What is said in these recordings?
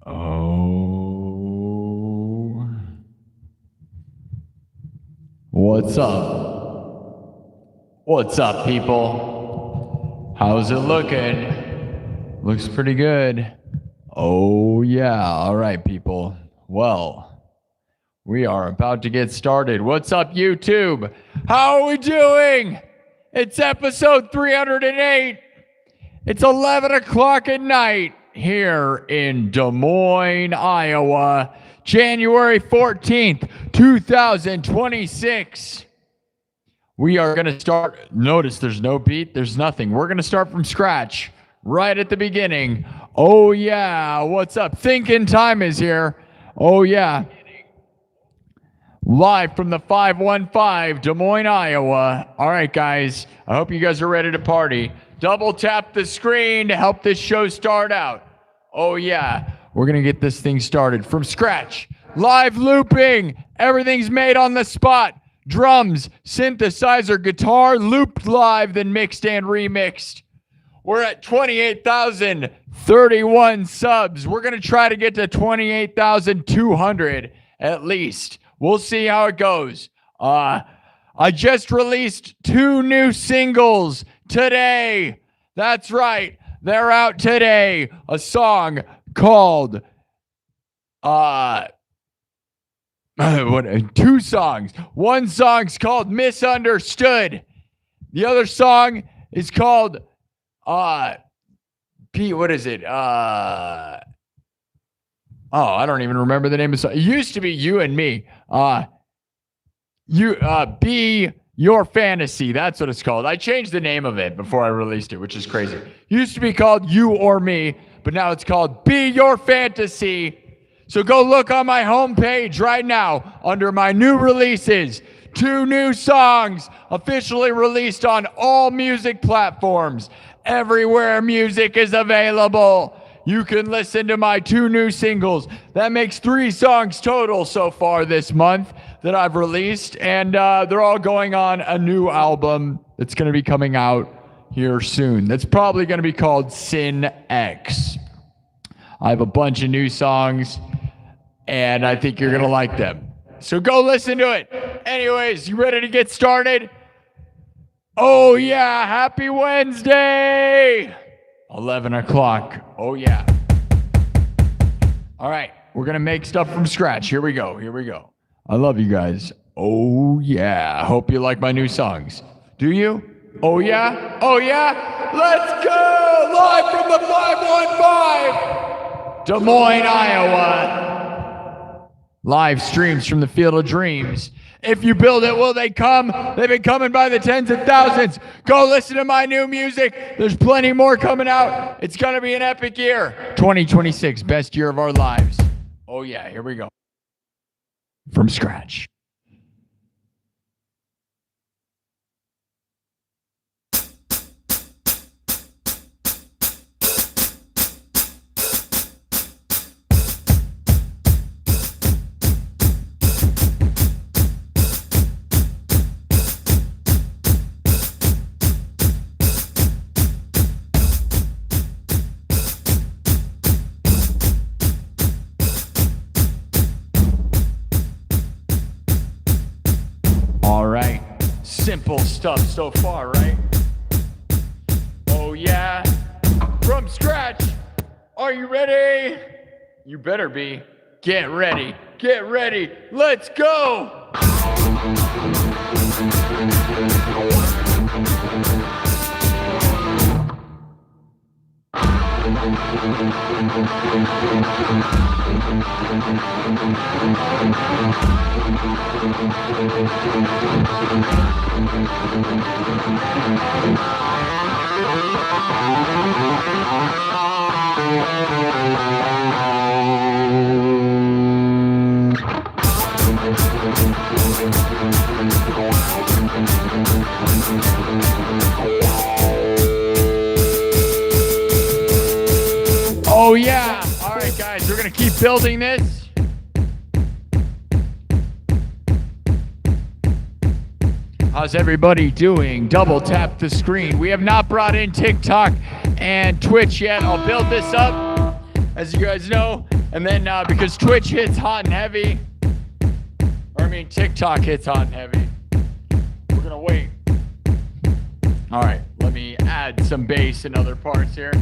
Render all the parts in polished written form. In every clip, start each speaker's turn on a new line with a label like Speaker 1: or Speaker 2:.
Speaker 1: Oh. What's up? What's up, people? How's it looking? Looks pretty good. Oh, yeah. All right, people. Well, we are about to get started. What's up, YouTube? How are we doing? It's episode 308. It's 11 o'clock at night here in Des Moines, Iowa, January 14th, 2026. We are going to start. Notice there's no beat. There's nothing. We're going to start from scratch right at the beginning. Oh, yeah. What's up? Thinking Time is here. Oh, yeah. Live from the 515, Des Moines, Iowa. All right, guys. I hope you guys are ready to party. Double tap the screen to help this show start out. Oh, yeah. We're going to get this thing started from scratch. Live looping. Everything's made on the spot. Drums, synthesizer, guitar, looped live, then mixed and remixed. We're at 28,031 subs. We're going to try to get to 28,200 at least. We'll see how it goes. I just released 2 new singles today. That's right. They're out today. A song called 2 songs. One song's called Misunderstood. The other song is called what is it? I don't even remember the name of the song. It used to be You and Me. Be Your Fantasy. That's what it's called. I changed the name of it before I released it, which is crazy. It used to be called You or Me, but now it's called Be Your Fantasy. So go look on my homepage right now under my new releases. 2 new songs officially released on all music platforms. Everywhere music is available. You can listen to my 2 new singles. That makes 3 songs total so far this month that I've released. And they're all going on a new album that's going to be coming out here soon. That's probably going to be called Sin X. I have a bunch of new songs, and I think you're going to like them. So go listen to it. Anyways, you ready to get started? Oh, yeah. Happy Wednesday. 11 o'clock. Oh, yeah. All right. We're going to make stuff from scratch. Here we go. Here we go. I love you guys. Oh, yeah. I hope you like my new songs. Do you? Oh, yeah? Oh, yeah? Let's go! Live from the 515, Des Moines, Iowa. Live streams from the Field of Dreams. If you build it, will they come? They've been coming by the tens of thousands. Go listen to my new music. There's plenty more coming out. It's going to be an epic year. 2026, best year of our lives. Oh, yeah, here we go. From scratch. Simple stuff so far, right? Oh, yeah. From scratch. Are you ready? You better be. Get ready. Get ready. Let's go. Oh, yeah. All right, guys, we're going to keep building this. How's everybody doing? Double tap the screen. We have not brought in TikTok and Twitch yet. I'll build this up. As you guys know, And then because Twitch hits hot and heavy, or I mean TikTok hits hot and heavy, we're gonna wait. All right, let me add some bass in other parts here.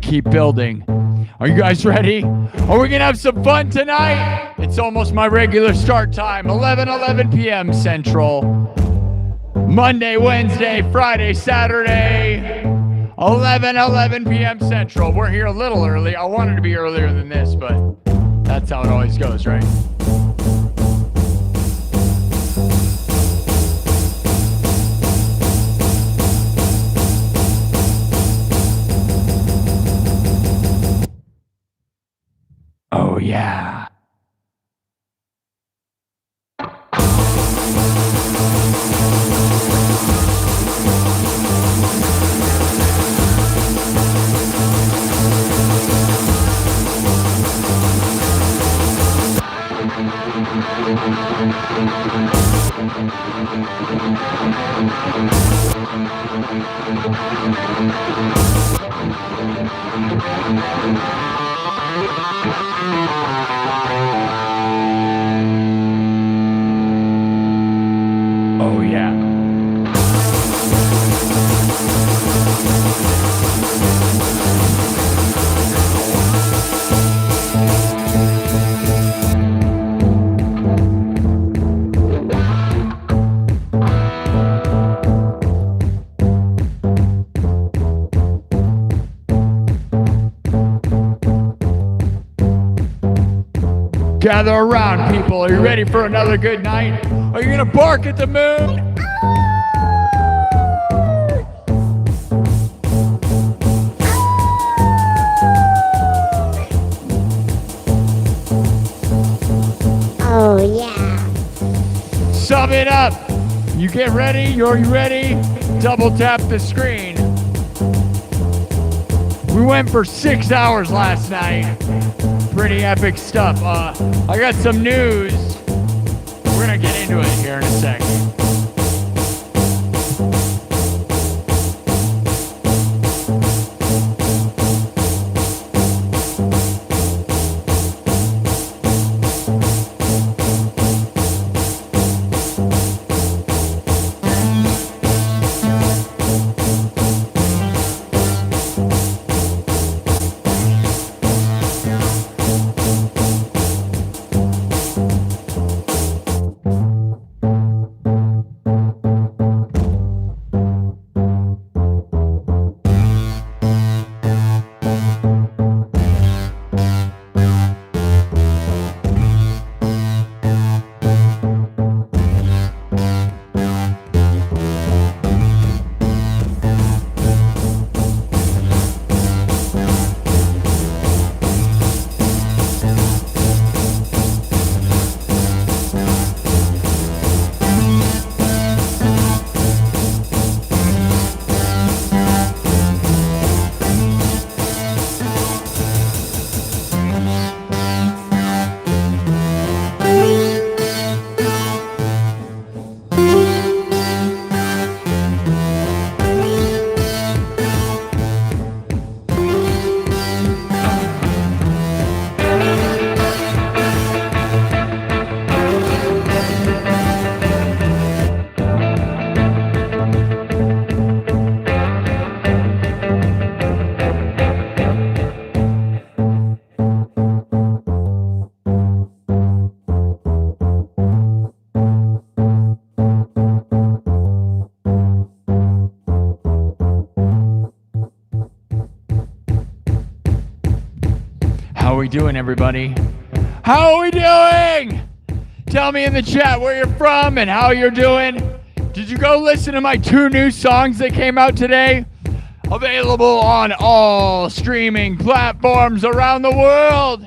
Speaker 1: Keep building. Are you guys ready? Are we gonna have some fun tonight? It's almost my regular start time, 11 p.m. Central. Monday, Wednesday, Friday, Saturday, 11 p.m. Central. We're here a little early. I wanted to be earlier than this, but that's how it always goes, right? Oh, yeah. Oh, yeah. Gather around, people. Are you ready for another good night? Are you gonna bark at the moon?
Speaker 2: Oh, yeah.
Speaker 1: Sum it up. You get ready? Are you ready? Double tap the screen. We went for 6 hours last night. Pretty epic stuff. I got some news. We're gonna get into it here in a second. How are we doing, everybody? How are we doing? Tell me in the chat where you're from and how you're doing. Did you go listen to my 2 new songs that came out today? Available on all streaming platforms around the world.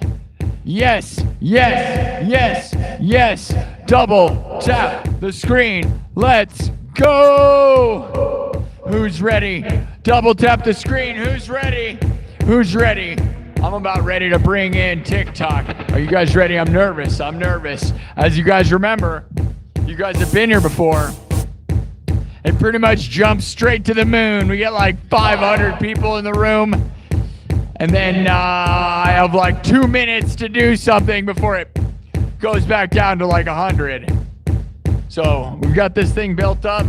Speaker 1: Yes, yes, yes, yes. Double tap the screen. Let's go. Who's ready? Double tap the screen. Who's ready? Who's ready? I'm about ready to bring in TikTok. Are you guys ready? I'm nervous. I'm nervous. As you guys remember, you guys have been here before. It pretty much jumps straight to the moon. We get like 500 people in the room. And then I have like 2 minutes to do something before it goes back down to like 100. So we've got this thing built up.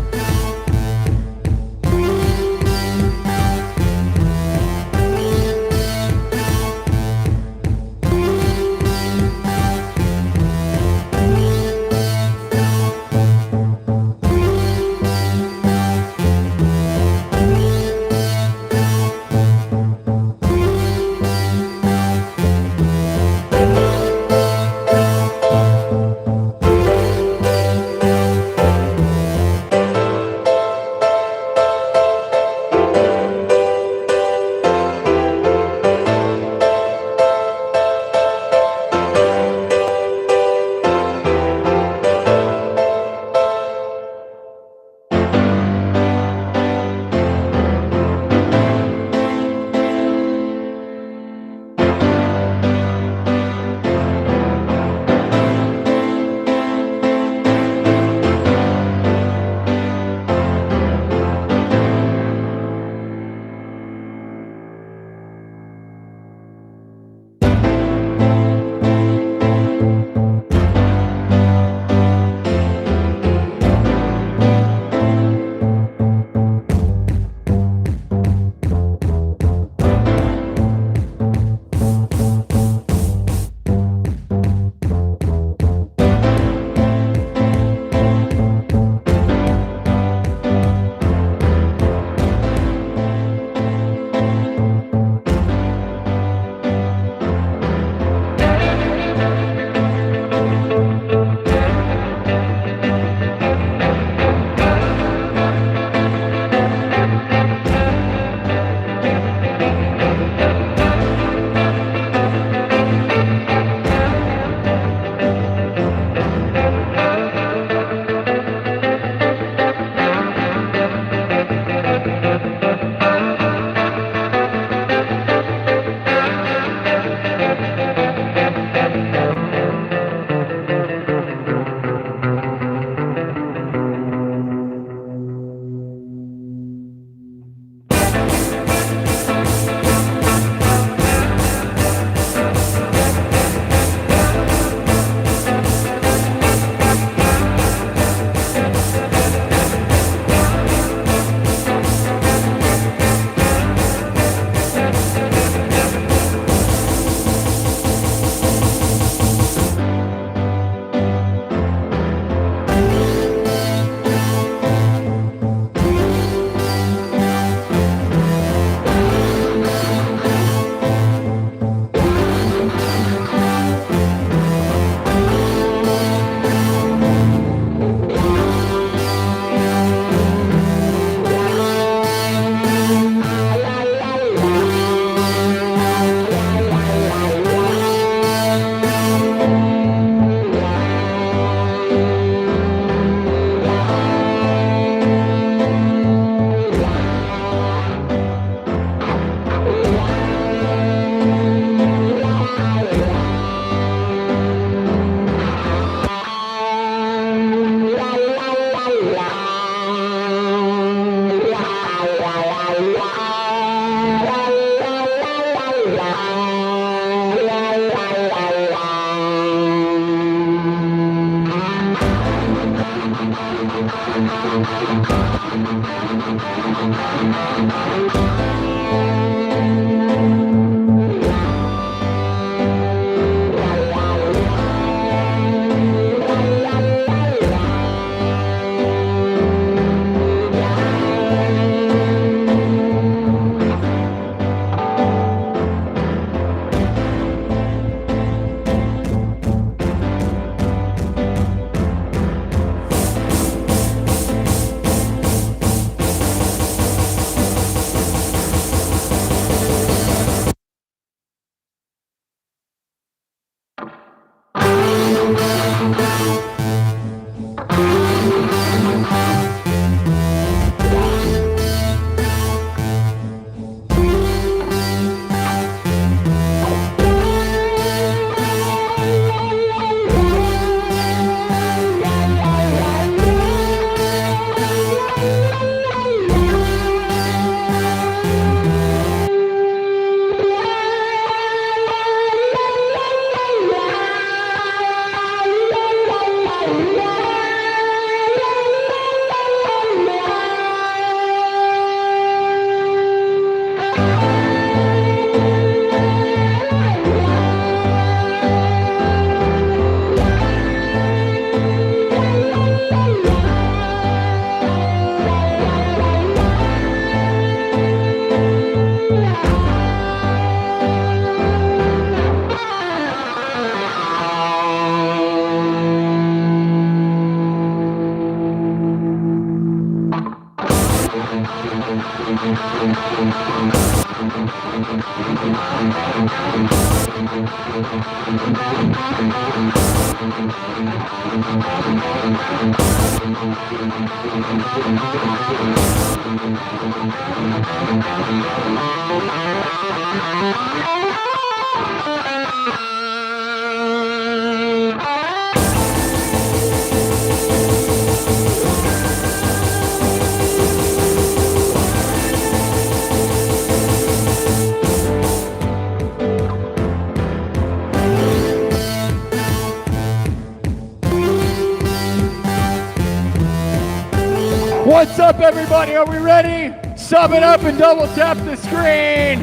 Speaker 1: What's up, everybody? Are we ready? Sum it up and double tap the screen.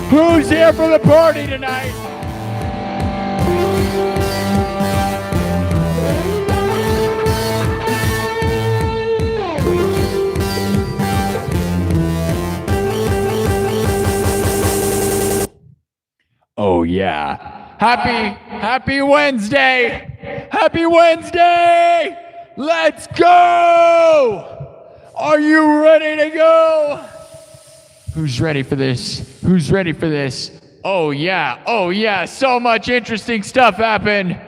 Speaker 1: Who's here for the party tonight? Oh, yeah. Happy Wednesday. Happy Wednesday. Let's go. Are you ready to go? Who's ready for this? Who's ready for this? Oh yeah, so much interesting stuff happened.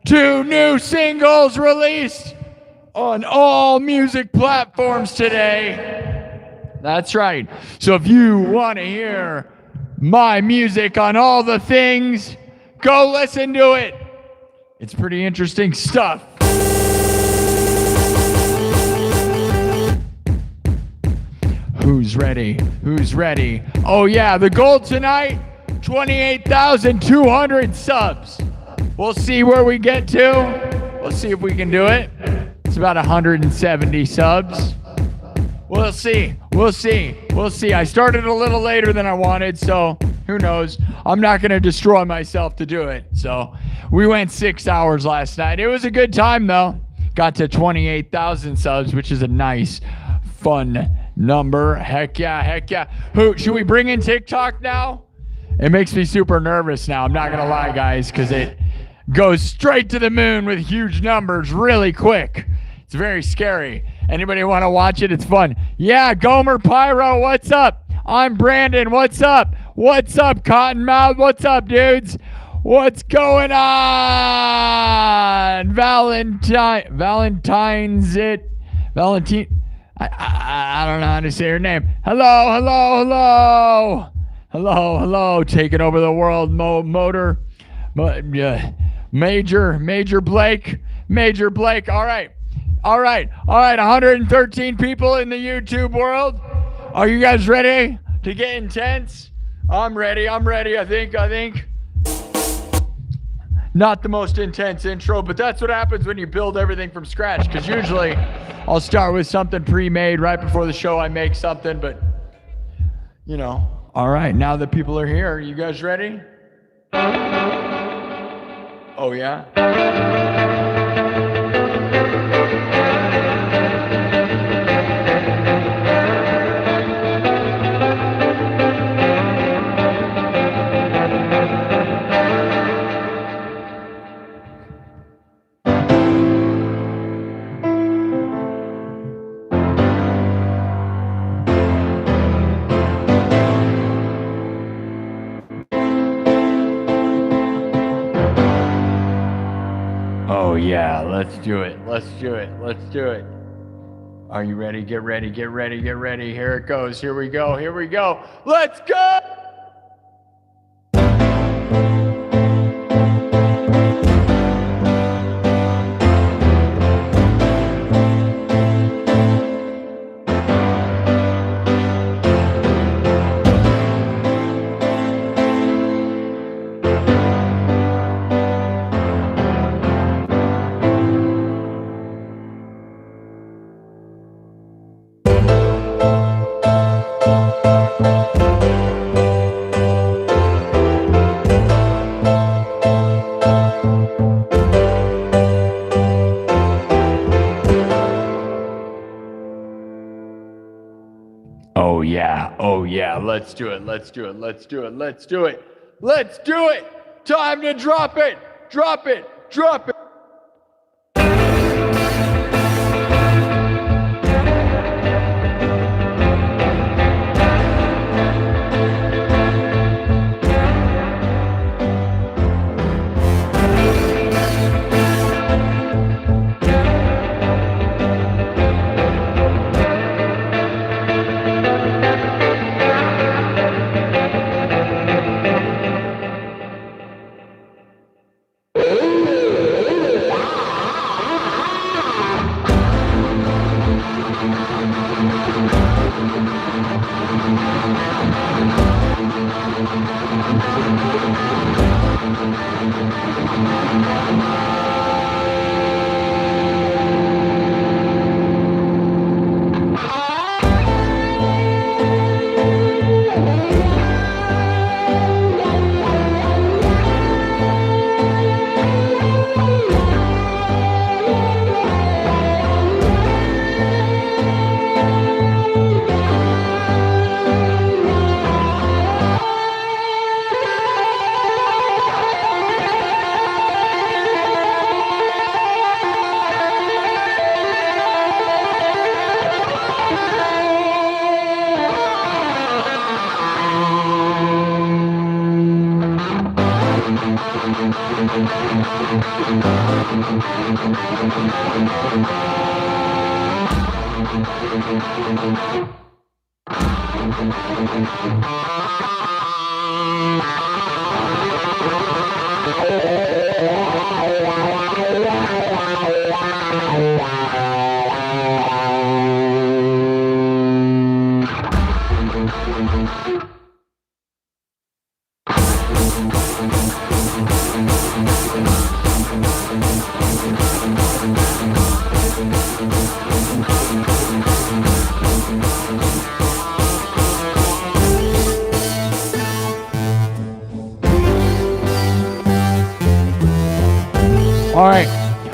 Speaker 1: 2 new singles released on all music platforms today. That's right. So if you want to hear my music on all the things, go listen to it. It's pretty interesting stuff. Who's ready? Who's ready? Oh yeah, the goal tonight, 28,200 subs. We'll see where we get to. We'll see if we can do it. It's about 170 subs. We'll see. We'll see. We'll see. I started a little later than I wanted, so who knows? I'm not going to destroy myself to do it. So we went 6 hours last night. It was a good time, though. Got to 28,000 subs, which is a nice, fun number. Heck yeah. Who should we bring in TikTok now? It makes me super nervous now. I'm not going to lie, guys, because it goes straight to the moon with huge numbers really quick. It's very scary. Anybody want to watch it? It's fun. Yeah, Gomer Pyro, what's up? I'm Brandon, what's up? What's up, Cottonmouth? What's up, dudes? What's going on? Valentine. I don't know how to say her name. Hello. Taking over the world, Major Blake. All right. 113 people in the YouTube world. Are you guys ready to get intense? I'm ready. I think. Not the most intense intro, but that's what happens when you build everything from scratch. Because usually I'll start with something pre-made right before the show. I make something, but you know. All right, now that people are here, are you guys ready? Oh yeah. Yeah, let's do it. Are you ready? Get ready. Here it goes. Here we go. Let's go! Oh yeah, let's do it. Time to drop it.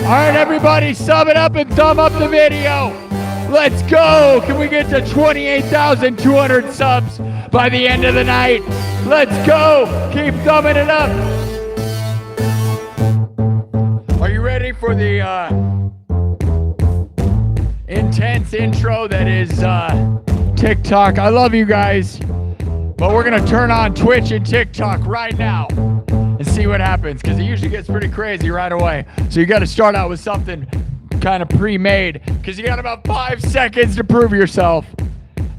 Speaker 1: All right, everybody, sum it up and thumb up the video. Let's go. Can we get to 28,200 subs by the end of the night? Let's go. Keep thumbing it up. Are you ready for the intense intro that is TikTok? I love you guys, but we're going to turn on Twitch and TikTok right now and see what happens, because it usually gets pretty crazy right away. So you got to start out with something kind of pre-made, because you got about 5 seconds to prove yourself.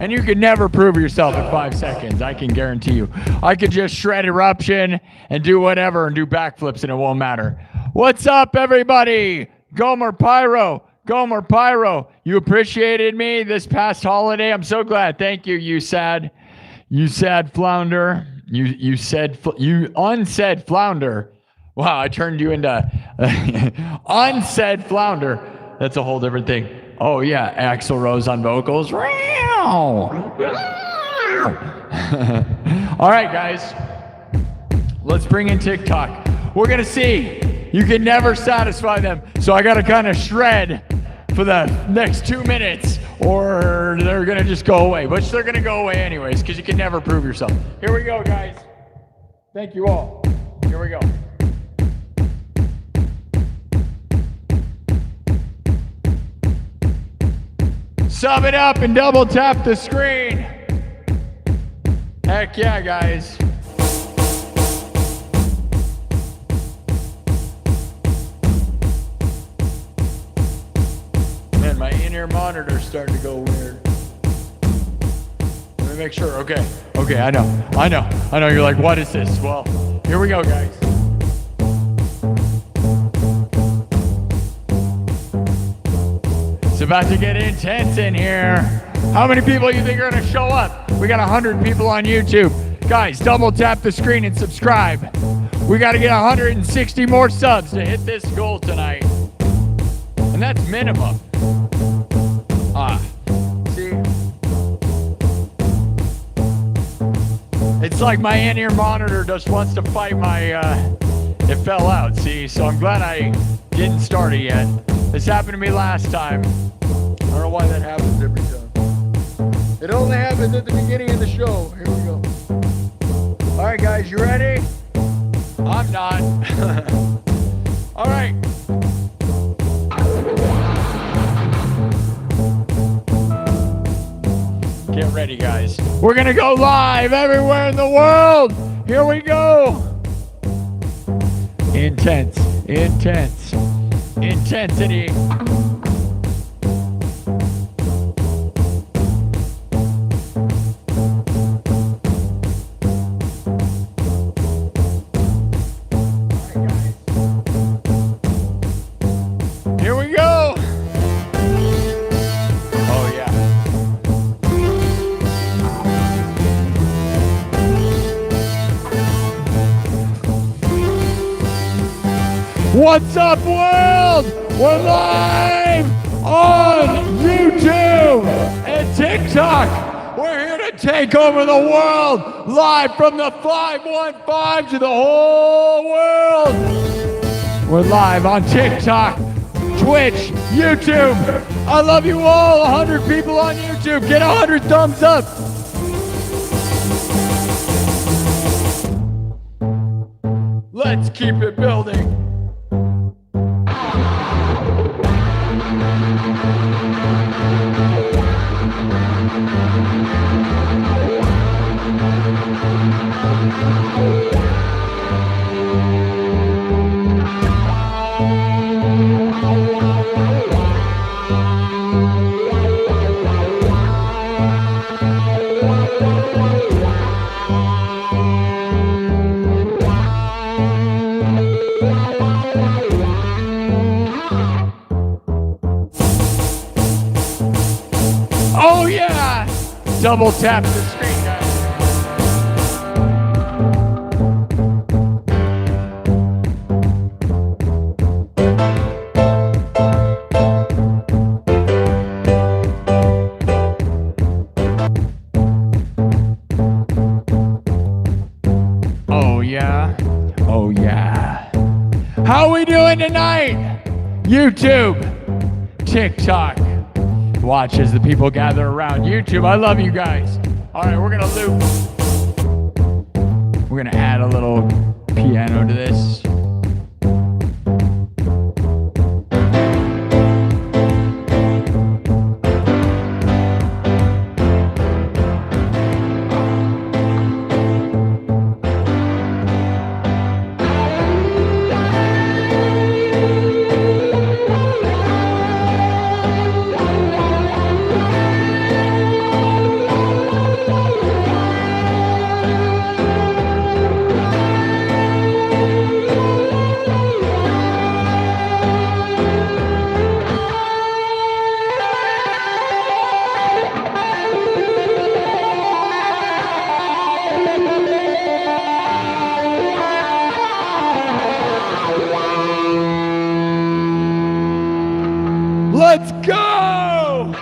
Speaker 1: And you can never prove yourself in 5 seconds, I can guarantee you. I could just shred Eruption and do whatever and do backflips and it won't matter. What's up, everybody? Gomer Pyro. Gomer Pyro. You appreciated me this past holiday. I'm so glad. Thank you, you sad flounder. You unsaid flounder. Wow, I turned you into unsaid flounder. That's a whole different thing. Oh yeah, Axl Rose on vocals. All right, guys. Let's bring in TikTok. We're gonna see. You can never satisfy them. So I gotta kind of shred for the next 2 minutes, or they're gonna just go away. But they're gonna go away anyways, because you can never prove yourself. Here we go, guys. Thank you all. Here we go. Sum it up and double tap the screen. Heck yeah, guys. Man, my in-ear monitor's starting to go weird. Let me make sure. Okay, I know. You're like, what is this? Well, here we go, guys. It's about to get intense in here. How many people you think are gonna show up? We got 100 people on YouTube. Guys, double tap the screen and subscribe. We gotta get 160 more subs to hit this goal tonight. And that's minimum. See? It's like my in-ear monitor just wants to fight my, it fell out, see? So I'm glad I didn't start it yet. This happened to me last time. I don't know why that happens every time. It only happens at the beginning of the show. Here we go. All right, guys, you ready? I'm not. All right. Get ready, guys. We're going to go live everywhere in the world. Here we go. Intense. Intensity. Here we go. Oh yeah. What's up, world? We're live on YouTube and TikTok. We're here to take over the world, live from the 515 to the whole world. We're live on TikTok, Twitch, YouTube. I love you all. 100 people on YouTube. Get 100 thumbs up. Let's keep it building. Oh yeah! Double tap the screen, guys. Oh yeah. Oh yeah. How we doing tonight? YouTube, TikTok. Watch as the people gather around YouTube. I love you guys. All right, we're gonna loop. We're gonna add a little piano to this. Let's go!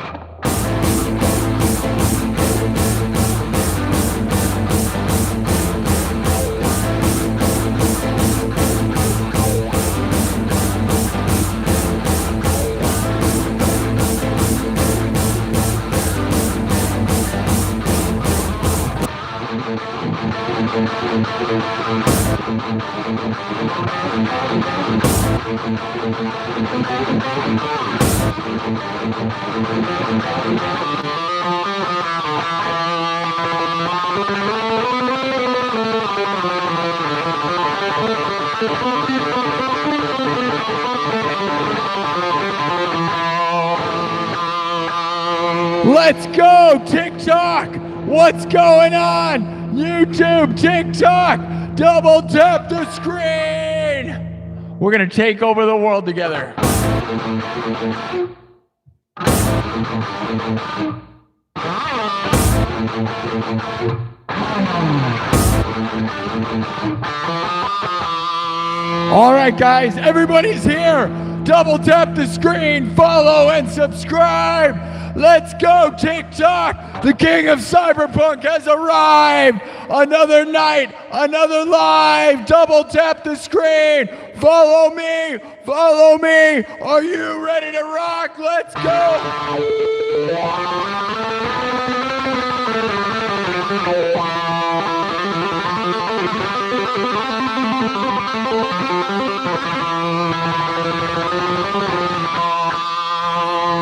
Speaker 1: Let's go, TikTok! What's going on? YouTube, TikTok, double tap the screen! We're gonna take over the world together. All right, guys, everybody's here. Double tap the screen, follow and subscribe. Let's go, TikTok. The king of Cyberpunk has arrived. Another night, another live. Double tap the screen. Follow me. Follow me. Are you ready to rock? Let's go.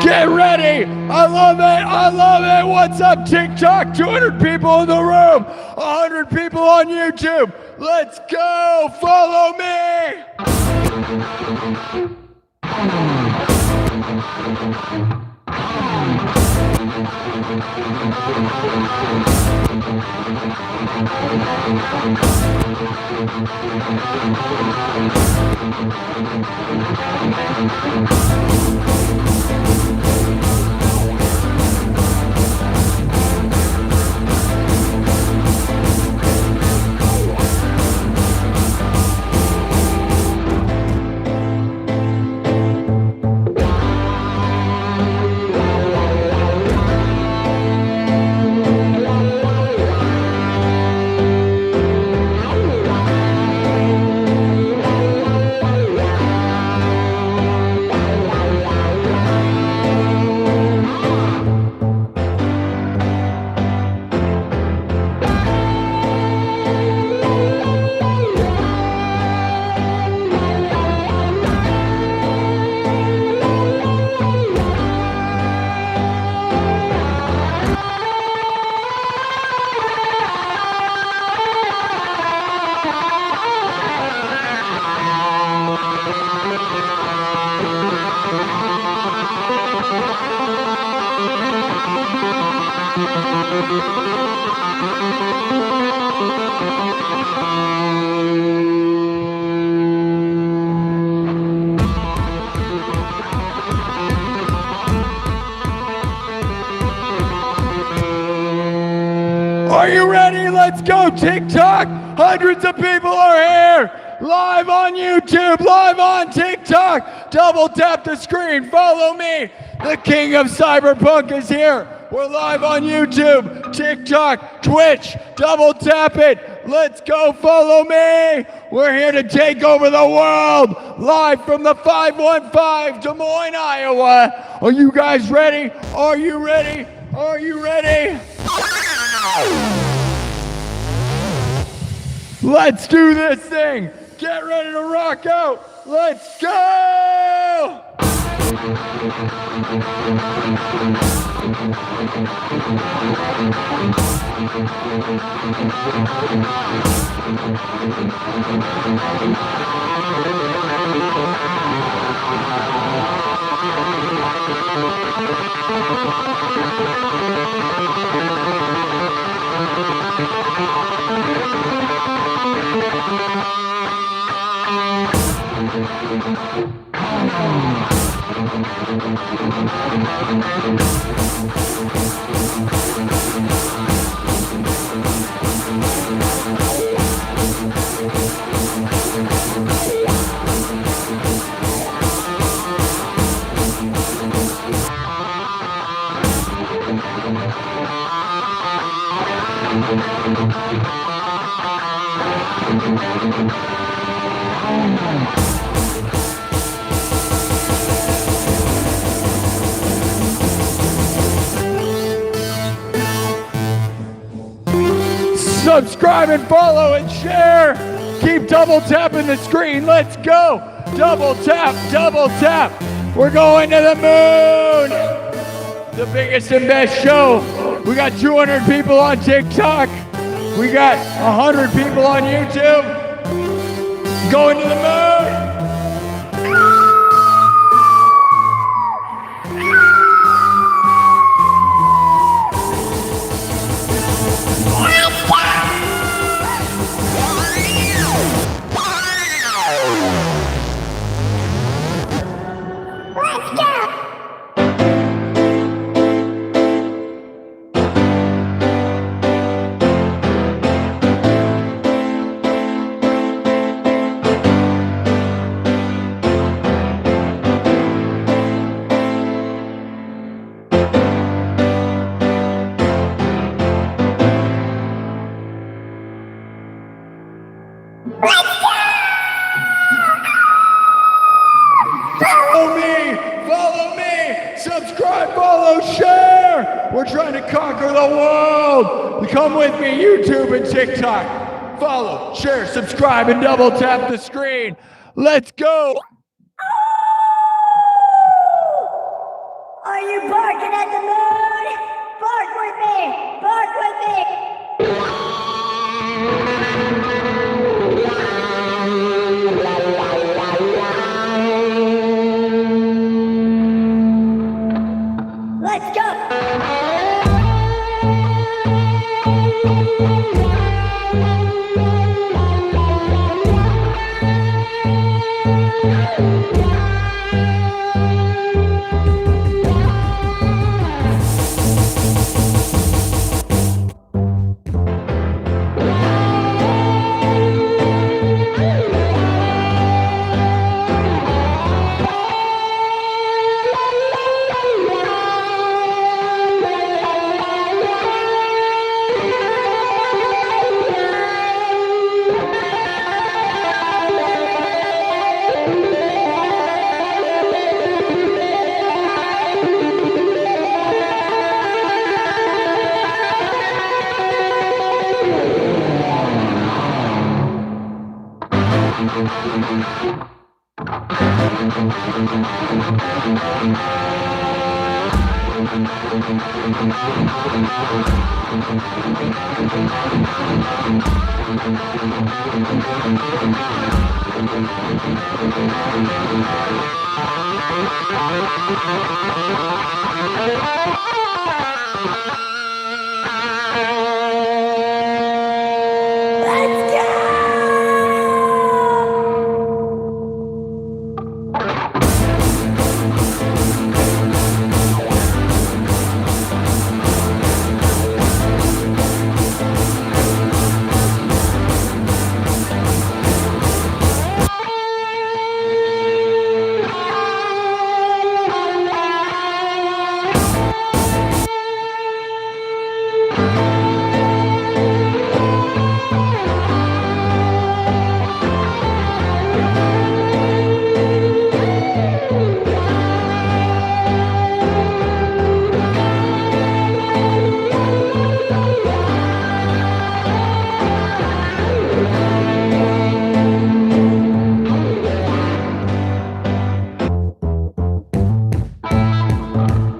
Speaker 1: Get ready! I love it! I love it! What's up, TikTok? 200 people in the room! 100 people on YouTube! Let's go! Follow me! Are you ready? Let's go, TikTok! Hundreds of people are here! Live on YouTube, live on TikTok! Double tap the screen, follow me! The king of Cyberpunk is here! We're live on YouTube, TikTok, Twitch, double tap it! Let's go, follow me! We're here to take over the world! Live from the 515, Des Moines, Iowa! Are you guys ready? Are you ready? Are you ready? Let's do this thing! Get ready to rock out! Let's go! Subscribe and follow and share. Keep double tapping the screen. Let's go. Double tap, double tap. We're going to the moon. The biggest and best show. We got 200 people on TikTok. We got 100 people on YouTube. Going to the moon. Follow me, subscribe, follow, share. We're trying to conquer the world. Come with me, YouTube and TikTok. Follow, share, subscribe, and double tap the screen. Let's go.
Speaker 2: Are you barking at the moon? Bark with me! Bark with me! Let's go!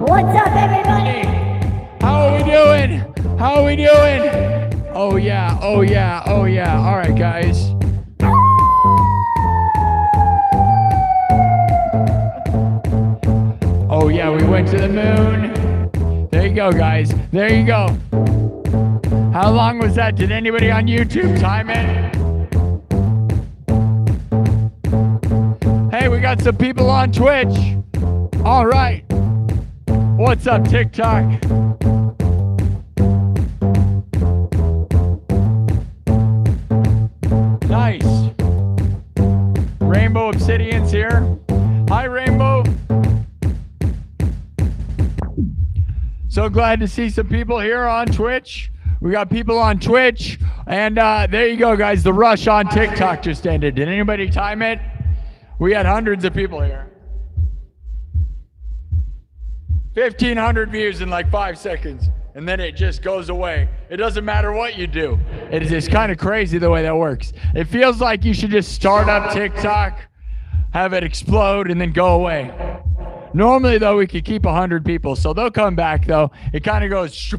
Speaker 2: What's up, everybody?
Speaker 1: How are we doing? How are we doing? Oh yeah, oh yeah, oh yeah. All right, guys. Oh yeah, we went to the moon. There you go, guys. There you go. How long was that? Did anybody on YouTube time it? Hey, we got some people on Twitch. All right. What's up, TikTok? Nice. Rainbow Obsidian's here. Hi, Rainbow. So glad to see some people here on Twitch. We got people on Twitch. And there you go, guys. The rush on TikTok just ended. Did anybody time it? We had hundreds of people here. 1,500 views in like 5 seconds, and then it just goes away. It doesn't matter what you do. It's kind of crazy the way that works. It feels like you should just start up TikTok, have it explode, and then go away. Normally, though, we could keep 100 people, so they'll come back, though. It kind of goes,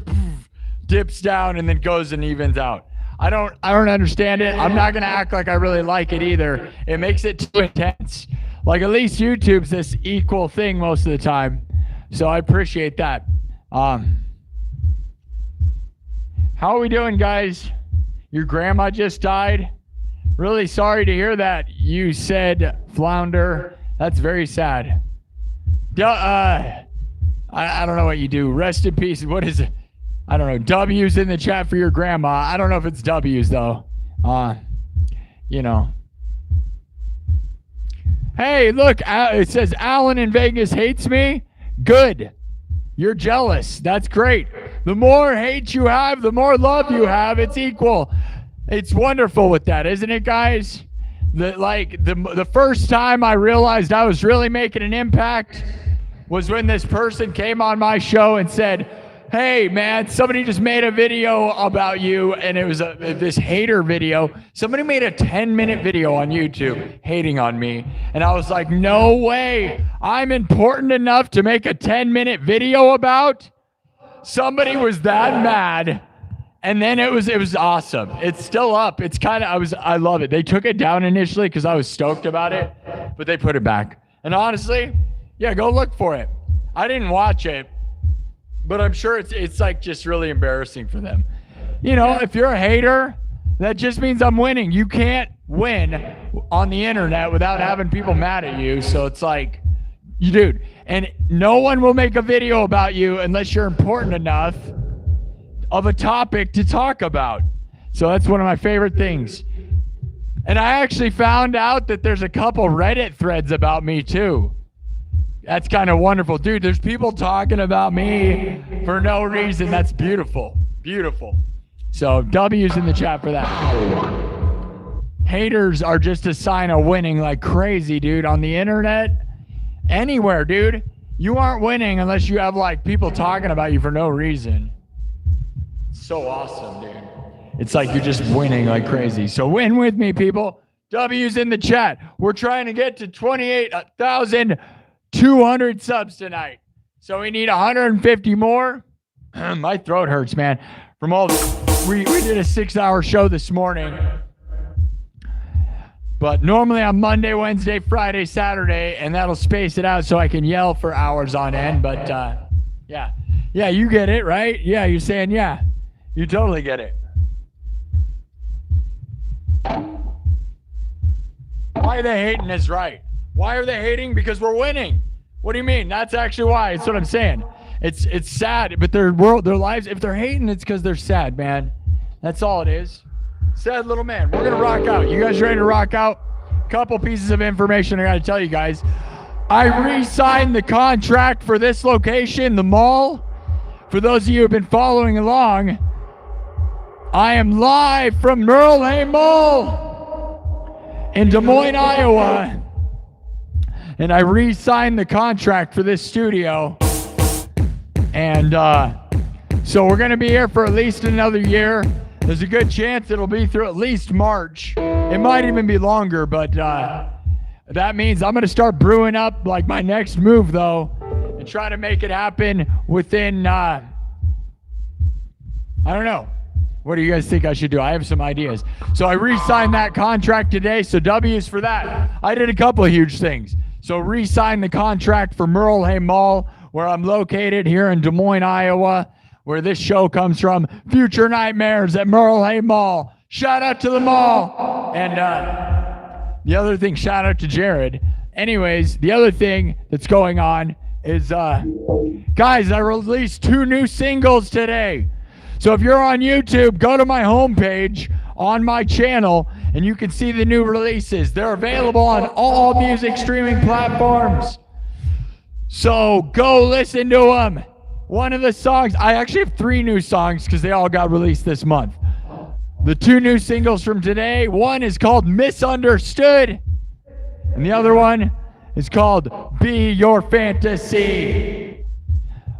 Speaker 1: dips down, and then goes and evens out. I don't understand it. I'm not going to act like I really like it either. It makes it too intense. Like, at least YouTube's this equal thing most of the time. So I appreciate that. How are we doing, guys? Your grandma just died? Really sorry to hear that. You said flounder. That's very sad. I don't know what you do. Rest in peace. What is it? I don't know. W's in the chat for your grandma. I don't know if it's W's, though. You know. Hey, look. It says Alan in Vegas hates me. Good. You're jealous. That's great. The more hate you have, the more love you have. It's equal. It's wonderful with that, isn't it, guys? The first time I realized I was really making an impact was when this person came on my show and said, hey, man, somebody just made a video about you, and it was this hater video. Somebody made a 10-minute video on YouTube hating on me, and I was like, no way. I'm important enough to make a 10-minute video about? Somebody was that mad, and then it was awesome. It's still up. It's I love it. They took it down initially because I was stoked about it, but they put it back. And honestly, yeah, go look for it. I didn't watch it, but I'm sure it's like just really embarrassing for them. You know, if you're a hater, that just means I'm winning. You can't win on the internet without having people mad at you. So it's like, dude, and no one will make a video about you unless you're important enough of a topic to talk about. So that's one of my favorite things. And I actually found out that there's a couple Reddit threads about me too. That's kind of wonderful. Dude, there's people talking about me for no reason. That's beautiful. Beautiful. So W's in the chat for that. Haters are just a sign of winning like crazy, dude. On the internet, anywhere, dude. You aren't winning unless you have like people talking about you for no reason. It's so awesome, dude. It's like you're just winning like crazy. So win with me, people. W's in the chat. We're trying to get to 28,200 subs tonight. So we need 150 more. My throat hurts, man. We did a 6-hour show this morning. But normally on Monday, Wednesday, Friday, Saturday, and that'll space it out so I can yell for hours on end. But yeah. Yeah, you get it, right? Yeah, you're saying yeah. You totally get it. Why are they hating is right. Why are they hating? Because we're winning. What do you mean? That's actually why. It's what I'm saying. It's sad, but their lives, if they're hating, it's because they're sad, man. That's all it is. Sad little man. We're going to rock out. You guys ready to rock out? Couple pieces of information I got to tell you guys. I re-signed the contract for this location, the mall. For those of you who have been following along, I am live from Merle Mall in Des Moines, Iowa. And I re-signed the contract for this studio. And so we're going to be here for at least another year. There's a good chance it'll be through at least March. It might even be longer, but that means I'm going to start brewing up like my next move, though, and try to make it happen within, I don't know. What do you guys think I should do? I have some ideas. So I re-signed that contract today, so W's for that. I did a couple of huge things. So re-signed the contract for Merle Mall, where I'm located here in Des Moines, Iowa, where this show comes from. Future Nightmares at Merle Mall. Shout out to the mall. And the other thing, shout out to Jared. Anyways, the other thing that's going on is, guys, I released 2 new singles today. So if you're on YouTube, go to my homepage on my channel, and you can see the new releases. They're available on all music streaming platforms. So go listen to them. One of the songs, I actually have 3 new songs because they all got released this month. The 2 new singles from today, one is called Misunderstood, and the other one is called Be Your Fantasy.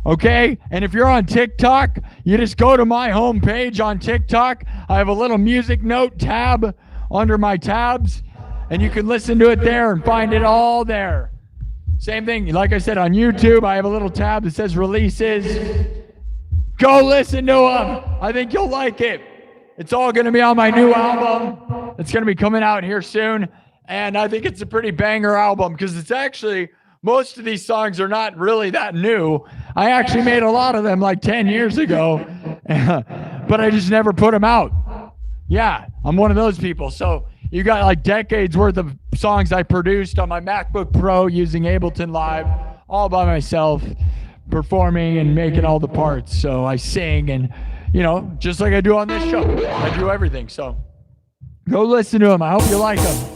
Speaker 1: Okay? And if you're on TikTok, you just go to my homepage on TikTok. I have a little music note tab under my tabs, and you can listen to it there and find it all there. Same thing, like I said, on YouTube, I have a little tab that says releases. Go listen to them. I think you'll like it. It's all going to be on my new album. It's going to be coming out here soon. And I think it's a pretty banger album because it's actually, most of these songs are not really that new. I actually made a lot of them like 10 years ago, but I just never put them out. Yeah, I'm one of those people. So you got like decades worth of songs I produced on my MacBook Pro using Ableton Live all by myself, performing and making all the parts. So I sing and, you know, just like I do on this show, I do everything. So go listen to them. I hope you like them.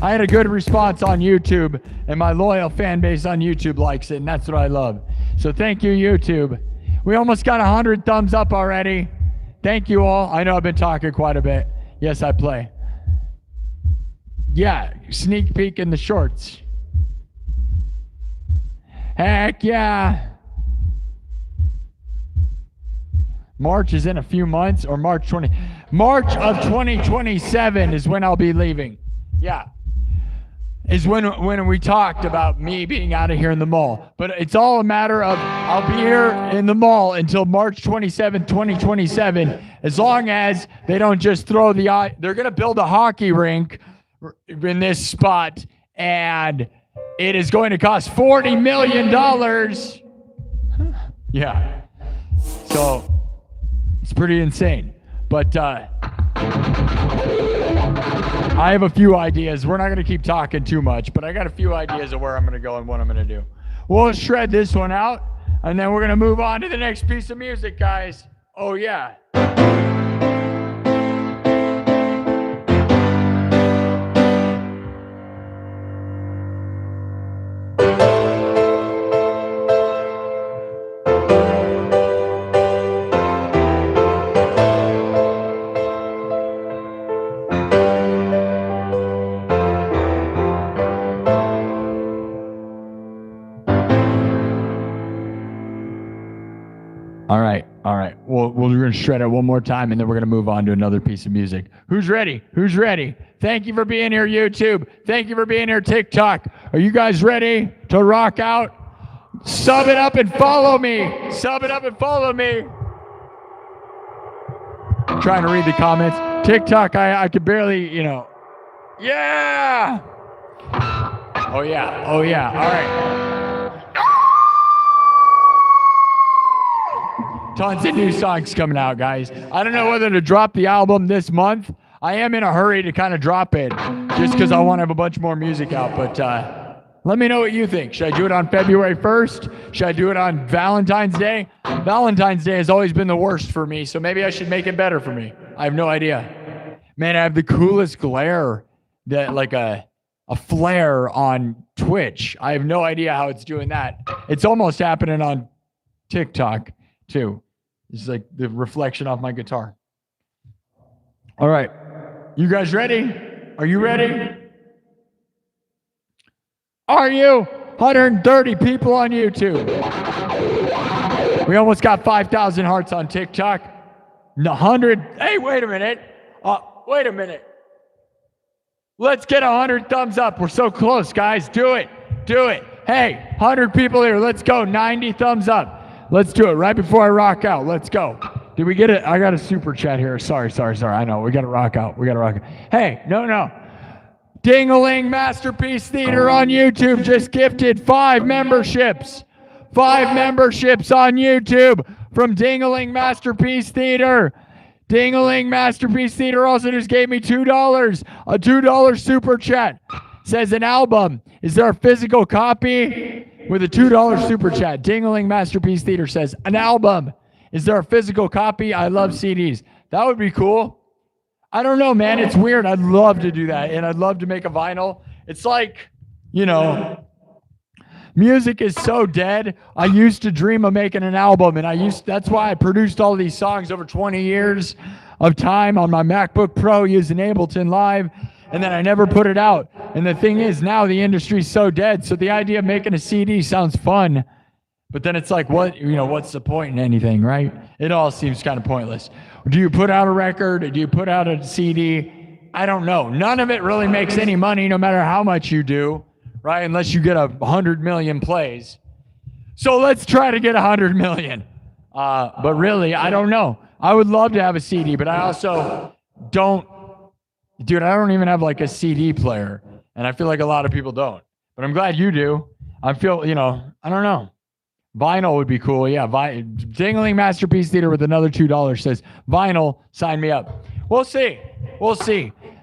Speaker 1: I had a good response on YouTube, and my loyal fan base on YouTube likes it, and that's what I love. So thank you, YouTube. We almost got 100 thumbs up already. Thank you all. I know I've been talking quite a bit. Yes, I play. Yeah, sneak peek in the shorts. Heck yeah. March is in a few months, or March of 2027 is when I'll be leaving. Yeah. Is when we talked about me being out of here in the mall. But it's all a matter of I'll be here in the mall until March 27th, 2027, as long as they don't just throw they're going to build a hockey rink in this spot, and it is going to cost $40 million. Yeah. So it's pretty insane. But I have a few ideas. We're not going to keep talking too much, but I got a few ideas of where I'm going to go and what I'm going to do. We'll shred this one out, and then we're going to move on to the next piece of music, guys. Oh, yeah. All right. Well, we're going to shred it one more time, and then we're going to move on to another piece of music. Who's ready? Who's ready? Thank you for being here, YouTube. Thank you for being here, TikTok. Are you guys ready to rock out? Sub it up and follow me. Sub it up and follow me. I'm trying to read the comments. TikTok, I could barely, Yeah. Oh, yeah. Oh, yeah. All right. Tons of new songs coming out, guys. I don't know whether to drop the album this month. I am in a hurry to kind of drop it just because I want to have a bunch more music out. But let me know what you think. Should I do it on February 1st? Should I do it on Valentine's Day? Valentine's Day has always been the worst for me, so maybe I should make it better for me. I have no idea. Man, I have the coolest glare, that like a flare on Twitch. I have no idea how it's doing that. It's almost happening on TikTok too. It's like the reflection off my guitar. All right. You guys ready? Are you ready? Are you? 130 people on YouTube. We almost got 5,000 hearts on TikTok. 100. Hey, wait a minute. Wait a minute. Let's get 100 thumbs up. We're so close, guys. Do it. Do it. Hey, 100 people here. Let's go. 90 thumbs up. Let's do it right before I rock out. Let's go. Did we get it? I got a super chat here. Sorry. I know. We got to rock out. Hey, no. Ding-a-ling Masterpiece Theater on YouTube just gifted 5 memberships. 5 memberships on YouTube from Ding-a-ling Masterpiece Theater. Ding-a-ling Masterpiece Theater also just gave me $2. A $2 super chat. Says an album. Is there a physical copy? With a $2 super chat. Ding-a-ling Masterpiece Theater says an album. Is there a physical copy? I love CDs. That would be cool. I don't know, man. It's weird. I'd love to do that. And I'd love to make a vinyl. It's like, music is so dead. I used to dream of making an album, and that's why I produced all these songs over 20 years of time on my MacBook Pro using Ableton Live, and then I never put it out. And the thing is, now the industry's so dead, so the idea of making a CD sounds fun, but then it's like, what's the point in anything, right? It all seems kind of pointless. Do you put out a record? Do you put out a CD? I don't know. None of it really makes any money, no matter how much you do. Right? Unless you get 100 million plays. So let's try to get 100 million. But really, I don't know. I would love to have a CD, but I also don't. Dude, I don't even have like a CD player. And I feel like a lot of people don't. But I'm glad you do. I feel, I don't know. Vinyl would be cool. Yeah. Ding-a-ling Masterpiece Theater with another $2 says, vinyl, sign me up. We'll see.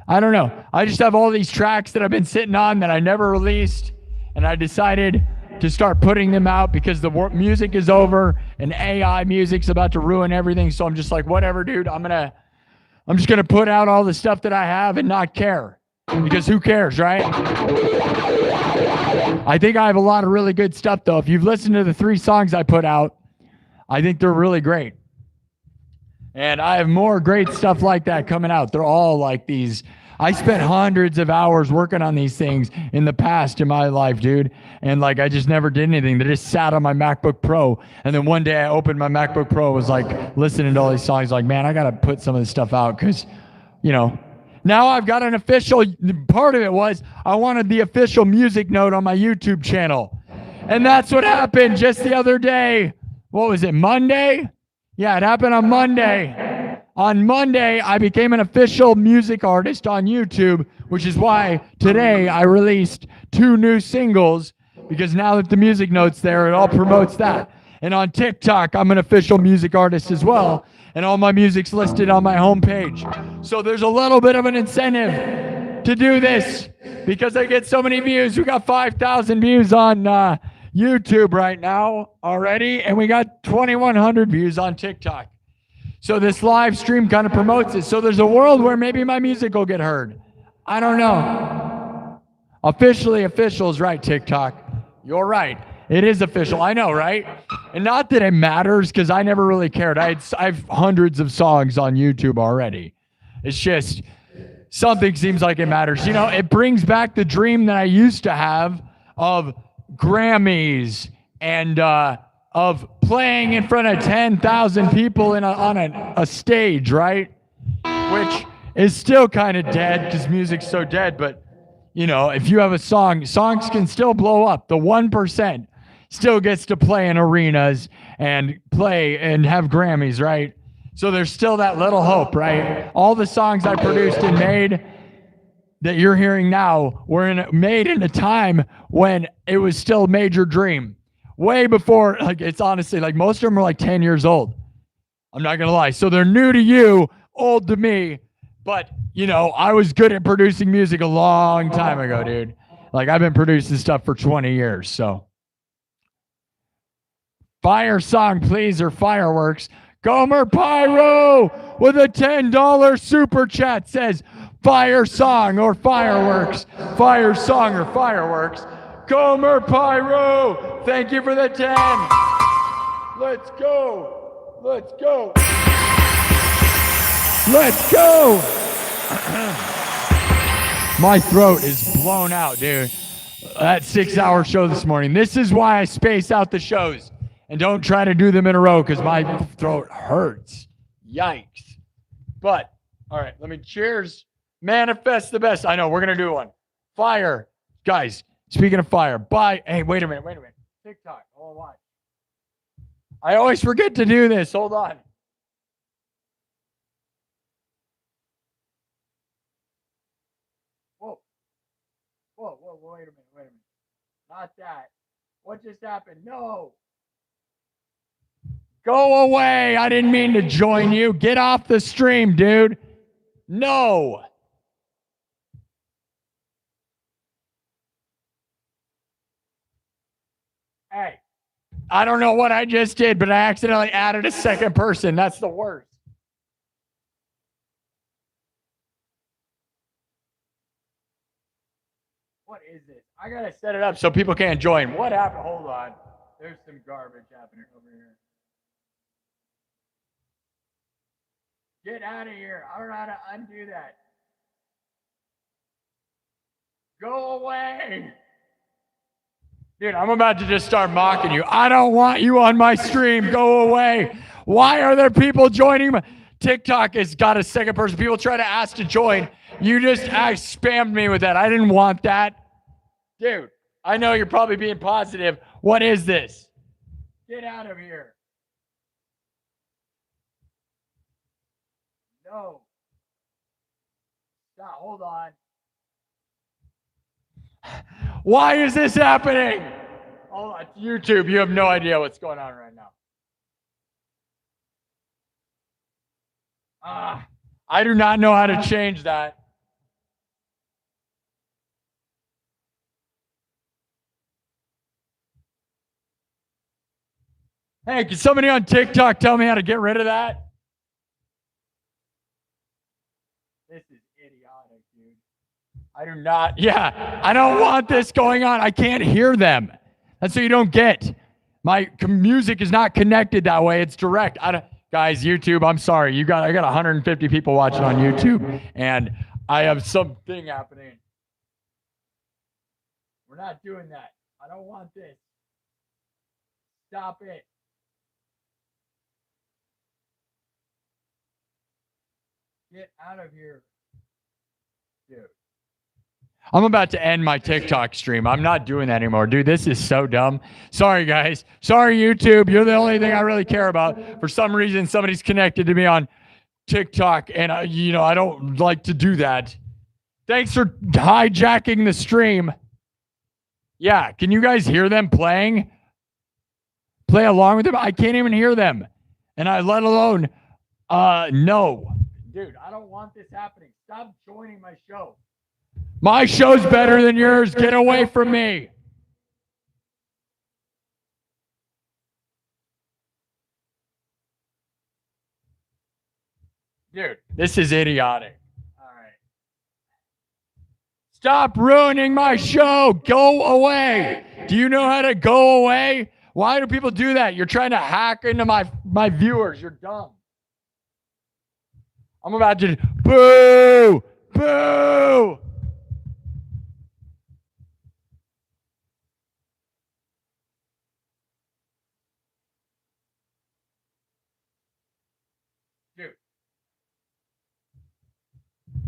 Speaker 1: I don't know. I just have all these tracks that I've been sitting on that I never released, and I decided to start putting them out because the music is over and AI music's about to ruin everything. So I'm just like, whatever, dude. I'm just gonna put out all the stuff that I have and not care, because who cares, right? I think I have a lot of really good stuff though. If you've listened to the 3 songs I put out, I think they're really great. And I have more great stuff like that coming out. They're all like these. I spent hundreds of hours working on these things in the past in my life, dude. And like, I just never did anything. They just sat on my MacBook Pro. And then one day I opened my MacBook Pro, was like listening to all these songs, like, man, I got to put some of this stuff out because, now I've got an official, part of it was I wanted the official music note on my YouTube channel. And that's what happened just the other day. What was it, Monday? Yeah, it happened on Monday. On Monday, I became an official music artist on YouTube, which is why today I released 2 new singles, because now that the music note's there, it all promotes that. And on TikTok, I'm an official music artist as well, and all my music's listed on my homepage. So there's a little bit of an incentive to do this because I get so many views. We got 5,000 views on YouTube right now already, and we got 2,100 views on TikTok. So this live stream kind of promotes it. So there's a world where maybe my music will get heard. I don't know. Officially, official is right, TikTok. You're right. It is official. I know, right? And not that it matters, because I never really cared. I've hundreds of songs on YouTube already. It's just something seems like it matters. It brings back the dream that I used to have of Grammys and of playing in front of 10,000 people on a stage, right? Which is still kind of dead because music's so dead. But, if you have a songs can still blow up. The 1% still gets to play in arenas and play and have Grammys, right? So there's still that little hope, right? All the songs I produced and made, that you're hearing now were made in a time when it was still a major dream. Way before, like, it's honestly, like, most of them are like 10 years old. I'm not going to lie. So they're new to you, old to me. But, you know, I was good at producing music a long time ago, dude. Like, I've been producing stuff for 20 years, so. Fire song, please, or fireworks. Gomer Pyro with a $10 super chat says, fire song or fireworks. Fire song or fireworks. Gomer Pyro, thank you for the 10. Let's go. Let's go. Let's go. My throat is blown out, dude. That 6-hour show this morning. This is why I space out the shows and don't try to do them in a row because my throat hurts. Yikes. But, all right, let me cheers. Manifest the best. I know, we're going to do one. Fire. Guys, speaking of fire, bye. Hey, wait a minute. TikTok. Hold on. I always forget to do this. Hold on. Whoa, wait a minute. Not that. What just happened? No. Go away. I didn't mean to join you. Get off the stream, dude. No. Hey, I don't know what I just did, but I accidentally added a second person. That's the worst. What is this? I gotta set it up so people can't join. What happened? Hold on. There's some garbage happening over here. Get out of here. I don't know how to undo that. Go away. Dude, I'm about to just start mocking you. I don't want you on my stream. Go away. Why are there people joining? TikTok has got a second person. People try to ask to join. You just spammed me with that. I didn't want that. Dude, I know you're probably being positive. What is this? Get out of here. No. Stop. Hold on. Why is this happening? Hold on. YouTube, you have no idea what's going on right now. I do not know how to change that. Hey, can somebody on TikTok tell me how to get rid of that? This is idiotic, dude. I do not. Yeah, I don't want this going on. I can't hear them. That's what you don't get. My music is not connected that way. It's direct. Guys, YouTube, I'm sorry. I got 150 people watching on YouTube, and I have something happening. We're not doing that. I don't want this. Stop it. Get out of here. Dude. I'm about to end my TikTok stream. I'm not doing that anymore. Dude, this is so dumb. Sorry, guys. Sorry, YouTube. You're the only thing I really care about. For some reason, somebody's connected to me on TikTok, and, I don't like to do that. Thanks for hijacking the stream. Yeah, can you guys hear them playing? Play along with them? I can't even hear them. And let alone, no. Dude, I don't want this happening. Stop joining my show. My show's better than yours. Get away from me. Dude, this is idiotic. All right. Stop ruining my show. Go away. Do you know how to go away? Why do people do that? You're trying to hack into my viewers. You're dumb. I'm about to boo, boo. Dude.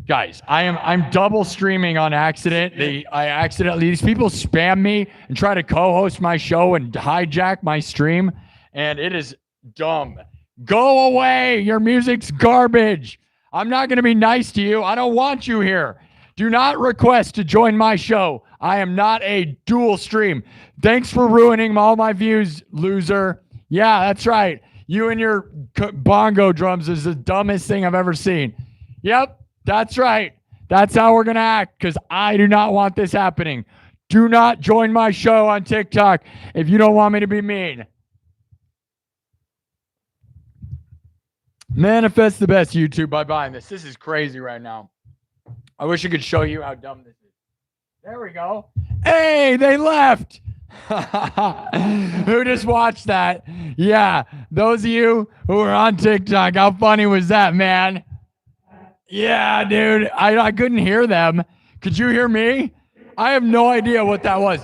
Speaker 1: Guys, I'm double streaming on accident. These people spam me and try to co-host my show and hijack my stream, and it is dumb. Go away. Your music's garbage. I'm not going to be nice to you. I don't want you here. Do not request to join my show. I am not a dual stream. Thanks for ruining all my views, loser. Yeah, that's right. You and your bongo drums is the dumbest thing I've ever seen. Yep, that's right. That's how we're going to act because I do not want this happening. Do not join my show on TikTok if you don't want me to be mean. Manifest the best, YouTube, by buying this. This is crazy right now. I wish I could show you how dumb this is. There we go. Hey, they left. Who just watched that? Yeah, those of you who were on TikTok, how funny was that, man? Yeah, dude, I couldn't hear them. Could you hear me? I have no idea what that was.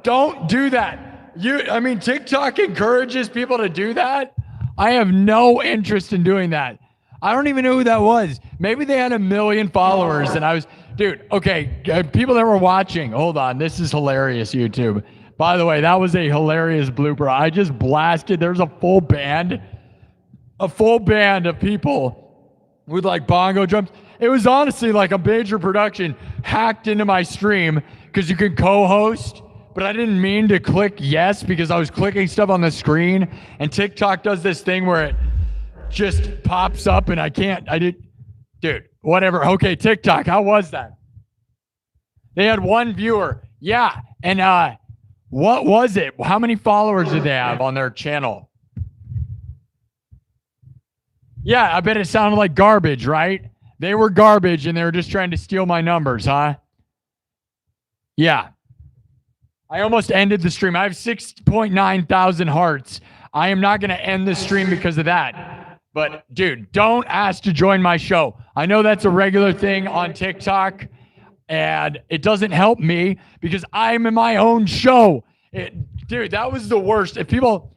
Speaker 1: Don't do that. TikTok encourages people to do that. I have no interest in doing that. I don't even know who that was. Maybe they had 1 million followers and I was, dude, okay, people that were watching, hold on, this is hilarious, YouTube. By the way, that was a hilarious blooper. I just blasted, there's a full band of people with like bongo drums. It was honestly like a major production hacked into my stream because you can co-host, but I didn't mean to click yes because I was clicking stuff on the screen and TikTok does this thing where it just pops up and dude, whatever. Okay, TikTok, how was that? They had 1 viewer. Yeah, and what was it? How many followers did they have on their channel? Yeah, I bet it sounded like garbage, right? They were garbage and they were just trying to steal my numbers, huh? Yeah. I almost ended the stream. I have 6.9 thousand hearts. I am not going to end the stream because of that. But, dude, don't ask to join my show. I know that's a regular thing on TikTok, and it doesn't help me because I'm in my own show. Dude, that was the worst. If people...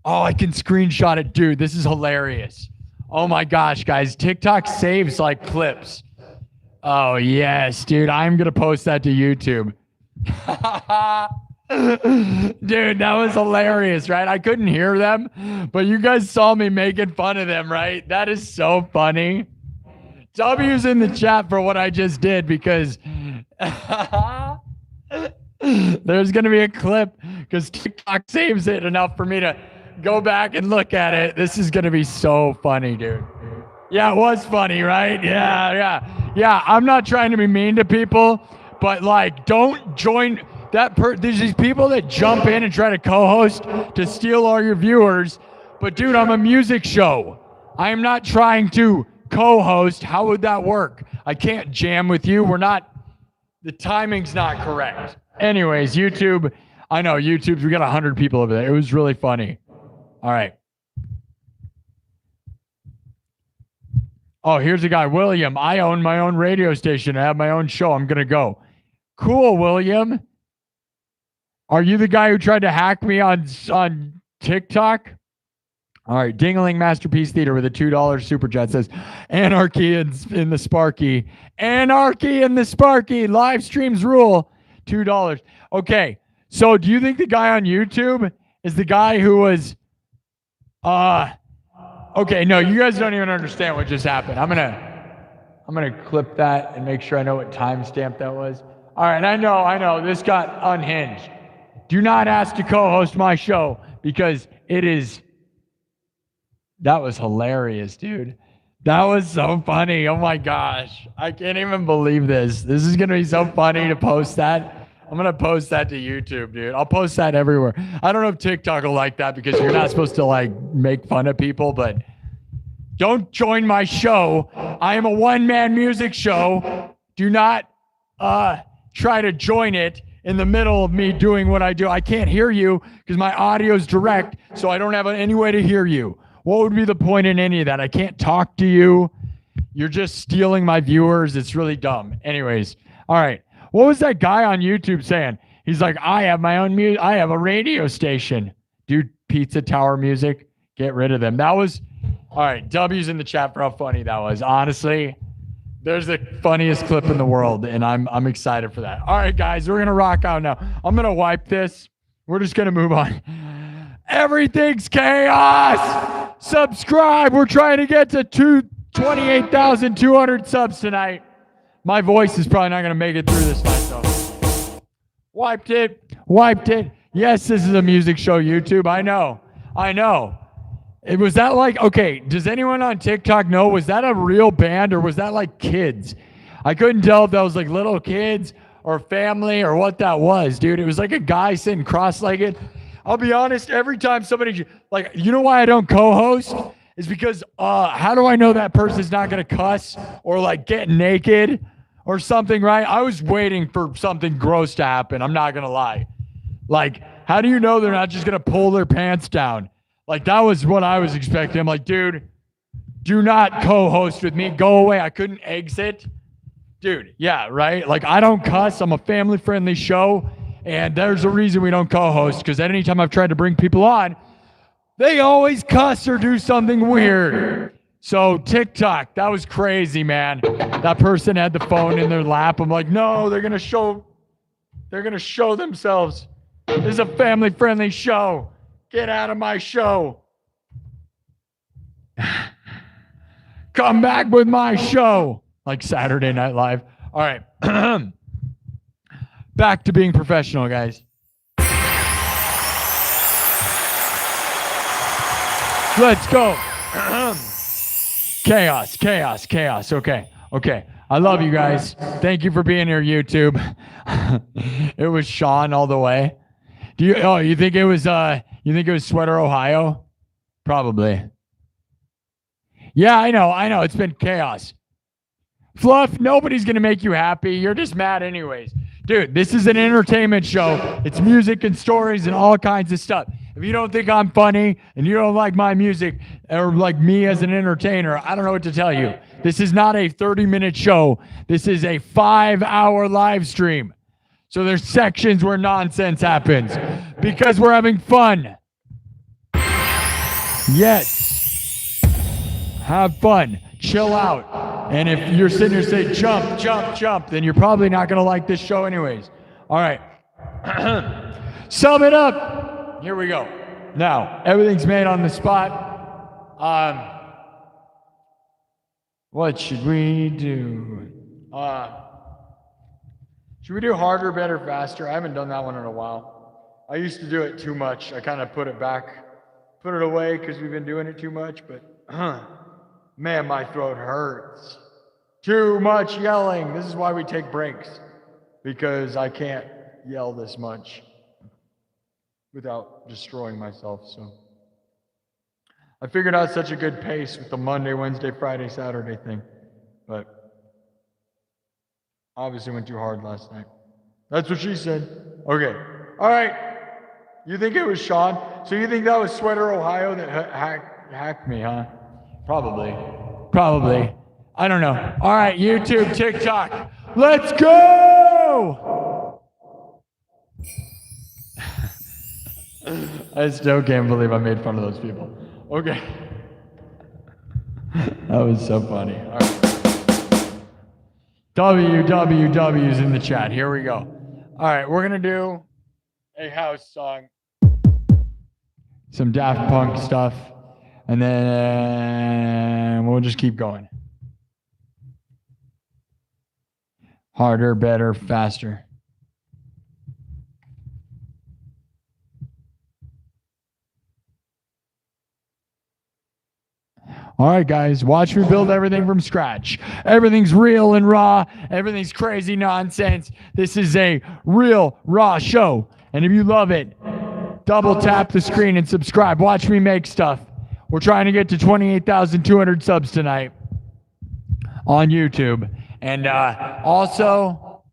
Speaker 1: Oh, I can screenshot it. Dude, this is hilarious. Oh, my gosh, guys. TikTok saves, like, clips. Oh, yes, dude. I'm going to post that to YouTube. Dude, that was hilarious, right? I couldn't hear them, but you guys saw me making fun of them, right? That is so funny. W's in the chat for what I just did because there's going to be a clip because TikTok saves it enough for me to go back and look at it. This is going to be so funny, dude. Yeah, it was funny, right? Yeah. I'm not trying to be mean to people, but like, don't join... There's these people that jump in and try to co-host to steal all your viewers. But dude, I'm a music show. I am not trying to co-host. How would that work? I can't jam with you. The timing's not correct. Anyways, YouTube, I know YouTube, we got 100 people over there. It was really funny. All right. Oh, here's a guy, William. I own my own radio station. I have my own show. I'm going to go. Cool, William. Are you the guy who tried to hack me on TikTok? All right, Dingling Masterpiece Theater with a $2 super chat says, Anarchy in the Sparky. Anarchy in the Sparky. Live streams rule. $2. Okay, so do you think the guy on YouTube is the guy who was... Okay, no, you guys don't even understand what just happened. I'm gonna clip that and make sure I know what timestamp that was. All right, I know, this got unhinged. Do not ask to co-host my show because it is... That was hilarious, dude. That was so funny. Oh my gosh. I can't even believe this. This is going to be so funny to post that. I'm going to post that to YouTube, dude. I'll post that everywhere. I don't know if TikTok will like that because you're not supposed to like make fun of people, but don't join my show. I am a one-man music show. Do not try to join it in the middle of me doing what I do. I can't hear you because my audio is direct, so I don't have any way to hear you. What would be the point in any of that? I can't talk to you. You're just stealing my viewers. It's really dumb. Anyways, all right. What was that guy on YouTube saying? He's like, I have my own music. I have a radio station. Dude, Pizza Tower music. Get rid of them. That was, all right, W's in the chat for how funny that was. Honestly, there's the funniest clip in the world, and I'm excited for that. All right, guys, we're going to rock out now. I'm going to wipe this. We're just going to move on. Everything's chaos. Subscribe. We're trying to get to 28,200 subs tonight. My voice is probably not going to make it through this myself. Wiped it. Yes, this is a music show, YouTube. I know. It was that like, okay, does anyone on TikTok know, was that a real band or was that like kids? I couldn't tell if that was like little kids or family or what that was, dude. It was like a guy sitting cross-legged. I'll be honest, every time somebody, like, you know why I don't co-host? Is because how do I know that person's not going to cuss or like get naked or something, right? I was waiting for something gross to happen. I'm not going to lie. Like, how do you know they're not just going to pull their pants down? Like, that was what I was expecting. I'm like, dude, do not co-host with me. Go away. I couldn't exit. Dude, yeah, right? Like, I don't cuss. I'm a family-friendly show. And there's a reason we don't co-host, because anytime I've tried to bring people on, they always cuss or do something weird. So TikTok, that was crazy, man. That person had the phone in their lap. I'm like, no, they're gonna show themselves. This is a family-friendly show. Get out of my show. Come back with my show. Like Saturday Night Live. All right. Back to being professional, guys. Let's go. Chaos. Okay. I love you guys. Thank you for being here, YouTube. It was Sean all the way. You think it was Sweater, Ohio? Probably. Yeah, I know. It's been chaos. Fluff, nobody's going to make you happy. You're just mad anyways. Dude, this is an entertainment show. It's music and stories and all kinds of stuff. If you don't think I'm funny and you don't like my music or like me as an entertainer, I don't know what to tell you. This is not a 30-minute show. This is a 5-hour live stream. So there's sections where nonsense happens because we're having fun. Yes. Have fun. Chill out. And if you're sitting here saying jump, then you're probably not going to like this show anyways. All right. Sum it up. Here we go. Now, everything's made on the spot. What should we do? Should we do harder, better, faster? I haven't done that one in a while. I used to do it too much. I kind of put it away because we've been doing it too much, but man, my throat hurts. Too much yelling. This is why we take breaks, because I can't yell this much without destroying myself. So I figured out such a good pace with the Monday, Wednesday, Friday, Saturday thing, but obviously went too hard last night. That's what she said. Okay. All right. You think it was Sean? So you think that was Sweater, Ohio that hacked me, huh? Probably. I don't know. All right, YouTube, TikTok. Let's go! I still can't believe I made fun of those people. Okay. That was so funny. All right. WWW's in the chat. Here we go. All right, we're going to do a house song. Some Daft Punk stuff. And then we'll just keep going. Harder, better, faster. All right, guys, watch me build everything from scratch. Everything's real and raw. Everything's crazy nonsense. This is a real, raw show. And if you love it, double tap the screen and subscribe. Watch me make stuff. We're trying to get to 28,200 subs tonight on YouTube. And also,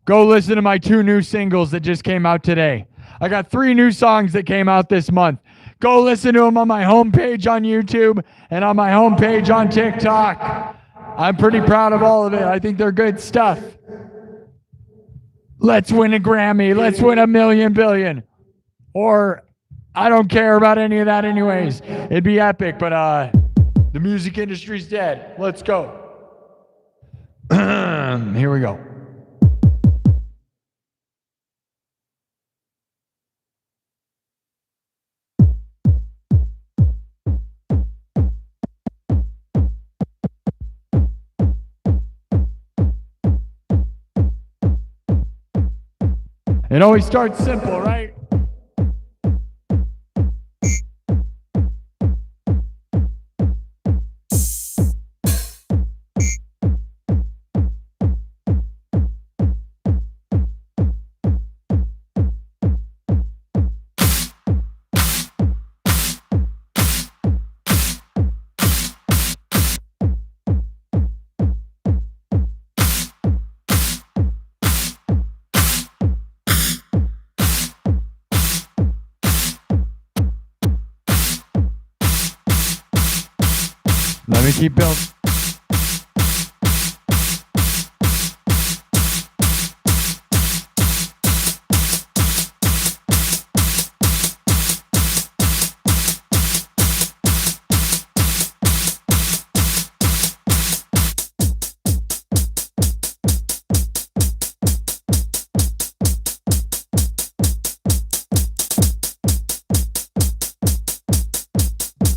Speaker 1: go listen to my 2 new singles that just came out today. I got 3 new songs that came out this month. Go listen to them on my homepage on YouTube and on my homepage on TikTok. I'm pretty proud of all of it. I think they're good stuff. Let's win a Grammy. Let's win a million billion. Or I don't care about any of that anyways. It'd be epic, but the music industry's dead. Let's go. Here we go. It always starts simple, right? Let me keep building.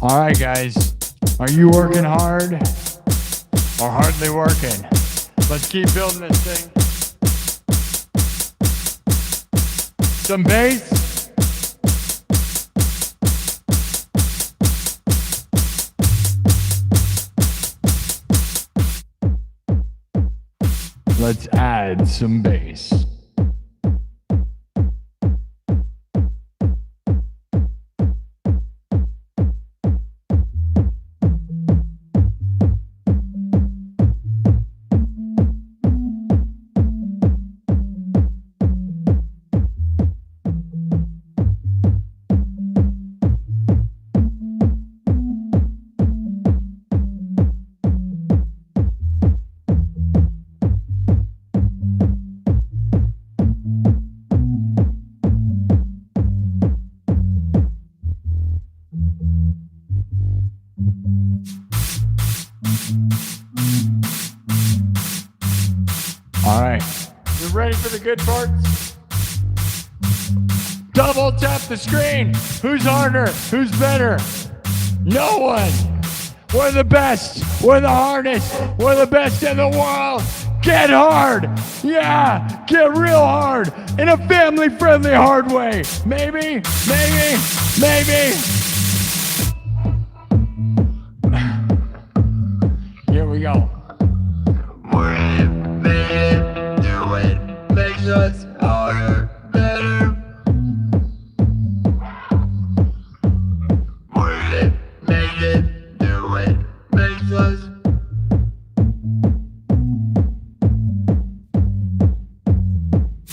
Speaker 1: All right, guys. Are you working hard or hardly working? Let's keep building this thing. Some bass. Let's add some bass. All right, you ready for the good parts? Double tap the screen. Who's harder? Who's better? No one. We're the best. We're the hardest. We're the best in the world. Get hard. Yeah, get real hard in a family-friendly hard way. Maybe. Here we go.
Speaker 3: Makes us harder, better. Word it, make it, do it, makes us.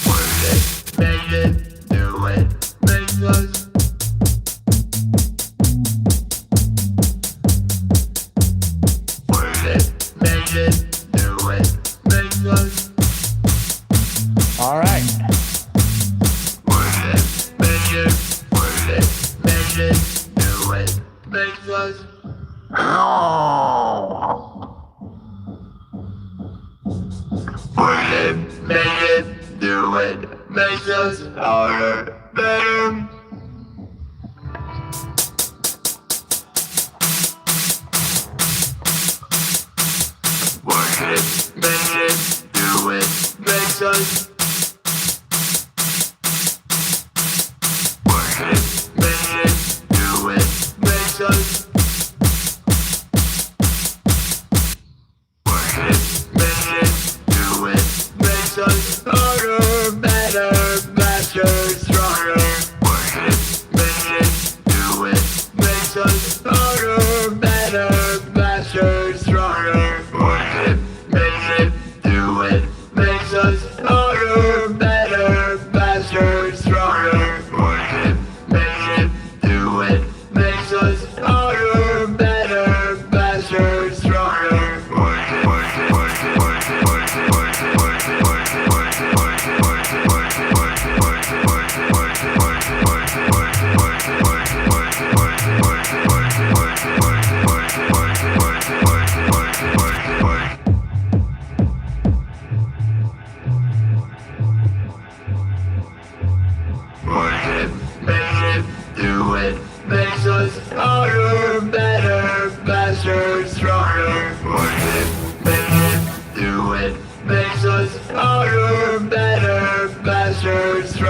Speaker 3: Word it, make it, do it, makes us. Word it, make it, do it, makes us.
Speaker 1: All right.
Speaker 3: Word it, make it, do it, makes us. Word it, make it, do it, makes us harder, better. Word it, make it, do it, makes us. Work it, make it, do it, makes us. Work it, make it, do it, makes us harder, better, faster, stronger. Work it, make it, do it, makes us harder, better, faster, stronger. Work it, make it, do it, makes us harder.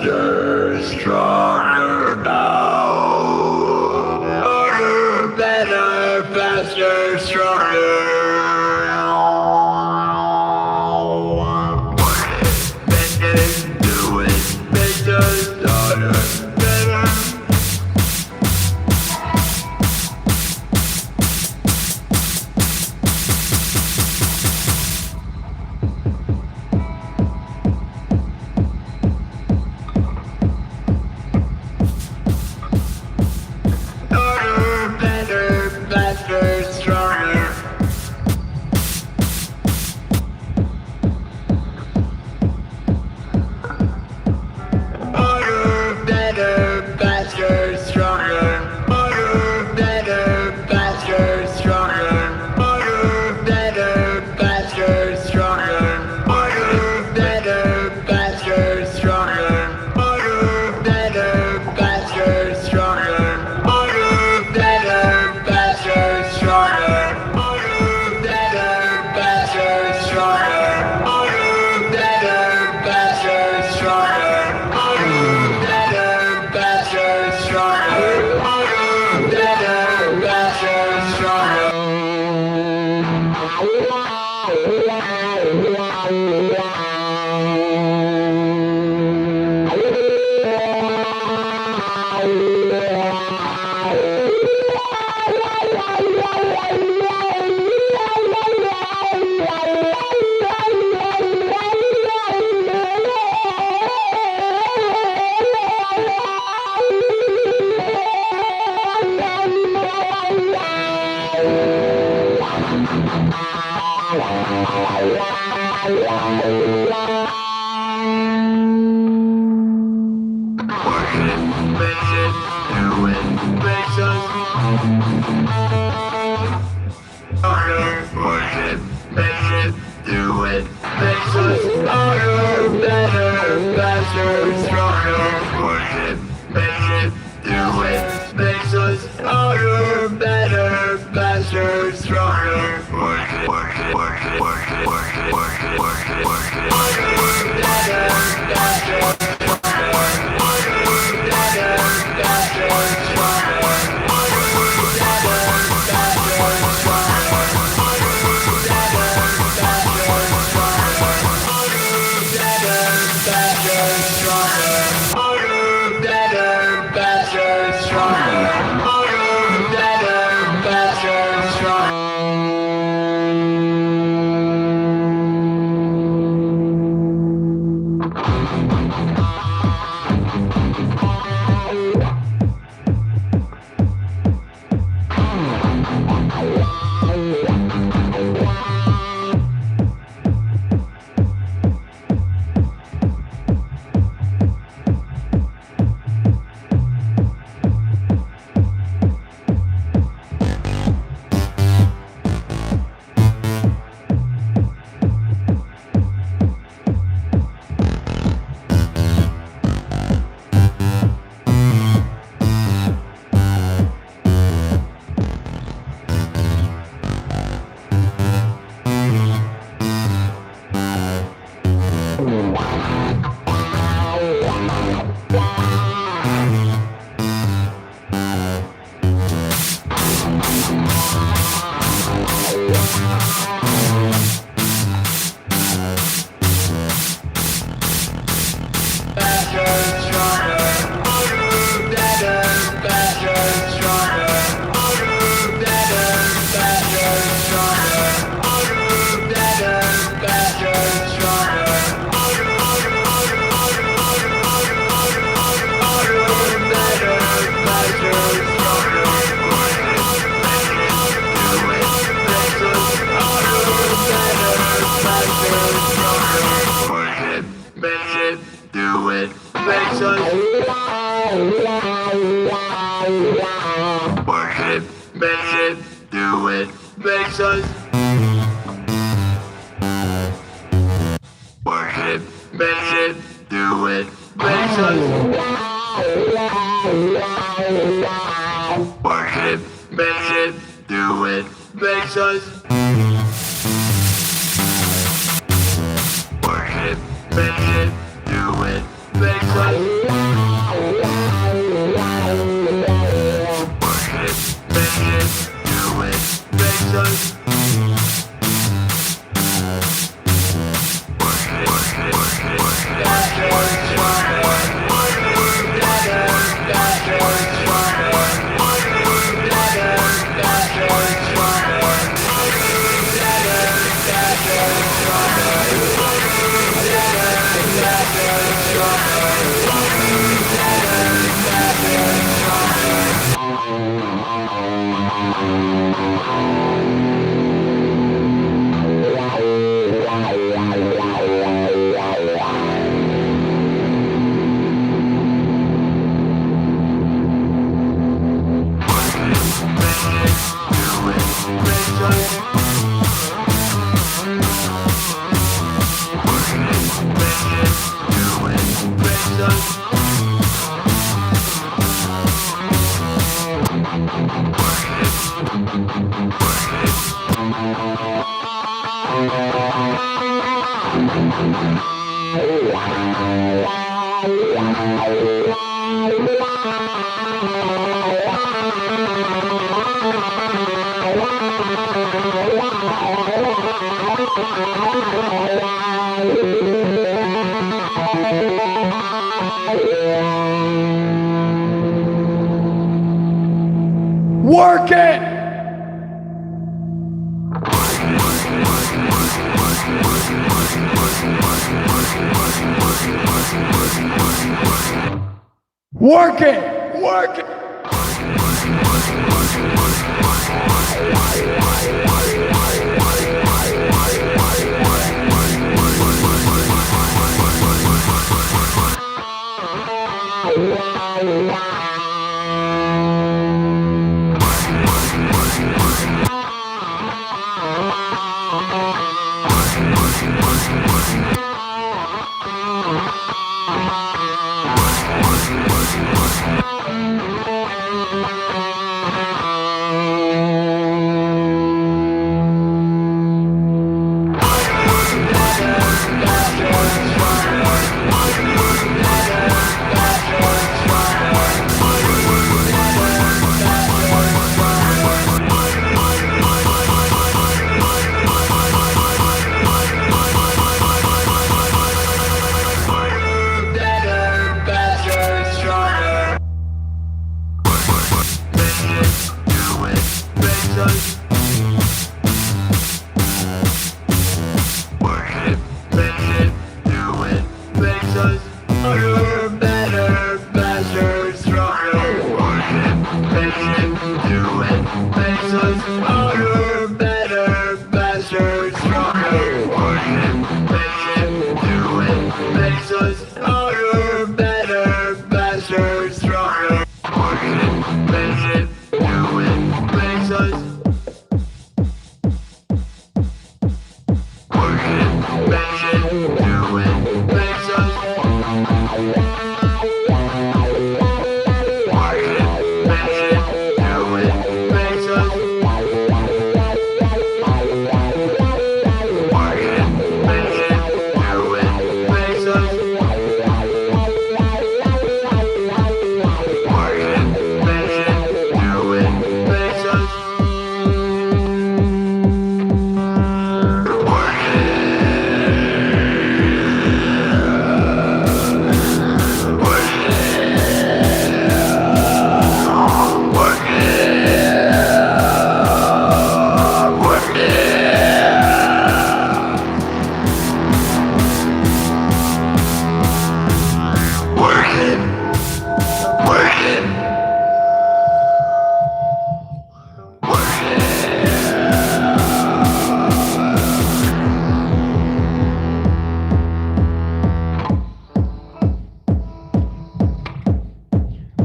Speaker 3: faster, stronger now. Harder, better, faster, stronger. Make it, do it, make us harder, better. Harder, better, faster, stronger. Harder, better, faster, stronger. Harder, better, faster, stronger. Harder, better, faster, stronger. Harder, better, faster, stronger. Harder, better, faster, stronger. Harder, better, faster, stronger. Harder, better, faster, stronger. Harder, better, faster, stronger. Harder, better, faster, stronger. Harder, better, faster, Work it, make it, do it, makes us harder. Work it, make it, do it, makes us harder, better, faster, stronger. Work it, make it, do it, makes us harder, better, faster, stronger. Work it, work it, work it, work it, work it, work it, work it, work it, harder, better, faster, stronger. makes us work it, make it, do it, makes us work it, make it, do it, makes us work it, make it, do it, makes us
Speaker 1: Work it! Work it! Work it!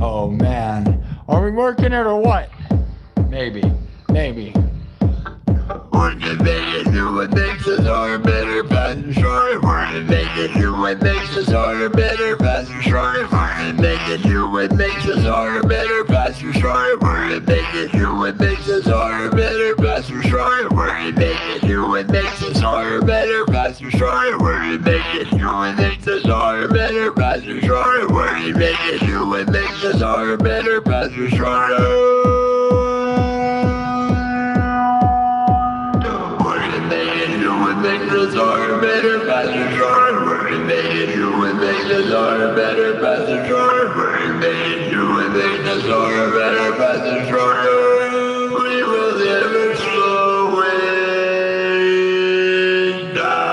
Speaker 1: Oh man, are we working it or what? Maybe.
Speaker 3: Want to make it do what makes us harder, better, faster, stronger. Want to make it do what makes us harder, better, faster, stronger. Want to make it do what makes us harder, better, faster, stronger. Want to make it do what makes us harder, better, faster, stronger. Want to make it do what makes us harder, better, faster, stronger. Want to make it do what makes us harder, better, faster, stronger. Want to make it do what makes us harder, better, faster, stronger. Makes us harder, better, faster, stronger. We're gonna make it do what makes us harder, better, faster, stronger. We're gonna make it do what makes us harder, better, faster, stronger. We will never slow it down.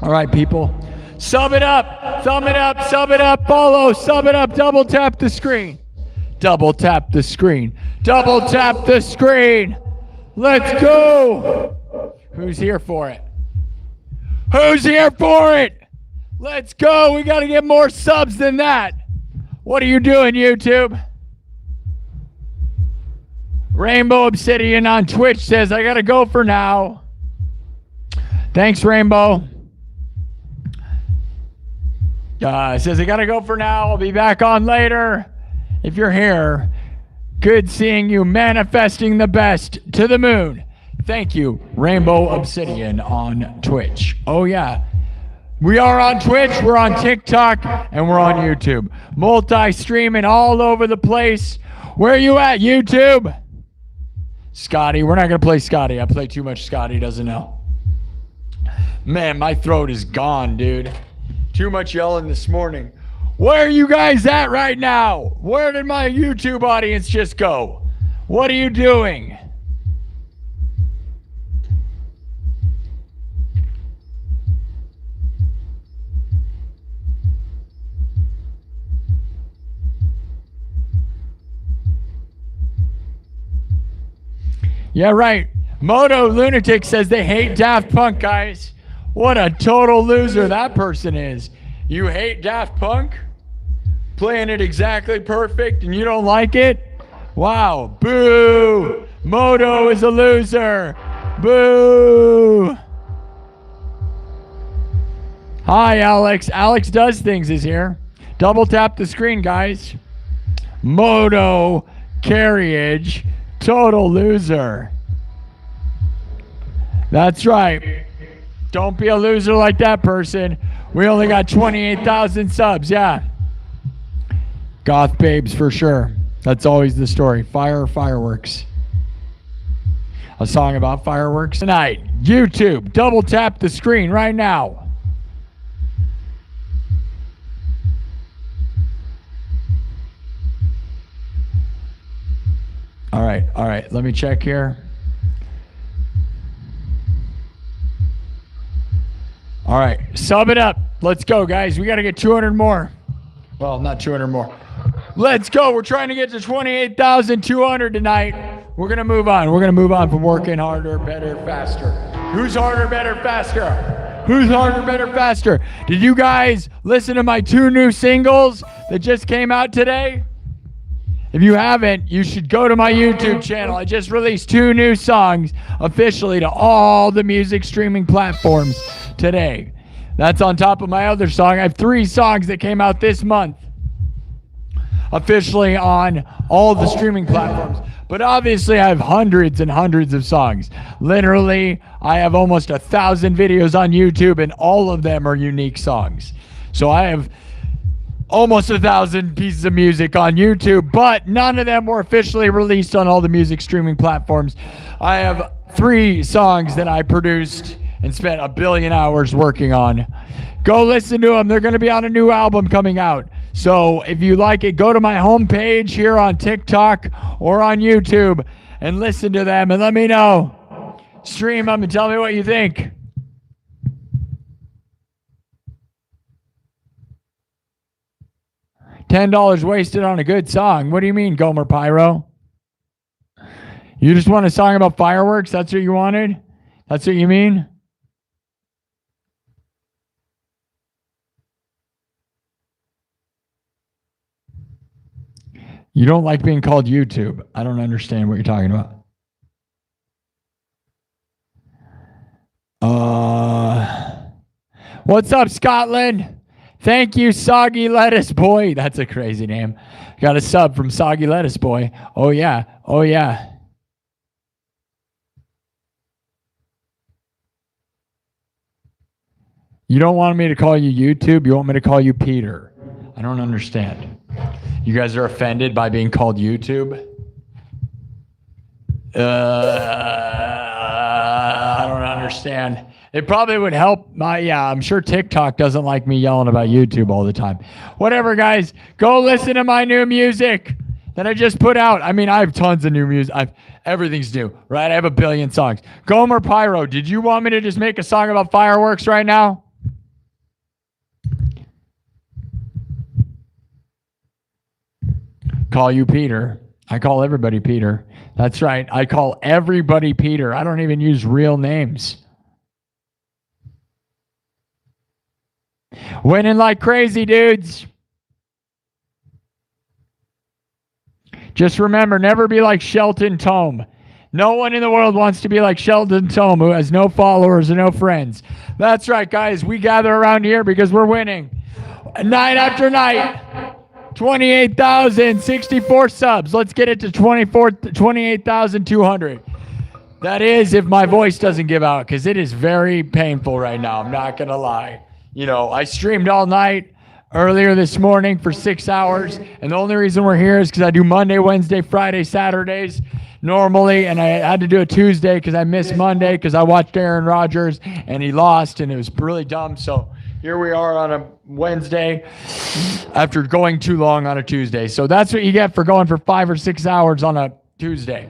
Speaker 1: All right, people. Sub it up. Thumb it up. Sub it up. Follow. Sub it up. Double tap the screen. Double tap the screen. Double tap the screen. Let's go. Who's here for it? Who's here for it? Let's go. We got to get more subs than that. What are you doing, YouTube? Rainbow Obsidian on Twitch says, I got to go for now. Thanks, Rainbow. Says, I got to go for now. I'll be back on later. If you're here, good seeing you, manifesting the best to the moon. Thank you, Rainbow Obsidian on Twitch. Oh, yeah. We are on Twitch, we're on TikTok, and we're on YouTube. Multi-streaming all over the place. Where are you at, YouTube? Scotty, we're not going to play Scotty. I play too much Scotty, doesn't know. Man, my throat is gone, dude. Too much yelling this morning. Where are you guys at right now? Where did my YouTube audience just go? What are you doing? Yeah, right. Moto Lunatic says they hate Daft Punk, guys. What a total loser that person is. You hate Daft Punk? Playing it exactly perfect and you don't like it? Wow. Boo. Moto is a loser. Boo. Hi, Alex. Alex Does Things is here. Double tap the screen, guys. Moto Carriage. Total loser. That's right. Don't be a loser like that person. We only got 28,000 subs, yeah. Goth babes for sure. That's always the story. Fireworks. A song about fireworks tonight. YouTube, double tap the screen right now. All right. Let me check here. All right, sub it up. Let's go, guys. We got to get 200 more. Well, not 200 more. Let's go. We're trying to get to 28,200 tonight. We're going to move on. We're going to move on from working harder, better, faster. Who's harder, better, faster? Who's harder, better, faster? Did you guys listen to my 2 new singles that just came out today? If you haven't, you should go to my YouTube channel. I just released 2 new songs officially to all the music streaming platforms today. That's on top of my other song. I have 3 songs that came out this month officially on all the streaming platforms. But obviously I have hundreds and hundreds of songs. Literally, I have almost 1,000 videos on YouTube and all of them are unique songs. So I have almost 1,000 pieces of music on YouTube, but none of them were officially released on all the music streaming platforms. I have 3 songs that I produced and spent 1 billion hours working on. Go listen to them. They're going to be on a new album coming out. So if you like it, go to my homepage here on TikTok or on YouTube and listen to them and let me know. Stream them and tell me what you think. $10 wasted on a good song. What do you mean, Gomer Pyro? You just want a song about fireworks? That's what you wanted? That's what you mean? You don't like being called YouTube. I don't understand what you're talking about. What's up, Scotland? Thank you, Soggy Lettuce Boy. That's a crazy name. Got a sub from Soggy Lettuce Boy. Oh, yeah. Oh, yeah. You don't want me to call you YouTube? You want me to call you Peter? I don't understand. You guys are offended by being called YouTube? I don't understand. It probably would help I'm sure TikTok doesn't like me yelling about YouTube all the time. Whatever, guys. Go listen to my new music that I just put out. I mean, I have tons of new music. Everything's new, right? I have 1 billion songs. Gomer Pyro, did you want me to just make a song about fireworks right now? call you Peter. I call everybody Peter. That's right. I call everybody Peter. I don't even use real names. Winning like crazy, dudes. Just remember, never be like Shelton Tome. No one in the world wants to be like Shelton Tome, who has no followers and no friends. That's right, guys. We gather around here because we're winning. Night after night. 28,064 subs. Let's get it to 28,200. That is if my voice doesn't give out, because it is very painful right now. I'm not going to lie. You know, I streamed all night earlier this morning for 6 hours, and the only reason we're here is because I do Monday, Wednesday, Friday, Saturdays normally, and I had to do a Tuesday because I missed Monday because I watched Aaron Rodgers and he lost, and it was really dumb. So here we are on a Wednesday after going too long on a Tuesday. So that's what you get for going for 5 or 6 hours on a Tuesday.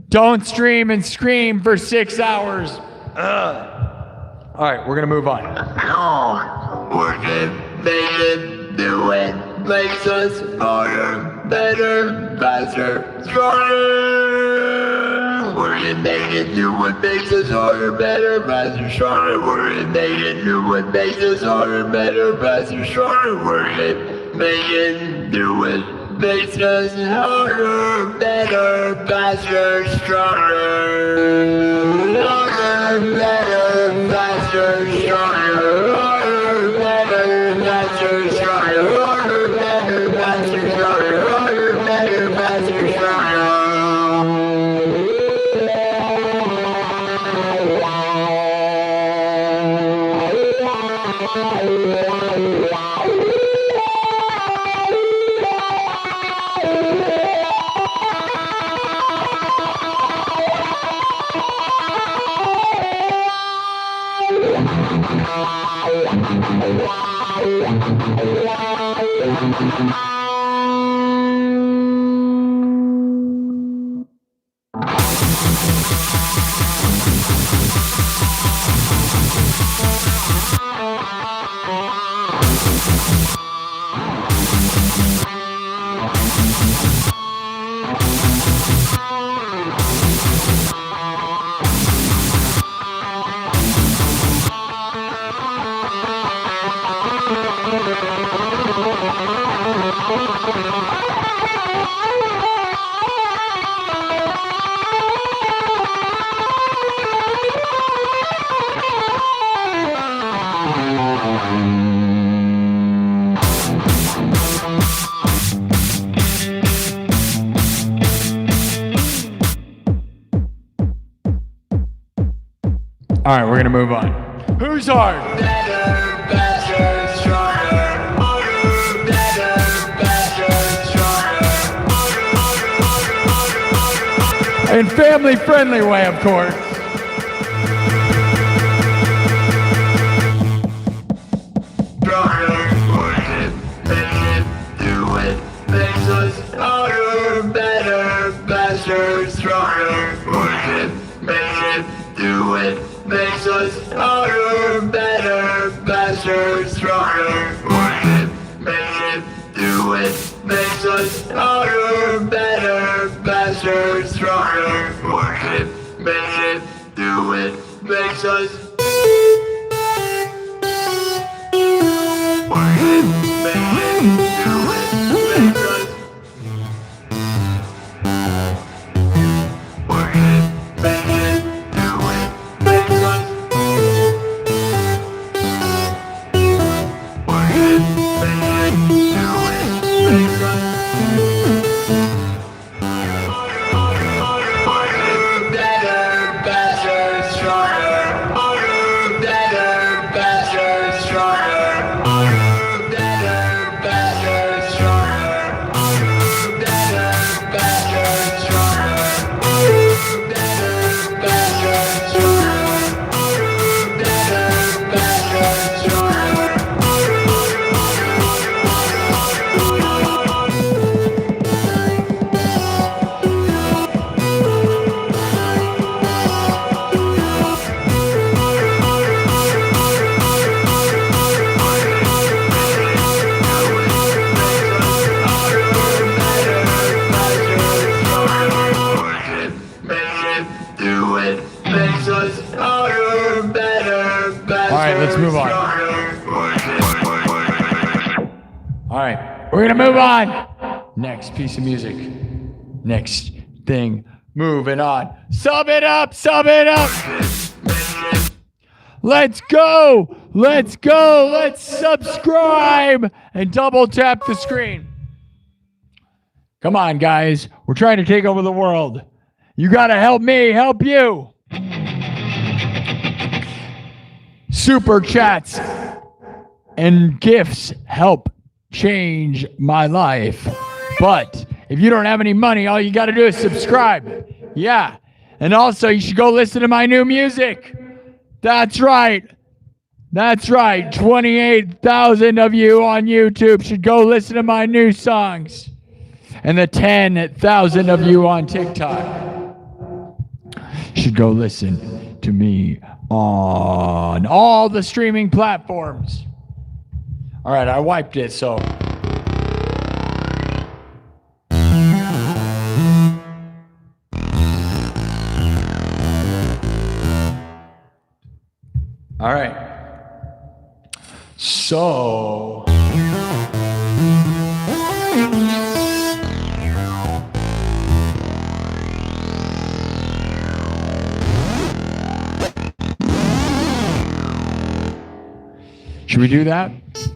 Speaker 1: Don't stream and scream for 6 hours. All right, we're going to move on.
Speaker 3: Work it, make it, do it, makes us harder, better, faster, stronger. Work it, make it, do what makes us harder, better, faster, stronger. Work it, make it, do what makes us harder, better, faster, stronger. Work it, make it, do it, makes us harder, better, faster, stronger. Harder, better, faster, stronger. Harder, better, faster, stronger. Harder, better, faster, stronger. Harder, better, faster, stronger.
Speaker 1: All right, we're going to move on. Who's hard?
Speaker 3: Better, faster, stronger. Harder, better, faster, stronger.
Speaker 1: In family-friendly way, of course.
Speaker 3: Stronger, work it, make it, do it, makes us harder, better, faster, stronger. Work it, make it, do it, makes us harder, better, faster, stronger. Work it, make it, do it, makes us harder, better, faster, stronger. Work it, make it, do it, makes us. Work it, make it, do it, makes us. Work it, make it, do it, makes us. Work it, make it, do it, makes us. Harder, better, faster, stronger. Harder, do it, makes us smarter, better, better.
Speaker 1: All right, let's move on. All right, we're gonna move on. Next piece of music. Next thing. Moving on. Sub it up, sub it up. Let's go. Let's go. Let's subscribe and double tap the screen. Come on, guys. We're trying to take over the world. You got to help me, help you. Super chats and gifts help change my life. But if you don't have any money, all you got to do is subscribe. Yeah. And also, you should go listen to my new music. That's right. That's right. 28,000 of you on YouTube should go listen to my new songs. And the 10,000 of you on TikTok should go listen to me on all the streaming platforms. All right, I wiped it, so. All right. So. Should we do that?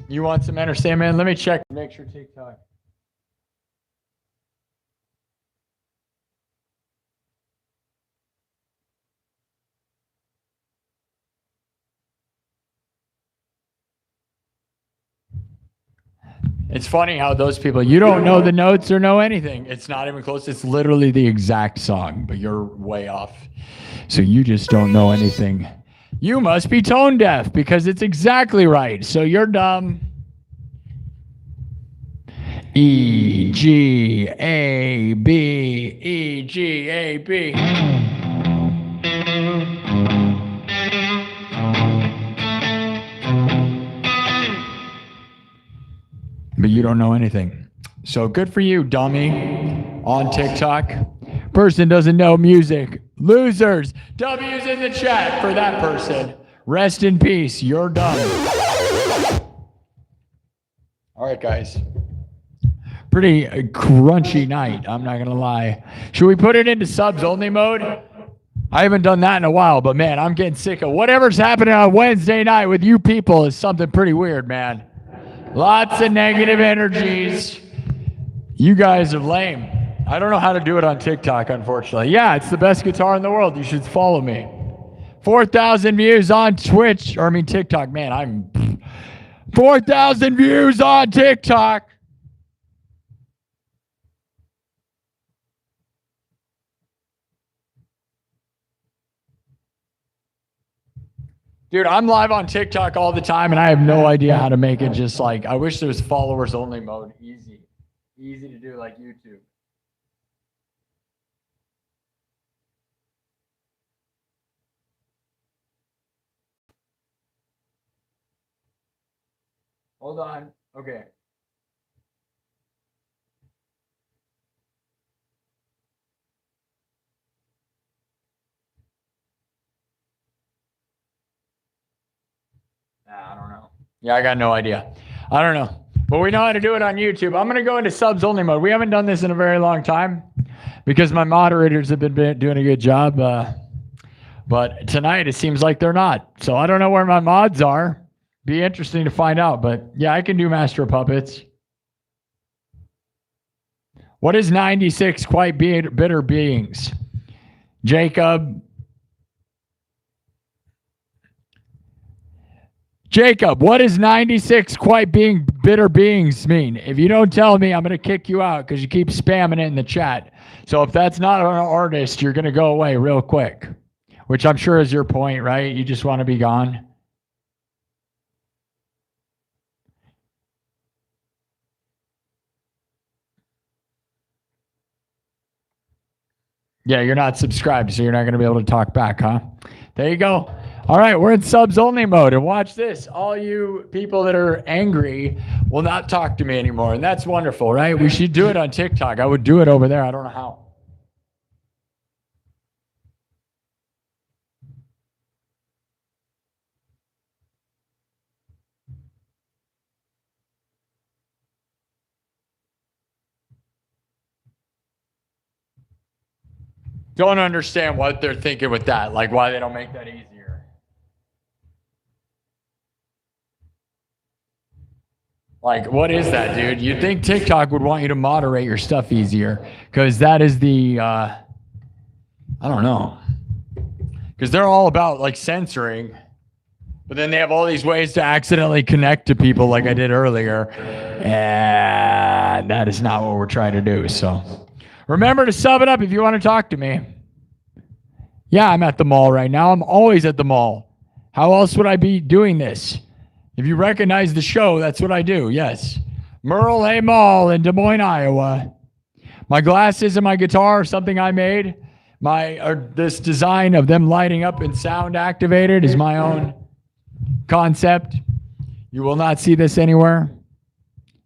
Speaker 1: You want some entertainment? Let me check. Make sure TikTok. It's funny how those people, you don't know the notes or know anything. It's not even close. It's literally the exact song, but you're way off. So you just don't know anything. You must be tone deaf because it's exactly right. So you're dumb. E, G, A, B, E, G, A, B. But you don't know anything. So good for you, dummy, on TikTok. Person doesn't know music. Losers. W's in the chat for that person. Rest in peace. You're done. All right, guys. Pretty crunchy night. I'm not going to lie. Should we put it into subs only mode? I haven't done that in a while, but man, I'm getting sick of whatever's happening on Wednesday night with you people is something pretty weird, man. Lots of negative energies. You guys are lame. I don't know how to do it on TikTok, unfortunately. Yeah, it's the best guitar in the world. You should follow me. 4,000 views on Twitch. Or I mean TikTok. Man, I'm 4,000 views on TikTok. Dude, I'm live on TikTok all the time, and I have no idea how to make it just like, I wish there was followers only mode. Easy. Easy to do like YouTube. Hold on. Okay. I don't know. Yeah, I got no idea. I don't know. But we know how to do it on YouTube. I'm going to go into subs only mode. We haven't done this in a very long time because my moderators have been doing a good job. But tonight it seems like they're not. So I don't know where my mods are. Be interesting to find out. But yeah, I can do Master of Puppets. What is 96 quite bitter beings? Jacob, what does 96 quite being bitter beings mean? If you don't tell me, I'm going to kick you out because you keep spamming it in the chat. So if that's not an artist, you're going to go away real quick, which I'm sure is your point, right? You just want to be gone. Yeah, you're not subscribed, so you're not going to be able to talk back, huh? There you go. All right, we're in subs only mode, and watch this. All you people that are angry will not talk to me anymore, and that's wonderful, right? We should do it on TikTok. I would do it over there. I don't know how. Don't understand what they're thinking with that, like why they don't make that easier. Like, what is that, dude? You'd think TikTok would want you to moderate your stuff easier, because that is the, I don't know. Because they're all about, like, censoring, but then they have all these ways to accidentally connect to people like I did earlier, and that is not what we're trying to do, so. Remember to sub it up if you want to talk to me. Yeah, I'm at the mall right now. I'm always at the mall. How else would I be doing this? If you recognize the show, that's what I do, yes. Merle Hay Mall in Des Moines, Iowa. My glasses and my guitar are something I made. This design of them lighting up and sound activated is my own concept. You will not see this anywhere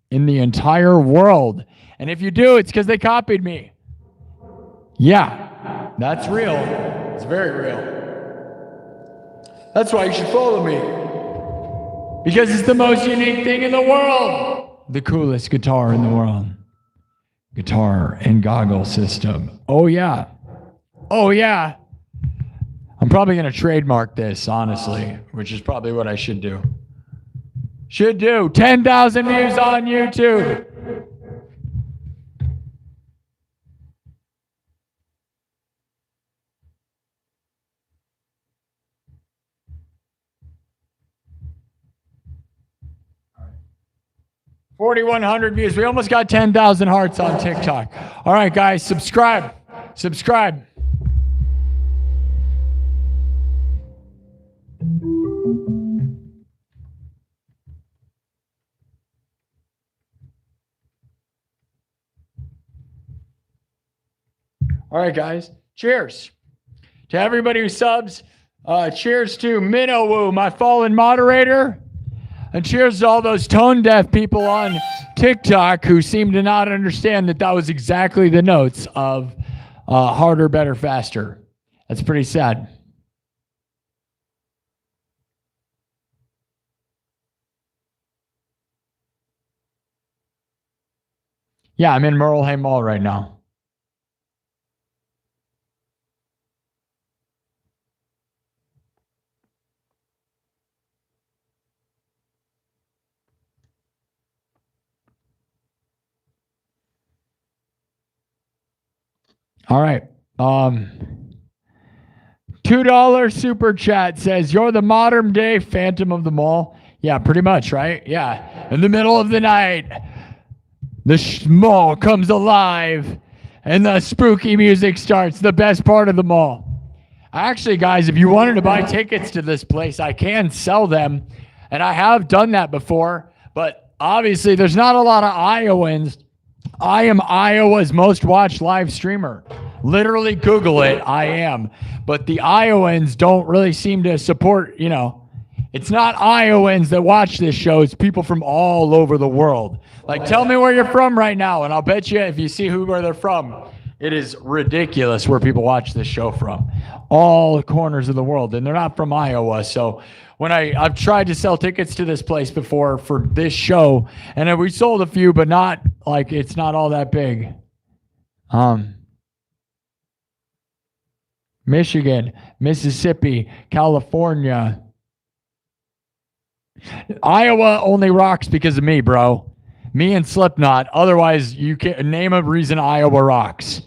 Speaker 1: in the entire world. And if you do, it's because they copied me. Yeah, that's real. It's very real. That's why you should follow me. Because it's the most unique thing in the world. The coolest guitar in the world. Guitar and goggle system. Oh, yeah. Oh, yeah. I'm probably going to trademark this, honestly, which is probably what I should do. Should do. 10,000 views on YouTube. All right. 4,100 views. We almost got 10,000 hearts on TikTok. All right, guys, subscribe. Subscribe. All right, guys. Cheers to everybody who subs. Cheers to Minnow, my fallen moderator. And cheers to all those tone deaf people on TikTok who seem to not understand that was exactly the notes of harder, better, faster. That's pretty sad. Yeah, I'm in Merle Hay Mall right now. All right. $2 super chat says, you're the modern day Phantom of the Mall. Yeah, pretty much, right? Yeah. In the middle of the night, the mall comes alive and the spooky music starts. The best part of the mall. Actually, guys, if you wanted to buy tickets to this place, I can sell them. And I have done that before. But obviously, there's not a lot of Iowans. I am Iowa's most watched live streamer. Literally Google it. I am. But the Iowans don't really seem to support, it's not Iowans that watch this show. It's people from all over the world. Like, tell me where you're from right now, and I'll bet you if you see where they're from, it is ridiculous where people watch this show from. All corners of the world, and they're not from Iowa. So when I've tried to sell tickets to this place before for this show, and we sold a few, but not like it's not all that big. Michigan, Mississippi, California. Iowa only rocks because of me, bro. Me and Slipknot. Otherwise, you can name a reason Iowa rocks.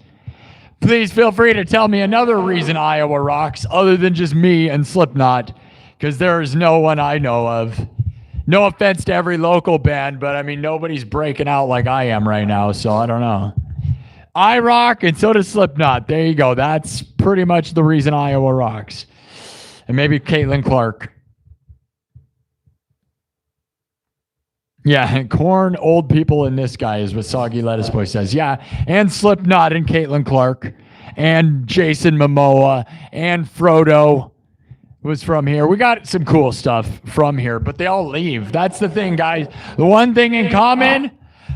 Speaker 1: Please feel free to tell me another reason Iowa rocks other than just me and Slipknot, because there is no one I know of. No offense to every local band, but I mean, nobody's breaking out like I am right now, so I don't know. I rock, and so does Slipknot. There you go. That's pretty much the reason Iowa rocks. And maybe Caitlin Clark. Yeah, and corn, old people, and this guy is what Soggy Lettuce Boy says. Yeah, and Slipknot and Caitlin Clark and Jason Momoa and Frodo was from here. We got some cool stuff from here, but they all leave. That's the thing, guys. The one thing in common,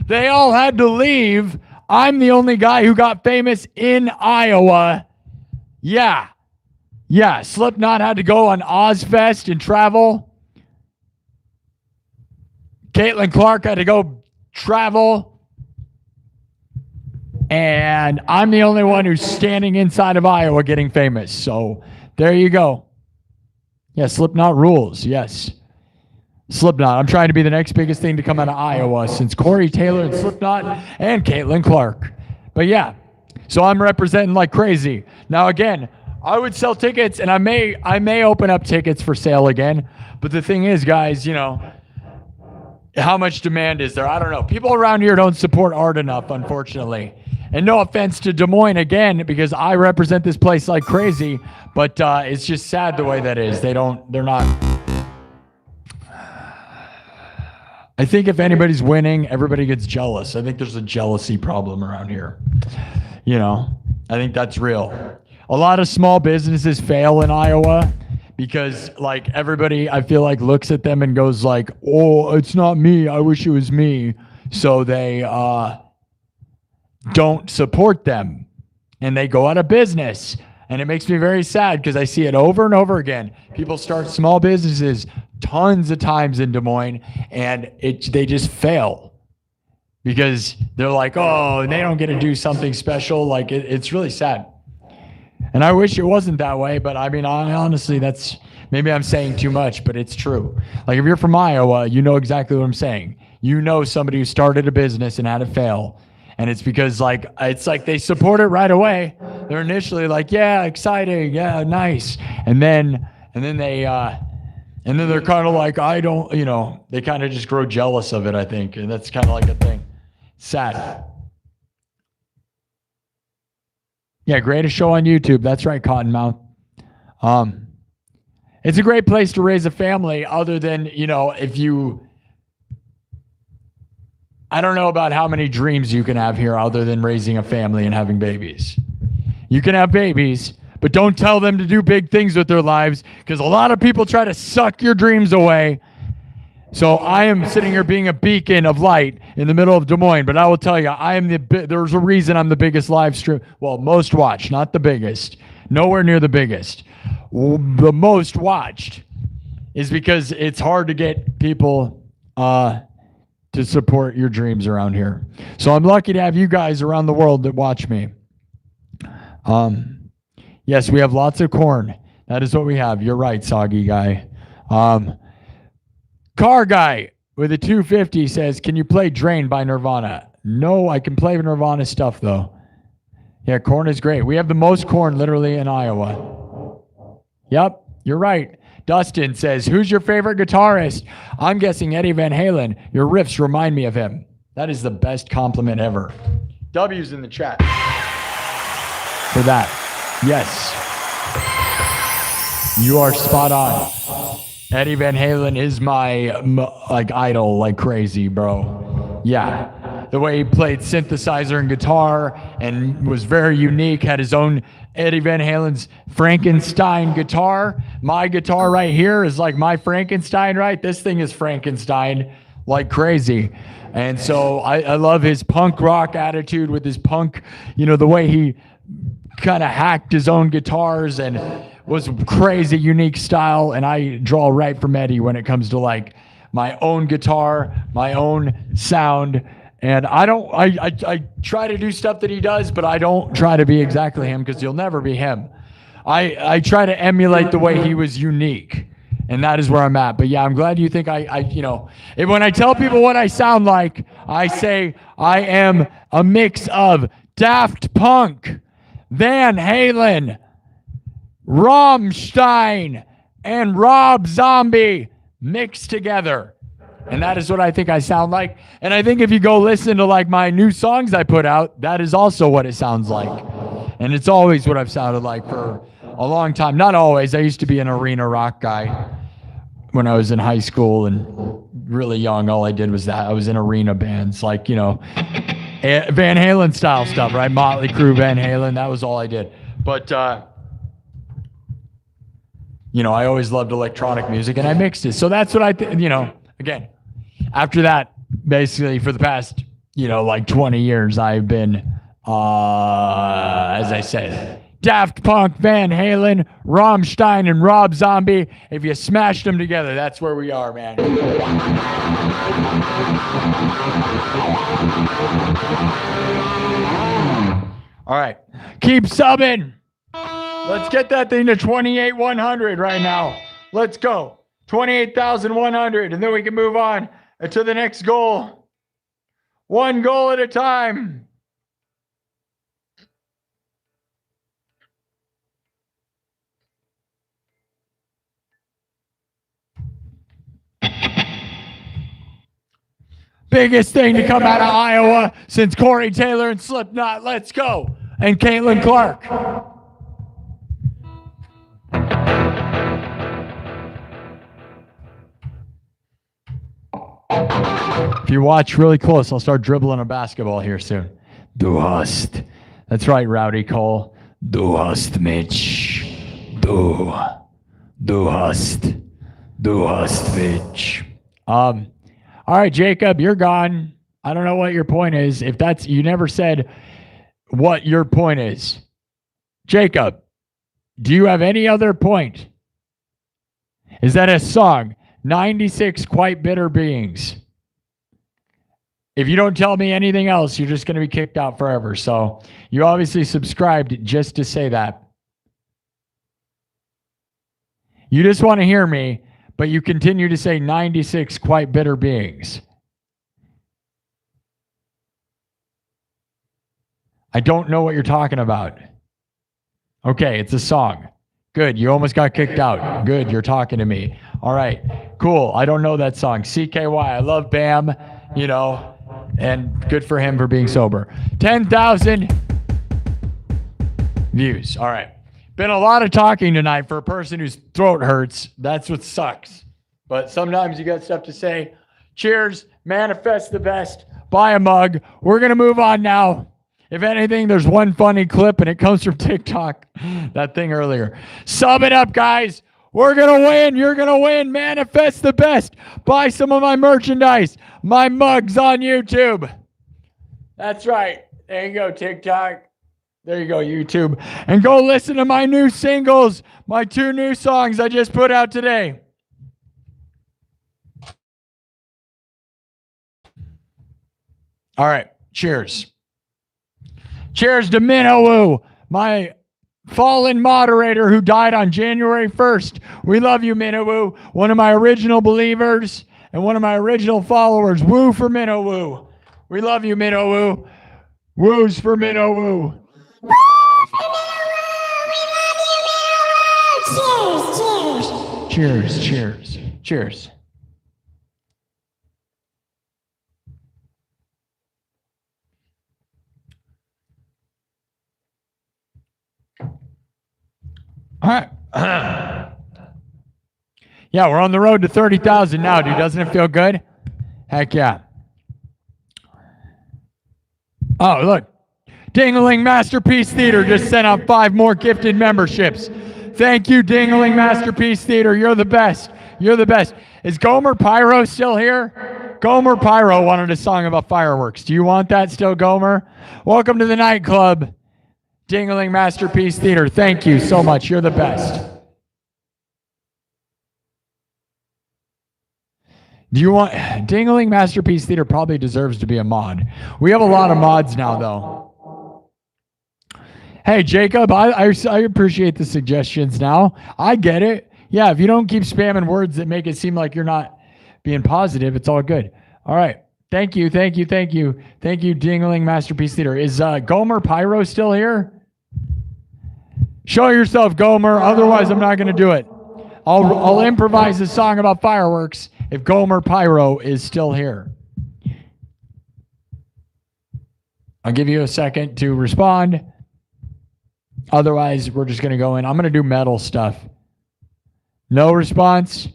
Speaker 1: they all had to leave. I'm the only guy who got famous in Iowa. Yeah. Yeah, Slipknot had to go on Ozfest and travel. Caitlin Clark had to go travel. And I'm the only one who's standing inside of Iowa getting famous. So there you go. Yeah, Slipknot rules. Yes. Slipknot. I'm trying to be the next biggest thing to come out of Iowa since Corey Taylor and Slipknot and Caitlin Clark. But yeah, so I'm representing like crazy. Now again, I would sell tickets, and I may open up tickets for sale again. But the thing is, guys, you know, how much demand is there? I don't know. People around here don't support art enough, unfortunately. And no offense to Des Moines again, because I represent this place like crazy, but it's just sad the way that is. They're not. I think if anybody's winning, everybody gets jealous. I think there's a jealousy problem around here. You know, I think that's real. A lot of small businesses fail in Iowa because like everybody, I feel like, looks at them and goes like, oh, it's not me. I wish it was me. So they don't support them and they go out of business. And it makes me very sad because I see it over and over again. People start small businesses tons of times in Des Moines and they just fail because they're like, oh, they don't get to do something special. Like it's really sad. And I wish it wasn't that way, but I mean, honestly, that's, maybe I'm saying too much, but it's true. Like if you're from Iowa, you know exactly what I'm saying. You know somebody who started a business and had it fail. And it's because like, it's like they support it right away. They're initially like, yeah, exciting. Yeah, nice. And then they're kind of like, I don't, you know, they kind of just grow jealous of it, I think. And that's kind of like a thing. Sad. Yeah, greatest show on YouTube. That's right, Cottonmouth. It's a great place to raise a family other than, you know, I don't know about how many dreams you can have here other than raising a family and having babies. You can have babies, but don't tell them to do big things with their lives because a lot of people try to suck your dreams away. So I am sitting here being a beacon of light in the middle of Des Moines, but I will tell you, there's a reason I'm the biggest live stream. Well, most watched, not the biggest. Nowhere near the biggest. The most watched is because it's hard to get people to support your dreams around here. So I'm lucky to have you guys around the world that watch me. Yes, we have lots of corn. That is what we have. You're right, Soggy Guy. Car Guy with a 250 says, can you play Drain by Nirvana? No, I can play Nirvana stuff, though. Yeah, corn is great. We have the most corn literally in Iowa. Yep, you're right. Dustin says, who's your favorite guitarist? I'm guessing Eddie Van Halen. Your riffs remind me of him. That is the best compliment ever. W's in the chat for that. Yes. You are spot on. Eddie Van Halen is my idol like crazy, bro. Yeah. The way he played synthesizer and guitar and was very unique, had his own Eddie Van Halen's Frankenstein guitar. My guitar right here is like my Frankenstein, right? This thing is Frankenstein like crazy. And so I love his punk rock attitude with his punk, you know, the way he kind of hacked his own guitars and was crazy unique style. And I draw right from Eddie when it comes to like my own guitar, my own sound. And I try to do stuff that he does, but I don't try to be exactly him because you'll never be him. I try to emulate the way he was unique. And that is where I'm at. But yeah, I'm glad you think when I tell people what I sound like, I say I am a mix of Daft Punk, Van Halen, Rammstein, and Rob Zombie mixed together. And that is what I think I sound like. And I think if you go listen to like my new songs I put out, that is also what it sounds like. And it's always what I've sounded like for a long time. Not always. I used to be an arena rock guy when I was in high school and really young. All I did was that. I was in arena bands like, you know, Van Halen style stuff, right? Motley Crue, Van Halen. That was all I did. But, you know, I always loved electronic music and I mixed it. So that's what again, after that, basically for the past, you know, like 20 years, I've been, as I said, Daft Punk, Van Halen, Rammstein, and Rob Zombie. If you smashed them together, that's where we are, man. All right. Keep subbing. Let's get that thing to 28,100 right now. Let's go. 28,100. And then we can move on to the next goal. One goal at a time. Biggest thing to come out of Iowa since Corey Taylor and Slipknot. Let's go. And Caitlin Clark. If you watch really close, I'll start dribbling a basketball here soon. Du hast. That's right, Rowdy Cole. Du hast, Mitch. Du hast. Du hast, Mitch. All right, Jacob, you're gone. I don't know what your point is. If that's, you never said what your point is. Jacob, do you have any other point? Is that a song? 96 Quite Bitter Beings. If you don't tell me anything else, you're just going to be kicked out forever. So you obviously subscribed just to say that. You just want to hear me, but you continue to say 96 Quite Bitter Beings. I don't know what you're talking about. Okay, it's a song. Good, you almost got kicked out. Good, you're talking to me. All right, cool. I don't know that song. CKY, I love Bam, you know, and good for him for being sober. 10,000 views. All right. Been a lot of talking tonight for a person whose throat hurts. That's what sucks. But sometimes you got stuff to say. Cheers. Manifest the best. Buy a mug. We're going to move on now. If anything, there's one funny clip, and it comes from TikTok. That thing earlier. Sum it up, guys. We're going to win. You're going to win. Manifest the best. Buy some of my merchandise. My mugs on YouTube. That's right. There you go, TikTok. There you go, YouTube. And go listen to my new singles, my 2 new songs I just put out today. All right, cheers. Cheers to Minnow, my fallen moderator who died on January 1st. We love you, Minnow. One of my original believers and one of my original followers. Woo for Minnow. We love you, Minnow. Woos for Minnow. Cheers, cheers, cheers. All right. Yeah, we're on the road to 30,000 now, dude. Doesn't it feel good? Heck yeah. Oh, look. Dingling Masterpiece Theater just sent out 5 more gifted memberships. Thank you, Dingling Masterpiece Theater. You're the best. You're the best. Is Gomer Pyro still here? Gomer Pyro wanted a song about fireworks. Do you want that still, Gomer? Welcome to the nightclub. Dingling Masterpiece Theater. Thank you so much. You're the best. Do you want... Dingling Masterpiece Theater probably deserves to be a mod. We have a lot of mods now, though. Hey, Jacob, I appreciate the suggestions now. I get it. Yeah, if you don't keep spamming words that make it seem like you're not being positive, it's all good. All right. Thank you, thank you, thank you. Thank you, Dingling Masterpiece Theater. Is Gomer Pyro still here? Show yourself, Gomer. Otherwise, I'm not going to do it. I'll improvise a song about fireworks if Gomer Pyro is still here. I'll give you a second to respond. Otherwise, we're just going to go in. I'm going to do metal stuff. No response.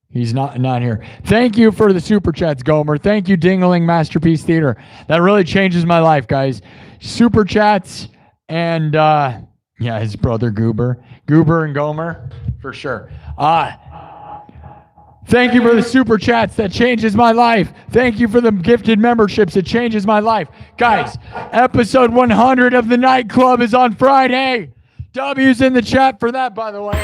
Speaker 1: He's not here. Thank you for the super chats, Gomer. Thank you, Dingling Masterpiece Theater. That really changes my life, guys. Super chats and, yeah, his brother Goober. Goober and Gomer, for sure. Thank you for the super chats. That changes my life. Thank you for the gifted memberships. It changes my life. Guys, episode 100 of the nightclub is on Friday. W's in the chat for that, by the way.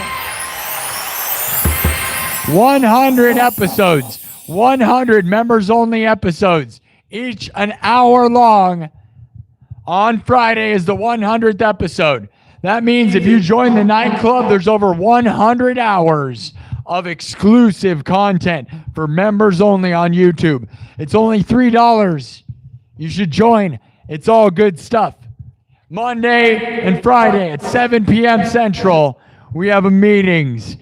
Speaker 1: 100 episodes. 100 members-only episodes. Each an hour long On Friday is the 100th episode. That means if you join the nightclub, there's over 100 hours of exclusive content for members only on YouTube. It's only $3. You should join. It's all good stuff. Monday and Friday at 7 p.m. Central, we have meetings.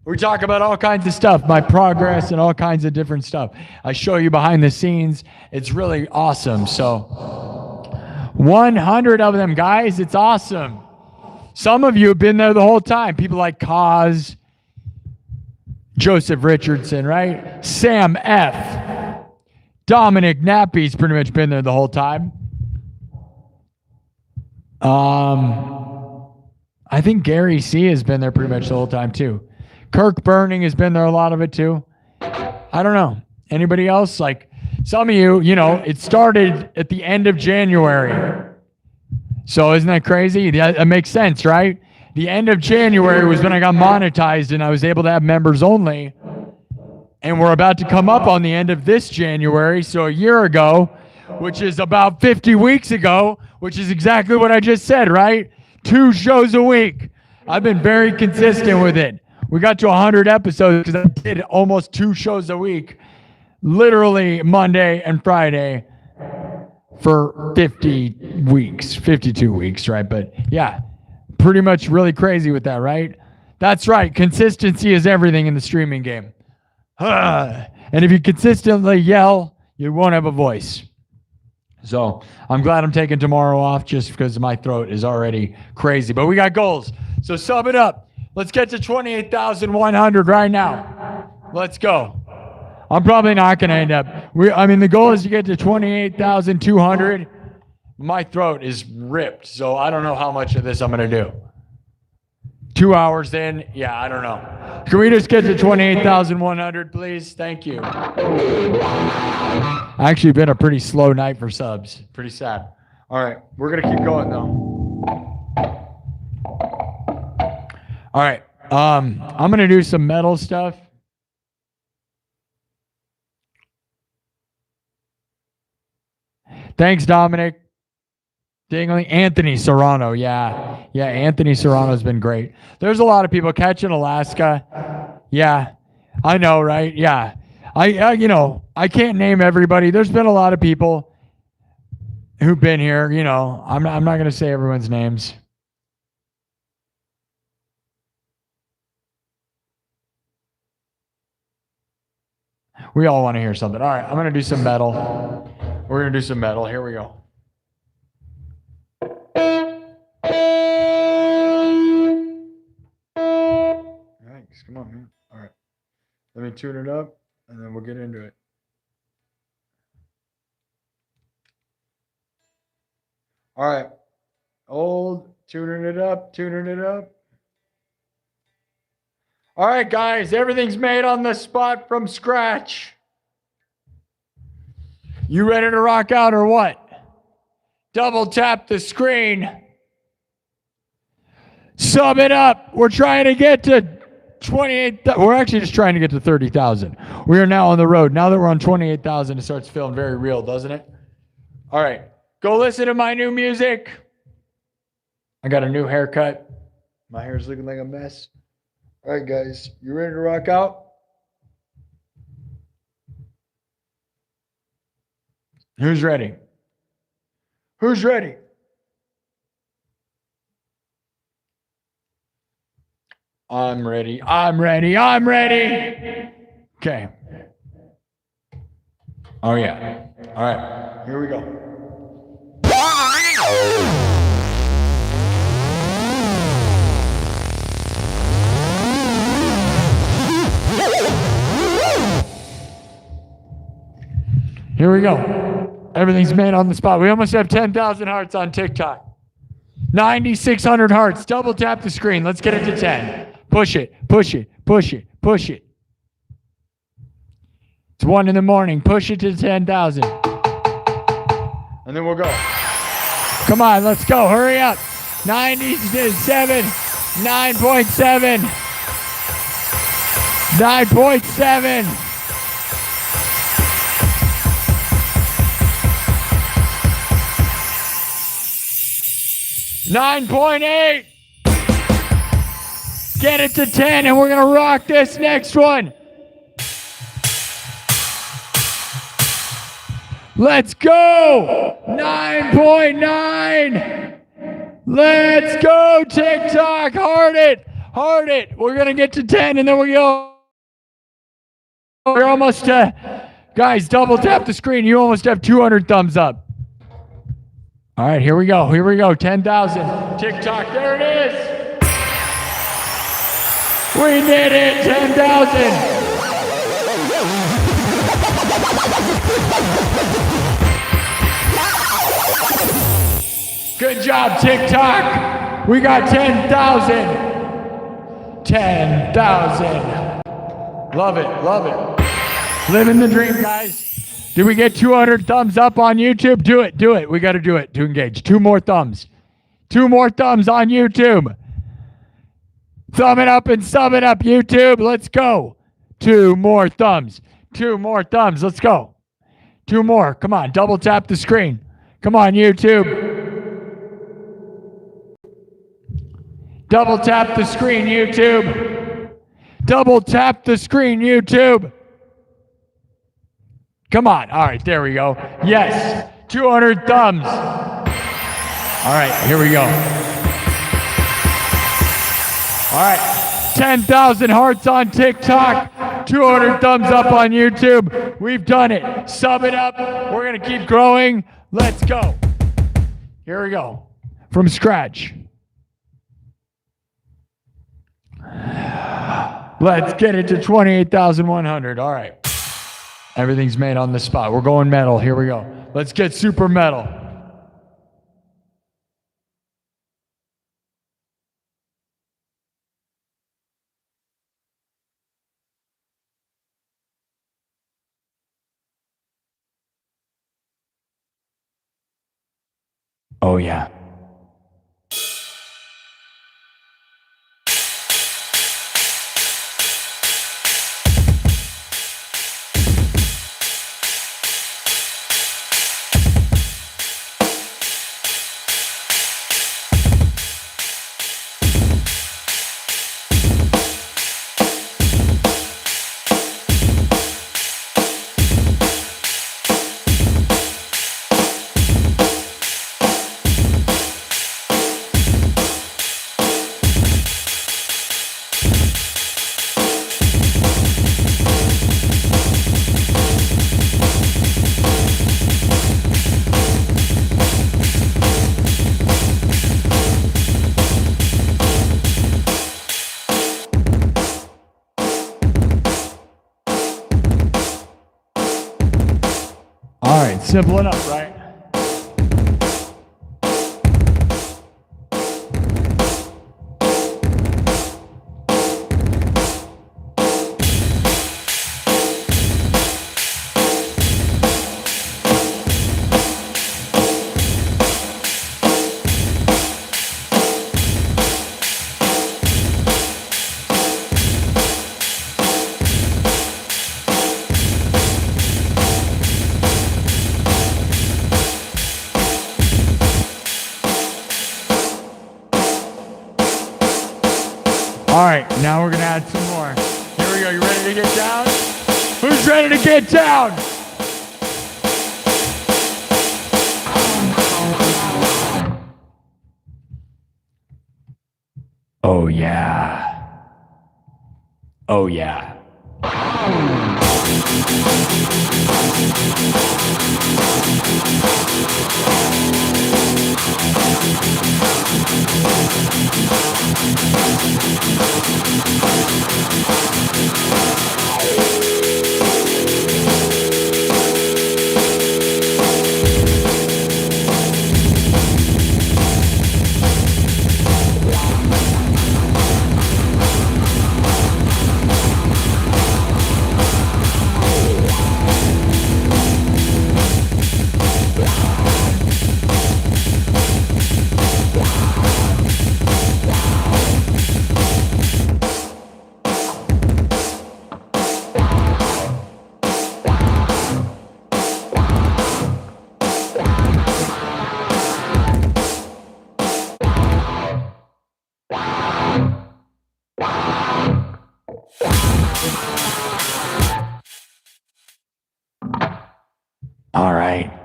Speaker 1: We talk about all kinds of stuff, my progress and all kinds of different stuff. I show you behind the scenes. It's really awesome. So 100 of them, guys. It's awesome. Some of you have been there the whole time. People like Kaz, Joseph Richardson, right? Sam F. Dominic Nappy's pretty much been there the whole time. I think Gary C. has been there pretty much the whole time too. Kirk Burning has been there a lot of it too. I don't know. Anybody else? Like some of you, it started at the end of January. So isn't that crazy? That makes sense, right? The end of January was when I got monetized and I was able to have members only. And we're about to come up on the end of this January. So a year ago, which is about 50 weeks ago, which is exactly what I just said, right? 2 shows a week. I've been very consistent with it. We got to 100 episodes because I did almost 2 shows a week, literally Monday and Friday for 50 weeks, 52 weeks, right? But yeah, pretty much really crazy with that, right? That's right. Consistency is everything in the streaming game. And if you consistently yell, you won't have a voice. So I'm glad I'm taking tomorrow off just because my throat is already crazy. But we got goals. So sum it up. Let's get to 28,100 right now. Let's go. I'm probably not going to end up. The goal is to get to 28,200. My throat is ripped, so I don't know how much of this I'm going to do. 2 hours in, yeah, I don't know. Can we just get to 28,100, please? Thank you. Actually, been a pretty slow night for subs. Pretty sad. All right, we're going to keep going, though. All right, I'm going to do some metal stuff. Thanks, Dominic. Dingling. Anthony Serrano, yeah. Yeah, Anthony Serrano's been great. There's a lot of people catching Alaska. Yeah, I know, right? Yeah. I can't name everybody. There's been a lot of people who've been here, I'm not going to say everyone's names. We all want to hear something. All right, I'm going to do some metal. We're going to do some metal. Here we go. Thanks. Come on, man. All right. Let me tune it up, and then we'll get into it. All right. Tuning it up. All right, guys. Everything's made on the spot from scratch. You ready to rock out or what? Double tap the screen. Sum it up. We're trying to get to 28,000. We're actually just trying to get to 30,000. We are now on the road. Now that we're on 28,000, it starts feeling very real, doesn't it? All right. Go listen to my new music. I got a new haircut. My hair's looking like a mess. All right, guys. You ready to rock out? Who's ready? Who's ready? I'm ready. Okay. Oh, yeah. All right. Here we go. Here we go. Everything's made on the spot. We almost have 10,000 hearts on TikTok. 9,600 hearts. Double tap the screen. Let's get it to 10. Push it. It's 1 a.m. Push it to 10,000. And then we'll go. Come on, let's go. Hurry up. 97, 9.7. 9.7. 9.8. Get it to 10, and we're going to rock this next one. Let's go. 9.9. Let's go, TikTok. Hard it. Hard it. We're going to get to 10, and then we go. We're almost, guys, double tap the screen. You almost have 200 thumbs up. All right, here we go. Here we go. 10,000. TikTok, there it is. We did it. 10,000. Good job, TikTok. We got 10,000. 10,000. Love it. Love it. Living the dream, guys. Did we get 200 thumbs up on YouTube? Do it. Do it. We got to do it to engage. 2 more thumbs. 2 more thumbs on YouTube. Thumb it up and sub it up, YouTube. Let's go. 2 more thumbs. 2 more thumbs. Let's go. 2 more. Come on. Double tap the screen. Come on, YouTube. Double tap the screen, YouTube. Double tap the screen, YouTube. Come on. All right, there we go. Yes, 200 thumbs. All right, here we go. All right, 10,000 hearts on TikTok, 200 thumbs up on YouTube. We've done it. Sub it up. We're going to keep growing. Let's go. Here we go. From scratch. Let's get it to 28,100. All right. Everything's made on the spot. We're going metal. Here we go. Let's get super metal. Oh, yeah. Simple enough, right? All right, now we're gonna add some more. Here we go, you ready to get down? Who's ready to get down? Oh yeah. Oh yeah.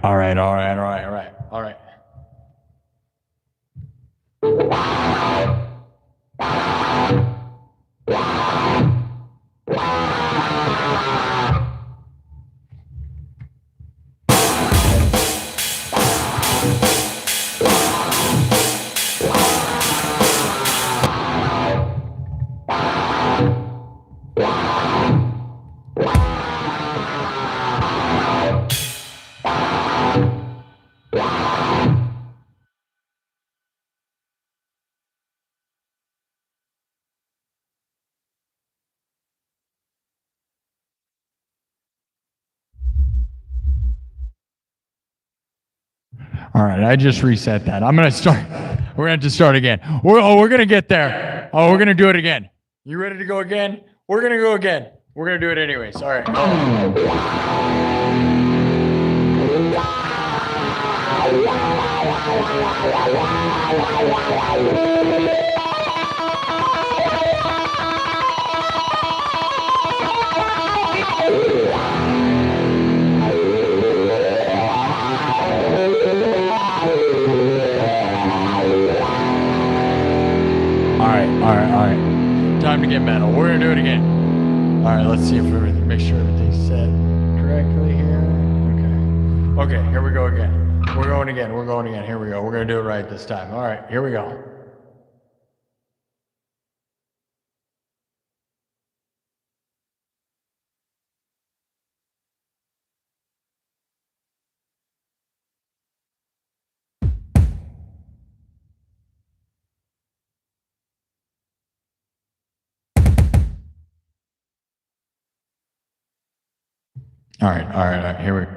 Speaker 1: All right. All right, I just reset that. I'm gonna start. We're gonna have to start again. We're gonna get there. Oh, we're gonna do it again. You ready to go again? We're gonna go again. We're gonna do it anyways. All right. All right. Time to get metal. We're gonna do it again. All right, let's see if everything, make sure everything's set correctly here. Okay, here we go again. We're going again. Here we go. We're gonna do it right this time. All right, here we go. All right, here we go.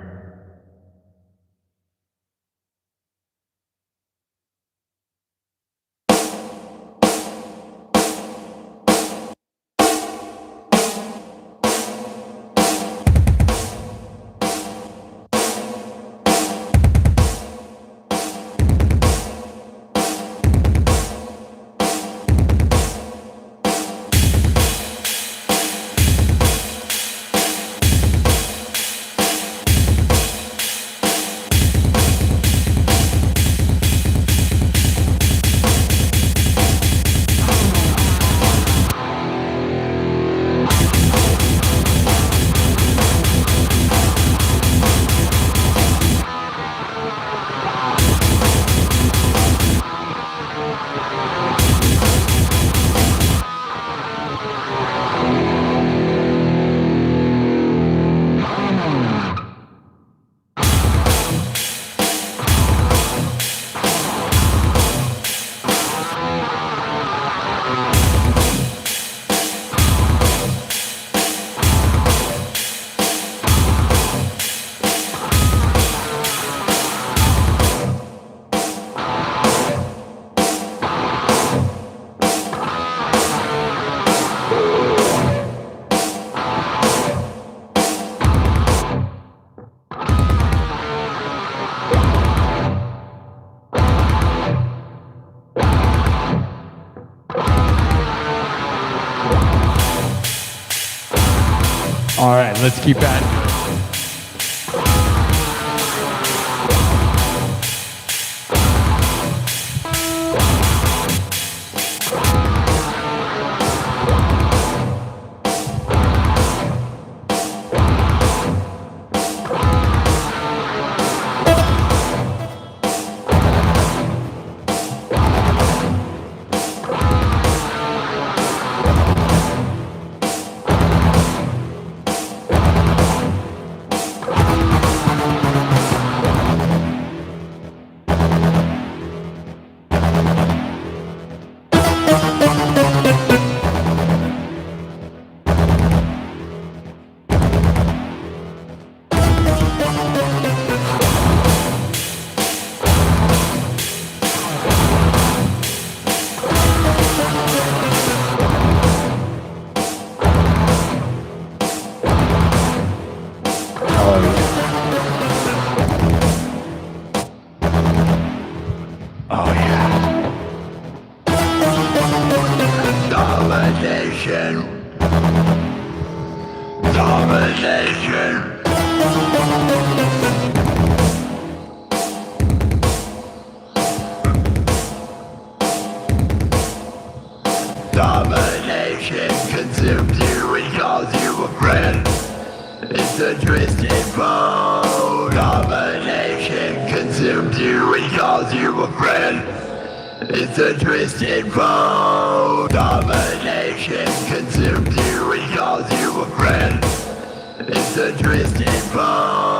Speaker 1: All right, let's keep at it. Domination.
Speaker 3: Domination consumes you and calls you a friend. It's a twisted foe. Domination consumes you and calls you a friend. It's a twisted foe. Domination consumes you and calls you a friend. It's a twisted foe.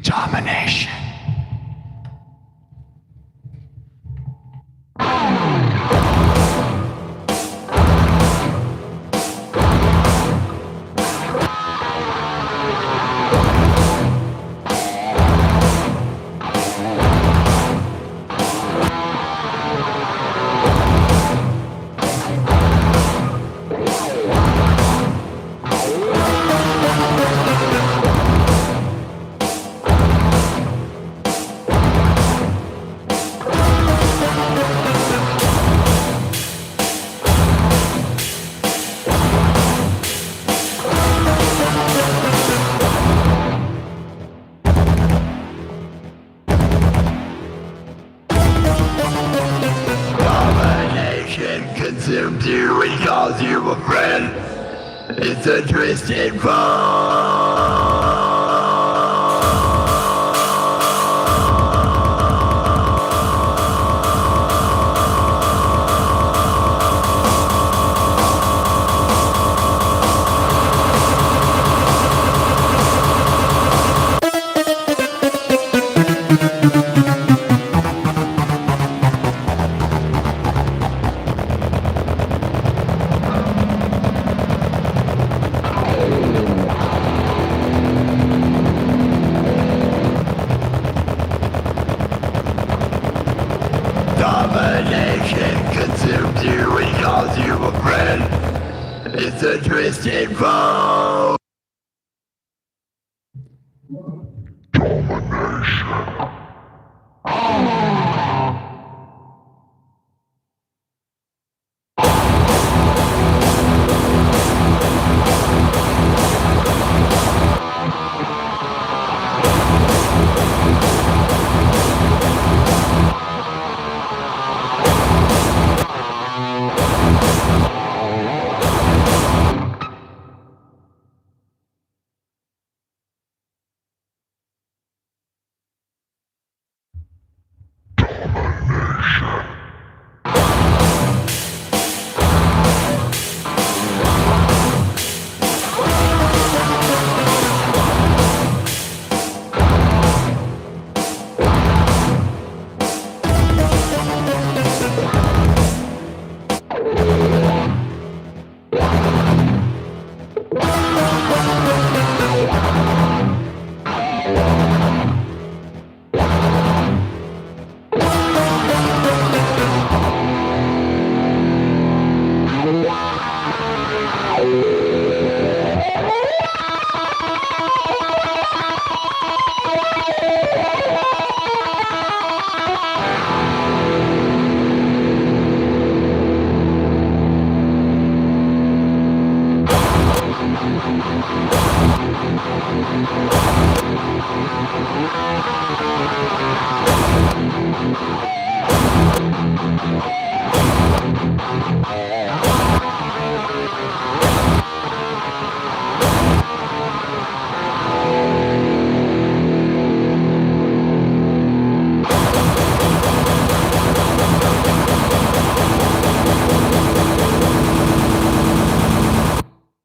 Speaker 1: Domination.
Speaker 3: Consumes you and calls you a friend. It's a twisted foe. Domination consumes you and calls you a friend. It's a twisted foe.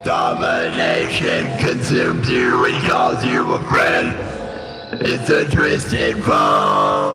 Speaker 3: Domination consumes you and calls you a friend. It's a twisted foe.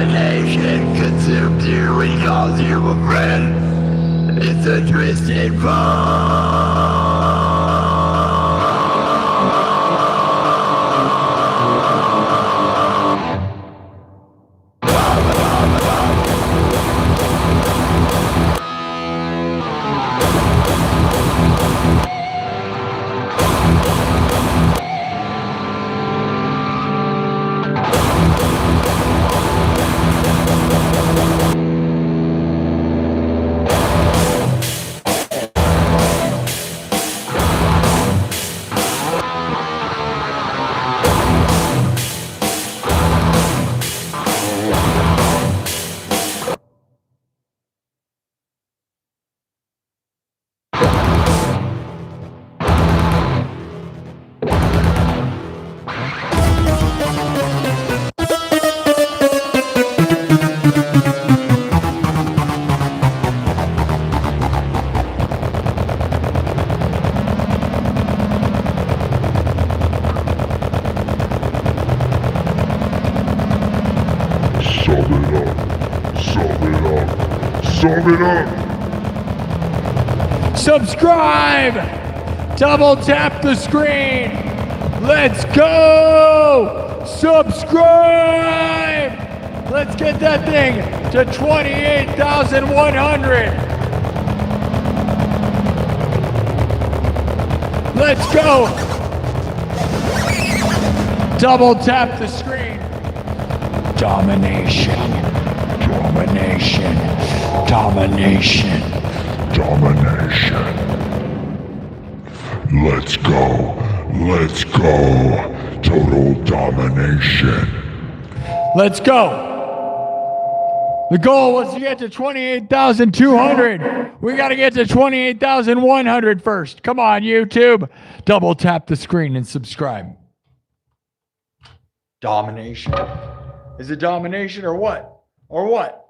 Speaker 3: Domination consumes you and calls you a friend. It's a twisted fall.
Speaker 4: Sum it up.
Speaker 1: Subscribe! Double tap the screen! Let's go! Subscribe! Let's get that thing to 28,100! Let's go! Double tap the screen! Domination! Domination! Domination!
Speaker 4: Domination. Let's go. Let's go. Total domination.
Speaker 1: Let's go! The goal was to get to 28,200. We got to get to 28,100 first. Come on, YouTube. Double tap the screen and subscribe. Domination. Is it domination or what? Or what?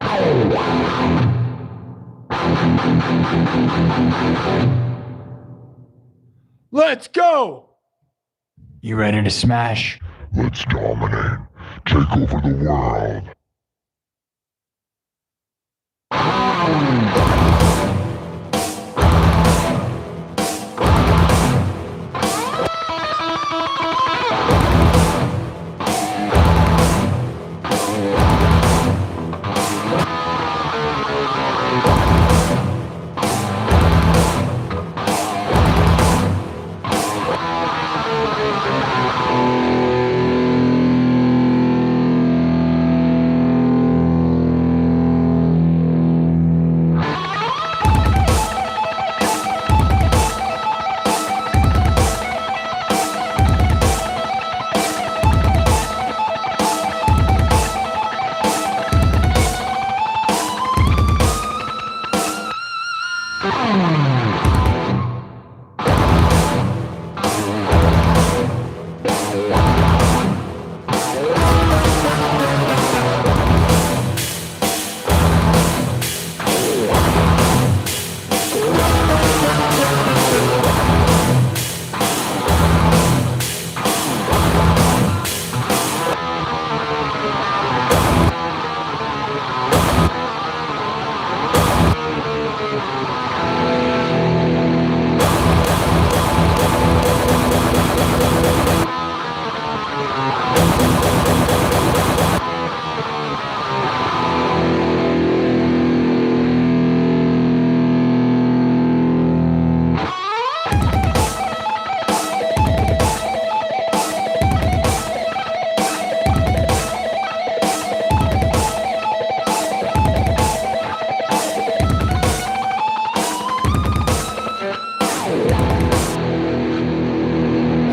Speaker 1: Let's go! You ready to smash?
Speaker 4: Let's dominate. Take over the world.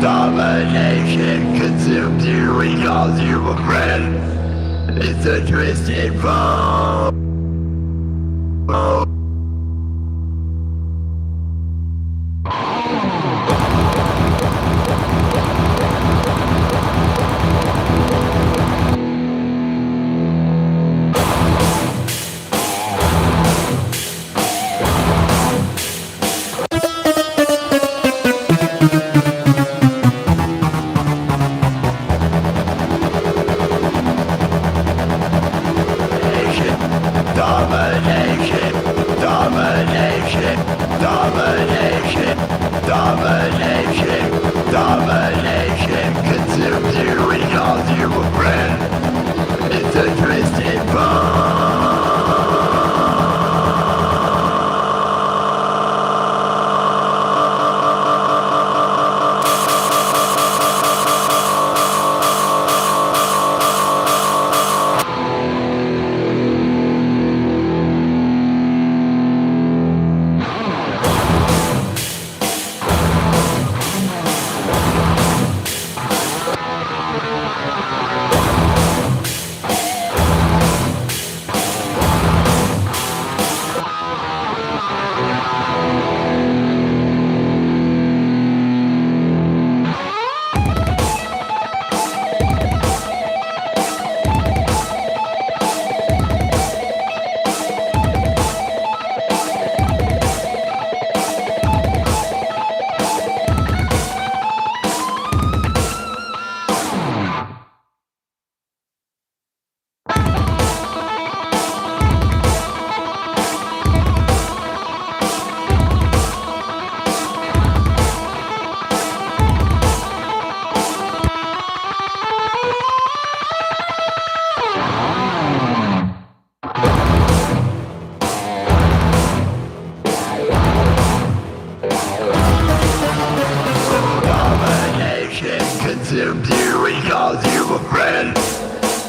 Speaker 3: Domination consumes you and calls you a friend. It's a twisted fall. a twisted bone. Consumed you, he calls you a friend.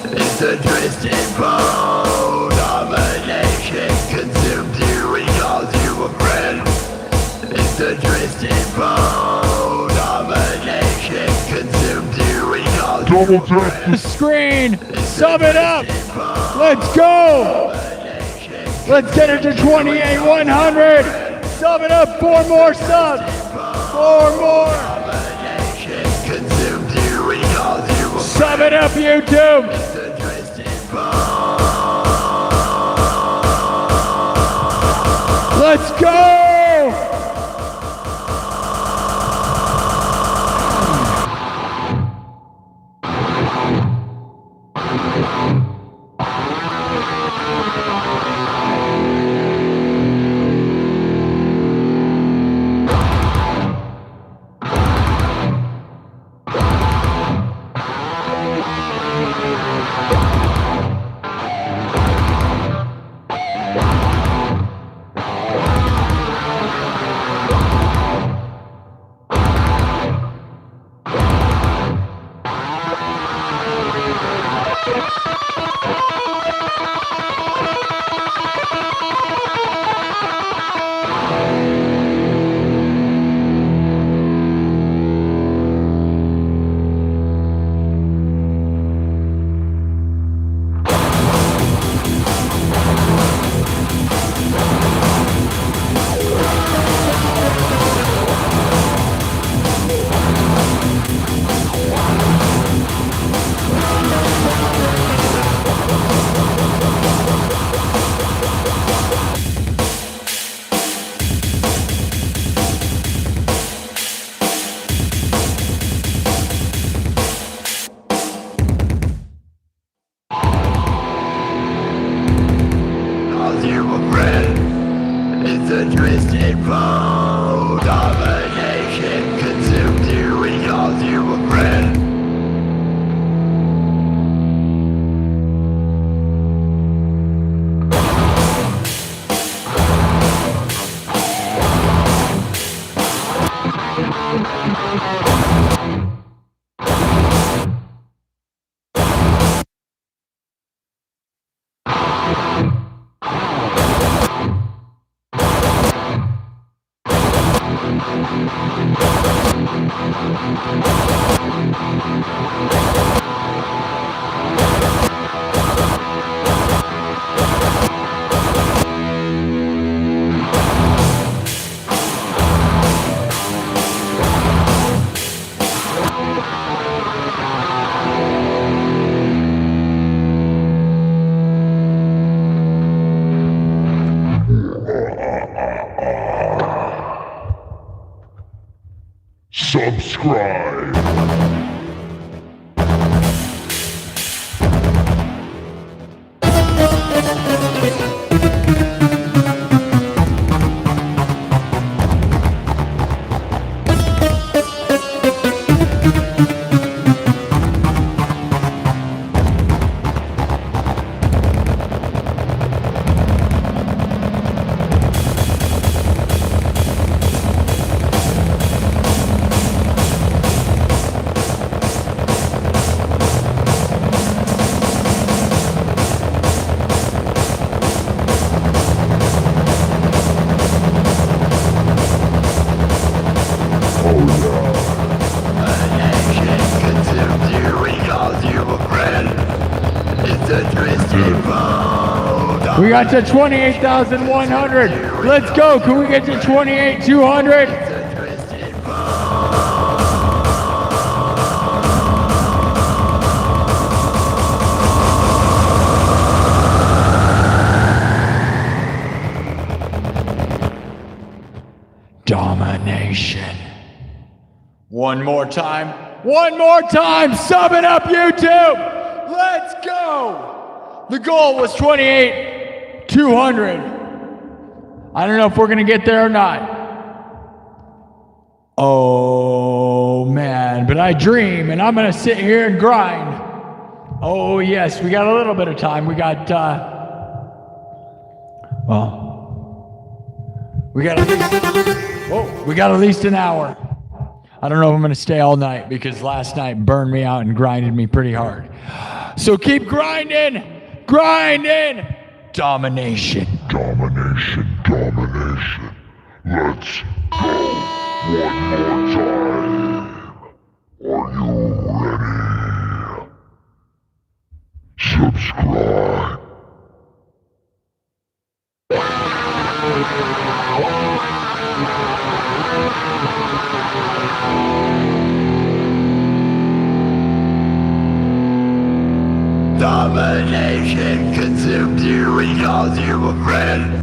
Speaker 3: It's a twisted bone. Domination consumed you, he calls you a friend. It's a twisted bone. Domination consumed you, he calls you a
Speaker 4: Double tap
Speaker 3: friend.
Speaker 1: The screen. Sum it up. Let's go. Let's get it to 28,100. Sum it up. 4 more subs. 4 more.
Speaker 3: Consumed you, he calls you a
Speaker 1: Sum it up, YouTube.
Speaker 3: It's a twisted bone.
Speaker 1: Let's go.
Speaker 3: Calls you a friend. It's a twisted bone. Domination consumed you, he calls you a friend.
Speaker 4: Subscribe.
Speaker 1: We got to 28,100. Let's go. Can we get to 28,200? Domination. One more time. One more time. Sum it up, YouTube. Let's go. The goal was 28,200. I don't know if we're going to get there or not. Oh, man. But I dream, and I'm going to sit here and grind. Oh, yes. We got a little bit of time. We got, we got at least an hour. I don't know if I'm going to stay all night because last night burned me out and grinded me pretty hard. So keep grinding. Grinding. Domination.
Speaker 4: Domination, domination. Let's go one more time. Are you ready? Subscribe.
Speaker 3: Domination consumes you and calls you a friend.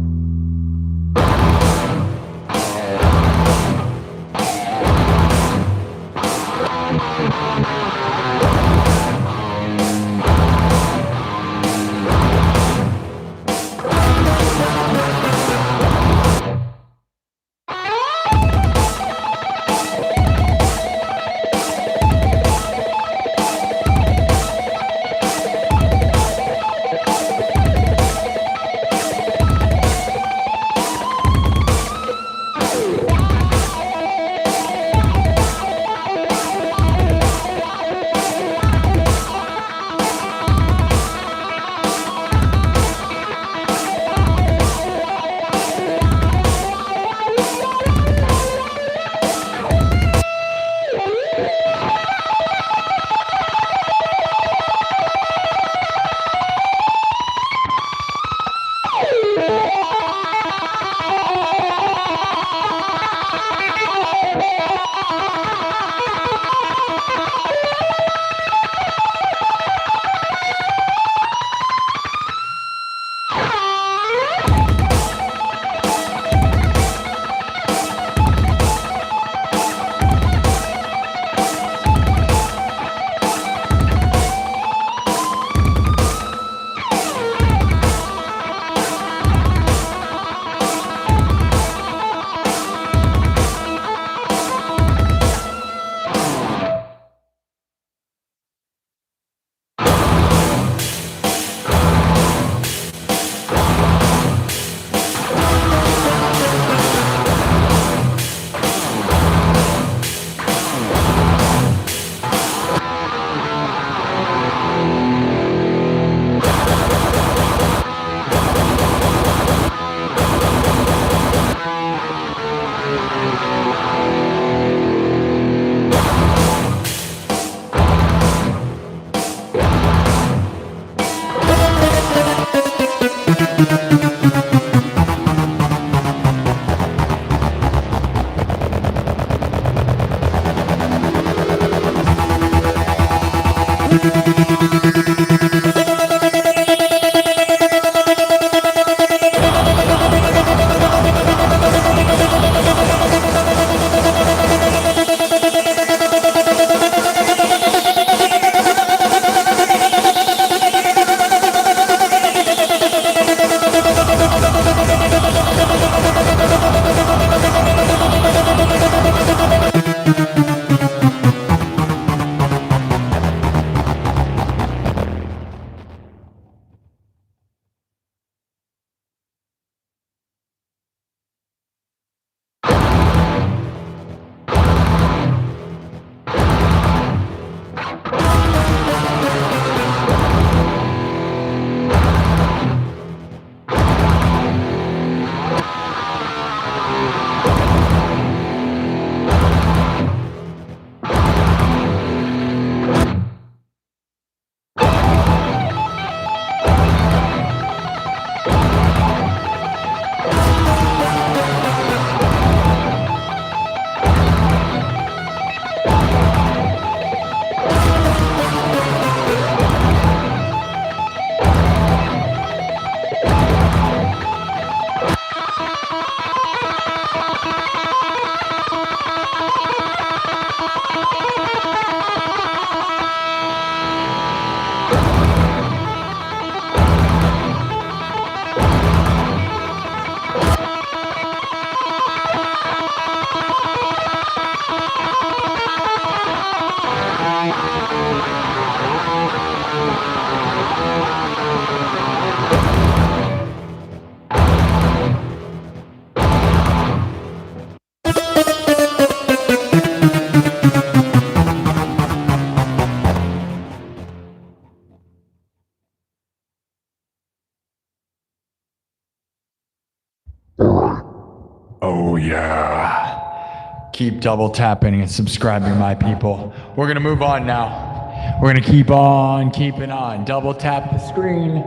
Speaker 1: Oh, yeah. Keep double tapping and subscribing, my people. We're going to move on now. We're going to keep on keeping on. Double tap the screen.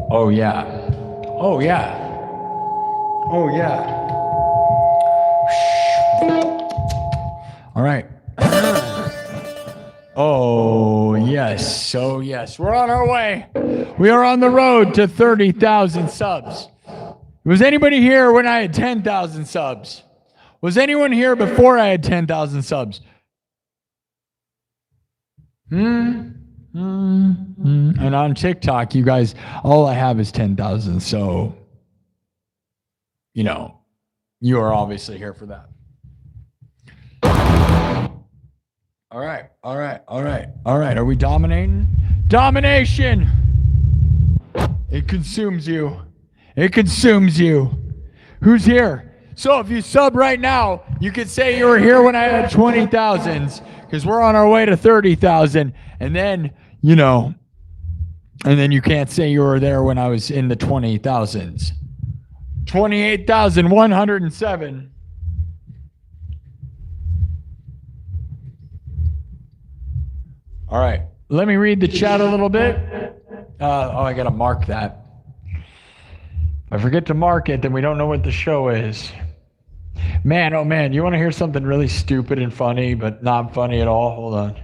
Speaker 1: Oh, yeah. Oh, yeah. Oh, yeah. All right. Oh, yes. Oh, yes. We're on our way. We are on the road to 30,000 subs. Was anybody here when I had 10,000 subs? Was anyone here before I had 10,000 subs? And on TikTok, you guys, all I have is 10,000. So, you know, you are obviously here for that. All right. Are we dominating? Domination! It consumes you. It consumes you. Who's here? So if you sub right now, you could say you were here when I had 20,000s, because we're on our way to 30,000. And then, you know, and then you can't say you were there when I was in the 20,000s. 28,107. All right, let me read the chat a little bit. I gotta mark that. If I forget to mark it, then we don't know what the show is. Man, oh man, you wanna hear something really stupid and funny, but not funny at all? Hold on.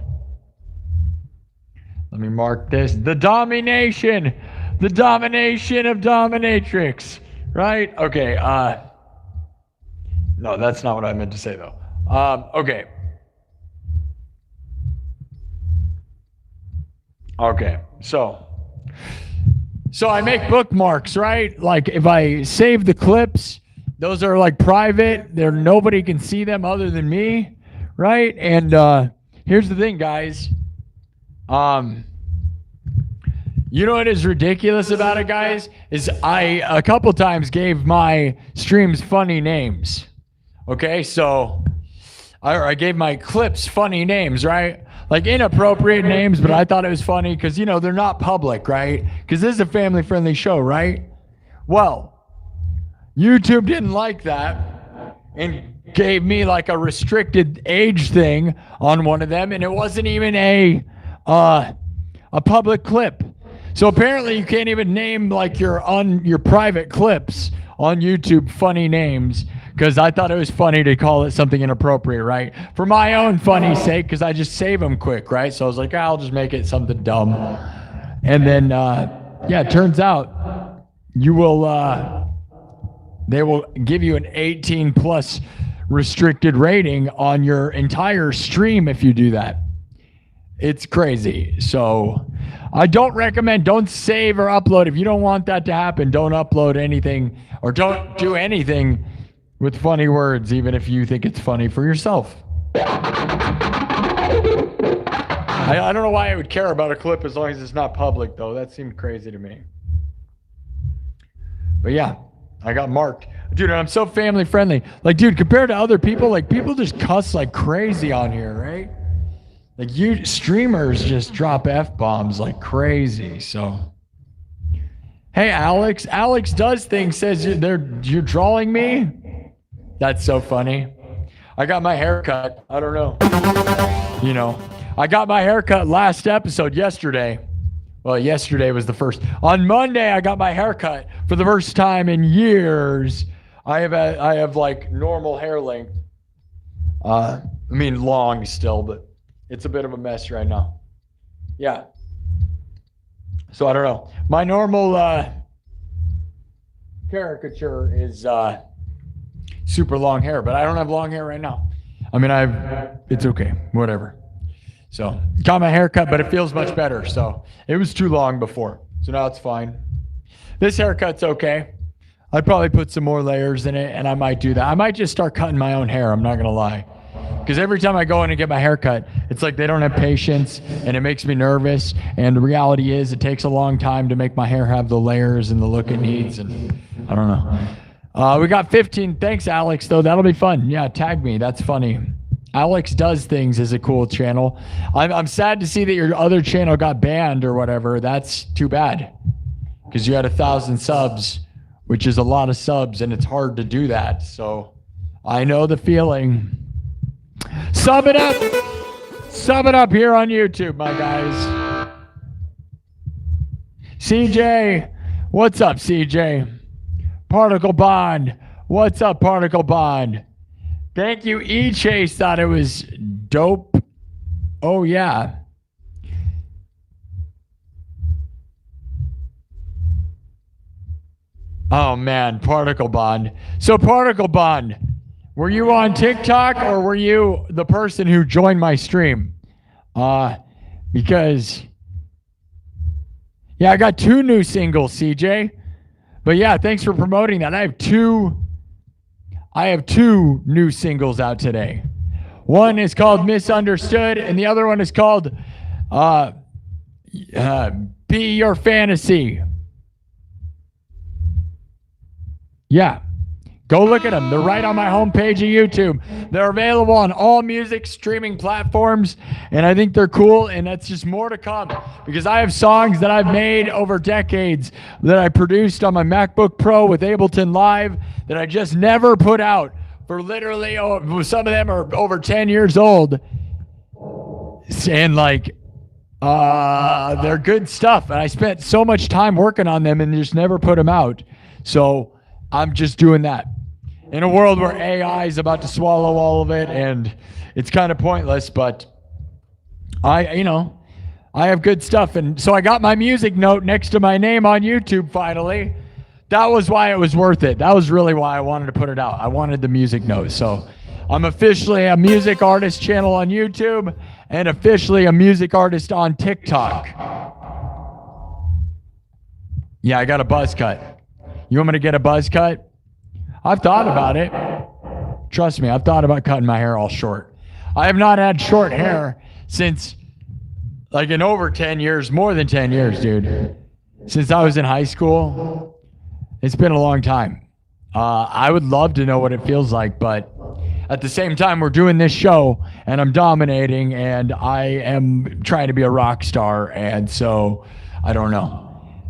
Speaker 1: Let me mark this. The domination. The domination of dominatrix. Right? Okay, no, that's not what I meant to say though. Okay. Okay, so I make bookmarks, right? Like if I save the clips, those are like private. Nobody can see them other than me, right? And here's the thing, guys. You know what is ridiculous about it, guys? Is I a couple times gave my streams funny names. Okay, so I gave my clips funny names, right? Like inappropriate names, but I thought it was funny because, you know, they're not public, right? Because this is a family-friendly show, right? Well, YouTube didn't like that and gave me like a restricted age thing on one of them, and it wasn't even a public clip. So apparently you can't even name like your private clips on YouTube funny names, because I thought it was funny to call it something inappropriate, right? For my own funny sake, because I just save them quick, right? So I was like, I'll just make it something dumb. And then, yeah, it turns out you will, they will give you an 18 plus restricted rating on your entire stream if you do that. It's crazy. So I don't recommend, don't save or upload. If you don't want that to happen, don't upload anything or don't do anything with funny words, even if you think it's funny for yourself. I don't know why I would care about a clip as long as it's not public, though. That seemed crazy to me. But yeah, I got marked. Dude, I'm so family friendly. Like, dude, compared to other people, like people just cuss like crazy on here, right? Like you streamers just drop F-bombs like crazy, so. Hey, Alex. Alex does things, says you're drawing me. That's so funny. I got my hair cut. I don't know. You know, I got my hair cut last episode yesterday. Well, yesterday was the first. On Monday, I got my hair cut for the first time in years. I have like normal hair length. I mean, long still, but it's a bit of a mess right now. Yeah. So I don't know. My normal caricature is super long hair, but I don't have long hair right now. I mean, it's okay, whatever. So got my hair cut, but it feels much better. So it was too long before, so now it's fine. This haircut's okay. I'd probably put some more layers in it, and I might do that. I might just start cutting my own hair. I'm not gonna lie, because every time I go in and get my hair cut, it's like they don't have patience, and it makes me nervous. And the reality is, it takes a long time to make my hair have the layers and the look it needs, and I don't know. We got 15. Thanks, Alex, though. That'll be fun. Yeah, tag me. That's funny. Alex Does Things is a cool channel. I'm sad to see that your other channel got banned or whatever. That's too bad, because you had 1,000 subs which is a lot of subs, and it's hard to do that. So I know the feeling. Sub it up. Sub it up here on YouTube, my guys. CJ, what's up, CJ? Particle Bond, what's up, Particle Bond? Thank you, E-Chase, thought it was dope. Oh, yeah. Oh, man, Particle Bond. So, Particle Bond, were you on TikTok or were you the person who joined my stream? Because, yeah, I got 2 new singles, CJ. But yeah, thanks for promoting that. I have two new singles out today. One is called Misunderstood, and the other one is called Be Your Fantasy. Yeah. Go look at them. They're right on my homepage of YouTube. They're available on all music streaming platforms, and I think they're cool, and that's just more to come because I have songs that I've made over decades that I produced on my MacBook Pro with Ableton Live that I just never put out for literally, some of them are over 10 years old. And like, they're good stuff, and I spent so much time working on them and just never put them out. So I'm just doing that. In a world where AI is about to swallow all of it and it's kind of pointless, but I have good stuff. And so I got my music note next to my name on YouTube finally. That was why it was worth it. That was really why I wanted to put it out. I wanted the music note. So I'm officially a music artist channel on YouTube and officially a music artist on TikTok. Yeah, I got a buzz cut. You want me to get a buzz cut? I've thought about it. Trust me, I've thought about cutting my hair all short. I have not had short hair since, like, in over 10 years, more than 10 years, dude. Since I was in high school. It's been a long time. I would love to know what it feels like, but at the same time, we're doing this show, and I'm dominating, and I am trying to be a rock star, and so I don't know.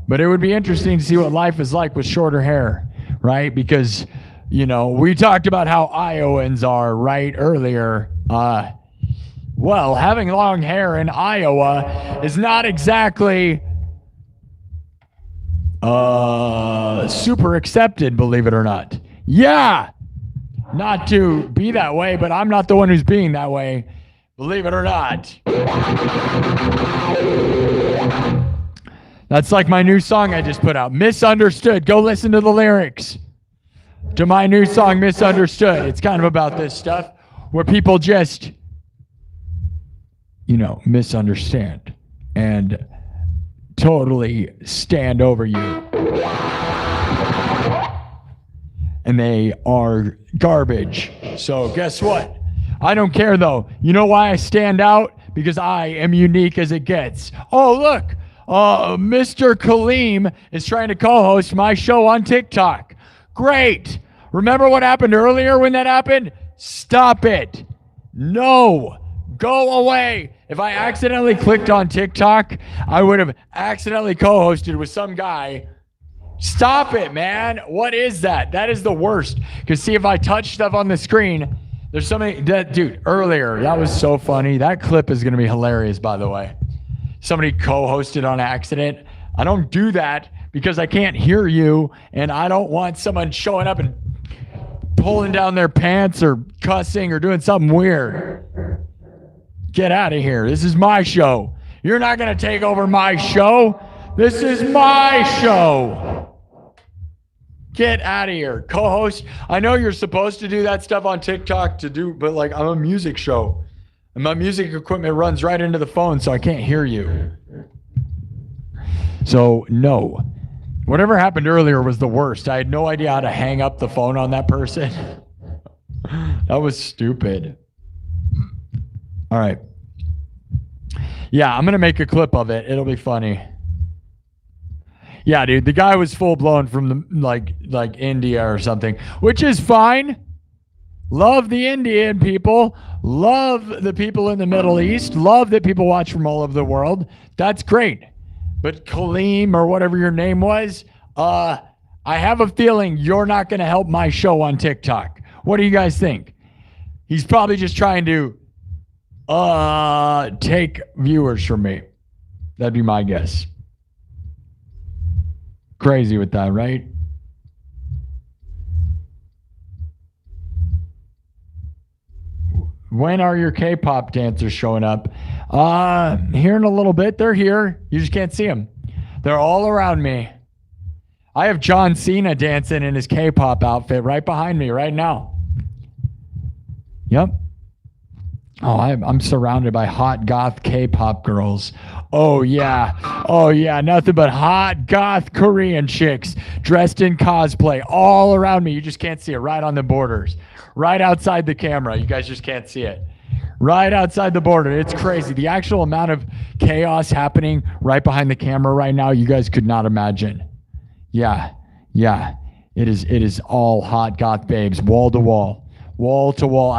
Speaker 1: But it would be interesting to see what life is like with shorter hair, right? Because, we talked about how Iowans are, right, earlier. Well, having long hair in Iowa is not exactly super accepted, believe it or not. Yeah, not to be that way, but I'm not the one who's being that way, believe it or not. That's like my new song I just put out, Misunderstood. Go listen to the lyrics to my new song, Misunderstood. It's kind of about this stuff where people just, misunderstand and totally stand over you. And they are garbage. So guess what? I don't care though. You know why I stand out? Because I am unique as it gets. Oh, look. Mr. Kaleem is trying to co-host my show on TikTok. Great. Remember what happened earlier when that happened? Stop it. No. Go away. If I accidentally clicked on TikTok, I would have accidentally co-hosted with some guy. Stop it, man. What is that? That is the worst. Because see, if I touch stuff on the screen, there's something that, dude, earlier, that was so funny. That clip is going to be hilarious, by the way. Somebody co-hosted on accident. I don't do that because I can't hear you, and I don't want someone showing up and pulling down their pants or cussing or doing something weird. Get out of here. This is my show. You're not going to take over my show. This is my show. Get out of here. Co-host. I know you're supposed to do that stuff on TikTok but like, I'm a music show. And my music equipment runs right into the phone, so I can't hear you. So, no. Whatever happened earlier was the worst. I had no idea how to hang up the phone on that person. That was stupid. All right. Yeah, I'm going to make a clip of it. It'll be funny. Yeah, dude, the guy was full-blown from the like India or something, which is fine. Love the Indian people. Love the people in the Middle East. Love that people watch from all over the world. That's great. But Kaleem or whatever your name was, I have a feeling you're not going to help my show on TikTok. What do you guys think? He's probably just trying to take viewers from me. That'd be my guess. Crazy with that, right? When are your K-pop dancers showing up? Here in a little bit. They're here. You just can't see them. They're all around me. I have John Cena dancing in his K-pop outfit right behind me right now. Yep. Oh, I'm surrounded by hot goth K-pop girls. Oh yeah. Oh yeah. Nothing but hot goth Korean chicks dressed in cosplay all around me. You just can't see it. Right on the borders. Right outside the camera. You guys just can't see it. Right outside the border. It's crazy. The actual amount of chaos happening right behind the camera right now, you guys could not imagine. Yeah. It is all hot goth babes, wall to wall. Wall to wall.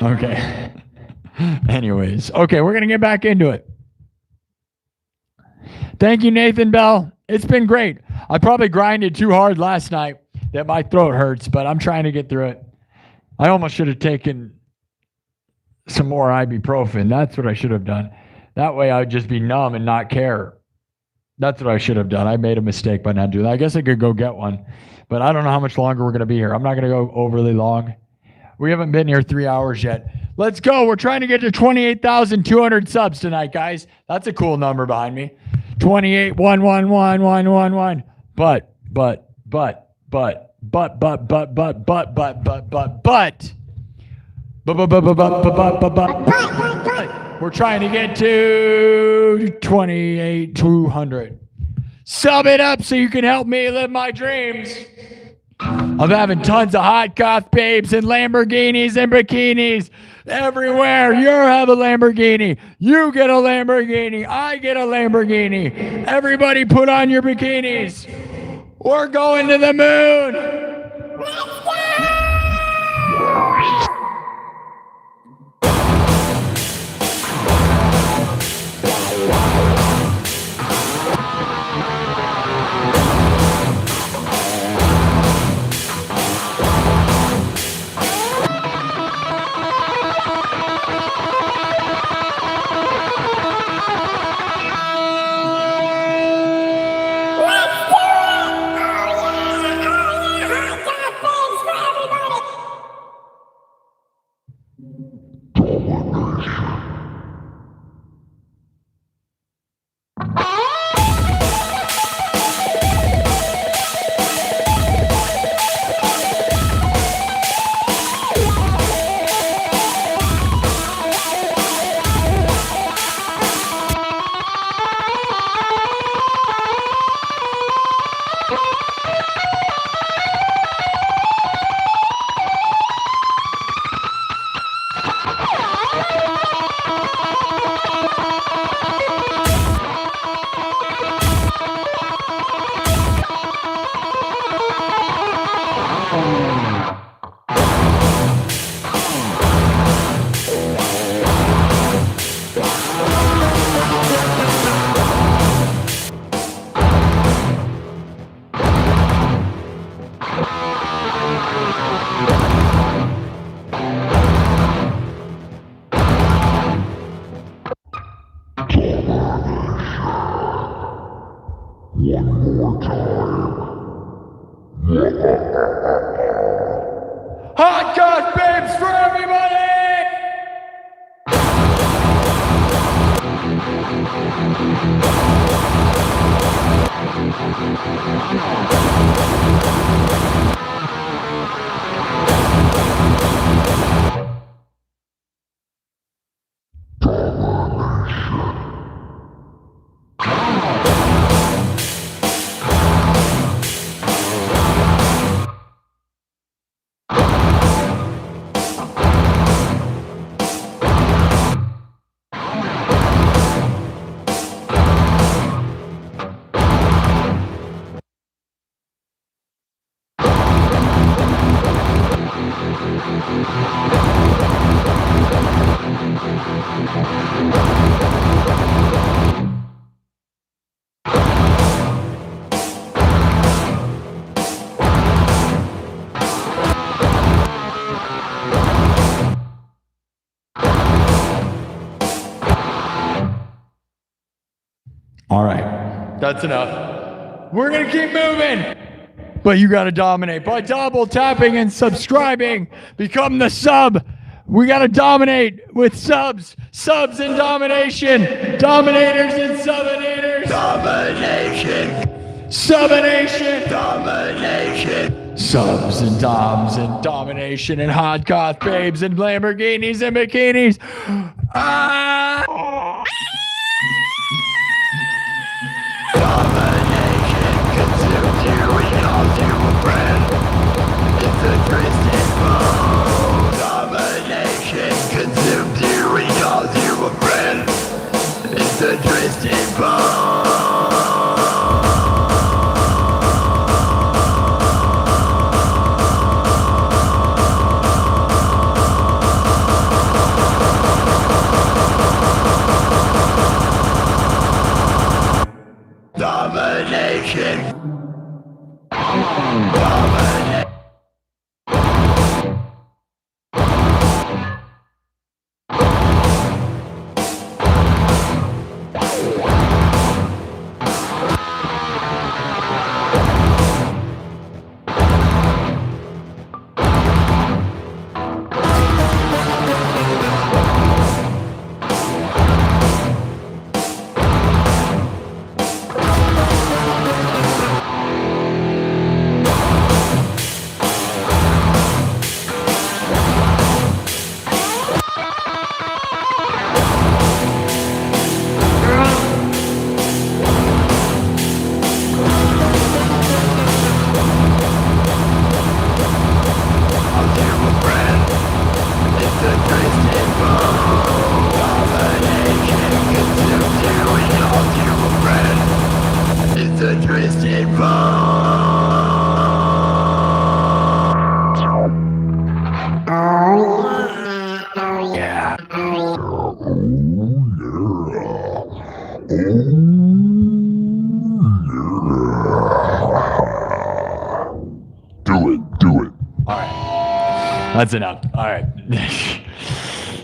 Speaker 1: Okay. Anyways, okay, we're going to get back into it. Thank you, Nathan Bell. It's been great. I probably grinded too hard last night that my throat hurts, but I'm trying to get through it. I almost should have taken some more ibuprofen. That's what I should have done. That way I would just be numb and not care. That's what I should have done. I made a mistake by not doing that. I guess I could go get one, but I don't know how much longer we're going to be here. I'm not going to go overly long. We haven't been here 3 hours yet. Let's go. We're trying to get to 28,200 subs tonight, guys. That's a cool number behind me. 28,111,111. But. We're trying to get to 28,200. Sub it up so you can help me live my dreams of having tons of hot goth babes and Lamborghinis and bikinis everywhere. You have a Lamborghini. You get a Lamborghini. I get a Lamborghini. Everybody put on your bikinis. We're going to the moon.
Speaker 2: Let's go!
Speaker 4: One more time.
Speaker 1: Hot goth babes for everybody! All right, that's enough. We're gonna keep moving. But you gotta dominate by double tapping and subscribing. Become the sub. We gotta dominate with subs. Subs and domination. Dominators and subinators.
Speaker 3: Domination.
Speaker 1: Subination.
Speaker 3: Domination.
Speaker 1: Subs and doms and domination and hot goth babes and Lamborghinis and bikinis. Ah!
Speaker 3: Domination consumes you and calls you a friend. It's a twisted bone. Domination consumes you and calls you a friend. It's a twisted bone. Domination. Domination.
Speaker 4: Do it.
Speaker 1: All right. That's enough. All right.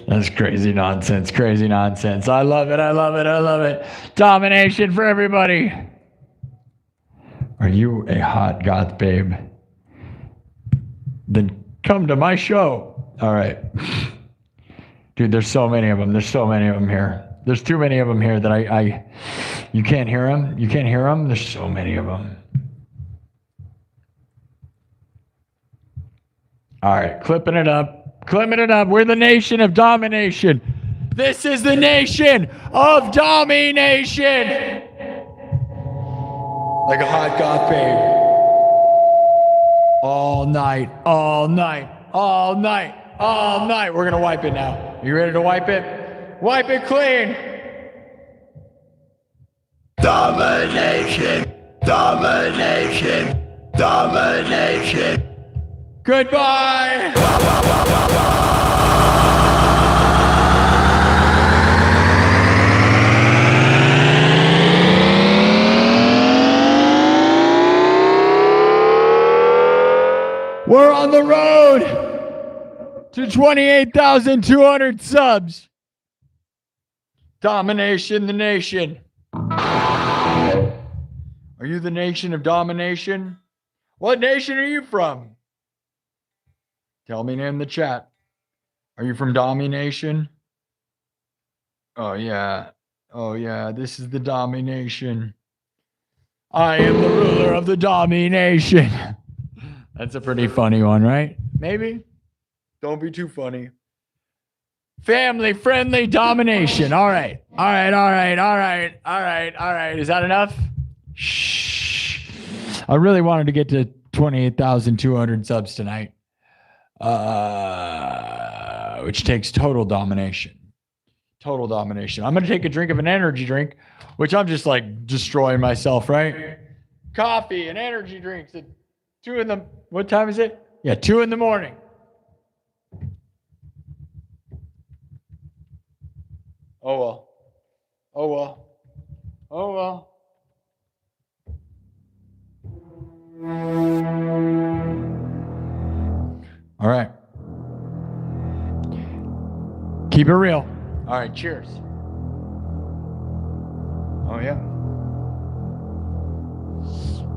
Speaker 1: That's crazy nonsense. Crazy nonsense. I love it. I love it. I love it. Domination for everybody. Are you a hot goth babe? Then come to my show. All right. Dude, there's so many of them. There's so many of them here. There's too many of them here that you can't hear them. You can't hear them. There's so many of them. All right, clipping it up. Clipping it up. We're the nation of domination. This is the nation of domination. Like a hot goth babe. All night, all night, all night, all night. We're going to wipe it now. You ready to wipe it? Wipe it clean.
Speaker 3: Domination. Domination. Domination.
Speaker 1: Goodbye. We're on the road to 28,200 subs. Domination, the nation. Are you the nation of domination? What nation are you from? Tell me in the chat. Are you from Domination? Oh, yeah. Oh, yeah. This is the Domination. I am the ruler of the Domination. That's a pretty funny one, right? Maybe? Don't be too funny. Family-friendly domination. All right. All right. All right. All right. All right. All right. Is that enough? Shh. I really wanted to get to 28,200 subs tonight. Which takes total domination. Total domination. I'm going to take a drink of an energy drink, which I'm just like destroying myself, right? Coffee and energy drinks at 2 in the, what time is it? Yeah, 2 in the morning. Oh, well. Oh, well. Oh, well. All right. Keep it real. All right, cheers. Oh, yeah.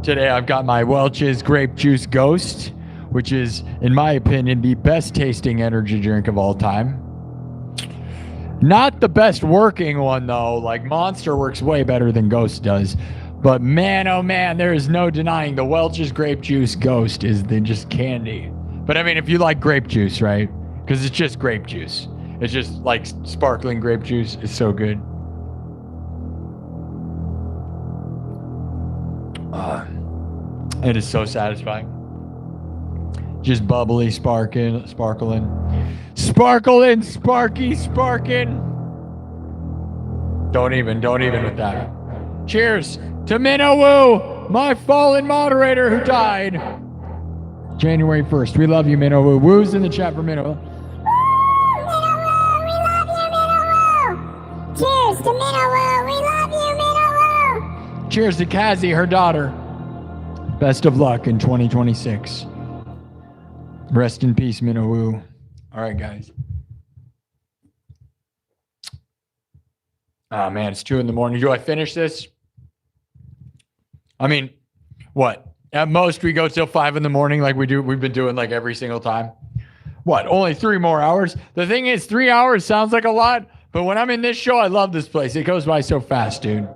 Speaker 1: Today I've got my Welch's Grape Juice Ghost, which is, in my opinion, the best tasting energy drink of all time. Not the best working one, though. Like, Monster works way better than Ghost does. But man, oh man, there is no denying the Welch's Grape Juice Ghost is just candy. But I mean, if you like grape juice, right? Because it's just grape juice. It's just like sparkling grape juice. It's so good. It is so satisfying. Just bubbly, sparkling. Sparkling, Sparky, sparking. Don't even with that. Cheers to Minnow Woo, my fallen moderator who died January 1st. We love you, Minnow Woo. Woo's in the chat for Minnow.
Speaker 2: Cheers to Minnow. We love you, Minnow.
Speaker 1: Cheers to Kazi, her daughter. Best of luck in 2026. Rest in peace, Minnow Woo. All right, guys. Oh, man, it's 2 a.m. Do I finish this? I mean, what? At most, we go till 5 a.m. like we've been doing like every single time. What? Only 3 more hours? The thing is, 3 hours sounds like a lot, but when I'm in this show, I love this place. It goes by so fast, dude.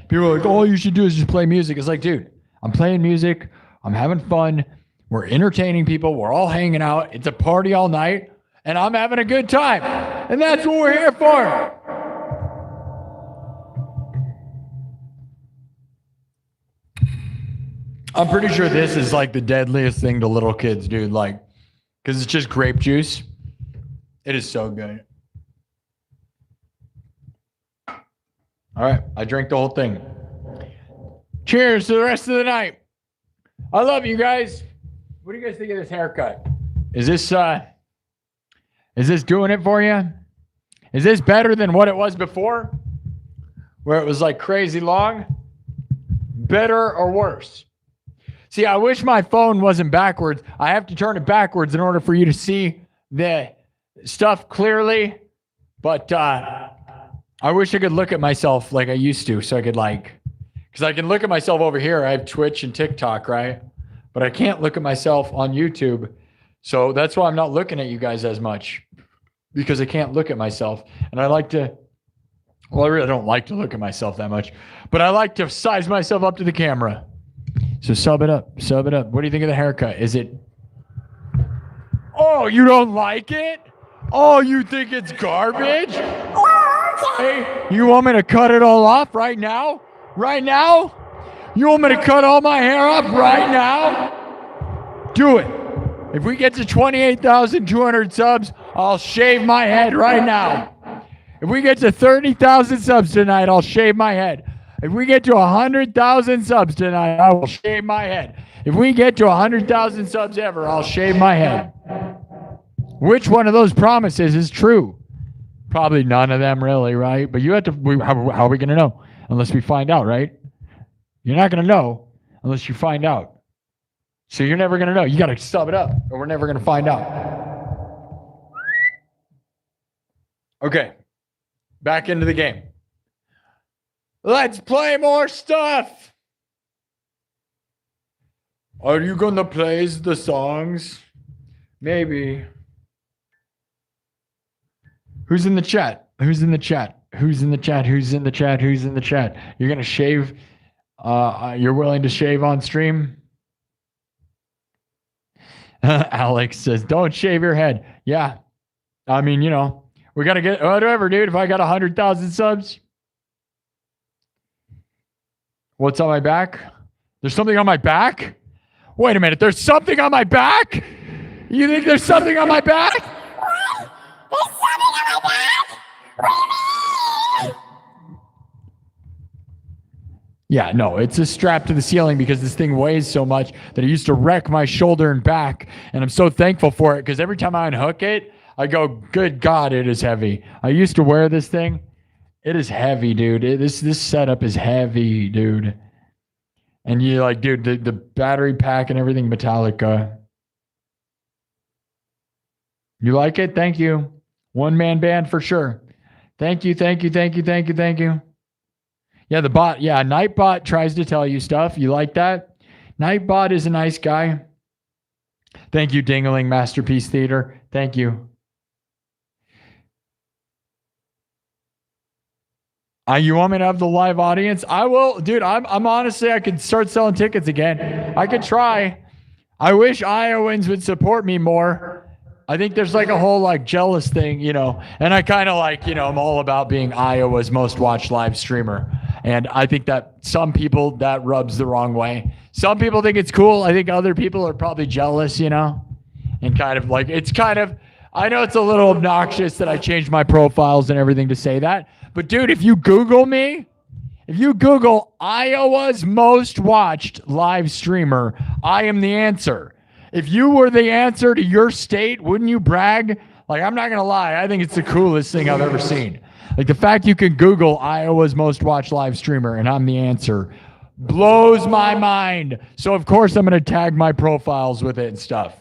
Speaker 1: People are like, all you should do is just play music. It's like, dude, I'm playing music. I'm having fun. We're entertaining people. We're all hanging out. It's a party all night, and I'm having a good time. And that's what we're here for. I'm pretty sure this is like the deadliest thing to little kids, dude. Like, because it's just grape juice. It is so good. All right, I drank the whole thing. Cheers to the rest of the night. I love you guys. What do you guys think of this haircut? Is this doing it for you? Is this better than what it was before? Where it was like crazy long? Better or worse? See, I wish my phone wasn't backwards. I have to turn it backwards in order for you to see the stuff clearly. But I wish I could look at myself like I used to, so I could because I can look at myself over here. I have Twitch and TikTok, right? But I can't look at myself on YouTube. So that's why I'm not looking at you guys as much, because I can't look at myself. And I like to, well, I really don't like to look at myself that much, but I like to size myself up to the camera. So sub it up. What do you think of the haircut? Is it, oh, you don't like it? Oh, you think it's garbage? Hey, you want me to cut it all off right now? Right now? You want me to cut all my hair off right now? Do it. If we get to 28,200 subs, I'll shave my head right now. If we get to 30,000 subs tonight, I'll shave my head. If we get to 100,000 subs tonight, I will shave my head. If we get to 100,000 subs ever, I'll shave my head. Which one of those promises is true? Probably none of them, really, right? But you have to, how are we going to know? Unless we find out, right? You're not going to know unless you find out. So you're never going to know. You got to sub it up, or we're never going to find out. Okay. Back into the game. Let's play more stuff. Are you going to play the songs? Maybe. Who's in the chat? Who's in the chat? Who's in the chat? Who's in the chat? Who's in the chat? You're going to shave? You're willing to shave on stream? Alex says, don't shave your head. Yeah. I mean, you know, we got to get whatever, dude. If I got 100,000 subs. What's on my back? There's something on my back? Wait a minute. There's something on my back? You think there's something on my back?
Speaker 2: What? There's something on my back? What do you mean?
Speaker 1: Yeah, no, it's a strap to the ceiling because this thing weighs so much that it used to wreck my shoulder and back. And I'm so thankful for it because every time I unhook it, I go, good God, it is heavy. I used to wear this thing. It is heavy, dude. This setup is heavy, dude. And you like, dude, the battery pack and everything, Metallica. You like it? Thank you. One-man band for sure. Thank you. Yeah, the bot. Yeah, Nightbot tries to tell you stuff. You like that? Nightbot is a nice guy. Thank you, Dingling Masterpiece Theater. Thank you. You want me to have the live audience? I will, dude. I'm honestly, I could start selling tickets again. I could try. I wish Iowans would support me more. I think there's like a whole like jealous thing, you know, and I kind of like, you know, I'm all about being Iowa's most watched live streamer. And I think that some people that rubs the wrong way. Some people think it's cool. I think other people are probably jealous, you know, and kind of like, it's kind of, I know it's a little obnoxious that I changed my profiles and everything to say that. But dude, if you Google me, if you Google Iowa's most watched live streamer, I am the answer. If you were the answer to your state, wouldn't you brag? Like, I'm not going to lie. I think it's the coolest thing I've ever seen. Like, the fact you can Google Iowa's most watched live streamer and I'm the answer blows my mind. So, of course, I'm going to tag my profiles with it and stuff.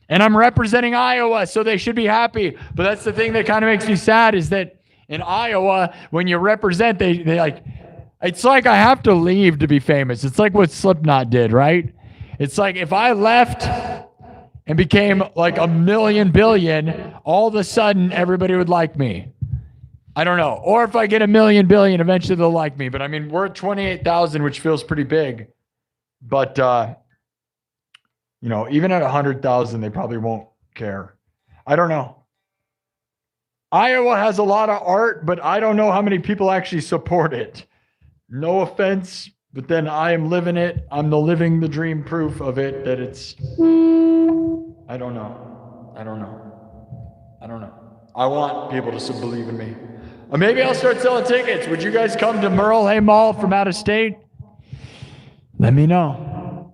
Speaker 1: And I'm representing Iowa, so they should be happy. But that's the thing that kind of makes me sad is that in Iowa, when you represent, they like, it's like I have to leave to be famous. It's like what Slipknot did, right? It's like if I left and became like a million billion, all of a sudden everybody would like me. I don't know. Or if I get a million billion, eventually they'll like me. But I mean, we're at 28,000, which feels pretty big. But, you know, even at 100,000, they probably won't care. I don't know. Iowa has a lot of art, but I don't know how many people actually support it. No offense, but then I am living it. I'm living the dream proof of it that it's, I don't know. I want people to believe in me. Or maybe I'll start selling tickets. Would you guys come to Merle Hay Mall from out of state? Let me know.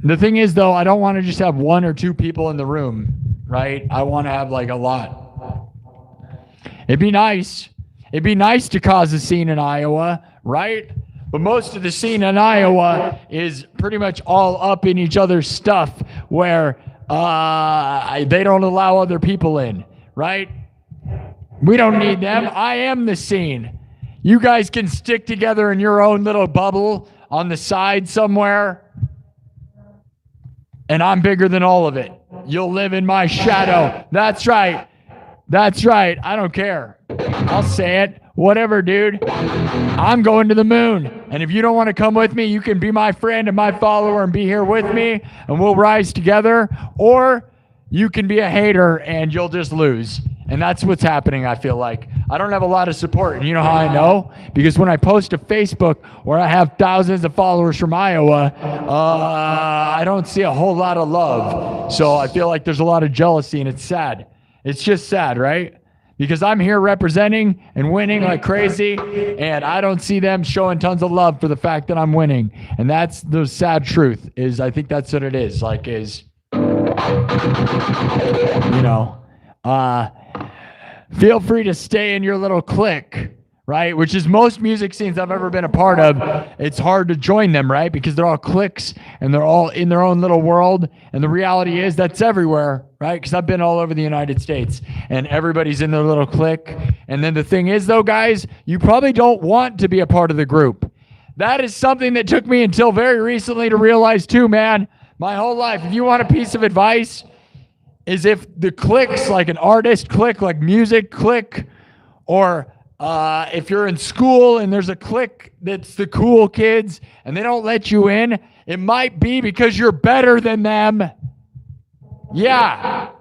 Speaker 1: The thing is, though, I don't want to just have one or two people in the room, right? I want to have like a lot. It'd be nice. It'd be nice to cause a scene in Iowa, right? But most of the scene in Iowa is pretty much all up in each other's stuff where they don't allow other people in, right? We don't need them. I am the scene. You guys can stick together in your own little bubble on the side somewhere, and I'm bigger than all of it. You'll live in my shadow. That's right. That's right. I don't care. I'll say it. Whatever, dude. I'm going to the moon. And if you don't want to come with me, you can be my friend and my follower and be here with me, and we'll rise together. Or you can be a hater and you'll just lose. And that's what's happening, I feel like. I don't have a lot of support. And you know how I know? Because when I post to Facebook where I have thousands of followers from Iowa, I don't see a whole lot of love. So I feel like there's a lot of jealousy, and it's sad. It's just sad, right? Because I'm here representing and winning like crazy, and I don't see them showing tons of love for the fact that I'm winning. And that's the sad truth, is I think that's what it is. Like, is, you know, feel free to stay in your little clique, right? Which is most music scenes I've ever been a part of. It's hard to join them, right? Because they're all cliques and they're all in their own little world. And the reality is that's everywhere, right? Because I've been all over the United States and everybody's in their little clique. And then the thing is, though, guys, you probably don't want to be a part of the group. That is something that took me until very recently to realize too, man. My whole life, if you want a piece of advice, is if the cliques, like an artist clique, like music clique, or if you're in school and there's a clique that's the cool kids and they don't let you in, it might be because you're better than them. Yeah.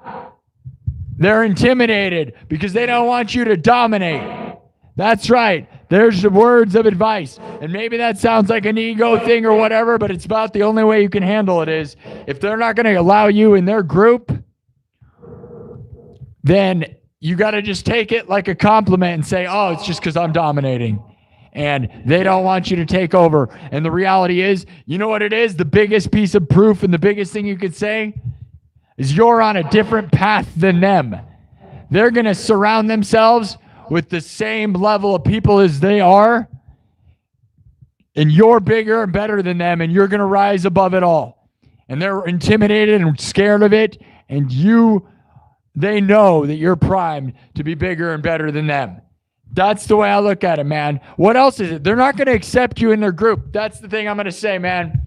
Speaker 1: They're intimidated because they don't want you to dominate. That's right. There's the words of advice. And maybe that sounds like an ego thing or whatever, but it's about the only way you can handle it is if they're not going to allow you in their group, then you got to just take it like a compliment and say, oh, it's just because I'm dominating. And they don't want you to take over. And the reality is, you know what it is? The biggest piece of proof and the biggest thing you could say is you're on a different path than them. They're going to surround themselves with the same level of people as they are. And you're bigger and better than them. And you're going to rise above it all. And they're intimidated and scared of it. And they know that you're primed to be bigger and better than them. That's the way I look at it, man. What else is it? They're not going to accept you in their group. That's the thing I'm going to say, man.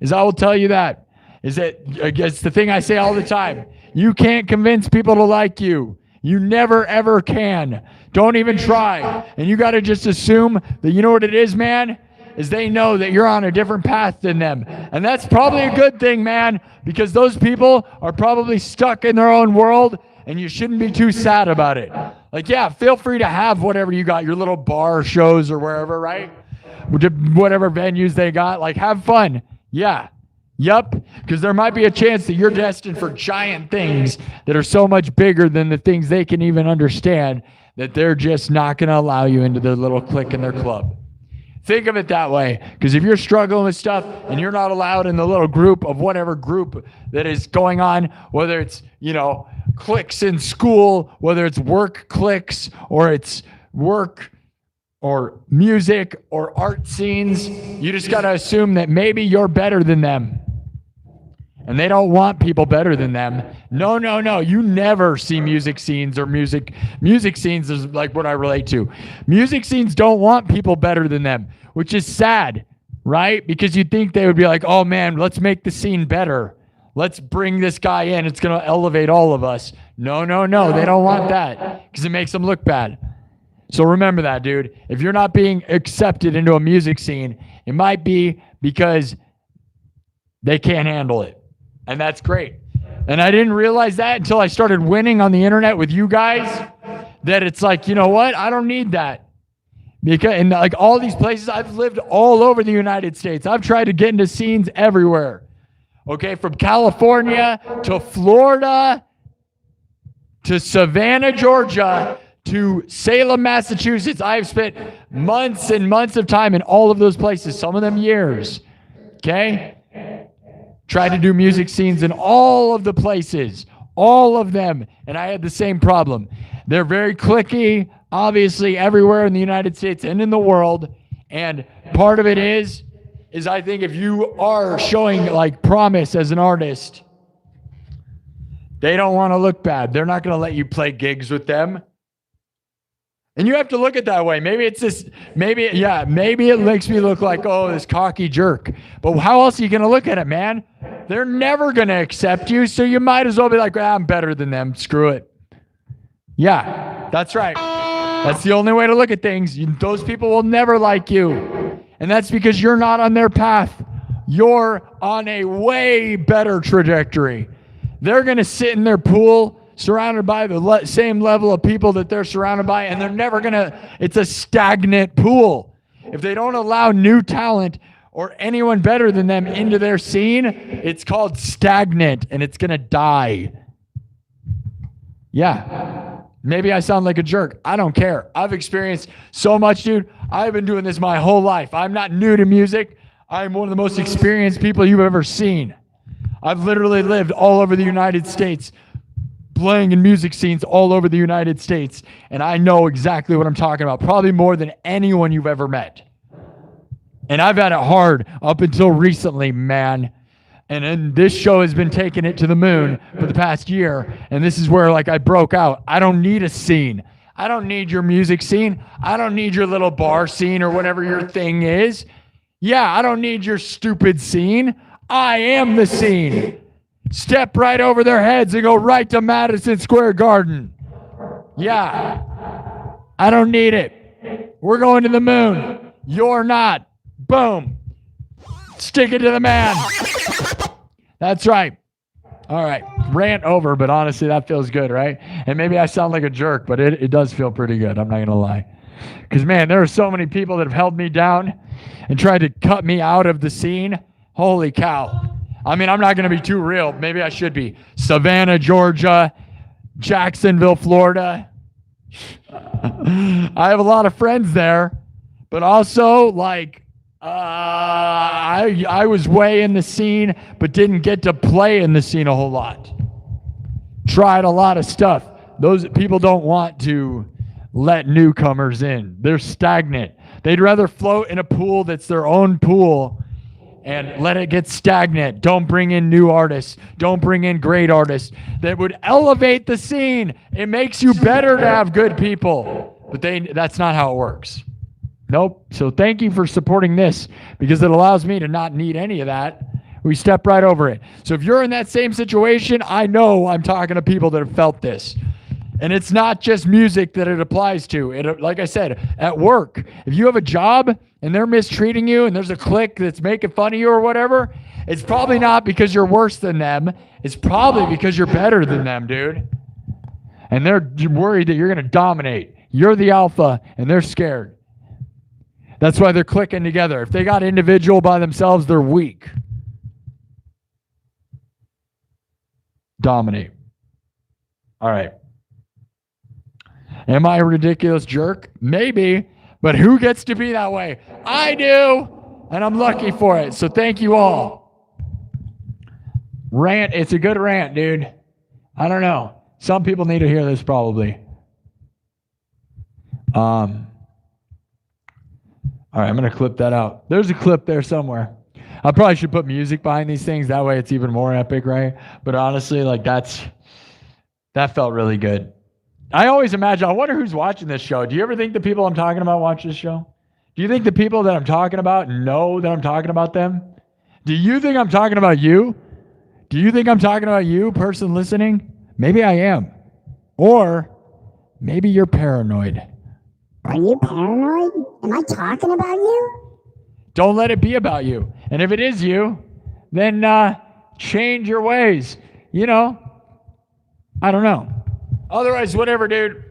Speaker 1: is I will tell you that. Is that it's the thing I say all the time. You can't convince people to like you. You never, ever can. Don't even try. And you got to just assume that you know what it is, man? Is they know that you're on a different path than them. And that's probably a good thing, man, because those people are probably stuck in their own world, and you shouldn't be too sad about it. Like, yeah, feel free to have whatever you got, your little bar shows or wherever, right? Whatever venues they got, like, have fun. Yeah. Yup, because there might be a chance that you're destined for giant things that are so much bigger than the things they can even understand that they're just not going to allow you into their little clique and their club. Think of it that way, because if you're struggling with stuff and you're not allowed in the little group of whatever group that is going on, whether it's, cliques in school, whether it's work cliques or it's work or music or art scenes, you just got to assume that maybe you're better than them. And they don't want people better than them. No. You never see music scenes or music scenes is like what I relate to. Music scenes don't want people better than them, which is sad, right? Because you'd think they would be like, oh man, let's make the scene better. Let's bring this guy in. It's going to elevate all of us. No. They don't want that because it makes them look bad. So remember that, dude. If you're not being accepted into a music scene, it might be because they can't handle it. And that's great. And I didn't realize that until I started winning on the internet with you guys, that it's like, you know what? I don't need that. Because in like all these places, I've lived all over the United States. I've tried to get into scenes everywhere. Okay, from California to Florida to Savannah, Georgia to Salem, Massachusetts. I've spent months and months of time in all of those places, some of them years. Okay? Tried to do music scenes in all of the places, all of them, and I had the same problem. They're very cliquey, obviously, everywhere in the United States and in the world, and part of it is I think if you are showing like promise as an artist, they don't want to look bad. They're not going to let you play gigs with them. And you have to look at it that way. Maybe it's this, maybe it makes me look like, oh, this cocky jerk. But how else are you going to look at it, man? They're never going to accept you, so you might as well be like, I'm better than them. Screw it. Yeah, that's right. That's the only way to look at things. Those people will never like you. And that's because you're not on their path. You're on a way better trajectory. They're going to sit in their pool surrounded by the same level of people that they're surrounded by, and they're never it's a stagnant pool. If they don't allow new talent or anyone better than them into their scene, it's called stagnant, and it's going to die. Yeah. Maybe I sound like a jerk. I don't care. I've experienced so much, dude. I've been doing this my whole life. I'm not new to music. I'm one of the most experienced people you've ever seen. I've literally lived all over the United States, playing in music scenes all over the United States, and I know exactly what I'm talking about, probably more than anyone you've ever met. And I've had it hard up until recently, man. And then this show has been taking it to the moon for the past year, and this is where like I broke out. I don't need a scene. I don't need your music scene. I don't need your little bar scene or whatever your thing is. Yeah, I don't need your stupid scene. I am the scene. Step right over their heads and go right to Madison Square Garden. Yeah. I don't need it. We're going to the moon. You're not. Boom. Stick it to the man. That's right. All right. Rant over, but honestly, that feels good, right? And maybe I sound like a jerk, but it does feel pretty good. I'm not going to lie. Because, man, there are so many people that have held me down and tried to cut me out of the scene. Holy cow. I mean, I'm not going to be too real. Maybe I should be. Savannah, Georgia, Jacksonville, Florida. I have a lot of friends there, but also, like, I was way in the scene, but didn't get to play in the scene a whole lot. Tried a lot of stuff. Those people don't want to let newcomers in. They're stagnant. They'd rather float in a pool that's their own pool and let it get stagnant. Don't bring in new artists. Don't bring in great artists that would elevate the scene. It makes you better to have good people. But that's not how it works. Nope. So thank you for supporting this, because it allows me to not need any of that, We step right over it. So if you're in that same situation, I know I'm talking to people that have felt this. And it's not just music that it applies to. It, like I said, at work, if you have a job and they're mistreating you and there's a clique that's making fun of you or whatever, it's probably not because you're worse than them. It's probably because you're better than them, dude. And they're worried that you're going to dominate. You're the alpha and they're scared. That's why they're clicking together. If they got individual by themselves, they're weak. Dominate. All right. Am I a ridiculous jerk? Maybe, but who gets to be that way? I do, and I'm lucky for it. So thank you all. Rant, it's a good rant, dude. I don't know. Some people need to hear this probably. All right, I'm going to clip that out. There's a clip there somewhere. I probably should put music behind these things. That way it's even more epic, right? But honestly, like that felt really good. I always imagine, I wonder who's watching this show. Do you ever think the people I'm talking about watch this show? Do you think the people that I'm talking about know that I'm talking about them? Do you think I'm talking about you? Do you think I'm talking about you, person listening? Maybe I am. Or maybe you're paranoid.
Speaker 2: Are you paranoid? Am I talking about you?
Speaker 1: Don't let it be about you. And if it is you, then change your ways. You know, I don't know. Otherwise, whatever, dude.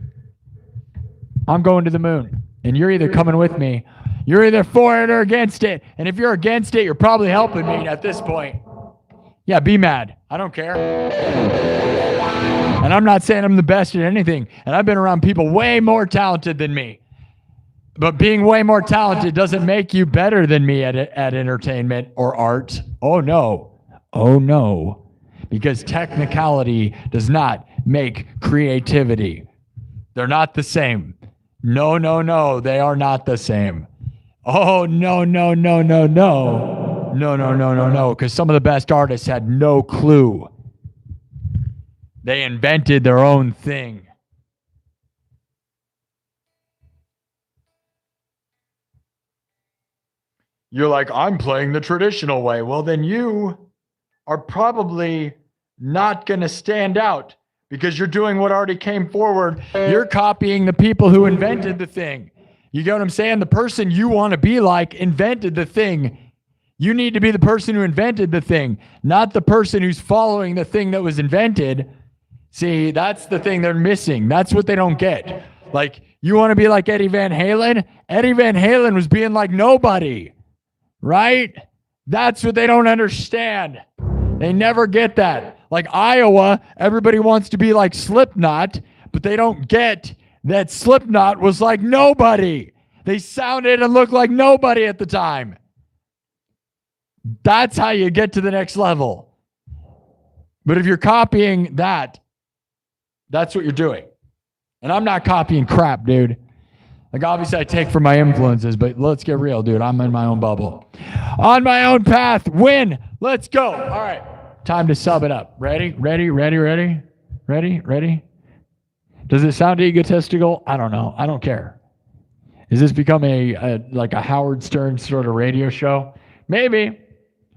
Speaker 1: I'm going to the moon. And you're either coming with me. You're either for it or against it. And if you're against it, you're probably helping me at this point. Yeah, be mad. I don't care. And I'm not saying I'm the best at anything. And I've been around people way more talented than me. But being way more talented doesn't make you better than me at entertainment or art. Oh, no. Oh, no. Because technicality does not make creativity. They're not the same. No, no, no. They are not the same. Oh, no, no, no, no, no. No, no, no, no, no. Because some of the best artists had no clue. They invented their own thing. You're like, I'm playing the traditional way. Well, then you are probably not going to stand out because you're doing what already came forward. You're copying the people who invented the thing. You get what I'm saying? The person you want to be like invented the thing. You need to be the person who invented the thing, not the person who's following the thing that was invented. See, that's the thing they're missing. That's what they don't get. Like, you want to be like Eddie Van Halen? Eddie Van Halen was being like nobody, right? That's what they don't understand. They never get that. Like Iowa, everybody wants to be like Slipknot, but they don't get that Slipknot was like nobody. They sounded and looked like nobody at the time. That's how you get to the next level. But if you're copying that, that's what you're doing. And I'm not copying crap, dude. Like, obviously, I take from my influences, but let's get real, dude. I'm in my own bubble. On my own path. Win. Let's go. All right. Time to sub it up. Ready? Ready? Ready? Ready? Ready? Ready? Does it sound egotistical? I don't know. I don't care. Is this become like a Howard Stern sort of radio show? Maybe.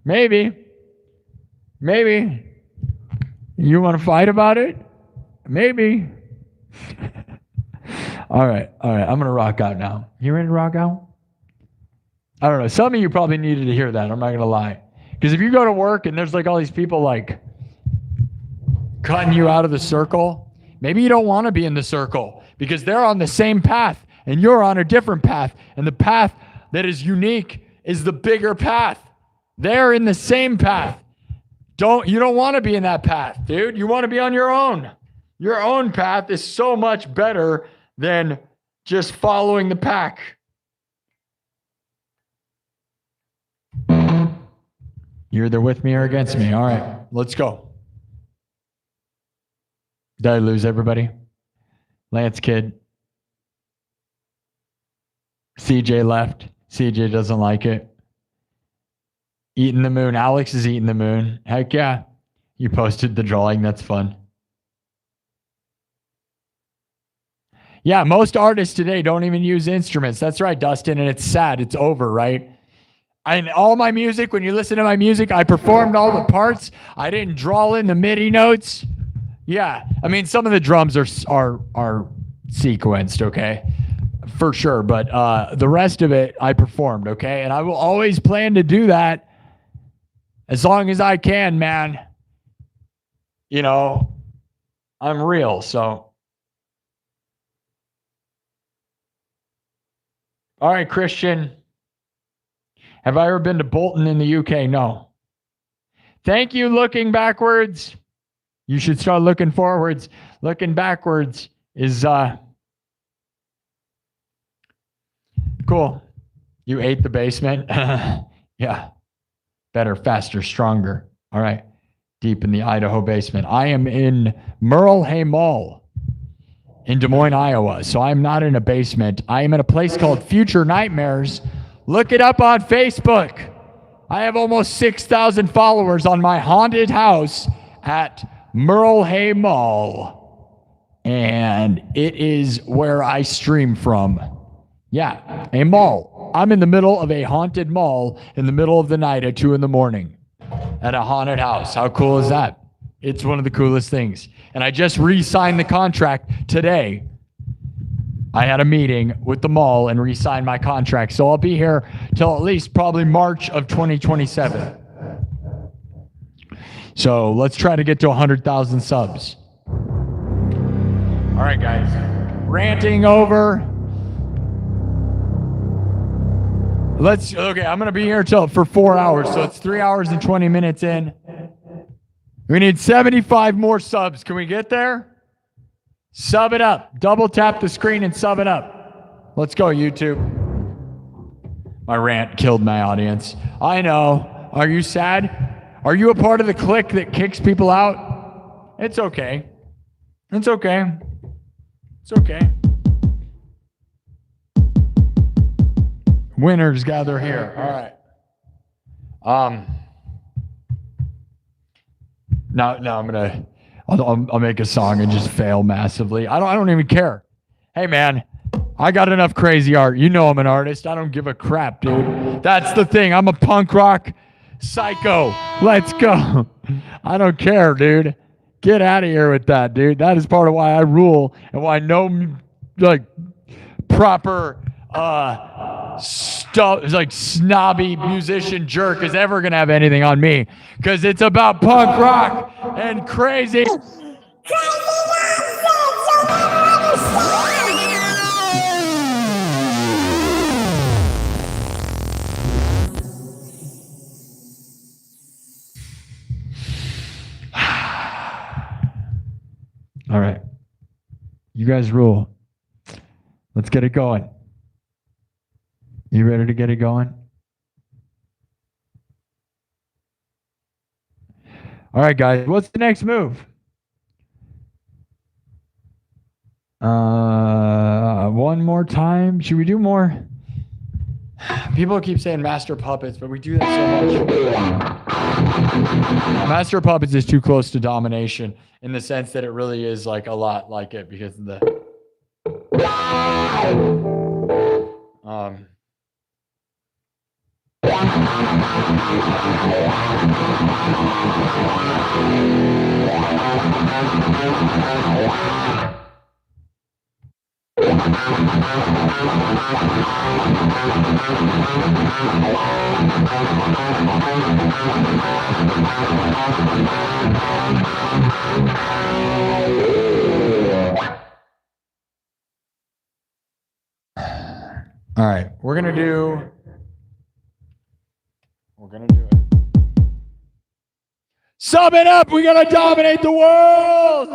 Speaker 1: Maybe. Maybe. You want to fight about it? Maybe. All right. All right. I'm going to rock out now. You ready to rock out? I don't know. Some of you probably needed to hear that. I'm not going to lie. Because if you go to work and there's like all these people like cutting you out of the circle, maybe you don't want to be in the circle because they're on the same path and you're on a different path. And the path that is unique is the bigger path. They're in the same path. You don't want to be in that path, dude. You want to be on your own. Your own path is so much better than just following the pack. You're either with me or against me. All right, let's go. Did I lose everybody? Lance Kid. CJ left. CJ doesn't like it. Eating the moon. Alex is eating the moon. Heck yeah. You posted the drawing. That's fun. Yeah, most artists today don't even use instruments. That's right, Dustin, and it's sad. It's over, right? all my music, when you listen to my music, I performed all the parts. I didn't draw in the MIDI notes. Yeah, I mean, some of the drums are sequenced, okay, for sure. But the rest of it, I performed, okay, and I will always plan to do that as long as I can, man. You know, I'm real, so. All right, Christian. Have I ever been to Bolton in the UK? No. Thank you, looking backwards. You should start looking forwards. Looking backwards is cool. You ate the basement? Yeah. Better, faster, stronger. All right. Deep in the Idaho basement. I am in Merle Hay Mall in Des Moines, Iowa. So I'm not in a basement. I am in a place called Future Nightmares. Look it up on Facebook. I have almost 6,000 followers on my haunted house at Merle Hay Mall. And it is where I stream from. Yeah, a mall. I'm in the middle of a haunted mall in the middle of the night at 2 a.m. at a haunted house. How cool is that? It's one of the coolest things. And I just re-signed the contract today. I had a meeting with the mall and re-signed my contract. So I'll be here till at least probably March of 2027. So let's try to get to 100,000 subs. All right, guys. Ranting over. Okay, I'm going to be here for 4 hours. So it's 3 hours and 20 minutes in. We need 75 more subs. Can we get there? Sub it up. Double tap the screen and sub it up. Let's go, YouTube. My rant killed my audience. I know. Are you sad? Are you a part of the clique that kicks people out? It's okay. It's okay. It's okay. Winners gather here. All right. Now I'm gonna. I'll make a song and just fail massively. I don't even care. Hey man, I got enough crazy art. You know I'm an artist. I don't give a crap, dude. That's the thing. I'm a punk rock psycho. Let's go. I don't care, dude. Get out of here with that, dude. That is part of why I rule and why no like proper stuff like snobby musician jerk is ever gonna have anything on me, because it's about punk rock and crazy. All right, you guys rule. Let's get it going. You ready to get it going? All right, guys. What's the next move? One more time. Should we do more? People keep saying Master Puppets, but we do that so much. Master Puppets is too close to Domination in the sense that it really is like a lot like it because of the All right, we're gonna do it. Sum it up. We're gonna dominate the world.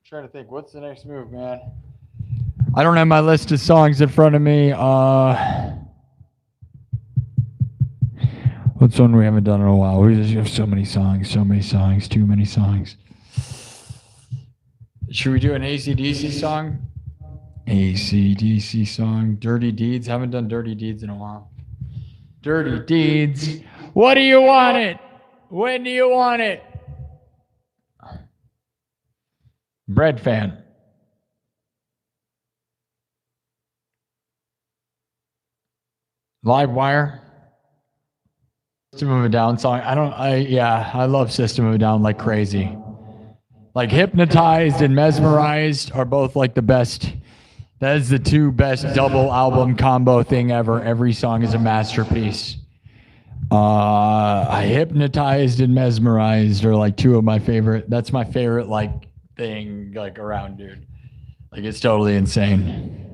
Speaker 1: Trying to think, what's the next move, man? I don't have my list of songs in front of me. What's one we haven't done in a while? We just have so many songs, too many songs. Should we do an AC/DC song? AC/DC song. Dirty Deeds. Haven't done Dirty Deeds in a while. Dirty Deeds. What do you want it? When do you want it? Bread fan. Live Wire. System of a Down song. I love System of a Down like crazy. Like Hypnotized and Mesmerized are both like the best. That is the two best double album combo thing ever. Every song is a masterpiece. Hypnotized and Mesmerized are like two of my favorite. That's my favorite like thing like around, dude. Like it's totally insane.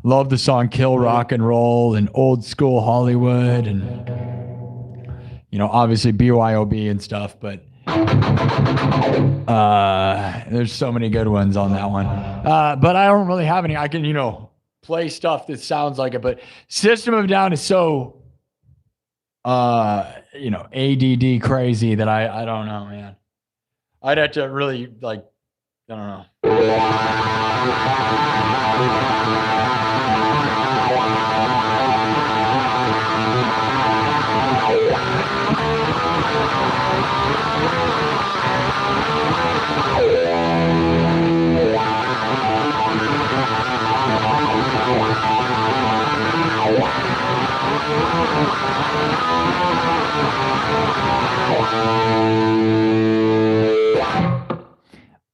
Speaker 1: Love the song Kill Rock and Roll and Old School Hollywood and obviously BYOB and stuff, but there's so many good ones on that one. But I don't really have any. I can, play stuff that sounds like it, but System of a Down is so ADD crazy that I don't know, man. I'd have to really I don't know.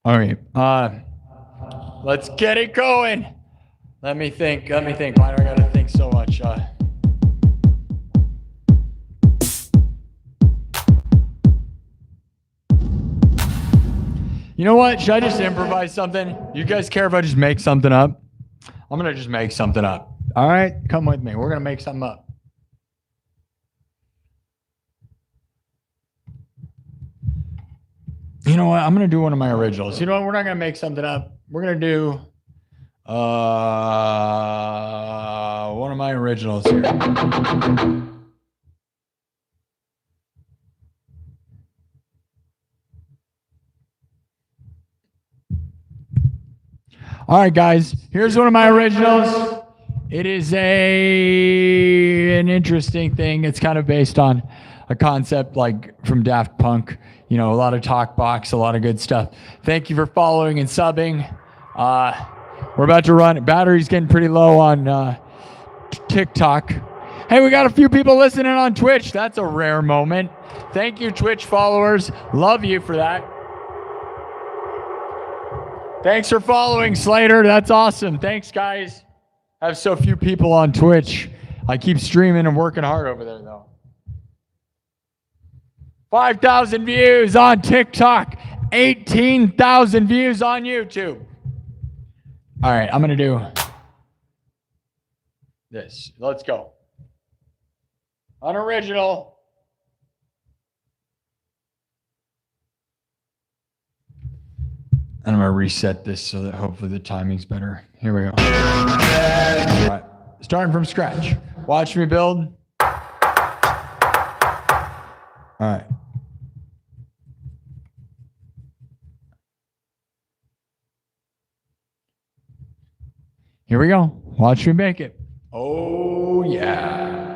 Speaker 1: All right. Let's get it going. Let me think. Why do I gotta think so much? You know what? Should I just improvise something? You guys care if I just make something up? I'm gonna just make something up. All right, come with me. We're gonna make something up. You know what? I'm going to do one of my originals. You know what? We're not going to make something up. We're going to do one of my originals here. All right, guys. Here's one of my originals. It is an interesting thing. It's kind of based on a concept like from Daft Punk. A lot of talk box, a lot of good stuff. Thank you for following and subbing. We're about to run. Battery's getting pretty low on TikTok. Hey, we got a few people listening on Twitch. That's a rare moment. Thank you, Twitch followers. Love you for that. Thanks for following, Slater. That's awesome. Thanks, guys. I have so few people on Twitch. I keep streaming and working hard over there, though. 5,000 views on TikTok, 18,000 views on YouTube. All right, I'm going to do this. Let's go. Unoriginal. And I'm going to reset this so that hopefully the timing's better. Here we go. All right, starting from scratch. Watch me build. All right. Here we go. Watch me make it. Oh, yeah.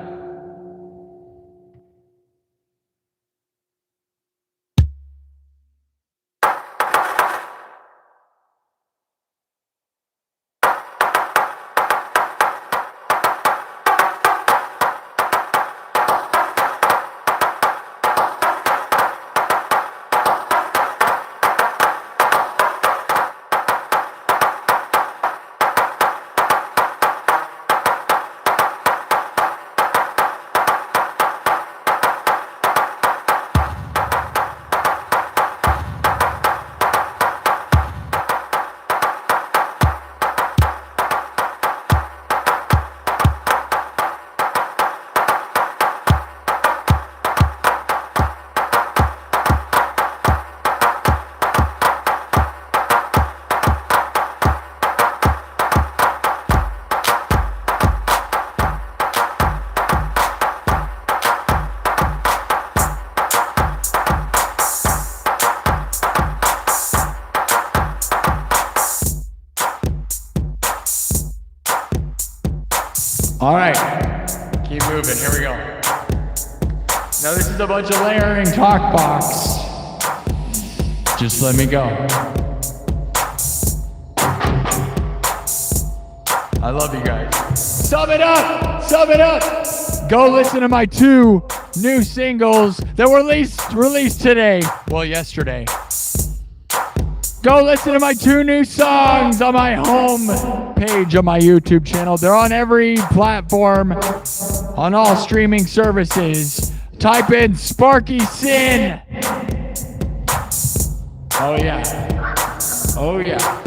Speaker 1: moving. Here we go. Now this is a bunch of layering talk box. Just let me go. I love you guys. Sum it up! Sum it up! Go listen to my 2 new singles that were released today. Well, yesterday. Go listen to my 2 new songs on my home page on my YouTube channel. They're on every platform, on all streaming services. Type in Sparky SINN. Oh yeah. Oh yeah.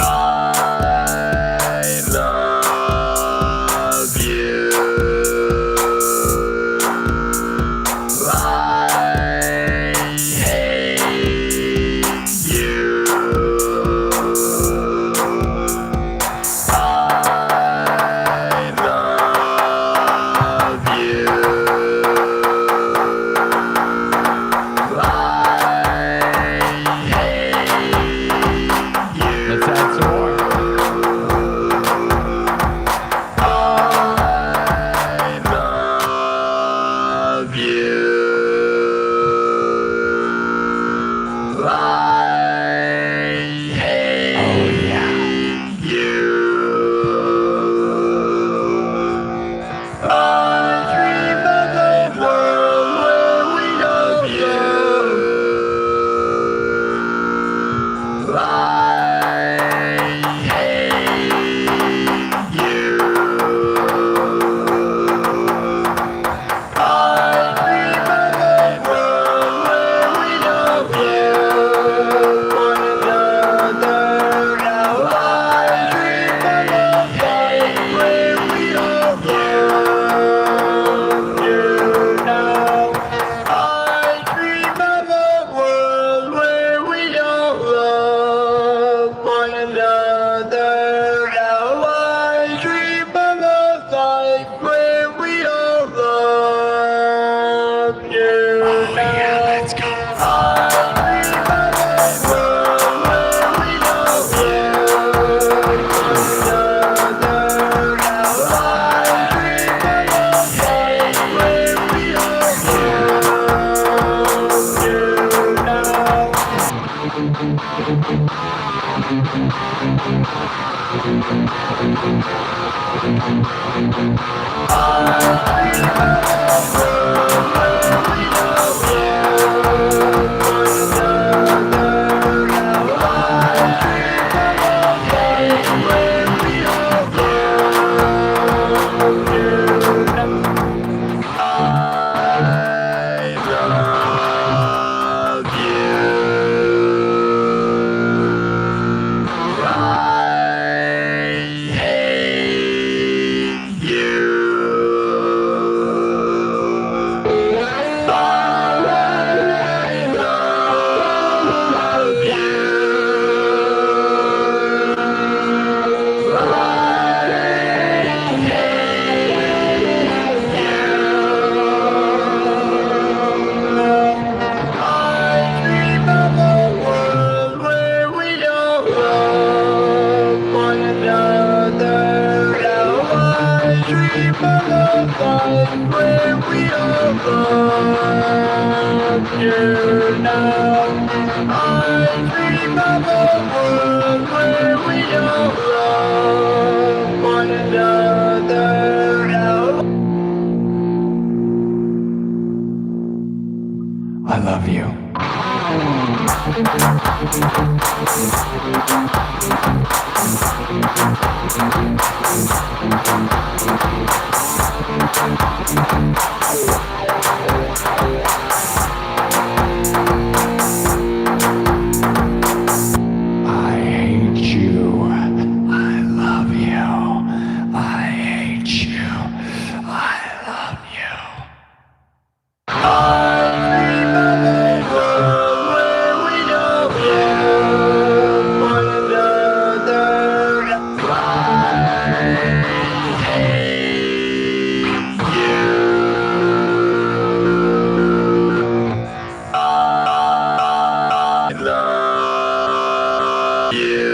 Speaker 3: I love you. I hate you. I love you.
Speaker 1: Let's add some more.
Speaker 3: Love you. I hate you. I dream of a world where we love you. I hate you. I dream of a world where we love you. One another. Now I dream of a life where we love you. Now I dream of a world where we don't love one another. Now I dream of a life where we don't love you. Now let's go. I dream of a world where we love you. One another. Now I dream of a life where we love you. Now.
Speaker 1: I love you. I hate you. I love you. I hate you. I love you.
Speaker 3: You.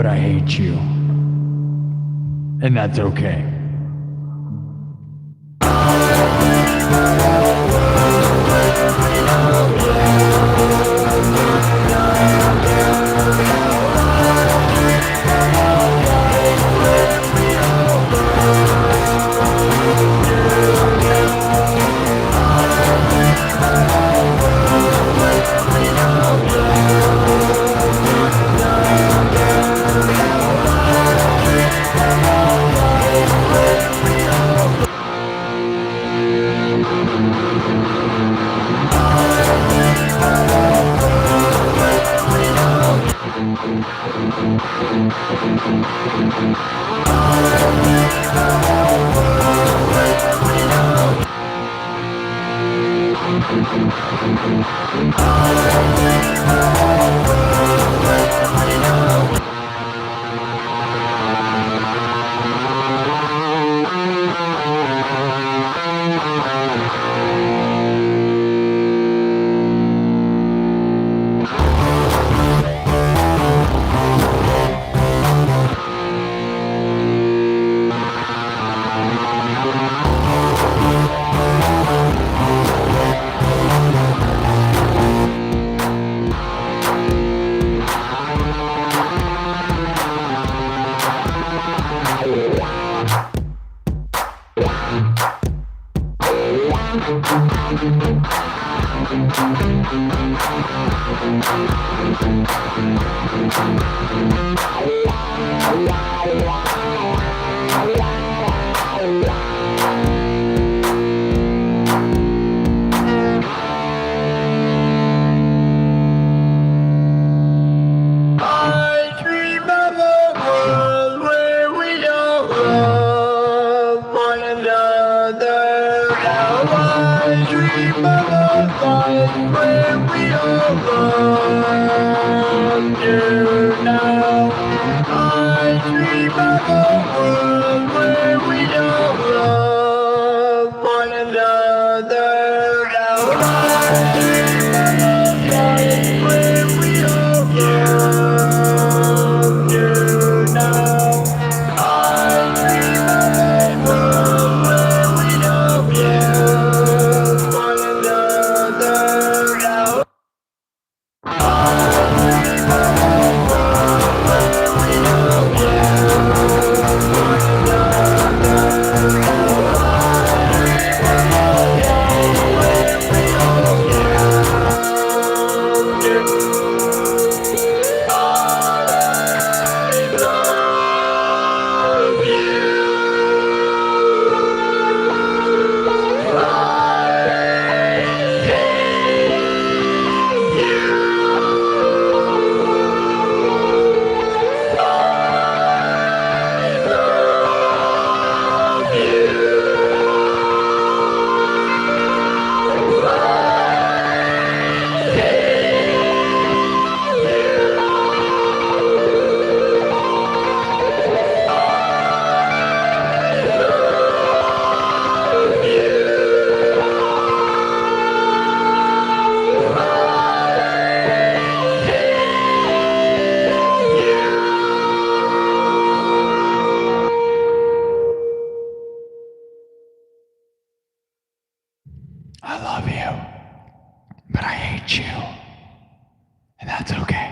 Speaker 1: but I hate you. And that's okay.
Speaker 3: I dream of a world where we all love one another. Now I dream of a life where we all love you. Now I dream of a world where we all love one another. Now I dream of a life where we all love you. Now I dream of a world where we all love one another. Now I dream of a world where we all love one another.
Speaker 1: I love you, but I hate you. And that's okay.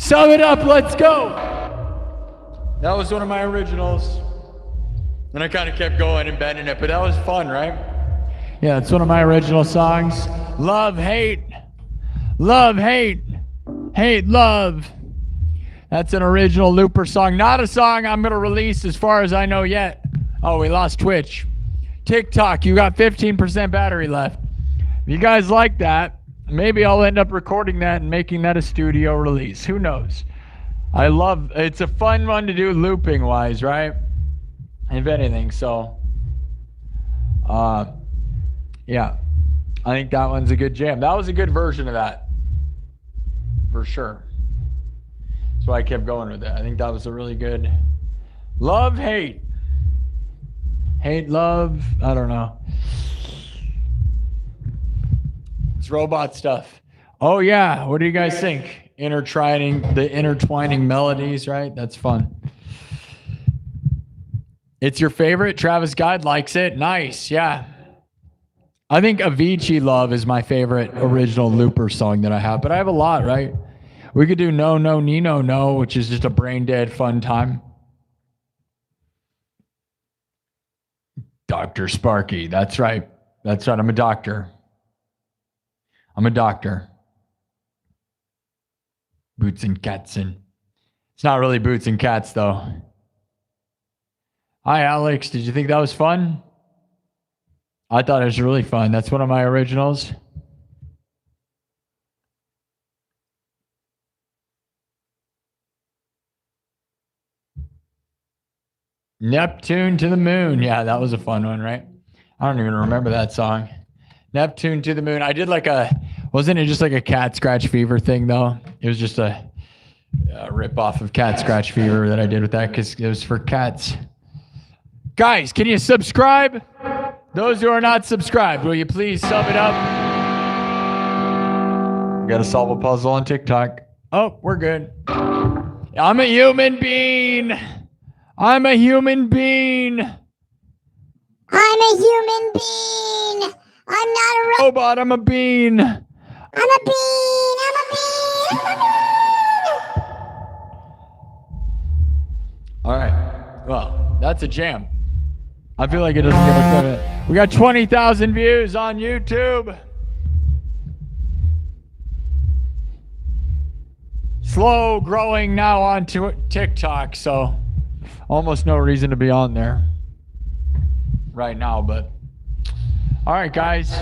Speaker 1: Sum it up, let's go. That was one of my originals. And I kind of kept going and bending it, but that was fun, right? Yeah, it's one of my original songs. Love, hate. Love, hate. Hate, love. That's an original Looper song. Not a song I'm going to release as far as I know yet. Oh, we lost Twitch. TikTok, you got 15% battery left. If you guys like that, maybe I'll end up recording that and making that a studio release. Who knows? It's a fun one to do looping wise, right? If anything, so yeah, I think that one's a good jam. That was a good version of that, for sure. That's why I kept going with it. I think that was a really good love, hate. Hate, love, I don't know. It's robot stuff. Oh yeah, what do you guys think? Intertwining melodies, right? That's fun. It's your favorite? Travis Guide likes it. Nice, yeah. I think Avicii Love is my favorite original Looper song that I have, but I have a lot, right? We could do No, No, Nino, No, which is just a brain dead fun time. Dr. Sparky, that's right. That's right, I'm a doctor. I'm a doctor. Boots and Catsin. It's not really Boots and Cats, though. Hi, Alex. Did you think that was fun? I thought it was really fun. That's one of my originals. Neptune to the Moon. Yeah, that was a fun one, right? I don't even remember that song. Neptune to the Moon. I did wasn't it just like a Cat Scratch Fever thing, though? It was just a rip off of Cat Scratch Fever that I did with that because it was for cats. Guys, can you subscribe? Those who are not subscribed, will you please sub it up? Got to solve a puzzle on TikTok. Oh, we're good. I'm a human being. I'm a human being.
Speaker 2: I'm a human being. I'm not a
Speaker 1: robot. I'm a bean.
Speaker 2: I'm a bean. I'm a bean. I'm a bean.
Speaker 1: All right. Well, that's a jam. I feel like it doesn't give a credit. We got 20,000 views on YouTube. Slow growing now on TikTok, so almost no reason to be on there right now, but all right, guys.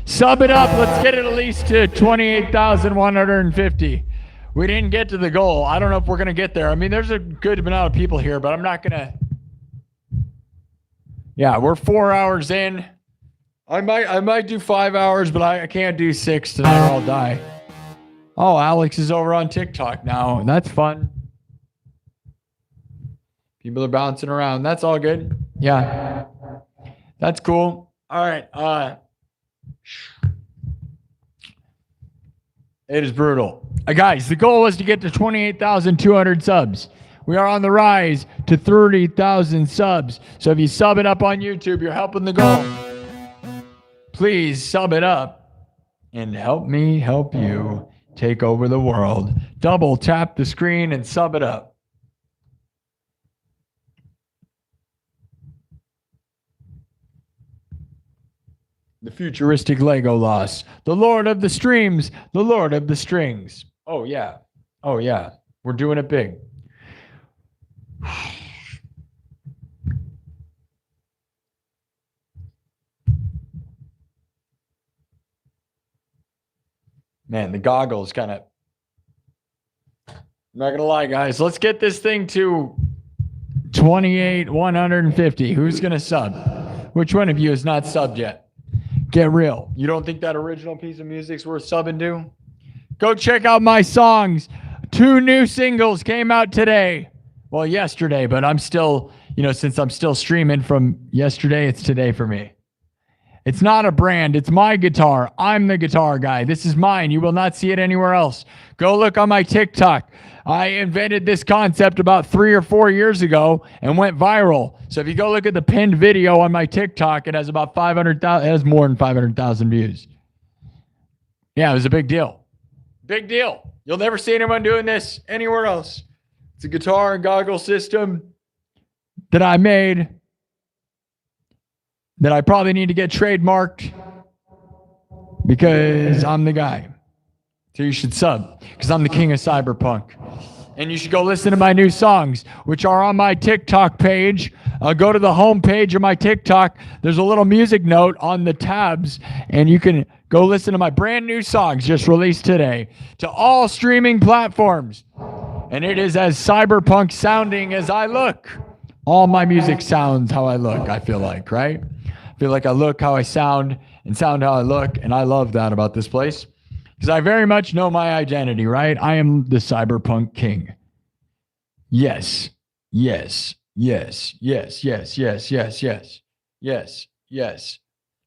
Speaker 1: Sub it up. Let's get it at least to 28,150. We didn't get to the goal. I don't know if we're going to get there. I mean, there's a good amount of people here, but I'm not going to. Yeah, we're 4 hours in. I might do 5 hours, but I can't do 6 tonight or I'll die. Oh, Alex is over on TikTok now. That's fun. People are bouncing around. That's all good. Yeah. That's cool. All right. It is brutal. Guys, the goal was to get to 28,200 subs. We are on the rise to 30,000 subs. So if you sub it up on YouTube, you're helping the goal. Please sub it up and help me help you take over the world. Double tap the screen and sub it up. The futuristic Lego loss. The Lord of the Streams. The Lord of the Strings. Oh, yeah. Oh, yeah. We're doing it big. Man, the goggles kind of... I'm not going to lie, guys. Let's get this thing to 28,150. Who's going to sub? Which one of you is not subbed yet? Get real. You don't think that original piece of music's worth subbing to? Go check out my songs. 2 new singles came out today. Well, yesterday, but I'm still, since I'm still streaming from yesterday, it's today for me. It's not a brand. It's my guitar. I'm the guitar guy. This is mine. You will not see it anywhere else. Go look on my TikTok. I invented this concept about 3 or 4 years ago and went viral. So if you go look at the pinned video on my TikTok, it has about 500,000. It has more than 500,000 views. Yeah, it was a big deal. Big deal. You'll never see anyone doing this anywhere else. It's a guitar and goggle system that I made that I probably need to get trademarked because I'm the guy. So you should sub because I'm the king of cyberpunk. And you should go listen to my new songs, which are on my TikTok page. Go to the home page of my TikTok. There's a little music note on the tabs, and you can go listen to my brand new songs just released today to all streaming platforms. And it is as cyberpunk sounding as I look. All my music sounds how I look, I feel like, right? I feel like I look how I sound and sound how I look, and I love that about this place. Because I very much know my identity, right? I am the cyberpunk king. Yes, yes, yes, yes, yes, yes, yes, yes, yes, yes.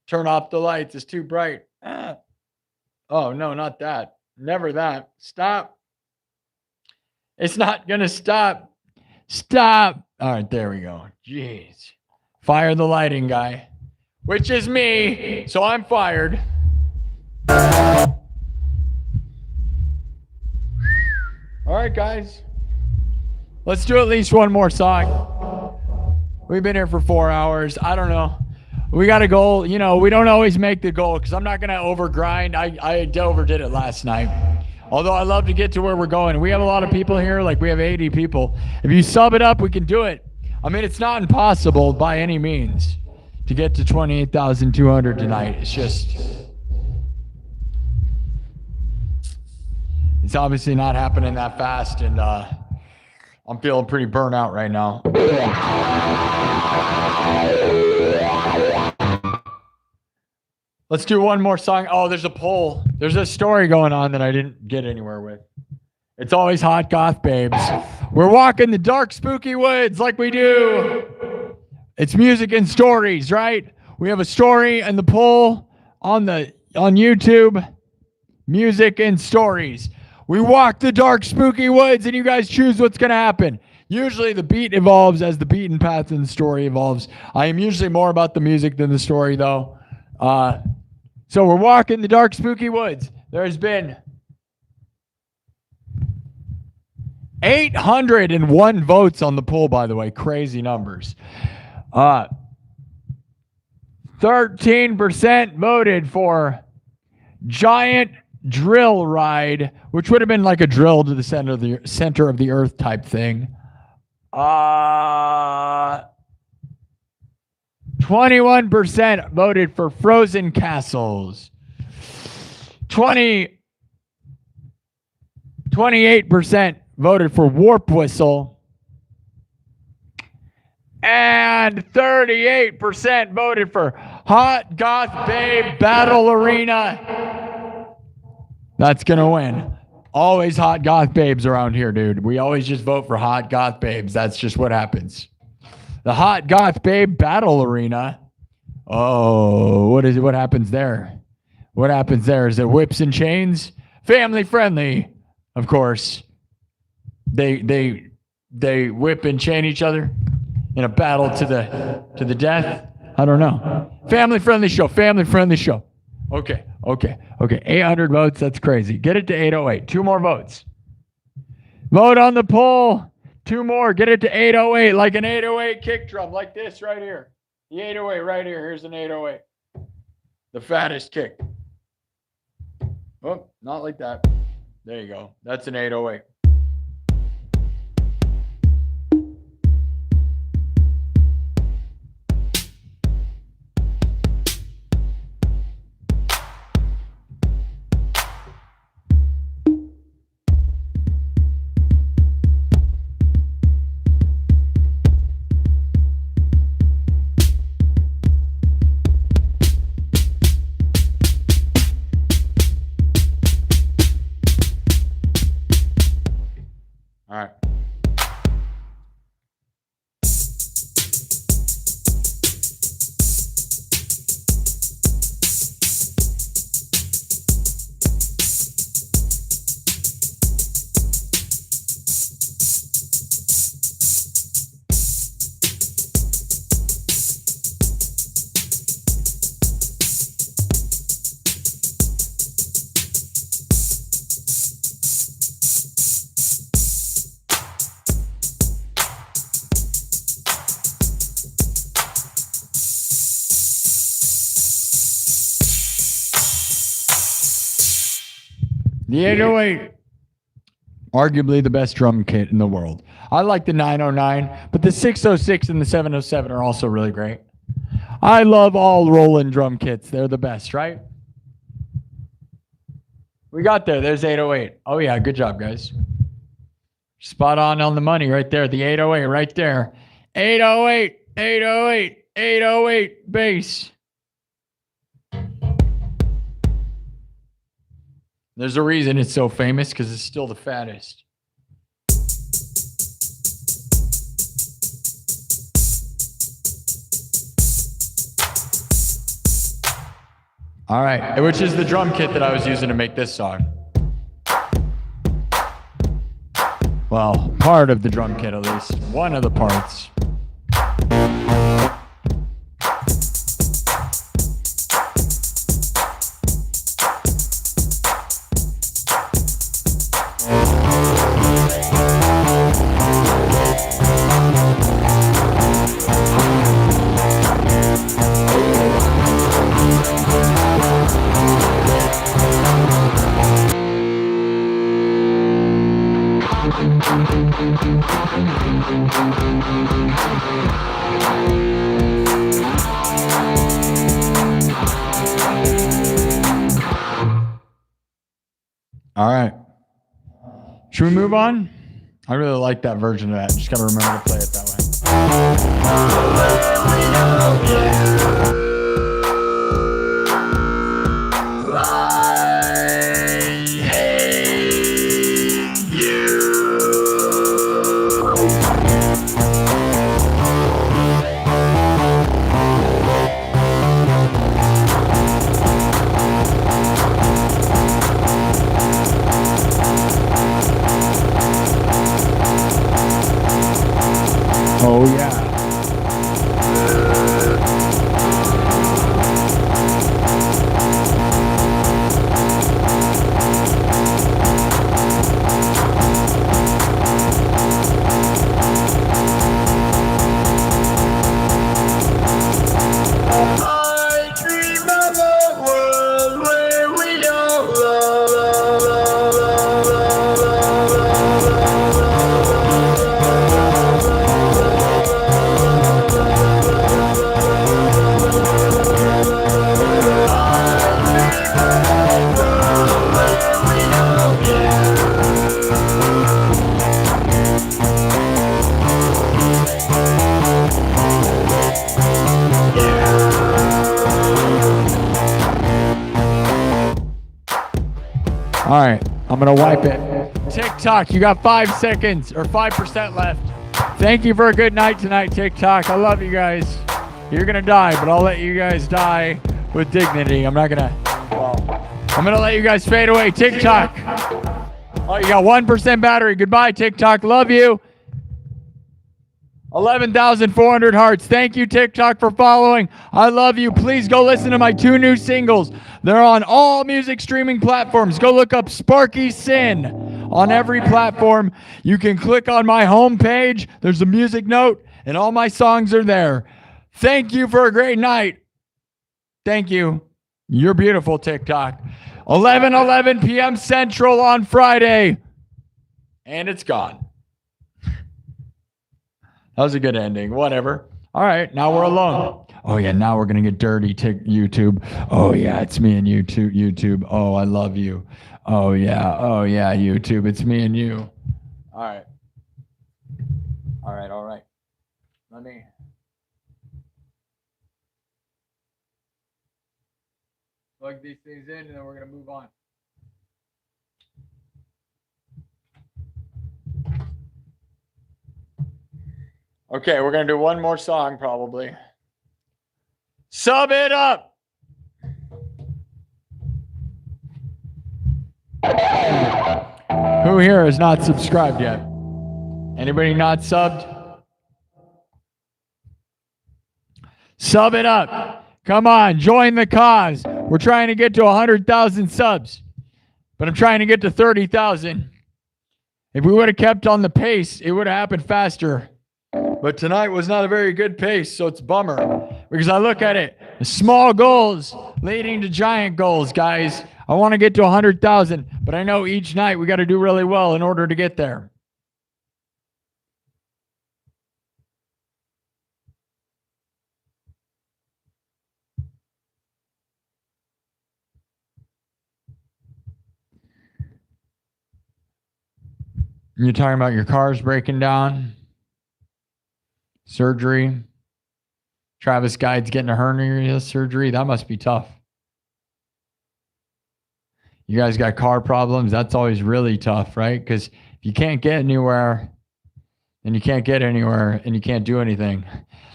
Speaker 1: Turn off the lights, it's too bright. Oh, no, not that. Never that. Stop. It's not going to stop. Stop. All right, there we go. Jeez. Fire the lighting guy, which is me. So I'm fired. All right, guys. Let's do at least one more song. We've been here for 4 hours. I don't know. We got a goal. You know, we don't always make the goal because I'm not going to overgrind. I overdid it last night. Although I love to get to where we're going. We have a lot of people here. Like, we have 80 people. If you sub it up, we can do it. I mean, it's not impossible by any means to get to 28,200 tonight. It's just... It's obviously not happening that fast, and I'm feeling pretty burnt out right now. Let's do one more song. Oh, there's a poll. There's a story going on that I didn't get anywhere with. It's always hot goth babes. We're walking the dark, spooky woods like we do. It's music and stories, right? We have a story and the poll on YouTube. Music and stories. We walk the dark, spooky woods, and you guys choose what's going to happen. Usually the beat evolves as the beaten path in the story evolves. I am usually more about the music than the story, though. So we're walking the dark, spooky woods. There's been 801 votes on the poll, by the way. Crazy numbers. 13% voted for giant drill ride, which would have been like a drill to the center of the earth type thing. 21% voted for frozen castles. 28% voted for warp whistle. And 38% voted for hot goth babe battle arena. That's going to win. Always hot goth babes around here, dude. We always just vote for hot goth babes. That's just what happens. The hot goth babe battle arena. Oh, what is it? What happens there? What happens there? Is it whips and chains? Family friendly, of course. They whip and chain each other in a battle to the death. I don't know. Family friendly show. Family friendly show. Okay. 800 votes. That's crazy. Get it to 808. 2 more votes. Vote on the poll. 2 more. Get it to 808. Like an 808 kick drum. Like this right here. The 808 right here. Here's an 808. The fattest kick. Oh, not like that. There you go. That's an 808. The 808, arguably the best drum kit in the world. I like the 909, but the 606 and the 707 are also really great. I love all Roland drum kits. They're the best, right? We got there. There's 808. Oh, yeah. Good job, guys. Spot on the money right there. The 808 right there. 808, 808, 808 bass. There's a reason it's so famous because it's still the fattest. All right, which is the drum kit that I was using to make this song. Well, part of the drum kit at least. One of the parts. All right. Should we move on? I really like that version of that. Just got to remember to play it that way. Oh, yeah.
Speaker 3: I dream of a world where we don't
Speaker 1: All right, I'm going to wipe it. TikTok, you got 5 seconds or 5% left. Thank you for a good night tonight, TikTok. I love you guys. You're going to die, but I'll let you guys die with dignity. I'm going to let you guys fade away. TikTok. Oh, you got 1% battery. Goodbye, TikTok. Love you. 11,400 hearts. Thank you, TikTok, for following. I love you. Please go listen to my 2 new singles. They're on all music streaming platforms. Go look up Sparky SINN on every platform. You can click on my homepage. There's a music note, and all my songs are there. Thank you for a great night. Thank you. You're beautiful, TikTok. 11 p.m. Central on Friday. And it's gone. That was a good ending. Whatever. All right. Now we're alone. Oh, yeah. Now we're going to get dirty. YouTube. Oh, yeah. It's me and you too. YouTube. Oh, I love you. Oh, yeah. Oh, yeah. YouTube. It's me and you. All right. All right. All right. Let me. Plug these things in and then we're going to move on. Okay, we're going to do one more song probably. Sub it up. Who here is not subscribed yet? Anybody not subbed? Sub it up. Come on, join the cause. We're trying to get to 100,000 subs, but I'm trying to get to 30,000. If we would have kept on the pace, it would have happened faster. But tonight was not a very good pace, so it's a bummer. Because I look at it, small goals leading to giant goals, guys. I want to get to 100,000, but I know each night we got to do really well in order to get there. You're talking about your car's breaking down, surgery. Travis Guide's getting a hernia surgery. That must be tough. You guys got car problems. That's always really tough, right? Because if you can't get anywhere, then you can't get anywhere and you can't do anything.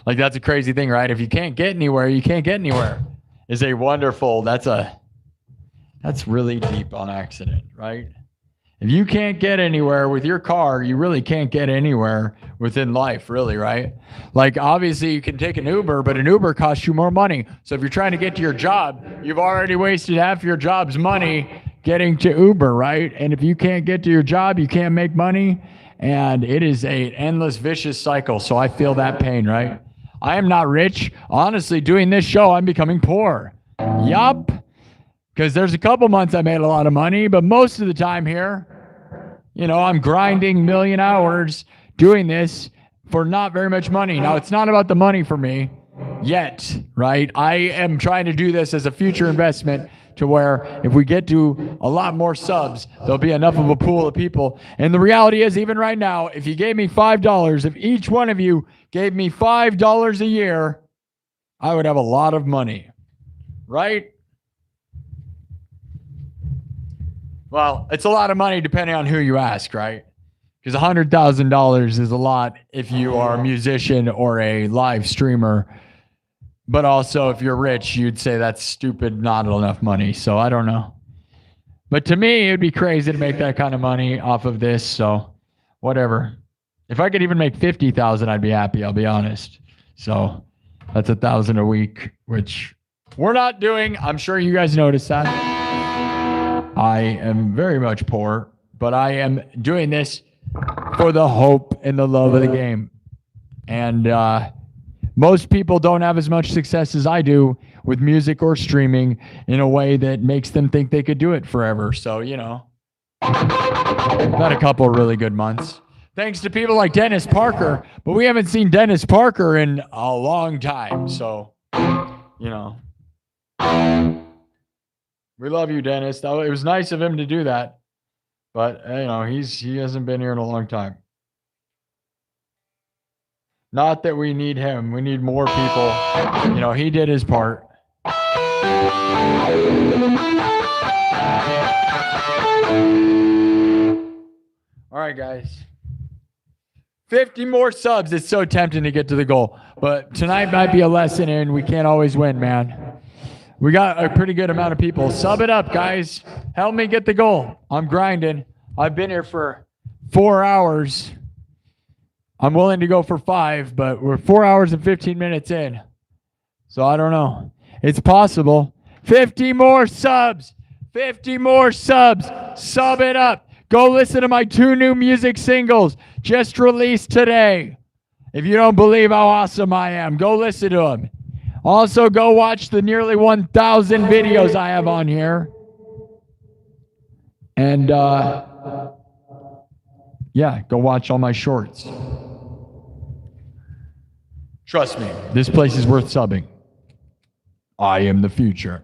Speaker 1: Like, that's a crazy thing, right? If you can't get anywhere, you can't get anywhere. Is a wonderful, that's really deep on accident, right? If you can't get anywhere with your car, you really can't get anywhere within life, really, right? Like, obviously you can take an Uber, but an Uber costs you more money. So if you're trying to get to your job, you've already wasted half your job's money getting to Uber, right? And if you can't get to your job, you can't make money. And it is an endless vicious cycle. So I feel that pain, right? I am not rich. Honestly, doing this show, I'm becoming poor. Yup. Because there's a couple months I made a lot of money, but most of the time here, you know, I'm grinding million hours doing this for not very much money. Now, it's not about the money for me yet, right? I am trying to do this as a future investment to where if we get to a lot more subs, there'll be enough of a pool of people. And the reality is, even right now, if you gave me $5, if each one of you gave me $5 a year, I would have a lot of money, right? Well, it's a lot of money depending on who you ask, right? Because $100,000 is a lot if you are a musician or a live streamer. But also, if you're rich, you'd say that's stupid, not enough money. So I don't know. But to me, it'd be crazy to make that kind of money off of this. So whatever. If I could even make 50,000, I'd be happy. I'll be honest. So that's 1,000 a week, which we're not doing. I'm sure you guys noticed that. I am very much poor, but I am doing this for the hope and the love of the game. And most people don't have as much success as I do with music or streaming in a way that makes them think they could do it forever. So, you know, I've had a couple of really good months. Thanks to people like Dennis Parker, but we haven't seen Dennis Parker in a long time. So, you know. We love you, Dennis. It was nice of him to do that. But, you know, he hasn't been here in a long time. Not that we need him. We need more people. You know, he did his part. All right, guys. 50 more subs. It's so tempting to get to the goal. But tonight might be a lesson in we can't always win, man. We got a pretty good amount of people. Sub it up, guys. Help me get the goal. I'm grinding. I've been here for 4 hours. I'm willing to go for 5, but we're 4 hours and 15 minutes in. So I don't know. It's possible. 50 more subs. 50 more subs. Sub it up. Go listen to my 2 new music singles just released today. If you don't believe how awesome I am, go listen to them. Also, go watch the nearly 1,000 videos I have on here. And, yeah, go watch all my shorts. Trust me, this place is worth subbing. I am the future.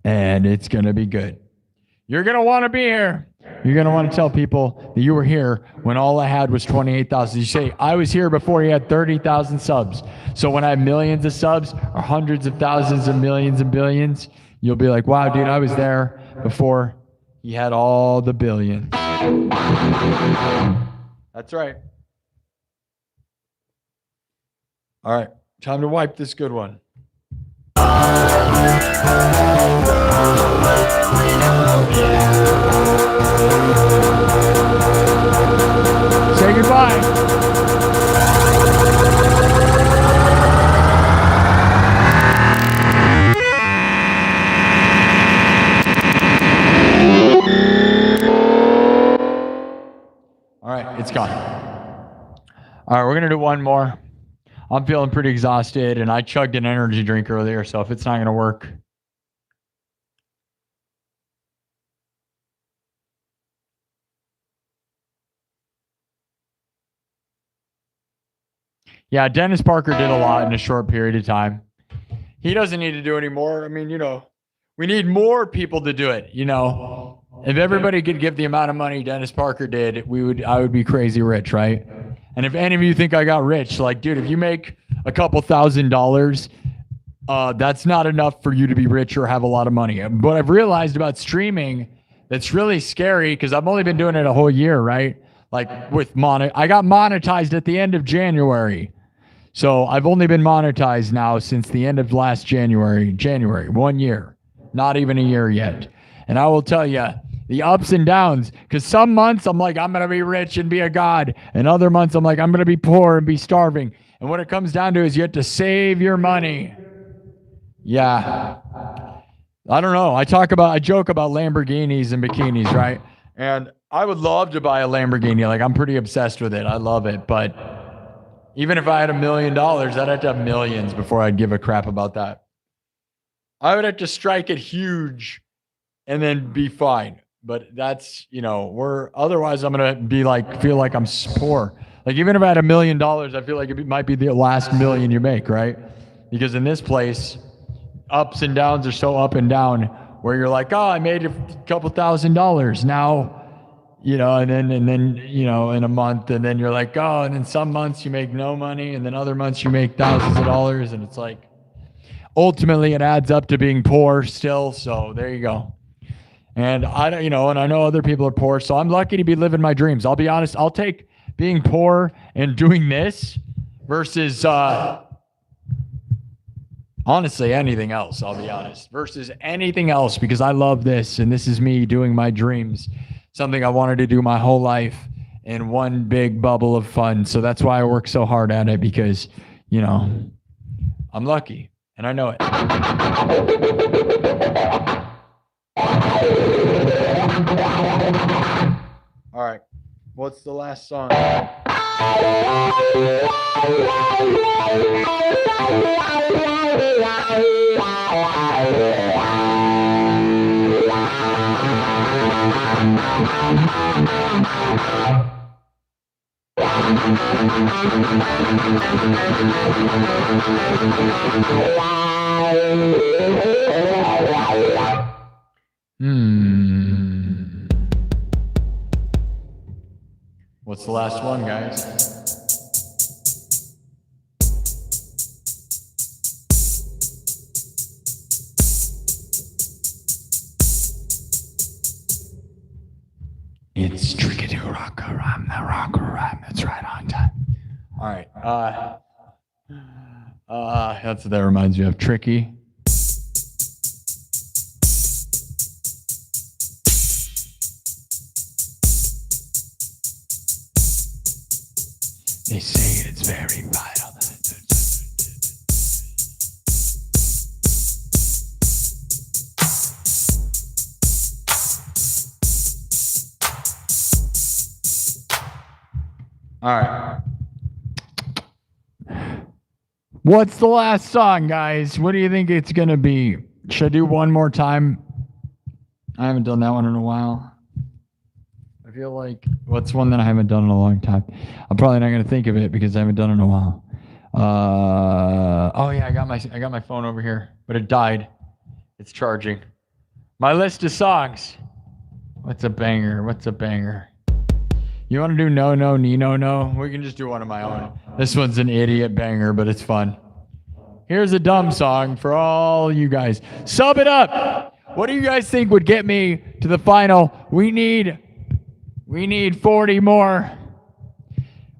Speaker 1: And it's going to be good. You're going to want to be here. You're going to want to tell people that you were here when all I had was 28,000. You say, I was here before he had 30,000 subs. So when I have millions of subs or hundreds of thousands and millions and billions, you'll be like, wow, dude, I was there before he had all the billions. That's right. All right, time to wipe this good one. Say goodbye. All right, it's gone. All right, we're going to do one more. I'm feeling pretty exhausted, and I chugged an energy drink earlier, so if it's not going to work, Yeah, Dennis Parker did a lot in a short period of time. He doesn't need to do any more. I mean, we need more people to do it. If everybody could give the amount of money Dennis Parker did, I would be crazy rich, right? And if any of you think I got rich, like, dude, if you make a couple $1,000s, that's not enough for you to be rich or have a lot of money. What I've realized about streaming that's really scary, because I've only been doing it a whole year, right? Like I got monetized at the end of January. So I've only been monetized now since the end of last January, 1 year, not even a year yet. And I will tell you the ups and downs, because some months I'm like, I'm going to be rich and be a god. And other months I'm like, I'm going to be poor and be starving. And what it comes down to is you have to save your money. Yeah. I don't know. I joke about Lamborghinis and bikinis, right? And I would love to buy a Lamborghini. Like, I'm pretty obsessed with it. I love it. But even if I had $1 million, I'd have to have millions before I'd give a crap about that. I would have to strike it huge and then be fine. But that's, otherwise I'm going to be like, feel like I'm poor. Like, even if I had $1 million, I feel like it might be the last million you make, right? Because in this place, ups and downs are so up and down where you're like, oh, I made a couple $1,000s now, and then, in a month, and then you're like, oh, and then some months you make no money, and then other months you make thousands of dollars, and it's like, ultimately it adds up to being poor still. So there you go. And I know other people are poor, so I'm lucky to be living my dreams. I'll be honest. I'll take being poor and doing this versus, honestly, anything else, I'll be honest, versus anything else, because I love this, and this is me doing my dreams, something I wanted to do my whole life in one big bubble of fun. So that's why I work so hard at it, because, I'm lucky, and I know it. All right, what's the last song? What's the last one, guys? It's tricky to rock a rhyme, the rock a rhyme. That's right on time. All right. That reminds me of Tricky. They say it's very vital. All right. What's the last song, guys? What do you think it's going to be? Should I do one more time? I haven't done that one in a while. I feel like, what's one that I haven't done in a long time? I'm probably not going to think of it because I haven't done it in a while. Oh yeah, I got my phone over here, but it died. It's charging. My list of songs. What's a banger? You want to do No No Nino No? We can just do one of my own. This one's an idiot banger, but it's fun. Here's a dumb song for all you guys. Sub it up. What do you guys think would get me to the final? We need 40 more.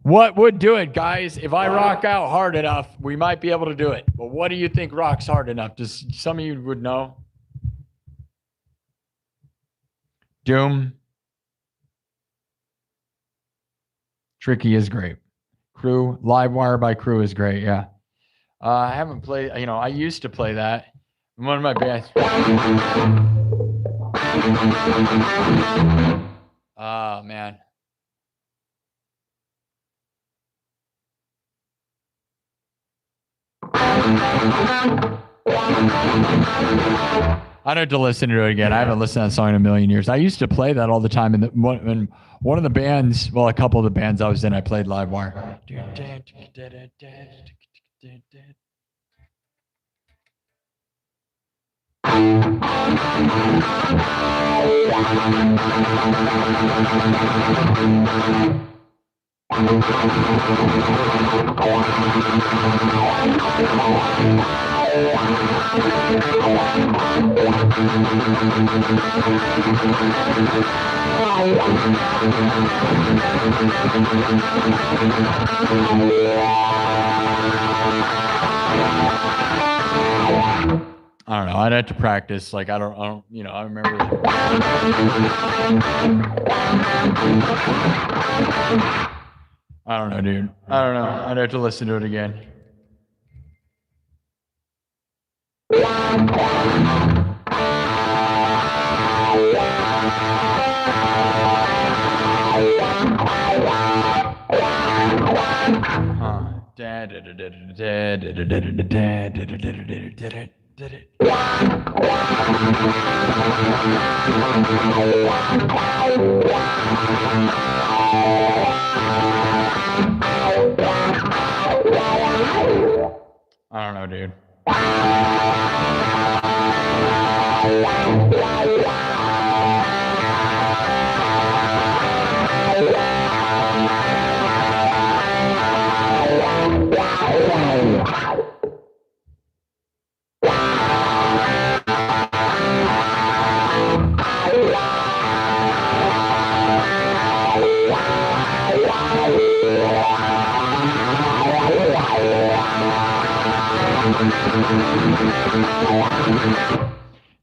Speaker 1: What would do it, guys? If I rock out hard enough, we might be able to do it. But what do you think rocks hard enough? Does some of you would know? Doom. Tricky is great. Crew, Livewire by Crew is great, yeah. I haven't played, I used to play that. One of my best. Oh, man. I'd have to listen to it again. I haven't listened to that song in a million years. I used to play that all the time. In one of the bands, well, a couple of the bands I was in, I played Livewire. I don't know. I'd have to practice. Like, I don't, you know, I remember. I don't know, dude. I don't know. I'd have to listen to it again. I don't know, dude.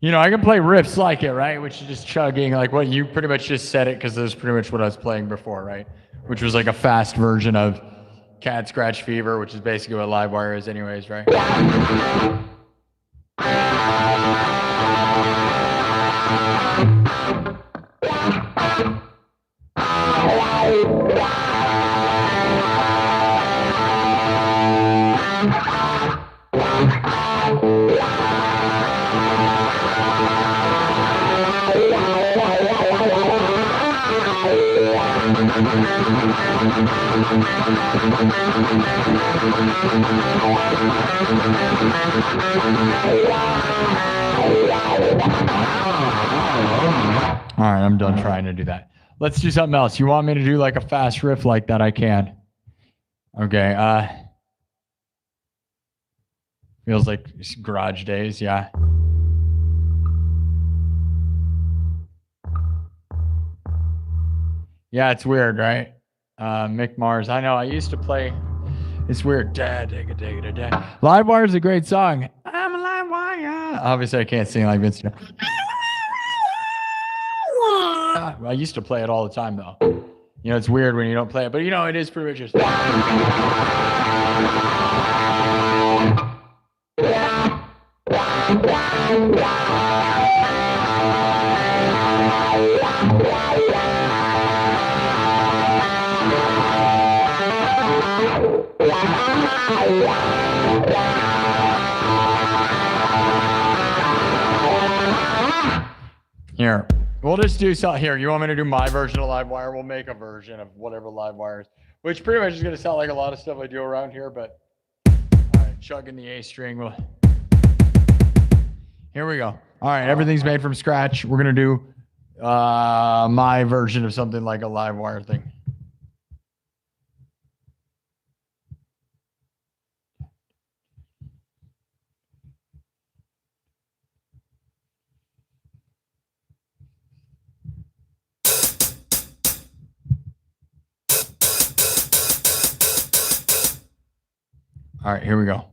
Speaker 1: You know, I can play riffs like it, right? Which is just chugging, like what you pretty much just said it, because that's pretty much what I was playing before, right? Which was like a fast version of Cat Scratch Fever, which is basically what Livewire is anyways, right? All right, I'm done trying to do that. Let's do something else. You want me to do like a fast riff like that? I can. Okay. Feels like garage days, yeah. Yeah, it's weird, right? Mick Mars. I know. I used to play. It's weird. Livewire is a great song. I'm a Livewire. Obviously, I can't sing like Vince. I used to play it all the time, though. You know, it's weird when you don't play it, but you know, it is pretty much just. Here, we'll just do something here. You want me to do my version of Livewire? We'll make a version of whatever Livewire is, which pretty much is going to sound like a lot of stuff I do around here, but all right, chugging the A string. Here we go. All right, everything's made from scratch. We're going to do my version of something like a Livewire thing. All right, here we go.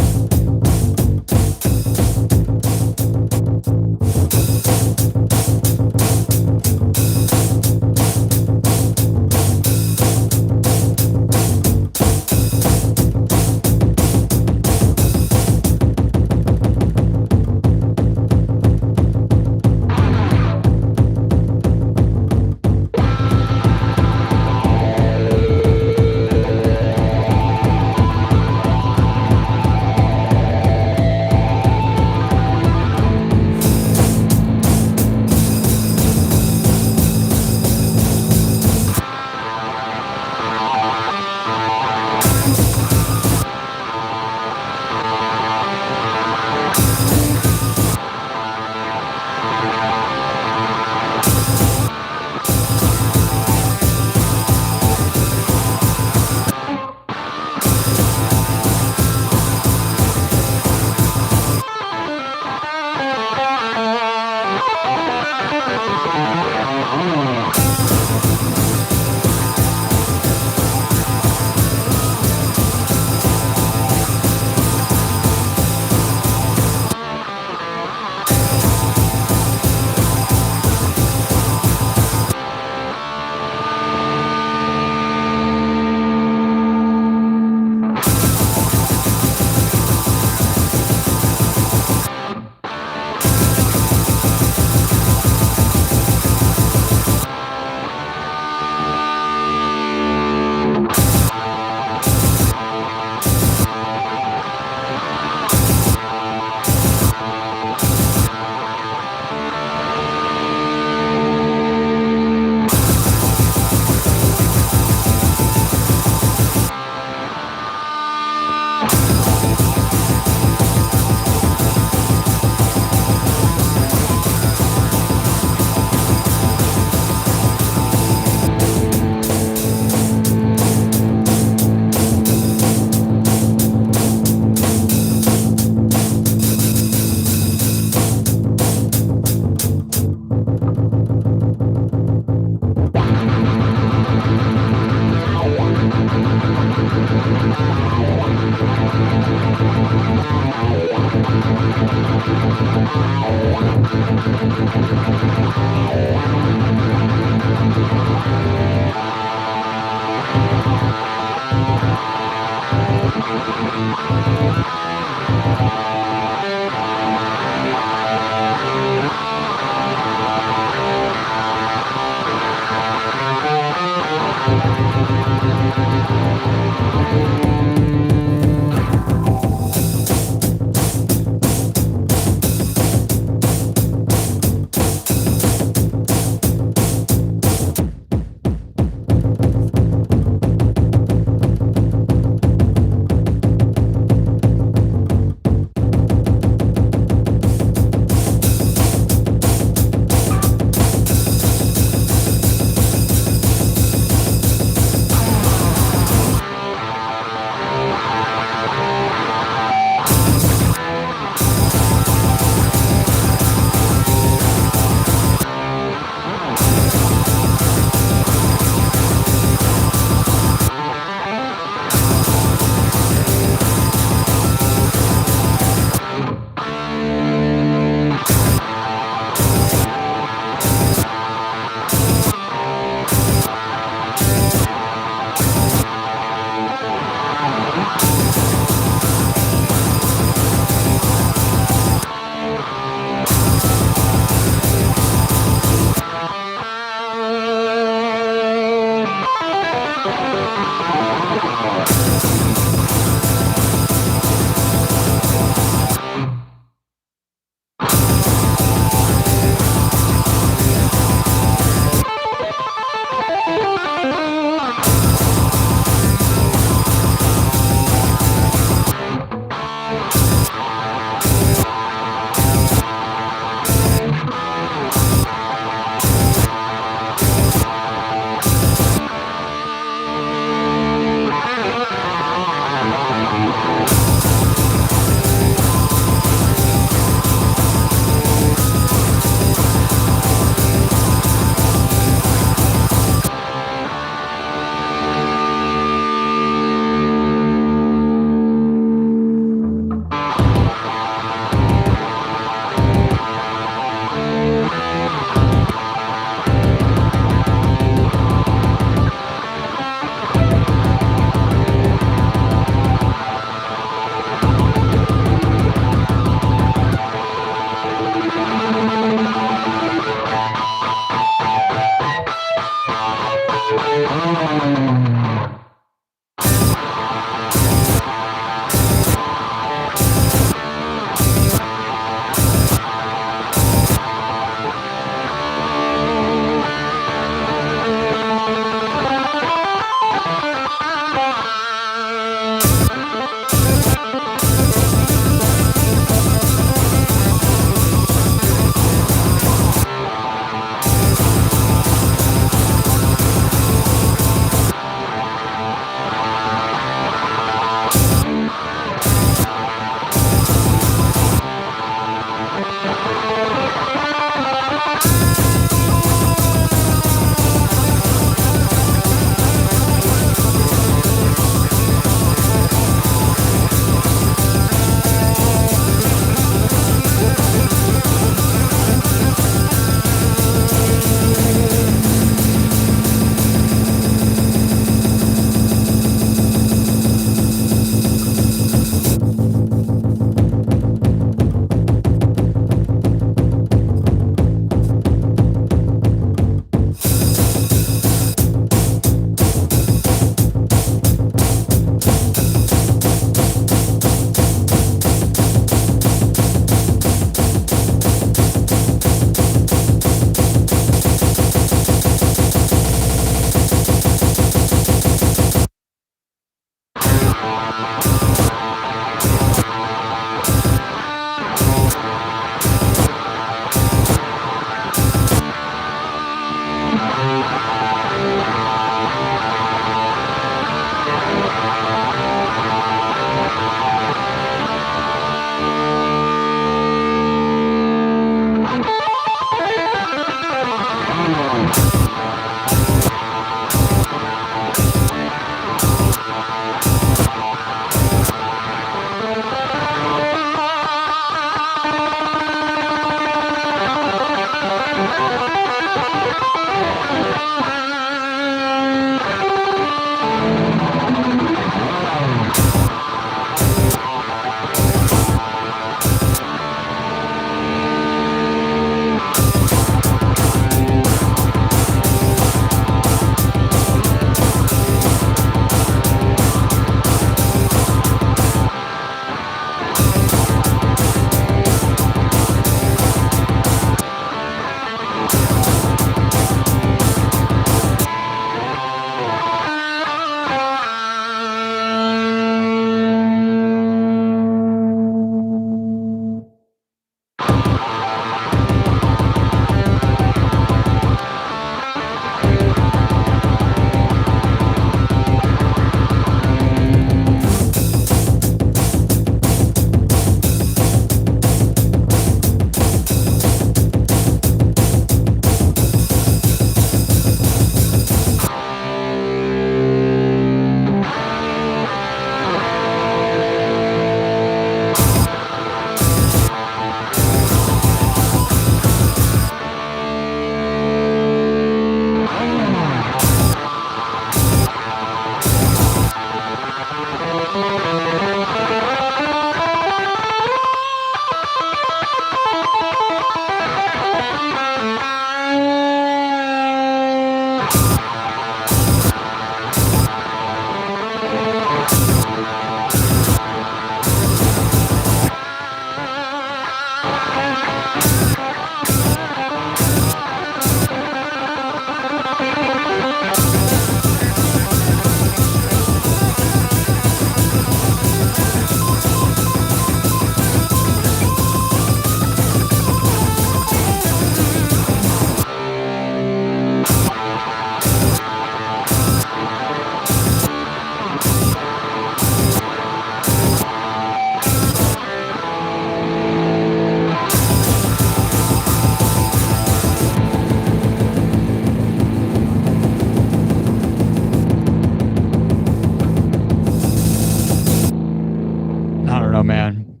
Speaker 1: know, man.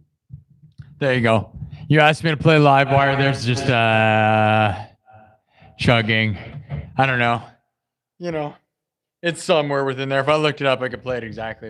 Speaker 1: There you go. You asked me to play live wire. There's just chugging. I don't know. You know, it's somewhere within there. If I looked it up, I could play it exactly.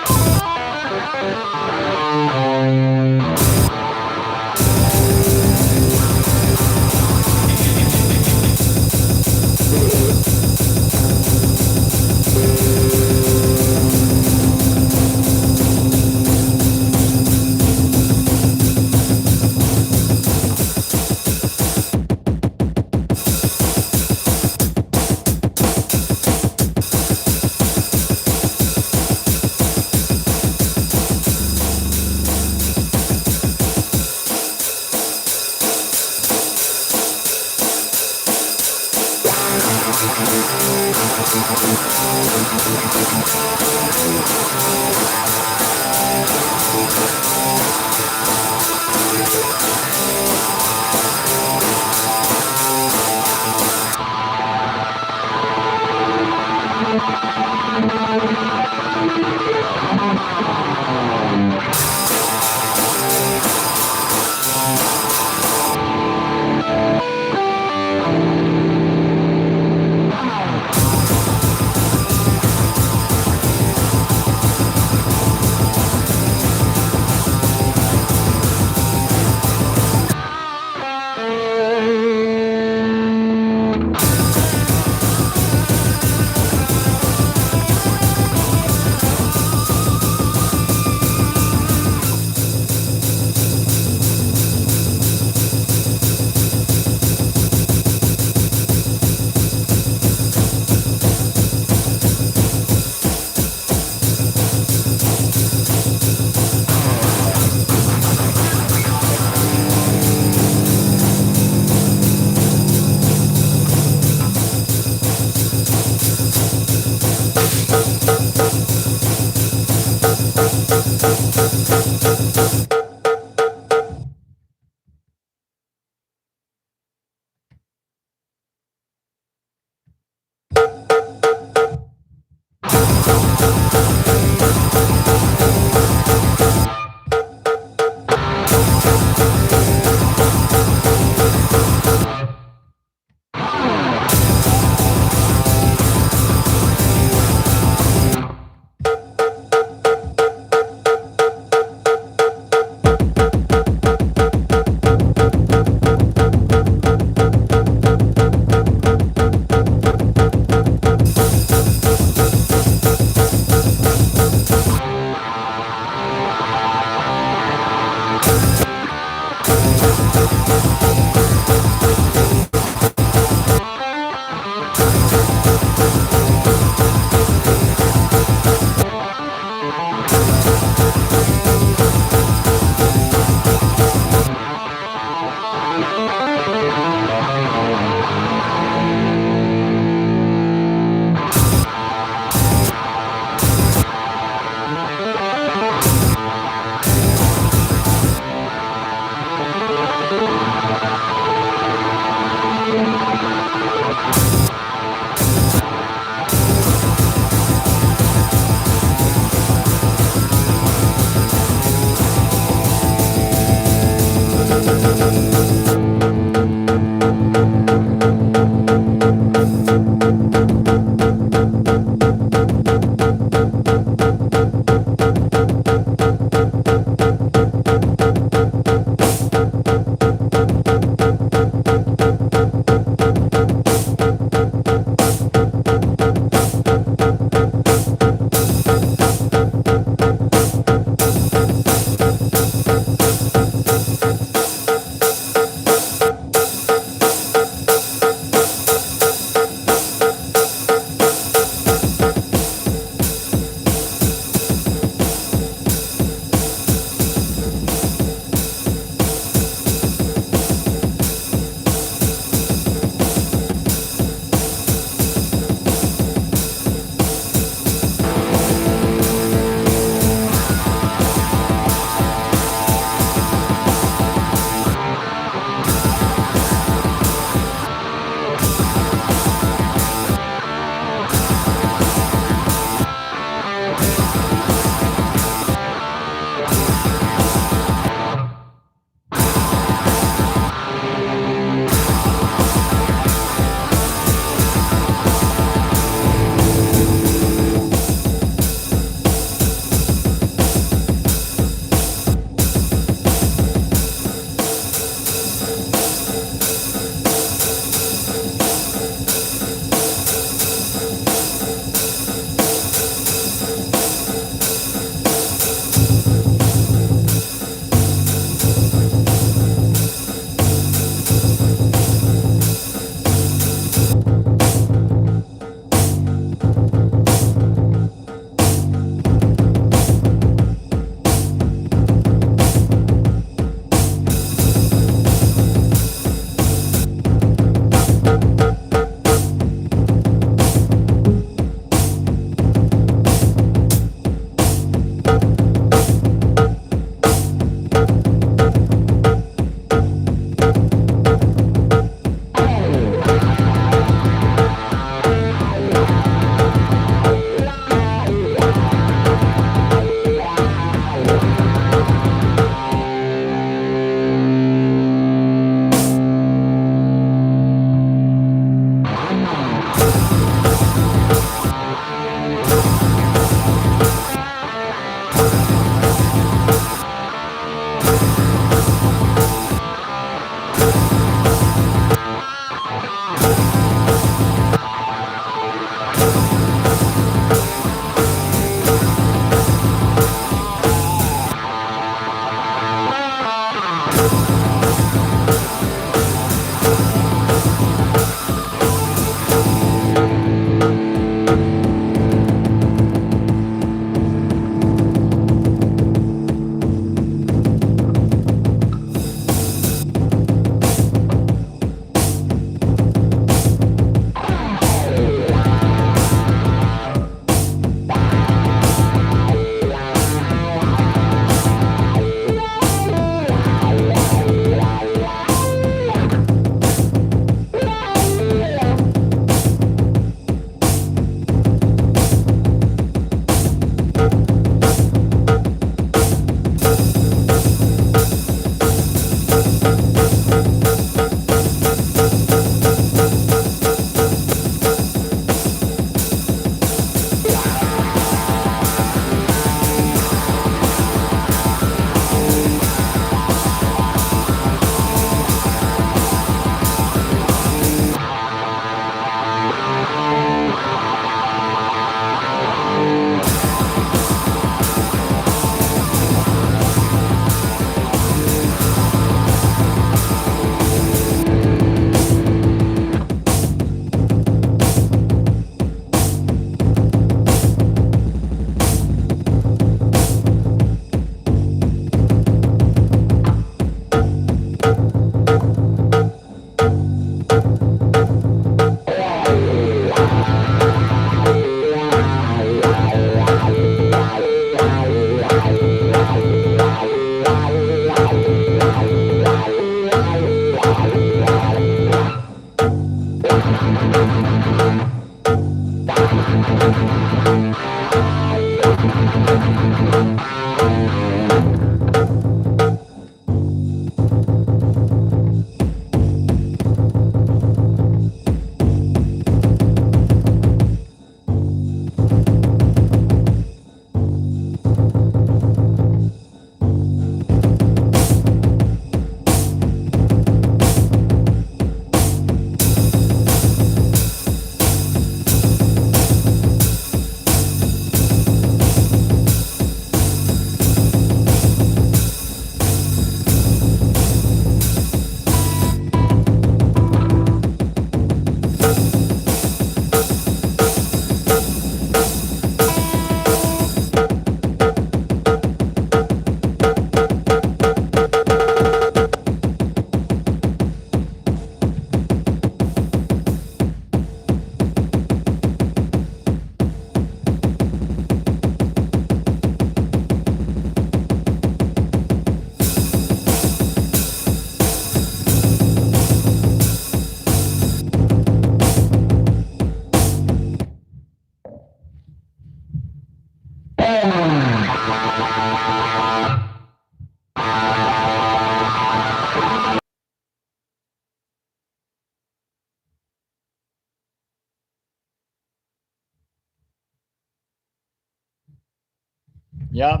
Speaker 1: Yep.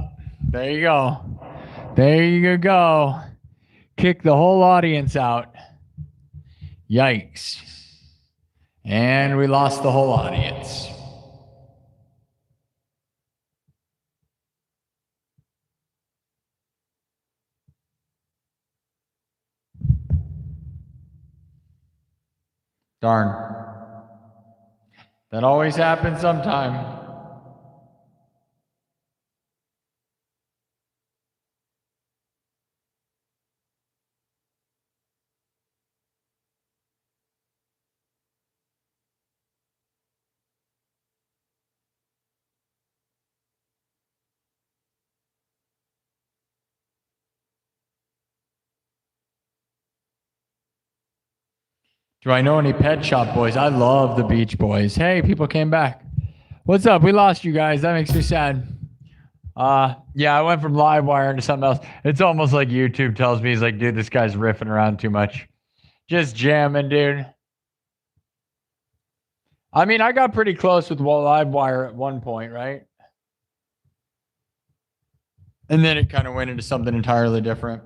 Speaker 1: There you go. There you go. Kick the whole audience out. Yikes. And we lost the whole audience. Darn. That always happens sometime. Do I know any Pet Shop Boys? I love the Beach Boys. Hey, people came back. What's up? We lost you guys. That makes me sad. Yeah, I went from Livewire into something else. It's almost like YouTube tells me, he's like, dude, this guy's riffing around too much. Just jamming, dude. I mean, I got pretty close with Livewire at one point, right? And then it kind of went into something entirely different,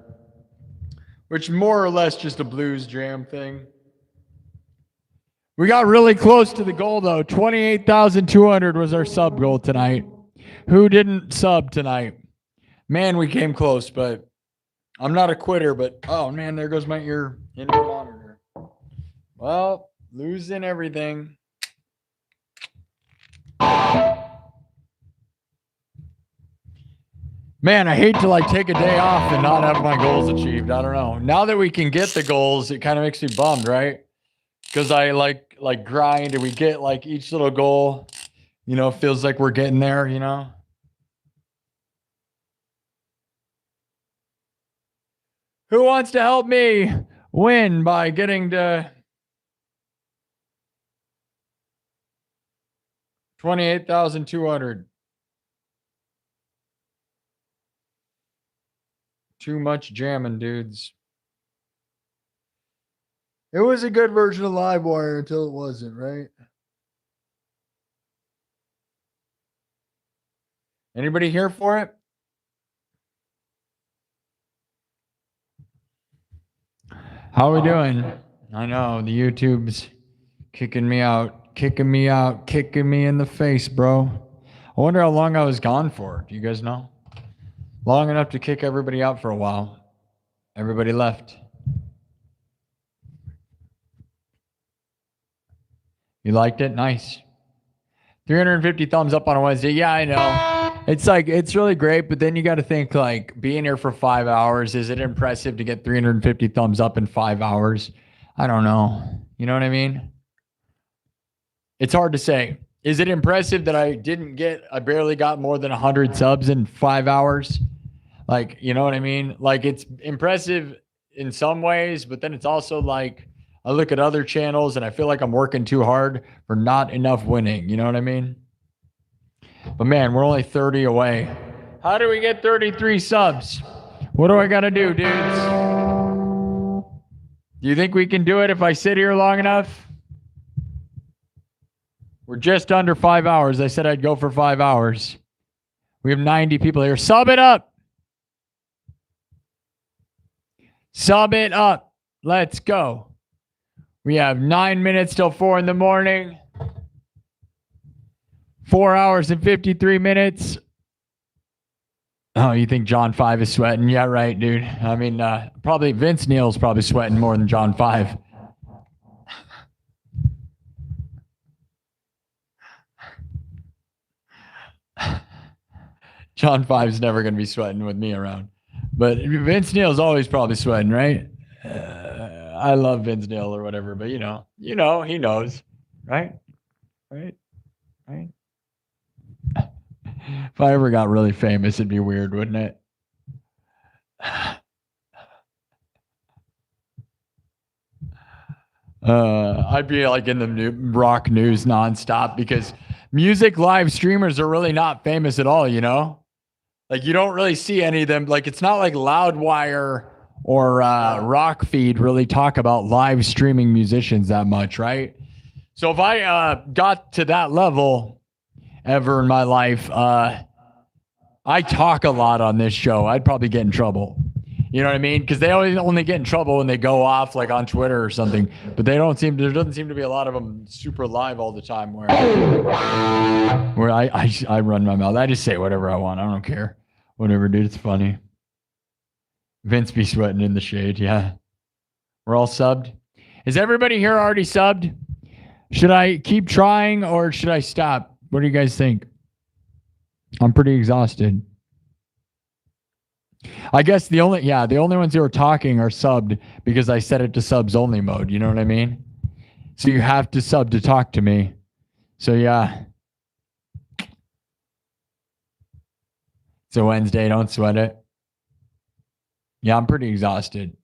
Speaker 1: which more or less just a blues jam thing. We got really close to the goal, though. 28,200 was our sub goal tonight. Who didn't sub tonight? Man, we came close, but I'm not a quitter, but oh, man, there goes my ear into the monitor. Well, losing everything. Man, I hate to like take a day off and not have my goals achieved. I don't know. Now that we can get the goals, it kind of makes me bummed, right? Because I like grind and we get like each little goal, you know, feels like we're getting there, you know. Who wants to help me win by getting to 28,200? Too much jamming, dudes. It was a good version of Livewire until it wasn't, right? Anybody here for it? How are we doing? I know the YouTube's kicking me out, kicking me in the face, bro. I wonder how long I was gone for. Do you guys know? Long enough to kick everybody out for a while. Everybody left. You liked it? Nice. 350 thumbs up on a Wednesday. Yeah, I know. It's like, it's really great, but then you got to think like being here for 5 hours. Is it impressive to get 350 thumbs up in 5 hours? I don't know. You know what I mean? It's hard to say. Is it impressive that I barely got more than 100 subs in 5 hours? Like, you know what I mean? Like, it's impressive in some ways, but then it's also like, I look at other channels and I feel like I'm working too hard for not enough winning. You know what I mean? But man, we're only 30 away. How do we get 33 subs? What do I got to do, dudes? Do you think we can do it if I sit here long enough? We're just under 5 hours. I said I'd go for 5 hours. We have 90 people here. Sub it up. Sub it up. Let's go. We have 9 minutes till 4 in the morning. 4 hours and 53 minutes. Oh, you think John 5 is sweating? Yeah, right, dude. I mean, probably Vince Neil's probably sweating more than John 5. John 5's never going to be sweating with me around. But Vince Neil's always probably sweating, right? I love Vince Neil or whatever, but you know, he knows, right? Right? If I ever got really famous, it'd be weird, wouldn't it? I'd be like in the rock news nonstop because music live streamers are really not famous at all, you know? Like you don't really see any of them. Like it's not like Loudwire or Rock Feed really talk about live streaming musicians that much, right? So if I got to that level ever in my life, I talk a lot on this show. I'd probably get in trouble. You know what I mean? Because they always only get in trouble when they go off like on Twitter or something. But there doesn't seem to be a lot of them super live all the time where I run my mouth. I just say whatever I want. I don't care. Whatever, dude. It's funny. Vince be sweating in the shade. Yeah. We're all subbed. Is everybody here already subbed? Should I keep trying or should I stop? What do you guys think? I'm pretty exhausted. I guess the only ones who are talking are subbed because I set it to subs only mode. You know what I mean? So you have to sub to talk to me. So yeah. It's a Wednesday. Don't sweat it. Yeah, I'm pretty exhausted.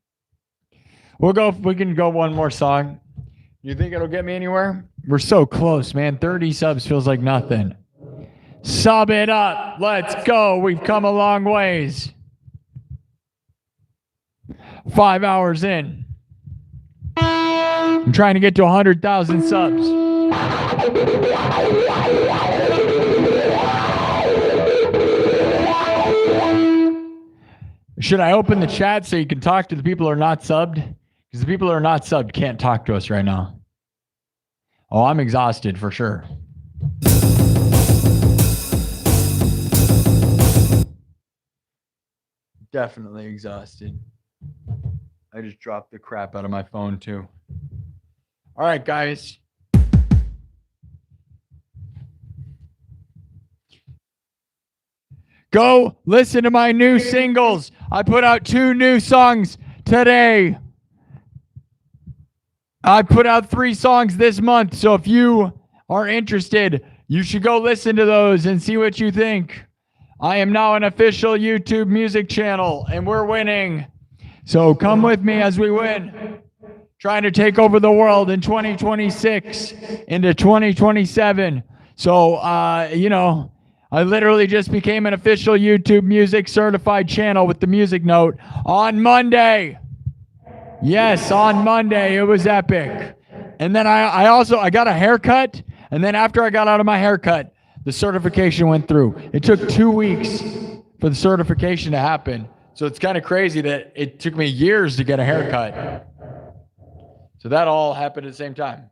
Speaker 1: We can go one more song. You think it'll get me anywhere? We're so close, man. 30 subs feels like nothing. Sub it up. Let's go. We've come a long ways. 5 hours in. I'm trying to get to 100,000 subs. Should I open the chat so you can talk to the people who are not subbed? Because the people who are not subbed can't talk to us right now. Oh, I'm exhausted for sure. Definitely exhausted. I just dropped the crap out of my phone too. All right, guys. Go listen to my new singles. I put out 2 new songs today. I put out 3 songs this month. So if you are interested, you should go listen to those and see what you think. I am now an official YouTube music channel and we're winning. So come with me as we win. Trying to take over the world in 2026 into 2027. So, I literally just became an official YouTube music certified channel with the music note on Monday. Yes, on Monday. It was epic. And then I got a haircut. And then after I got out of my haircut, the certification went through. It took 2 weeks for the certification to happen. So it's kind of crazy that it took me years to get a haircut. So that all happened at the same time.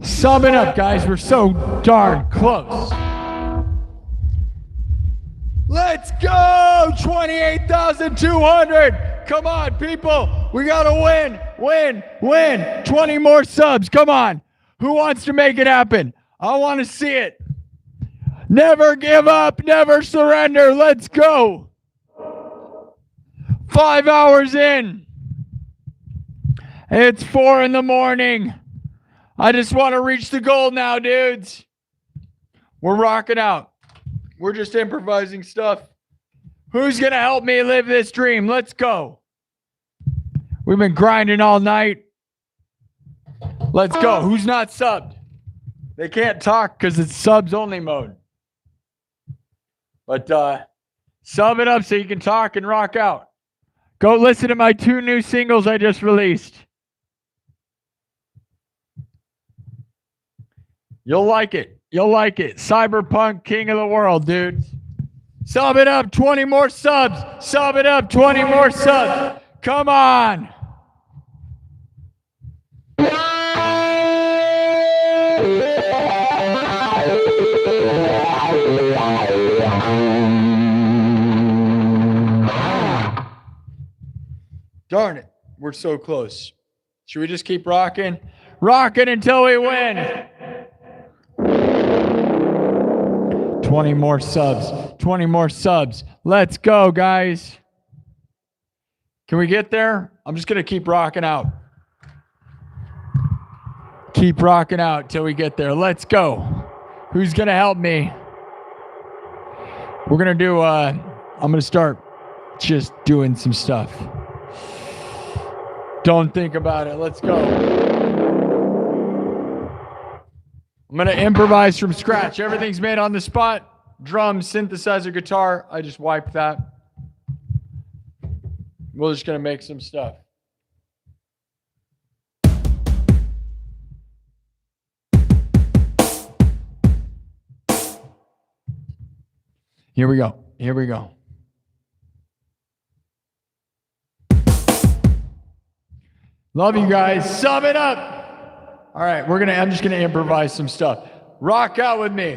Speaker 1: Sum it up, guys. We're so darn close. Let's go! 28,200. Come on, people. We got to win. 20 more subs. Come on. Who wants to make it happen? I want to see it. Never give up. Never surrender. Let's go. 5 hours in. It's 4 in the morning. I just want to reach the goal now, dudes. We're rocking out. We're just improvising stuff. Who's going to help me live this dream? Let's go. We've been grinding all night. Let's go. Who's not subbed? They can't talk because it's subs only mode. But sub it up so you can talk and rock out. Go listen to my 2 new singles I just released. You'll like it. You'll like it. Cyberpunk, king of the world, dudes. Sub it up. 20 more subs. Sub it up. 20 more subs. Come on. Darn it. We're so close. Should we just keep rocking? Rocking until we win. 20 more subs. 20 more subs. Let's go, guys. Can we get there? I'm just going to keep rocking out. Keep rocking out till we get there. Let's go. Who's going to help me? We're going to do, I'm going to start just doing some stuff. Don't think about it. Let's go. I'm going to improvise from scratch. Everything's made on the spot. Drums, synthesizer, guitar. I just wiped that. We're just going to make some stuff. Here we go. Here we go. Love you guys. Sum it up. All right, I'm just gonna improvise some stuff. Rock out with me.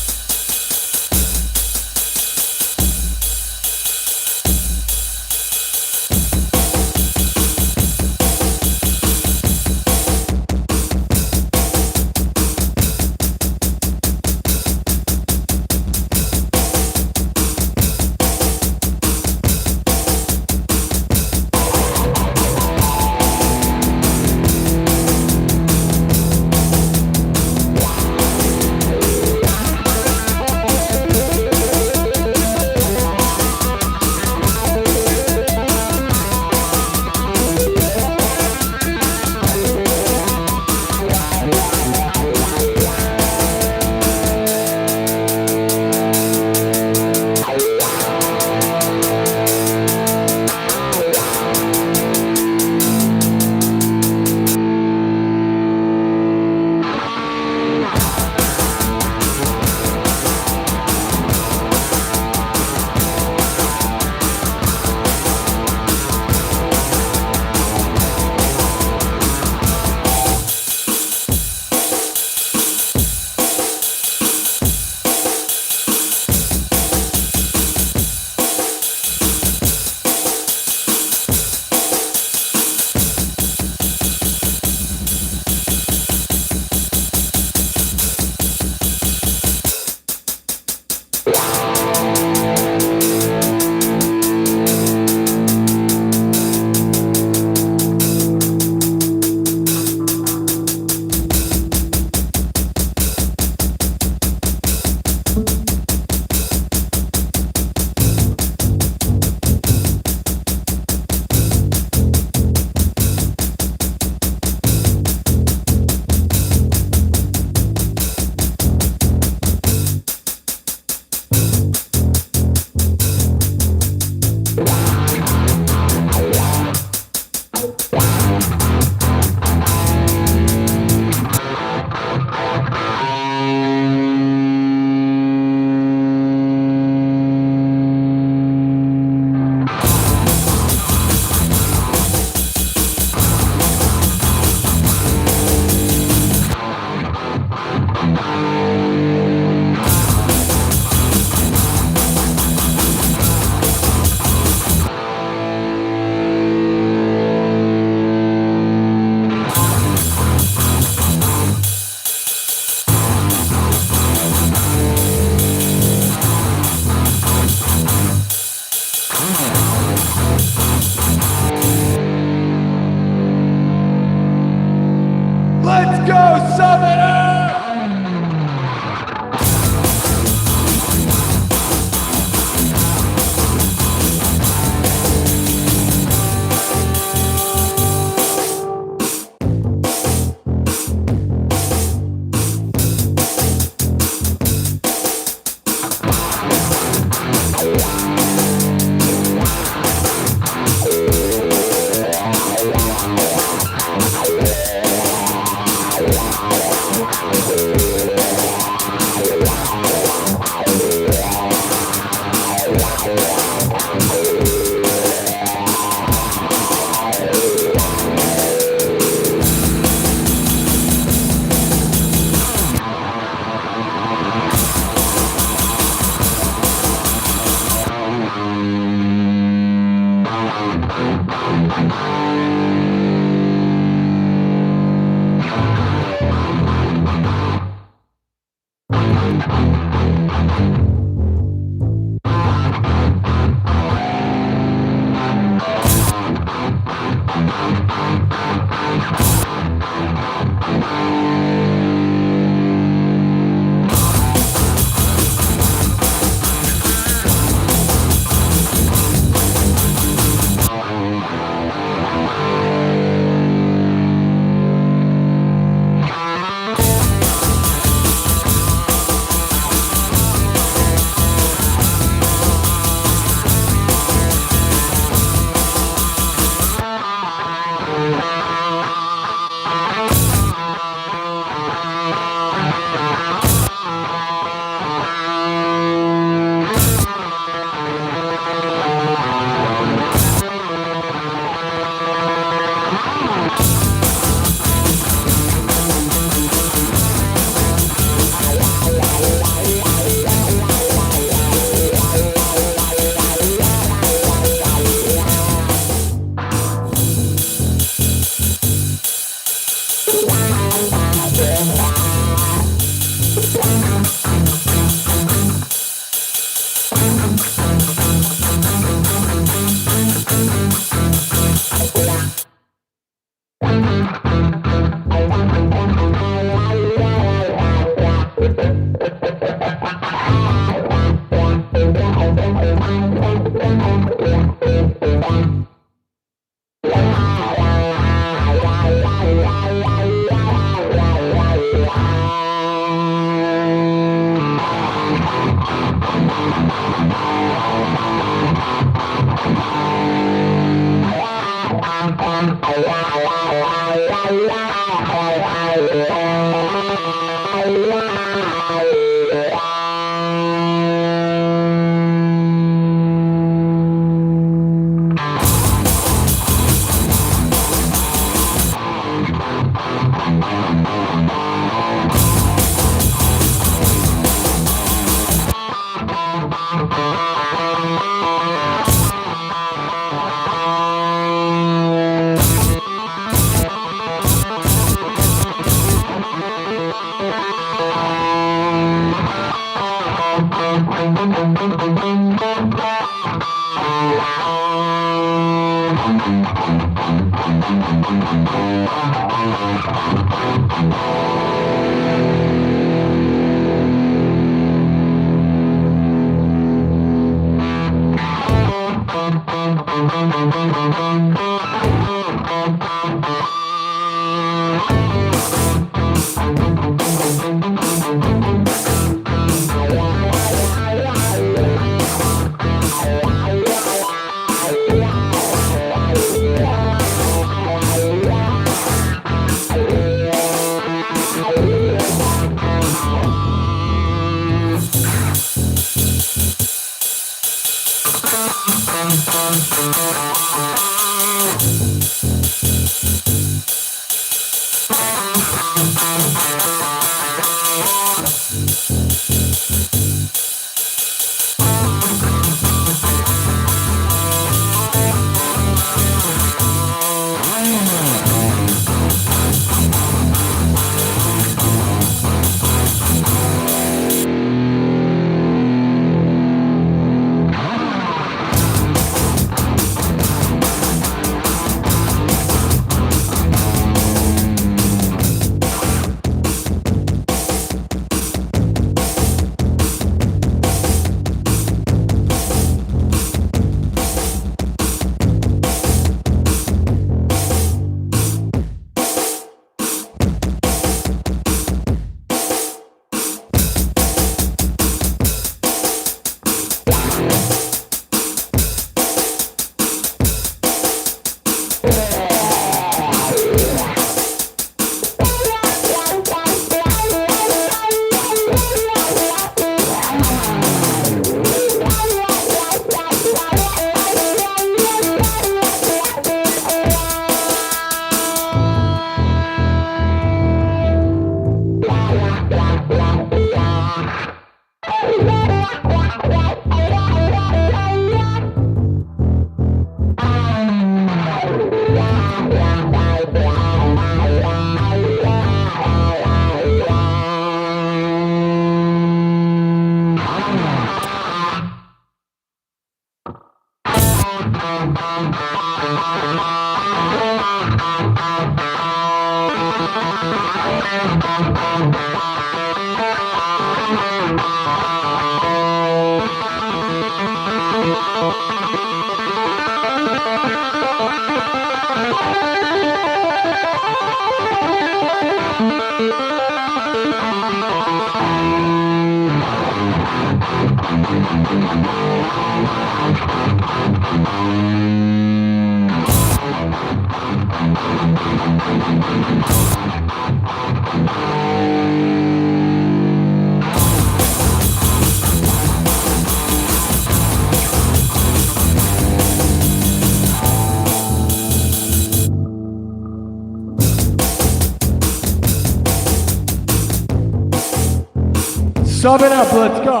Speaker 1: Sum it up, let's go.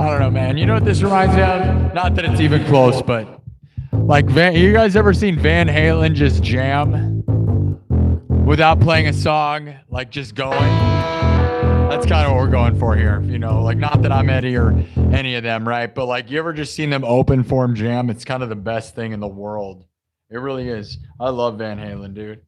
Speaker 1: I don't know, man. You know what this reminds me of? Not that it's even close, but like you guys ever seen Van Halen just jam without playing a song, like just going? That's kind of what we're going for here, you know, like not that I'm Eddie or any of them, right? But like you ever just seen them open form jam? It's kind of the best thing in the world. It really is. I love Van Halen, dude.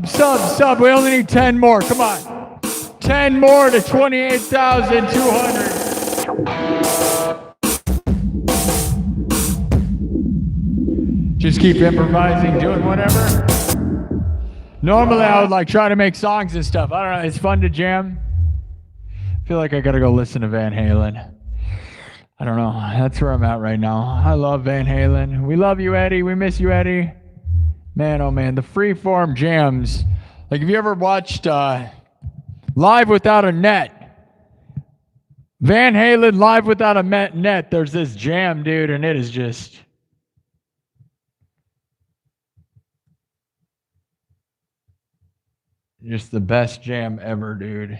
Speaker 1: Sub. We only need 10 more. Come on. 10 more to 28,200. Just keep improvising, doing whatever. Normally I would like try to make songs and stuff. I don't know. It's fun to jam. I feel like I gotta go listen to Van Halen. I don't know. That's where I'm at right now. I love Van Halen. We love you, Eddie. We miss you, Eddie. Man, oh man, the freeform jams. Like, have you ever watched Live Without a Net? Van Halen Live Without a Net. There's this jam, dude, and it is just the best jam ever, dude.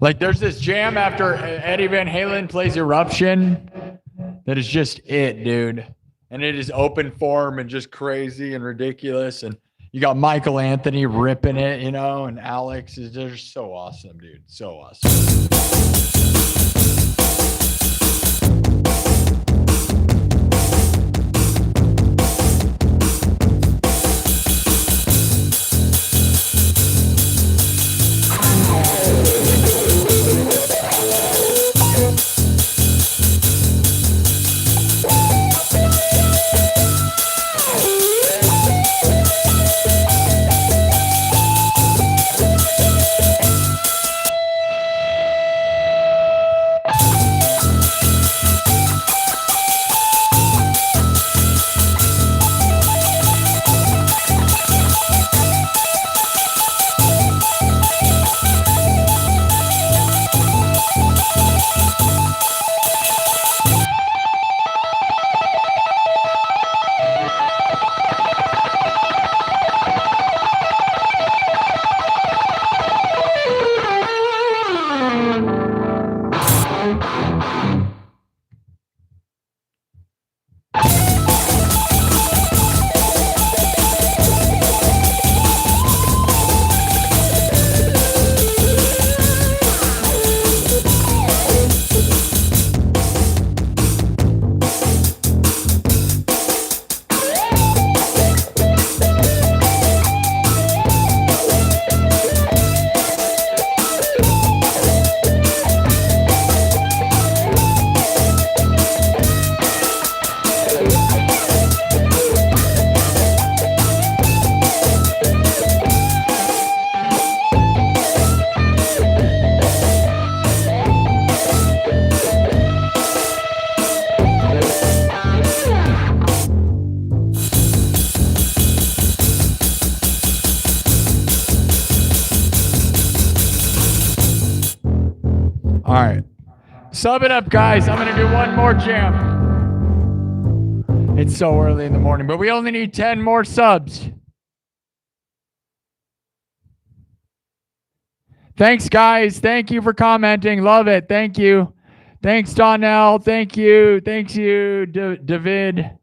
Speaker 1: Like there's this jam after Eddie Van Halen plays Eruption that is just it, dude. And it is open form and just crazy and ridiculous. And you got Michael Anthony ripping it, you know, and Alex is just so awesome, dude. So awesome. All right. Sub it up, guys. I'm going to do one more jam. It's so early in the morning, but we only need 10 more subs. Thanks, guys. Thank you for commenting. Love it. Thank you. Thanks, Donnell. Thank you. Thanks you, David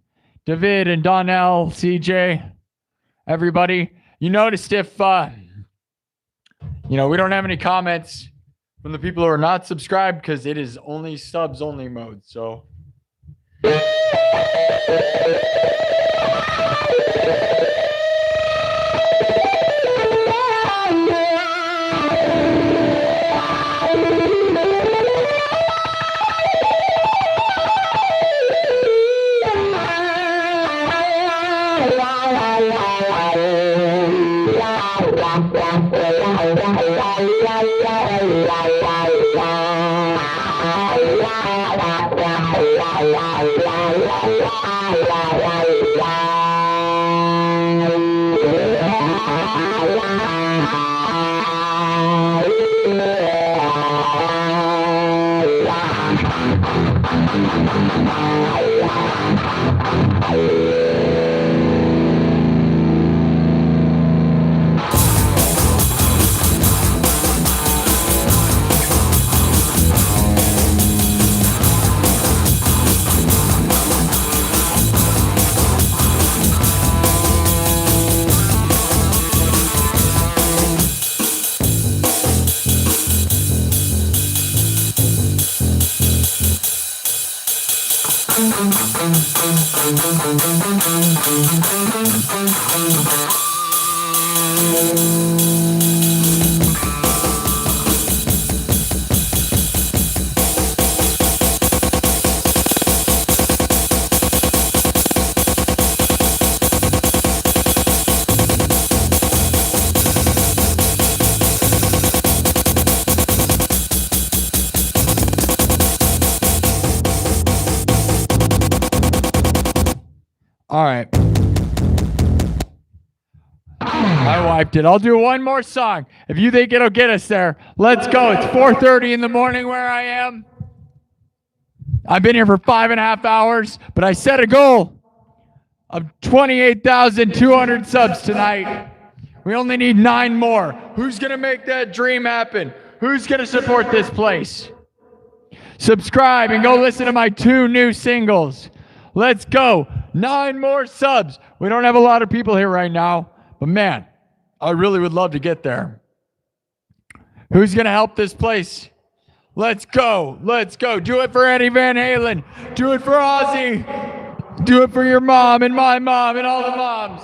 Speaker 1: and Donnell, CJ, everybody. You noticed if, we don't have any comments from the people who are not subscribed because it is only subs only mode. So. All right. I wiped it. I'll do one more song. If you think it'll get us there, let's go. It's 4:30 in the morning where I am. I've been here for 5.5 hours, but I set a goal of 28,200 subs tonight. We only need 9 more. Who's going to make that dream happen? Who's going to support this place? Subscribe and go listen to my 2 new singles. Let's go. 9 more subs. We don't have a lot of people here right now, but man, I really would love to get there. Who's going to help this place? Let's go. Let's go. Do it for Eddie Van Halen. Do it for Ozzy. Do it for your mom and my mom and all the moms.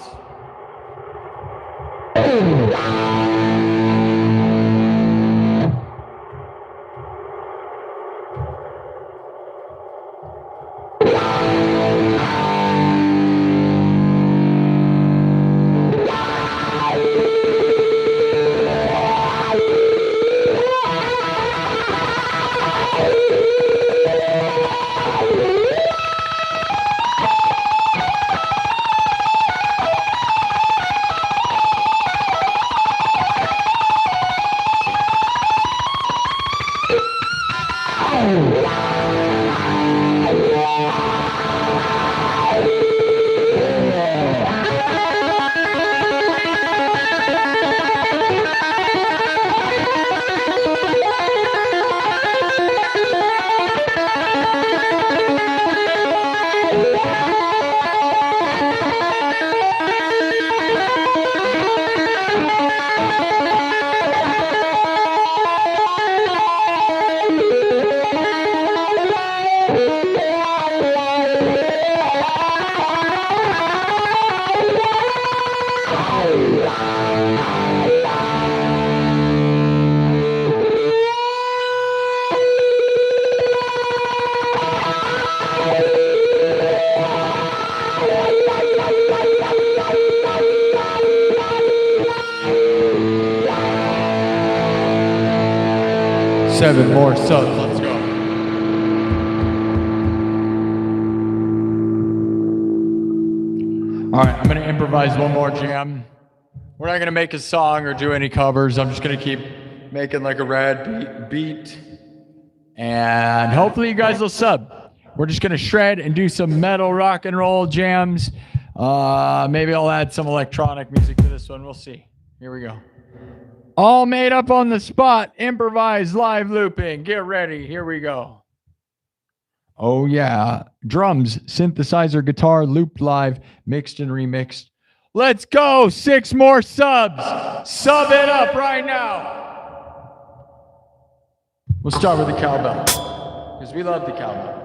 Speaker 1: Seven more subs. Let's go. All right, I'm going to improvise one more jam. We're not going to make a song or do any covers. I'm just going to keep making like a rad beat. And hopefully you guys will sub. We're just going to shred and do some metal rock and roll jams. Maybe I'll add some electronic music to this one. We'll see. Here we go. All made up on the spot, improvised live looping. Get ready. Here we go. Oh, yeah. Drums, synthesizer, guitar, looped live, mixed and remixed. Let's go. 6 more subs. Sub it up right now. We'll start with the cowbell because we love the cowbell.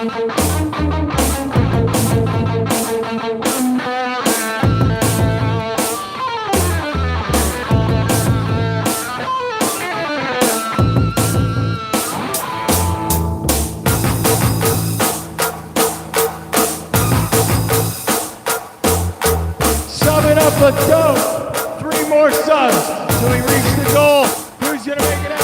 Speaker 1: Sum it up, let's go. 3 more subs till we reach the goal. Who's gonna make it happen?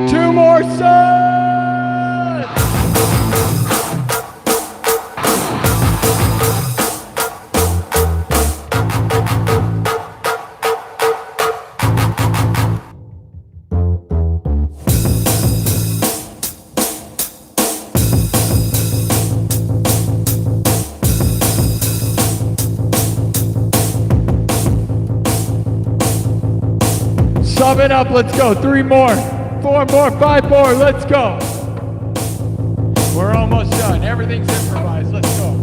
Speaker 1: Two more subs! Sum it up, let's go. 3 more, 4 more, 5 more, let's go. We're almost done. Everything's improvised. Let's go.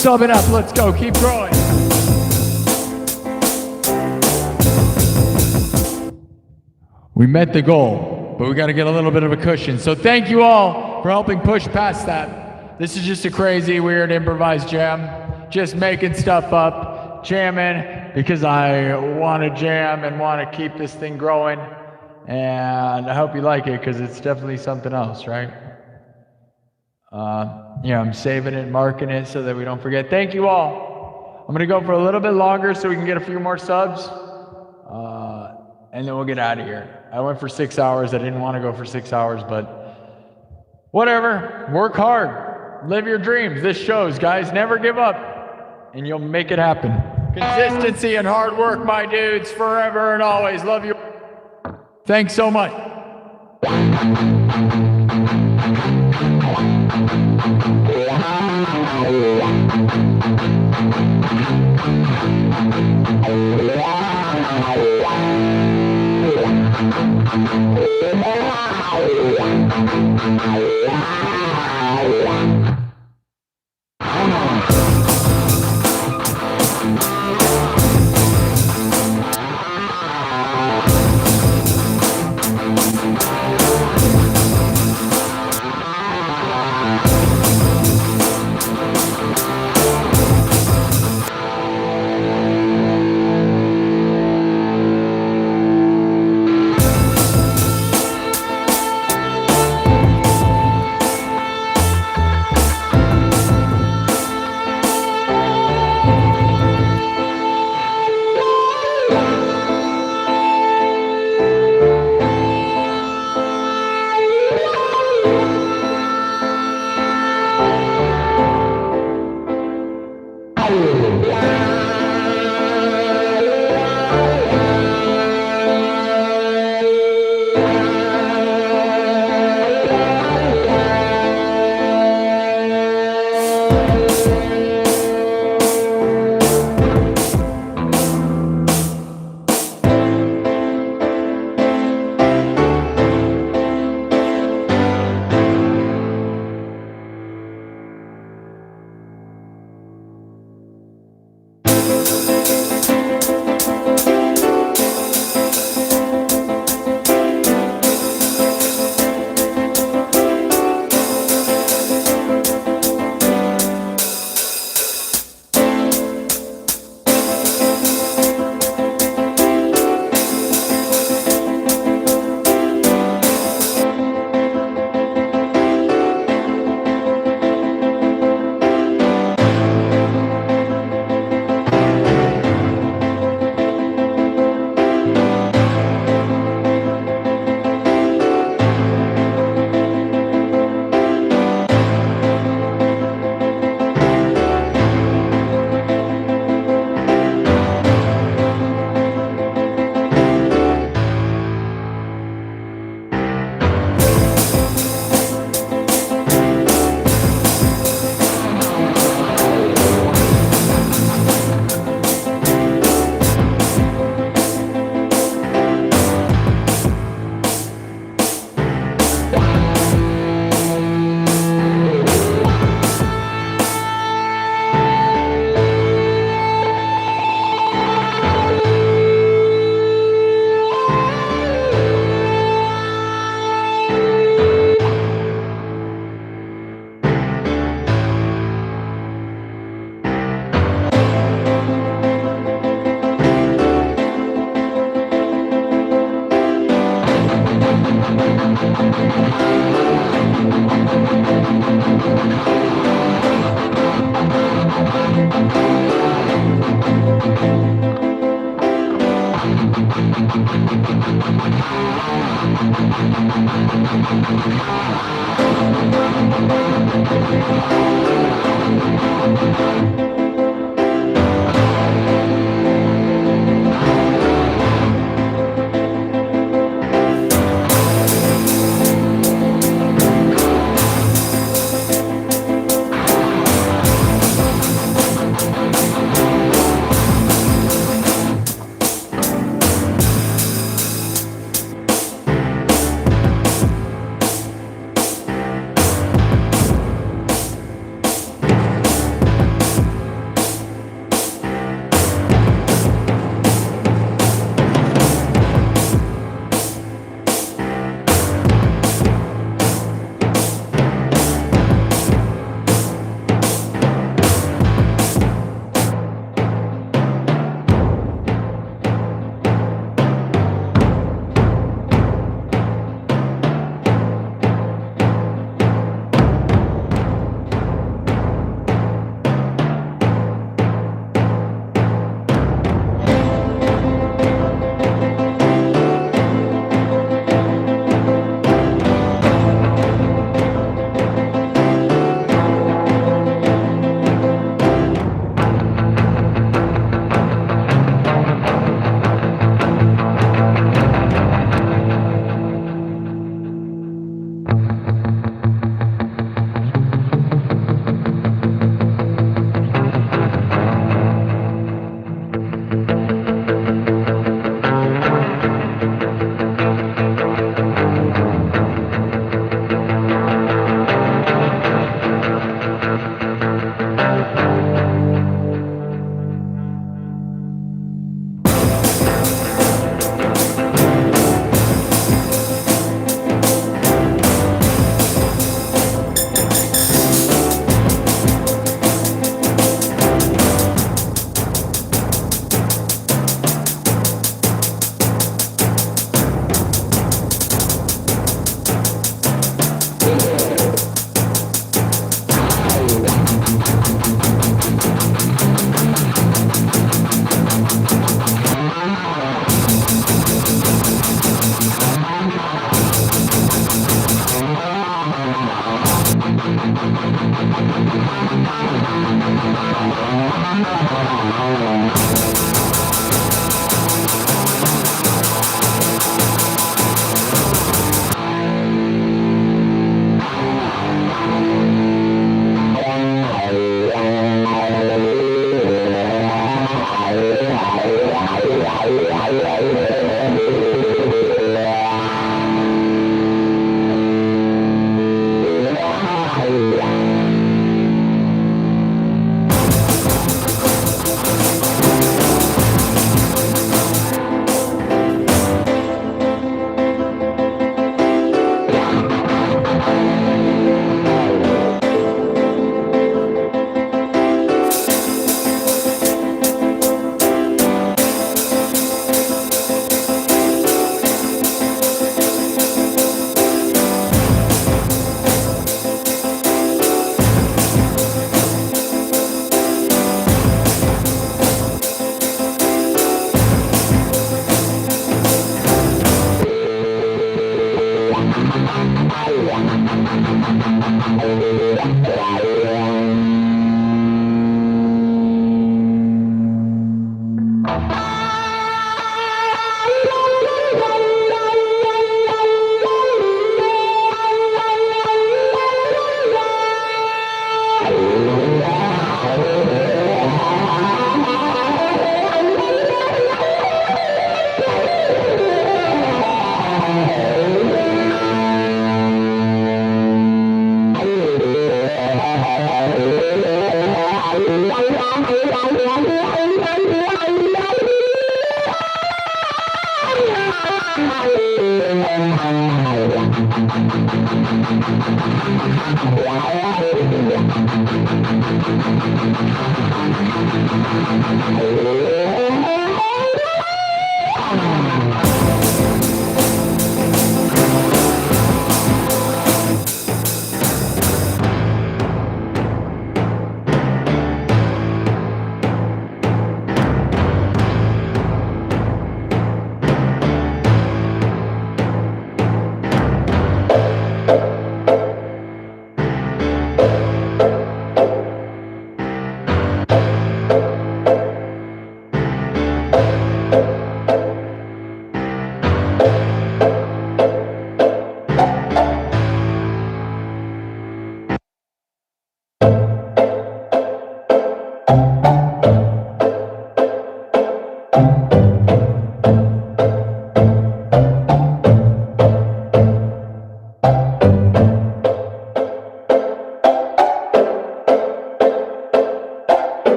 Speaker 1: Sub it up, let's go, keep growing. We met the goal, but we got to get a little bit of a cushion. So thank you all for helping push past that. This is just a crazy, weird improvised jam. Just making stuff up, jamming, because I want to jam and want to keep this thing growing. And I hope you like it, because it's definitely something else, right? I'm saving it, marking it so that we don't forget. Thank you all. I'm going to go for a little bit longer so we can get a few more subs. And then we'll get out of here. I went for 6 hours. I didn't want to go for 6 hours, but whatever. Work hard. Live your dreams. This shows, guys. Never give up, and you'll make it happen. Consistency and hard work, my dudes, forever and always. Love you. Thanks so much.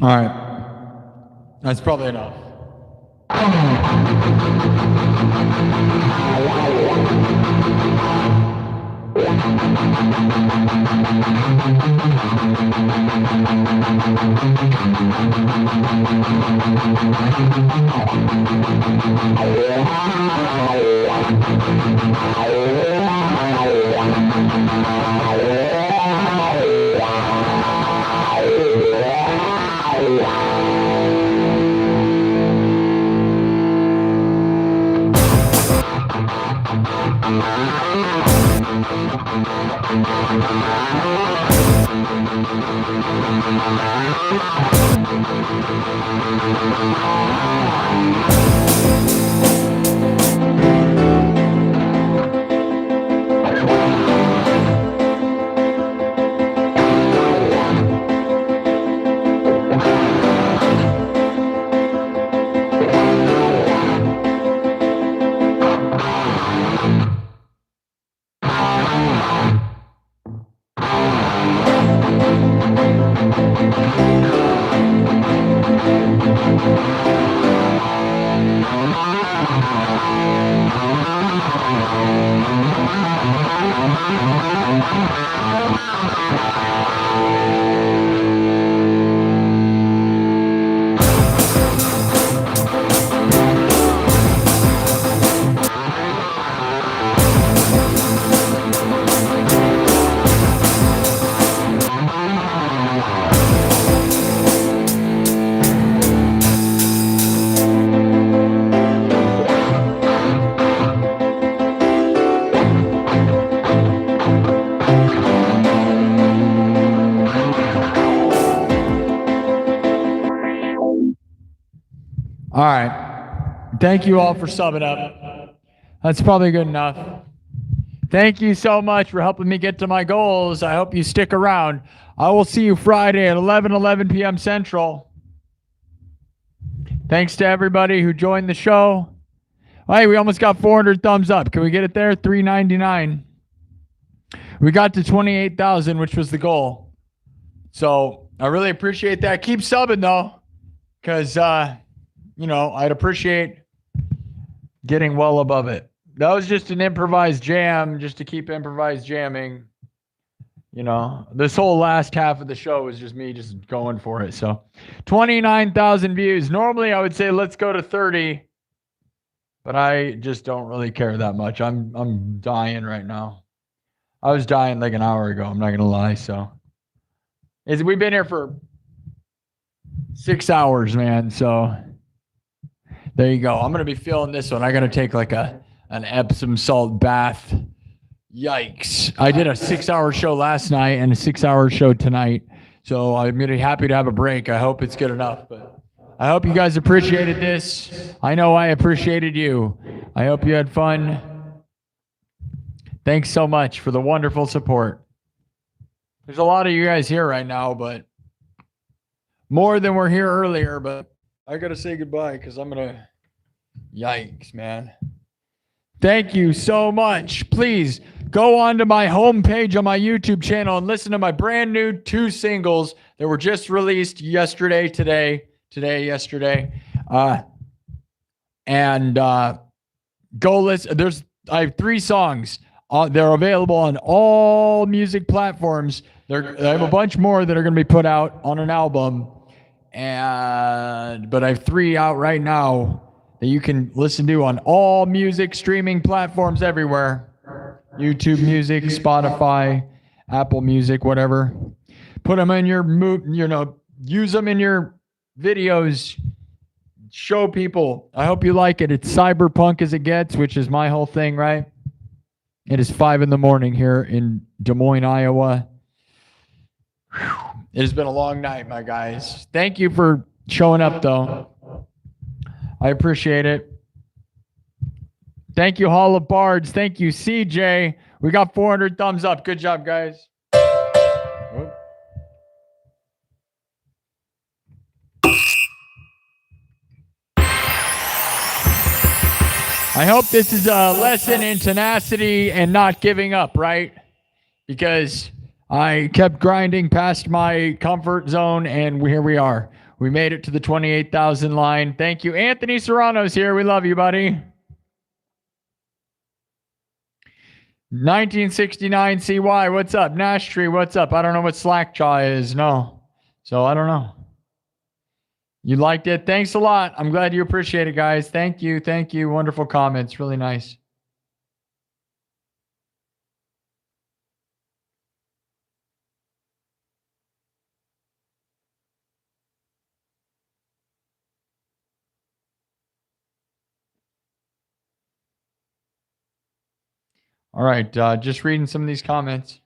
Speaker 1: All right. That's probably enough. All right. Thank you all for subbing up. That's probably good enough. Thank you so much for helping me get to my goals. I hope you stick around. I will see you Friday at 11 p.m. Central. Thanks to everybody who joined the show. Hey, we almost got 400 thumbs up. Can we get it there? 399. We got to 28,000, which was the goal. So I really appreciate that. Keep subbing, though, because, I'd appreciate getting well above it. That was just an improvised jam, just to keep improvised jamming. This whole last half of the show was just me just going for it. So 29,000 views. Normally I would say let's go to 30, but I just don't really care that much. I'm dying right now. I was dying like an hour ago. I'm not going to lie. So we've been here for 6 hours, man. So there you go. I'm going to be feeling this one. I got to take like an Epsom salt bath. Yikes. I did a 6-hour show last night and a 6-hour show tonight. So I'm going to be happy to have a break. I hope it's good enough. But I hope you guys appreciated this. I know I appreciated you. I hope you had fun. Thanks so much for the wonderful support. There's a lot of you guys here right now, but more than were here earlier. But I got to say goodbye because I'm going to... Yikes, man. Thank you so much. Please go on to my homepage on my YouTube channel and listen to my brand new 2 singles that were just released yesterday. Go listen. I have 3 songs. They're available on all music platforms. I have a bunch more that are going to be put out on an album. But I have 3 out right now that you can listen to on all music streaming platforms everywhere. YouTube Music, Spotify, Apple Music, whatever. Put them in your use them in your videos. Show people. I hope you like it. It's Cyberpunk as it gets, which is my whole thing, right? It is 5 a.m. here in Des Moines, Iowa. Whew. It has been a long night, my guys. Thank you for showing up, though. I appreciate it. Thank you, Hall of Bards. Thank you, CJ. We got 400 thumbs up. Good job, guys. I hope this is a lesson in tenacity and not giving up, right? Because I kept grinding past my comfort zone, and here we are. We made it to the 28,000 line. Thank you. Anthony Serrano's here. We love you, buddy. 1969 CY, what's up? Nash Tree, what's up? I don't know what Slackjaw is. No. So I don't know. You liked it? Thanks a lot. I'm glad you appreciate it, guys. Thank you. Thank you. Wonderful comments. Really nice. All right, just reading some of these comments.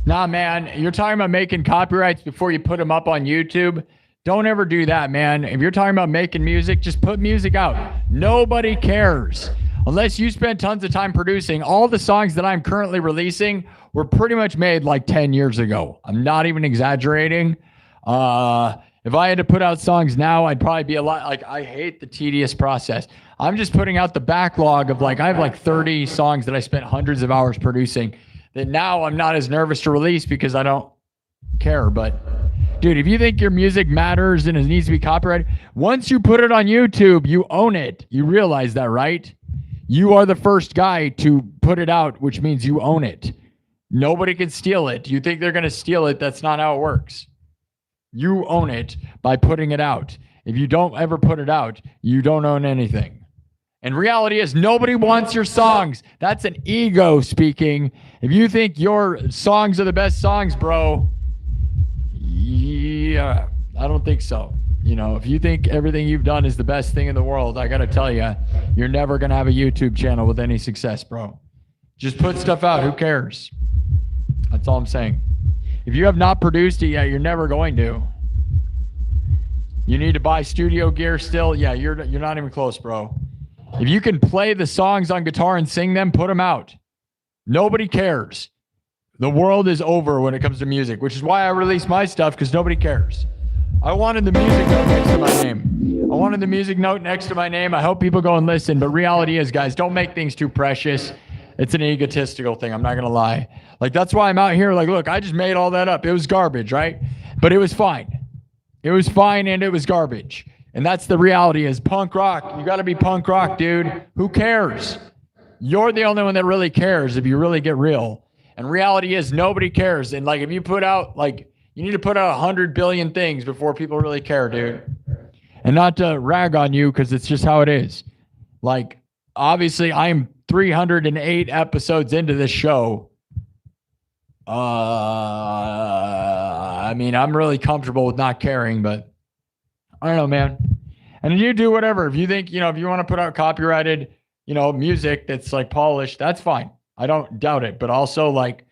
Speaker 1: Nah, man, you're talking about making copyrights before you put them up on YouTube. Don't ever do that, man. If you're talking about making music, just put music out. Nobody cares. Unless you spend tons of time producing. All the songs that I'm currently releasing were pretty much made like 10 years ago. I'm not even exaggerating. If I had to put out songs now, I'd probably be a lot like, I hate the tedious process. I'm just putting out the backlog of like, I have like 30 songs that I spent hundreds of hours producing that now I'm not as nervous to release because I don't care. But dude, if you think your music matters and it needs to be copyrighted, once you put it on YouTube, you own it. You realize that, right? You are the first guy to put it out, which means you own it. Nobody can steal it. You think they're going to steal it? That's not how it works. You own it by putting it out. If you don't ever put it out, you don't own anything. And reality is nobody wants your songs. That's an ego speaking. If you think your songs are the best songs, bro, yeah, I don't think so. You know, if you think everything you've done is the best thing in the world, I got to tell you, you're never going to have a YouTube channel with any success, bro. Just put stuff out. Who cares? That's all I'm saying. If you have not produced it yet, you're never going to. You need to buy studio gear still. Yeah, you're not even close, bro. If you can play the songs on guitar and sing them, put them out. Nobody cares. The world is over when it comes to music, which is why I release my stuff, because nobody cares. I wanted the music note next to my name. I wanted the music note next to my name. I hope people go and listen, but reality is, guys, don't make things too precious. It's an egotistical thing. I'm not going to lie. Like, that's why I'm out here. Like, look, I just made all that up. It was garbage, right? But it was fine. It was fine and it was garbage. And that's the reality is punk rock. You got to be punk rock, dude. Who cares? You're the only one that really cares if you really get real. And reality is nobody cares. And like, if you put out, like, you need to put out 100 billion things before people really care, dude. And not to rag on you, because it's just how it is. Like, obviously, I'm 308 episodes into this show. I mean, I'm really comfortable with not caring, but I don't know, man. And you do whatever. If you think, if you want to put out copyrighted, music that's like polished, that's fine. I don't doubt it. But also, like,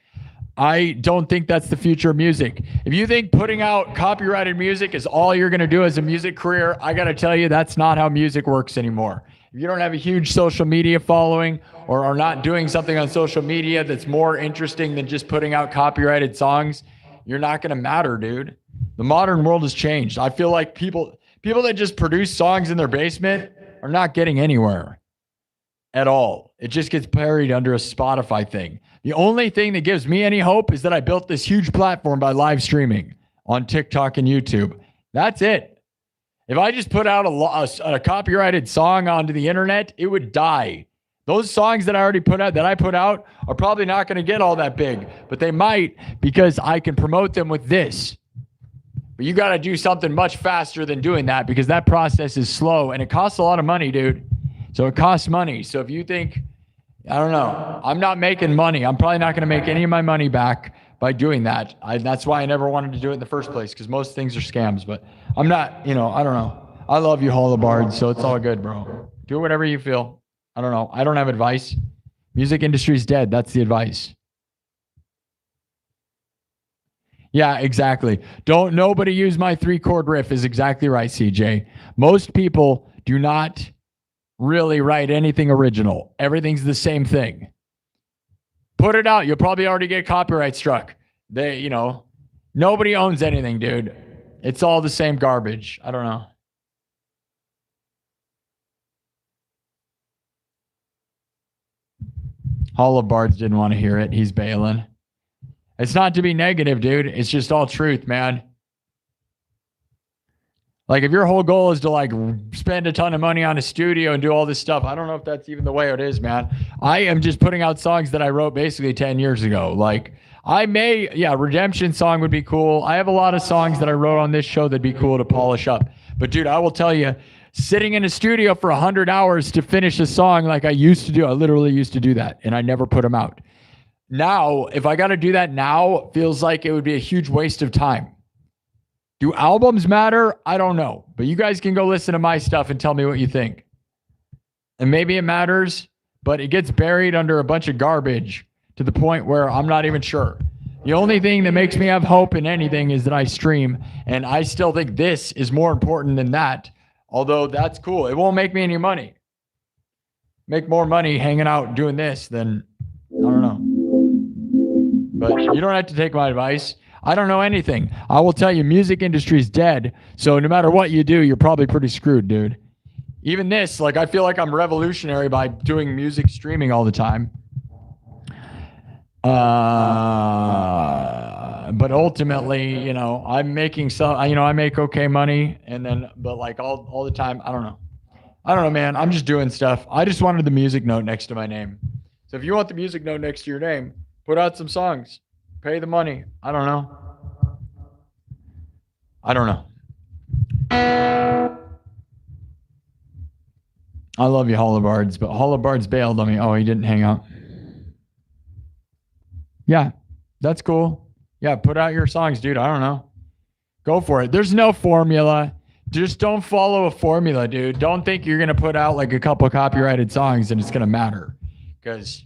Speaker 1: I don't think that's the future of music. If you think putting out copyrighted music is all you're going to do as a music career, I got to tell you, that's not how music works anymore. If you don't have a huge social media following or are not doing something on social media that's more interesting than just putting out copyrighted songs, you're not going to matter, dude. The modern world has changed. I feel like people that just produce songs in their basement are not getting anywhere at all. It just gets buried under a Spotify thing. The only thing that gives me any hope is that I built this huge platform by live streaming on TikTok and YouTube. That's it. If I just put out a copyrighted song onto the internet, it would die. Those songs that I put out are probably not going to get all that big, but they might, because I can promote them with this. But you got to do something much faster than doing that, because that process is slow and it costs a lot of money, dude. So it costs money. So if you think, I don't know, I'm not making money. I'm probably not going to make any of my money back by doing that. That's why I never wanted to do it in the first place, because most things are scams. But I'm not, I don't know. I love you, Hall of Bards, so it's all good, bro. Do whatever you feel. I don't know. I don't have advice. Music industry's dead. That's the advice. Yeah, exactly. Nobody use my 3-chord riff is exactly right, CJ. Most people do not really write anything original. Everything's the same thing. Put it out. You'll probably already get copyright struck. Nobody owns anything, dude. It's all the same garbage. I don't know. Hall of Bards didn't want to hear it. He's bailing. It's not to be negative, dude. It's just all truth, man. Like, if your whole goal is to like spend a ton of money on a studio and do all this stuff, I don't know if that's even the way it is, man. I am just putting out songs that I wrote basically 10 years ago. Like, Redemption song would be cool. I have a lot of songs that I wrote on this show that'd be cool to polish up. But dude, I will tell you, sitting in a studio for 100 hours to finish a song like I used to do, I literally used to do that, and I never put them out. Now, if I got to do that now, it feels like it would be a huge waste of time. Do albums matter? I don't know. But you guys can go listen to my stuff and tell me what you think. And maybe it matters, but it gets buried under a bunch of garbage to the point where I'm not even sure. The only thing that makes me have hope in anything is that I stream, and I still think this is more important than that. Although that's cool. It won't make me any money. Make more money hanging out doing this than, I don't know. But you don't have to take my advice. I don't know anything. I will tell you, music industry is dead. So no matter what you do, you're probably pretty screwed, dude. Even this, like, I feel like I'm revolutionary by doing music streaming all the time. But ultimately, I'm making some, I make okay money, and then, but like all the time, I don't know, man. I'm just doing stuff. I just wanted the music note next to my name. So if you want the music note next to your name, put out some songs, pay the money. I don't know. I love you, Hall of Bards, but Hall of Bards bailed on me. Oh, he didn't hang out. Yeah, that's cool. Yeah, put out your songs, dude. I don't know. Go for it. There's no formula. Just don't follow a formula, dude. Don't think you're going to put out like a couple copyrighted songs and it's going to matter. Because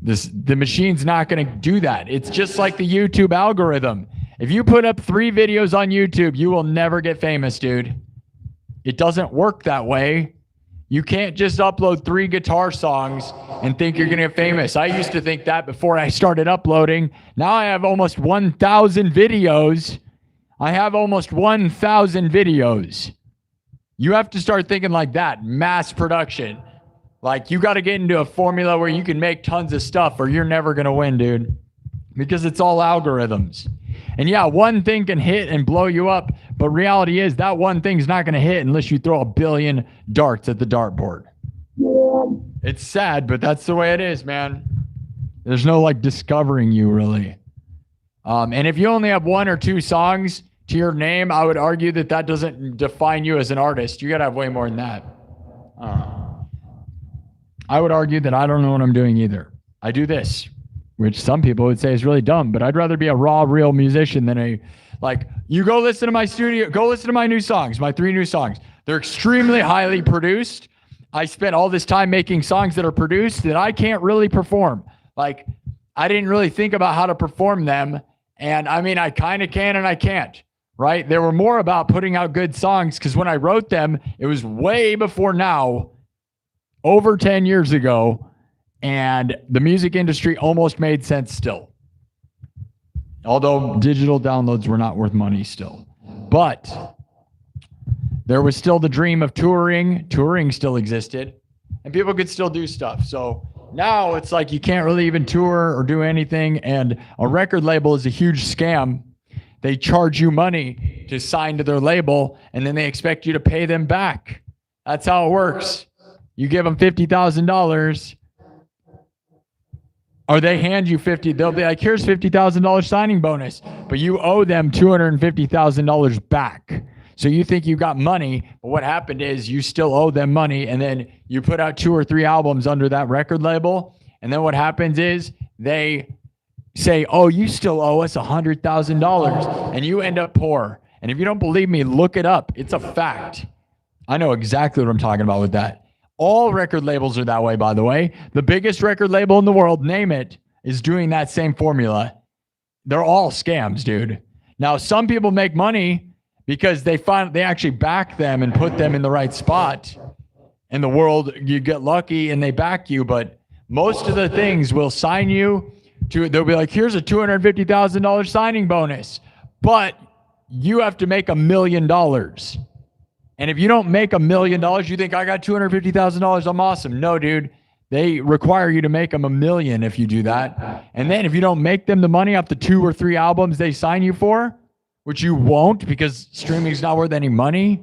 Speaker 1: the machine's not going to do that. It's just like the YouTube algorithm. If you put up 3 videos on YouTube, you will never get famous, dude. It doesn't work that way. You can't just upload 3 guitar songs and think you're going to get famous. I used to think that before I started uploading. Now I have almost 1,000 videos. You have to start thinking like that. Mass production. Like, you got to get into a formula where you can make tons of stuff or you're never going to win, dude. Because it's all algorithms. And yeah, one thing can hit and blow you up. But reality is that one thing's not going to hit unless you throw 1 billion darts at the dartboard. It's sad, but that's the way it is, man. There's no like discovering you, really. And if you only have 1 or 2 songs to your name, I would argue that that doesn't define you as an artist. You got to have way more than that. I would argue that I don't know what I'm doing either. I do this, which some people would say is really dumb, but I'd rather be a raw, real musician than you go listen to my studio, go listen to my new songs, my 3 new songs. They're extremely highly produced. I spent all this time making songs that are produced that I can't really perform. Like, I didn't really think about how to perform them. And I mean, I kind of can and I can't, right? They were more about putting out good songs because when I wrote them, it was way before now, over 10 years ago. And the music industry almost made sense still. Although digital downloads were not worth money still. But there was still the dream of touring. Touring still existed. And people could still do stuff. So now it's like you can't really even tour or do anything. And a record label is a huge scam. They charge you money to sign to their label, and then they expect you to pay them back. That's how it works. You give them $50,000. Or they hand you they'll be like, here's $50,000 signing bonus, but you owe them $250,000 back. So you think you got money, but what happened is you still owe them money, and then you put out 2 or 3 albums under that record label, and then what happens is they say, oh, you still owe us $100,000, and you end up poor. And if you don't believe me, look it up. It's a fact. I know exactly what I'm talking about with that. All record labels are that way, by the way. The biggest record label in the world, name it, is doing that same formula. They're all scams, dude. Now, some people make money because they actually back them and put them in the right spot. In the world, you get lucky and they back you, but Most of the things will sign you to, they'll be like, here's a $250,000 signing bonus, but you have to make $1 million. And if you don't make $1 million, you think I got $250,000, I'm awesome. No, dude. They require you to make them $1 million if you do that. And then if you don't make them the money off the 2 or 3 albums they sign you for, which you won't because streaming's not worth any money,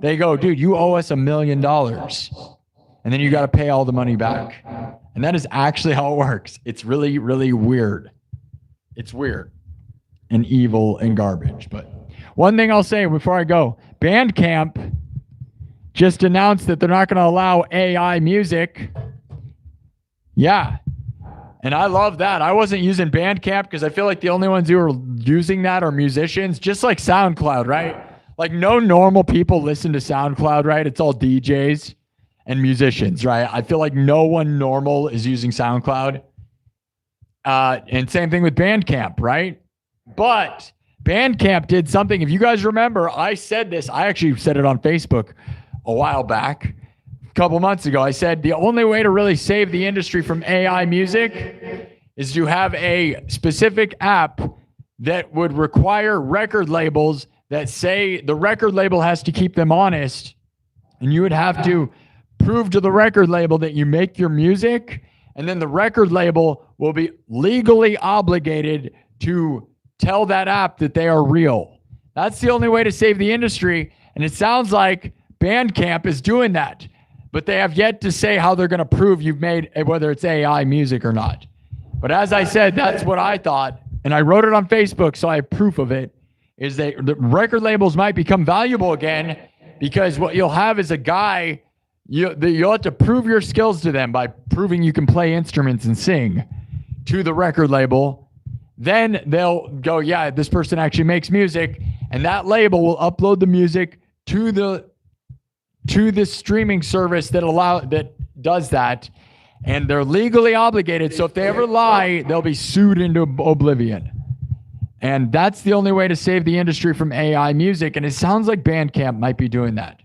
Speaker 1: they go, dude, you owe us $1 million. And then you got to pay all the money back. And that is actually how it works. It's really, really weird. It's weird and evil and garbage. But one thing I'll say before I go, Bandcamp just announced that they're not going to allow AI music. Yeah. And I love that. I wasn't using Bandcamp because I feel like the only ones who are using that are musicians, just like SoundCloud, right? Like no normal people listen to SoundCloud, right? It's all DJs and musicians, right? I feel like no one normal is using SoundCloud. And same thing with Bandcamp, right? But Bandcamp did something. If you guys remember, I said this. I actually said it on Facebook a while back. Couple months ago, I said the only way to really save the industry from AI music is to have a specific app that would require record labels that say the record label has to keep them honest, and you would have to prove to the record label that you make your music, and then the record label will be legally obligated to tell that app that they are real. That's the only way to save the industry, and it sounds like Bandcamp is doing that. But they have yet to say how they're going to prove you've made, whether it's AI music or not. But as I said, that's what I thought. And I wrote it on Facebook, so I have proof of it, is that the record labels might become valuable again because what you'll have is a guy, you'll have to prove your skills to them by proving you can play instruments and sing to the record label. Then they'll go, yeah, this person actually makes music. And that label will upload the music to the streaming service that does that, and they're legally obligated. So if they ever lie, they'll be sued into oblivion. And that's the only way to save the industry from AI music. And it sounds like Bandcamp might be doing that,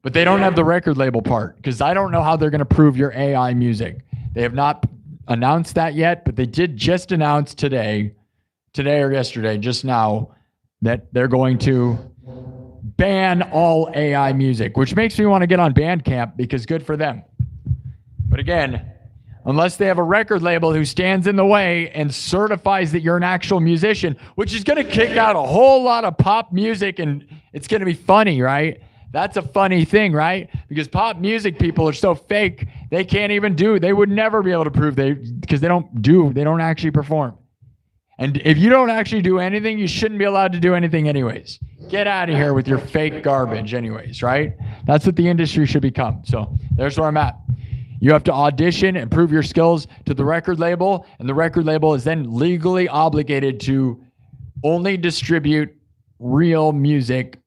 Speaker 1: but they don't have the record label part because I don't know how they're going to prove your AI music. They have not announced that yet, but they did just announce today or yesterday, just now, that they're going to ban all AI music, which makes me want to get on Bandcamp because good for them. But again, unless they have a record label who stands in the way and certifies that you're an actual musician, which is going to kick out a whole lot of pop music, and it's going to be funny, right? That's a funny thing, right? Because pop music people are so fake, they can't even they would never be able to prove because they don't actually perform. And if you don't actually do anything, you shouldn't be allowed to do anything anyways. Get out of here with your fake garbage anyways, right? That's what the industry should become. So there's where I'm at. You have to audition and prove your skills to the record label, and the record label is then legally obligated to only distribute real music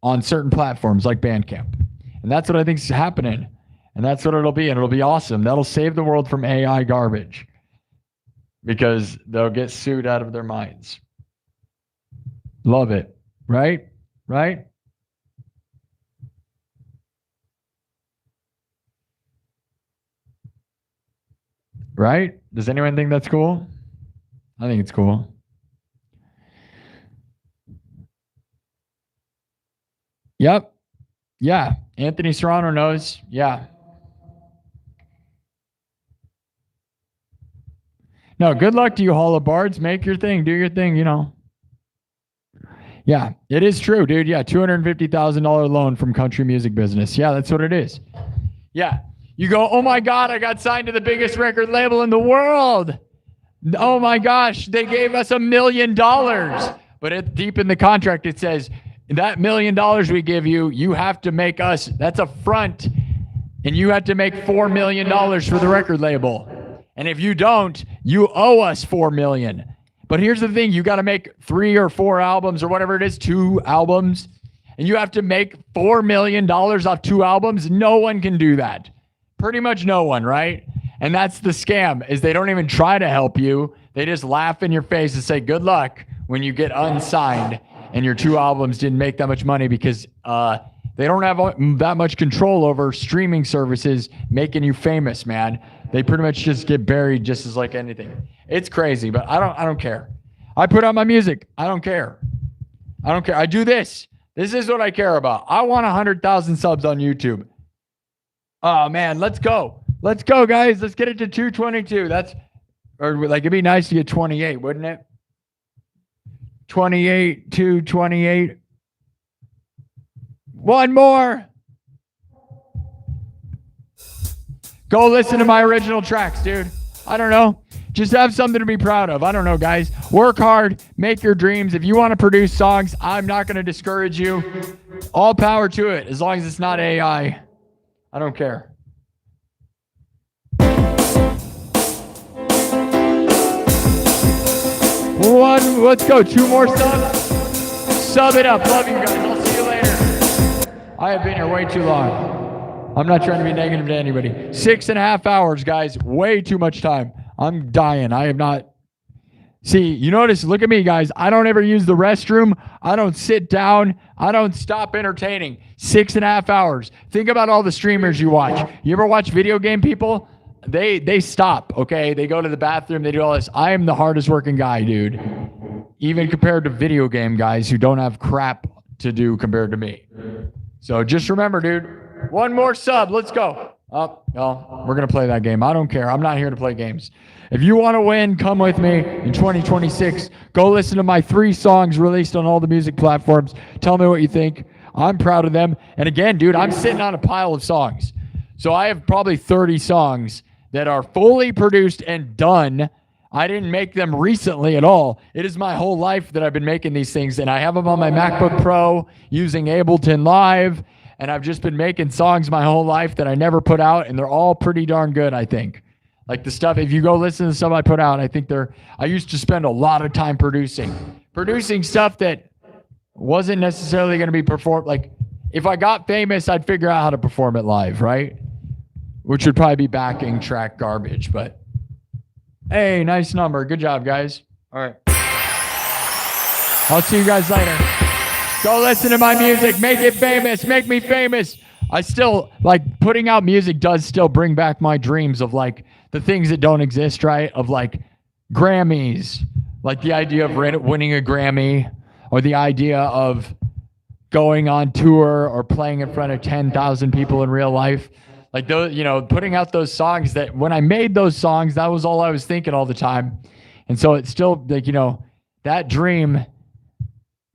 Speaker 1: on certain platforms like Bandcamp. And that's what I think is happening. And that's what it'll be, and it'll be awesome. That'll save the world from AI garbage, because they'll get sued out of their minds. Love it. Right? Right? Right? Does anyone think that's cool? I think it's cool. Yep. Yeah. Anthony Serrano knows. Yeah. No, good luck to you, Hall of Bards. Make your thing. Do your thing, Yeah, it is true, dude. Yeah, $250,000 loan from Country Music Business. Yeah, that's what it is. Yeah. You go, oh my God, I got signed to the biggest record label in the world. Oh my gosh, they gave us $1 million. But deep in the contract, it says, that $1 million we give you, you have to make us, that's a front, and you have to make $4 million for the record label. And if you don't, you owe us $4 million. But here's the thing, you got to make 3 or 4 albums or whatever it is, 2 albums, and you have to make $4 million off 2 albums. No one can do that. Pretty much no one, right? And that's the scam, is they don't even try to help you. They just laugh in your face and say, good luck when you get unsigned and your 2 albums didn't make that much money, because they don't have that much control over streaming services making you famous, man. they pretty much just get buried just as like anything. It's crazy, but I don't care. I put out my music. I don't care. I don't care. I do this. This is what I care about. I want 100,000 subs on YouTube. Oh man, let's go. Let's go, guys. Let's get it to 222. Or like it'd be nice to get 28, wouldn't it? 28, 228. One more. Go listen to my original tracks, dude. I don't know. Just have something to be proud of. I don't know, guys. Work hard. Make your dreams. If you want to produce songs, I'm not going to discourage you. All power to it, as long as it's not AI. I don't care. Let's go. 2 more subs. Sub it up. Love you guys. I'll see you later. I have been here way too long. I'm not trying to be negative to anybody. 6.5 hours, guys. Way too much time. I'm dying. I have not. See, you notice, look at me, guys. I don't ever use the restroom. I don't sit down. I don't stop entertaining. 6.5 hours. Think about all the streamers you watch. You ever watch video game people? They stop, okay? They go to the bathroom. They do all this. I am the hardest working guy, dude. Even compared to video game guys who don't have crap to do compared to me. So just remember, dude. 1 more sub. Let's go. Oh, well, we're going to play that game. I don't care. I'm not here to play games. If you want to win, come with me in 2026. Go listen to my 3 songs released on all the music platforms. Tell me what you think. I'm proud of them. And again, dude, I'm sitting on a pile of songs. So I have probably 30 songs that are fully produced and done. I didn't make them recently at all. It is my whole life that I've been making these things. And I have them on my MacBook Pro using Ableton Live. And I've just been making songs my whole life that I never put out. And they're all pretty darn good, I think. Like the stuff, if you go listen to the stuff I put out, I think I used to spend a lot of time producing stuff that wasn't necessarily going to be performed. Like if I got famous, I'd figure out how to perform it live, right? Which would probably be backing track garbage, but hey, nice number. Good job, guys. All right. I'll see you guys later. Go listen to my music. Make it famous. Make me famous. I still, like, putting out music does still bring back my dreams of, like, the things that don't exist, right? Of, like, Grammys. Like, the idea of winning a Grammy, or the idea of going on tour or playing in front of 10,000 people in real life. Like, those, you know, putting out those songs that, when I made those songs, that was all I was thinking all the time. And so it's still, like, you know, that dream,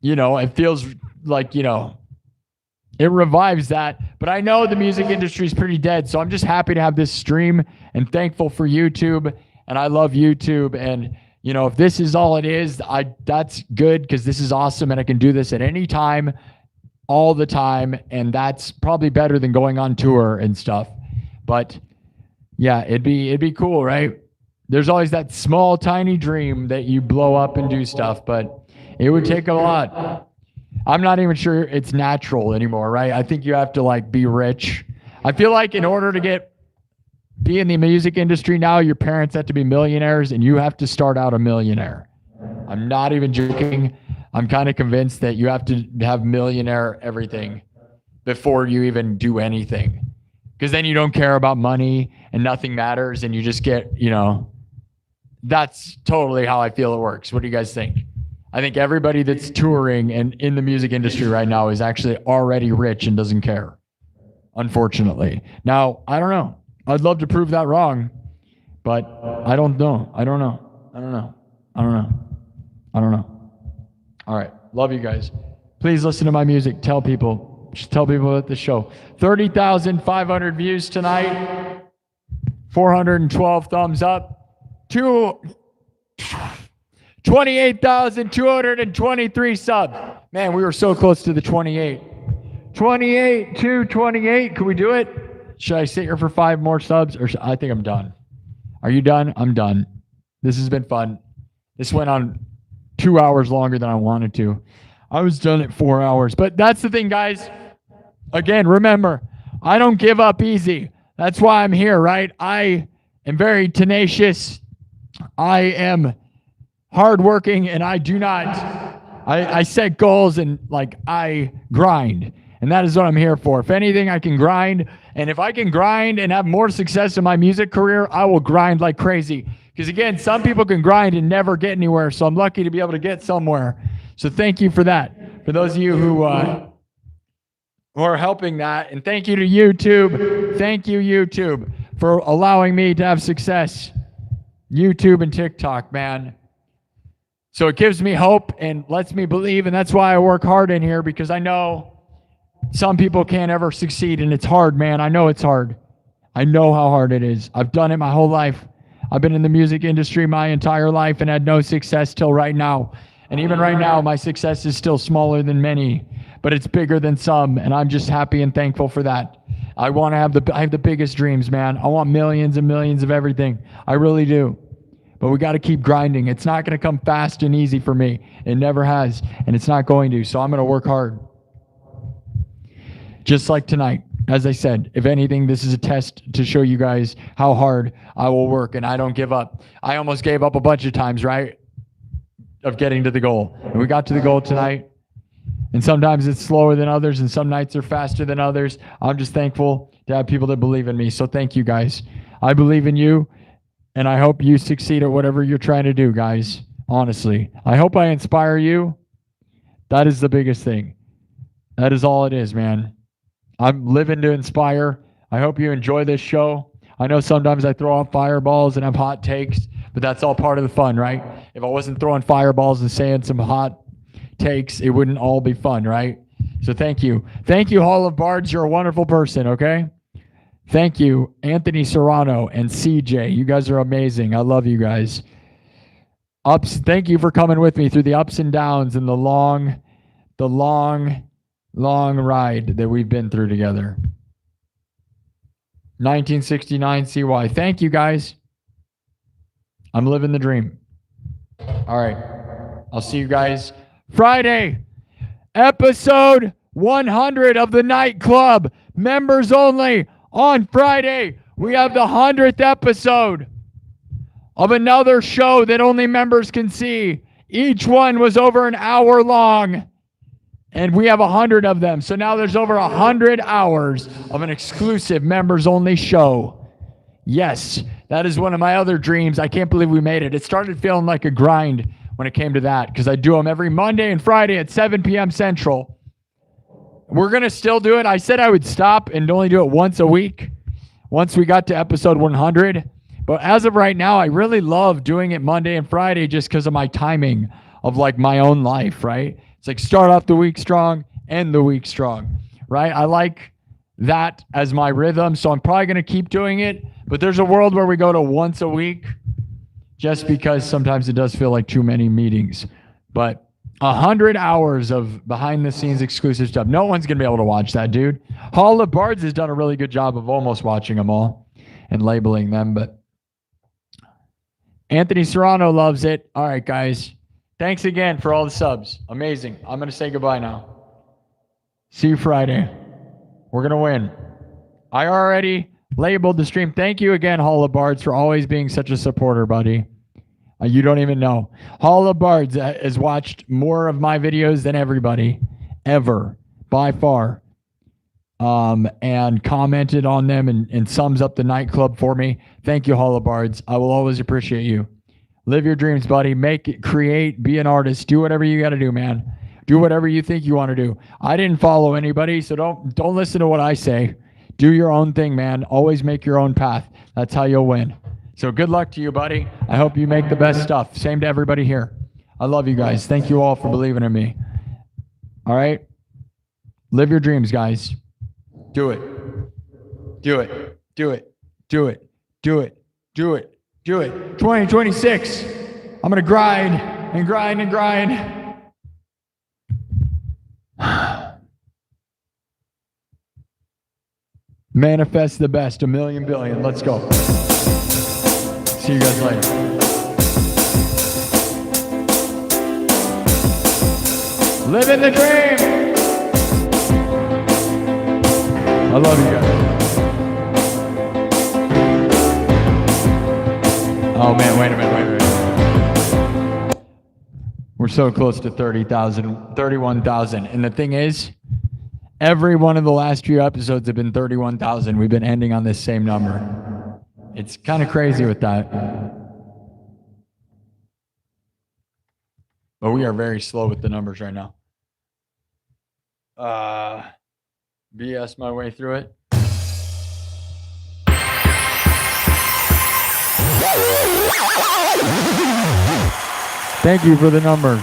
Speaker 1: you know, it feels like, you know, it revives that. But I know the music industry is pretty dead. So I'm just happy to have this stream and thankful for YouTube. And I love YouTube. And, you know, if this is all it is, that's good, because this is awesome. And I can do this at any time, all the time. And that's probably better than going on tour and stuff. But yeah, it'd be cool, right? There's always that small, tiny dream that you blow up and do stuff, but it would take a lot. I'm not even sure it's natural anymore, right? I think you have to, like, be rich. I feel like in order to be in the music industry now, your parents have to be millionaires and you have to start out a millionaire. I'm not even joking. I'm kind of convinced that you have to have millionaire everything before you even do anything. Because then you don't care about money and nothing matters and you just get, you know, that's totally how I feel it works. What do you guys think? I think everybody that's touring and in the music industry right now is actually already rich and doesn't care, unfortunately. Now, I don't know. I'd love to prove that wrong, but I don't know. I don't know. All right. Love you guys. Please listen to my music. Tell people. Just tell people about the show. 30,500 views tonight. 412 thumbs up. 28,223 subs. Man, we were so close to the 28. 28 to 28. Can we do it? Should I sit here for 5 more subs? Or I think I'm done. Are you done? I'm done. This has been fun. This went on 2 hours longer than I wanted to. I was done at 4 hours. But that's the thing, guys. Again, remember, I don't give up easy. That's why I'm here, right? I am very tenacious. I am hardworking, and I do not. I set goals and, like, I grind. And that is what I'm here for. If anything, I can grind. And if I can grind and have more success in my music career, I will grind like crazy. Because again, some people can grind and never get anywhere. So I'm lucky to be able to get somewhere. So thank you for that. For those of you who are helping that. And thank you to YouTube. Thank you, YouTube, for allowing me to have success. YouTube and TikTok, man. So it gives me hope and lets me believe. And that's why I work hard in here, because I know some people can't ever succeed. And it's hard, man. I know it's hard. I know how hard it is. I've done it my whole life. I've been in the music industry my entire life and had no success till right now. And even right now, my success is still smaller than many, but it's bigger than some. And I'm just happy and thankful for that. I have the biggest dreams, man. I want millions and millions of everything. I really do. But we got to keep grinding. It's not going to come fast and easy for me. It never has, and it's not going to. So I'm going to work hard. Just like tonight. As I said, if anything, this is a test to show you guys how hard I will work, and I don't give up. I almost gave up a bunch of times, right, of getting to the goal. And we got to the goal tonight. And sometimes it's slower than others, and some nights are faster than others. I'm just thankful to have people that believe in me. So thank you, guys. I believe in you, and I hope you succeed at whatever you're trying to do, guys. Honestly. I hope I inspire you. That is the biggest thing. That is all it is, man. I'm living to inspire. I hope you enjoy this show. I know sometimes I throw out fireballs and have hot takes, but that's all part of the fun, right? If I wasn't throwing fireballs and saying some hot takes, it wouldn't all be fun, right? So thank you. Thank you, Hall of Bards. You're a wonderful person, okay? Thank you, Anthony Serrano and CJ. You guys are amazing. I love you guys. Thank you for coming with me through the ups and downs and the long ride that we've been through together. 1969 CY. Thank you, guys. I'm living the dream. All right. I'll see you guys Friday. Episode 100 of the Nightclub. Members only. On Friday, we have the 100th episode of another show that only members can see. Each one was over an hour long. And we have 100 of them. So now there's over 100 hours of an exclusive members-only show. Yes, that is one of my other dreams. I can't believe we made it. It started feeling like a grind when it came to that, because I do them every Monday and Friday at 7 p.m. Central. We're going to still do it. I said I would stop and only do it once a week once we got to episode 100. But as of right now, I really love doing it Monday and Friday just because of my timing of like my own life, right? It's like start off the week strong, end the week strong, right? I like that as my rhythm, so I'm probably going to keep doing it. But there's a world where we go to once a week just because sometimes it does feel like too many meetings. But 100 hours of behind-the-scenes exclusive stuff. No one's going to be able to watch that, dude. Hall of Bards has done a really good job of almost watching them all and labeling them. But Anthony Serrano loves it. All right, guys. Thanks again for all the subs. Amazing. I'm going to say goodbye now. See you Friday. We're going to win. I already labeled the stream. Thank you again, Hall of Bards, for always being such a supporter, buddy. You don't even know. Hall of Bards has watched more of my videos than everybody ever, by far, and commented on them and sums up the Nightclub for me. Thank you, Hall of Bards. I will always appreciate you. Live your dreams, buddy. Make it, create, be an artist. Do whatever you got to do, man. Do whatever you think you want to do. I didn't follow anybody, so don't listen to what I say. Do your own thing, man. Always make your own path. That's how you'll win. So good luck to you, buddy. I hope you make the best stuff. Same to everybody here. I love you guys. Thank you all for believing in me. All right? Live your dreams, guys. Do it. Do it. Do it. Do it. Do it. Do it. Do it. 2026. I'm going to grind and grind and grind. Manifest the best. 1,000,000 billion. Let's go. See you guys later. Living the dream. I love you guys. Oh man, wait a minute. We're so close to 30,000, 31,000. And the thing is, Every one of the last few episodes have been 31,000. We've been ending on this same number. It's kind of crazy with that. But we are very slow with the numbers right now. BS my way through it. Thank you for the numbers.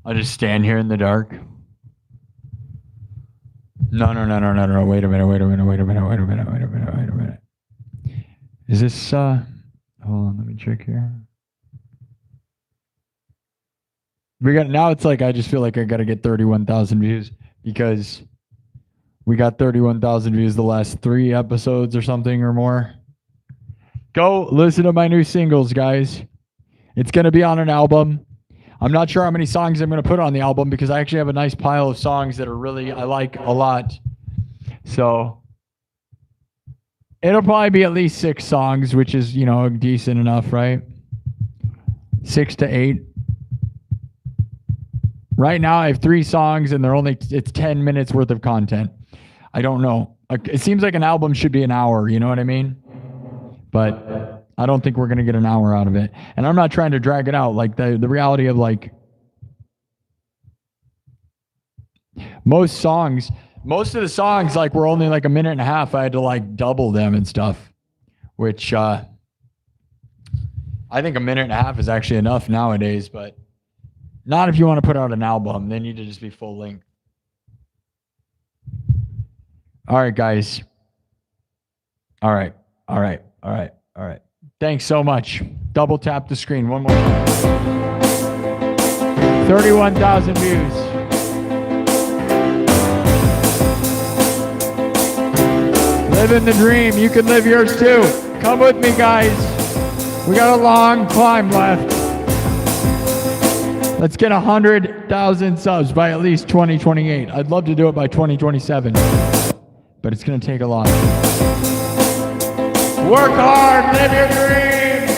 Speaker 1: I'll just stand here in the dark. No. Wait a minute. Is this, hold on, let me check here. Now it's like, I just feel like I got to get 31,000 views because we got 31,000 views the last 3 episodes or something or more. Go listen to my new singles, guys. It's going to be on an album. I'm not sure how many songs I'm going to put on the album because I actually have a nice pile of songs that are really, I like a lot. So it'll probably be at least 6 songs, which is, you know, decent enough, right? 6 to 8. Right now I have 3 songs and it's 10 minutes worth of content. I don't know. It seems like an album should be an hour, you know what I mean? But I don't think we're going to get an hour out of it. And I'm not trying to drag it out. Like the reality of like most of the songs like were only like a minute and a half. I had to like double them and stuff, which I think a minute and a half is actually enough nowadays, but not if you want to put out an album. They need to just be full length. All right, guys. All right. Thanks so much. Double tap the screen one more time. 31,000 views. Living the dream. You can live yours too. Come with me, guys. We got a long climb left. Let's get 100,000 subs by at least 2028. I'd love to do it by 2027, but it's going to take a lot. Work hard, live your dreams.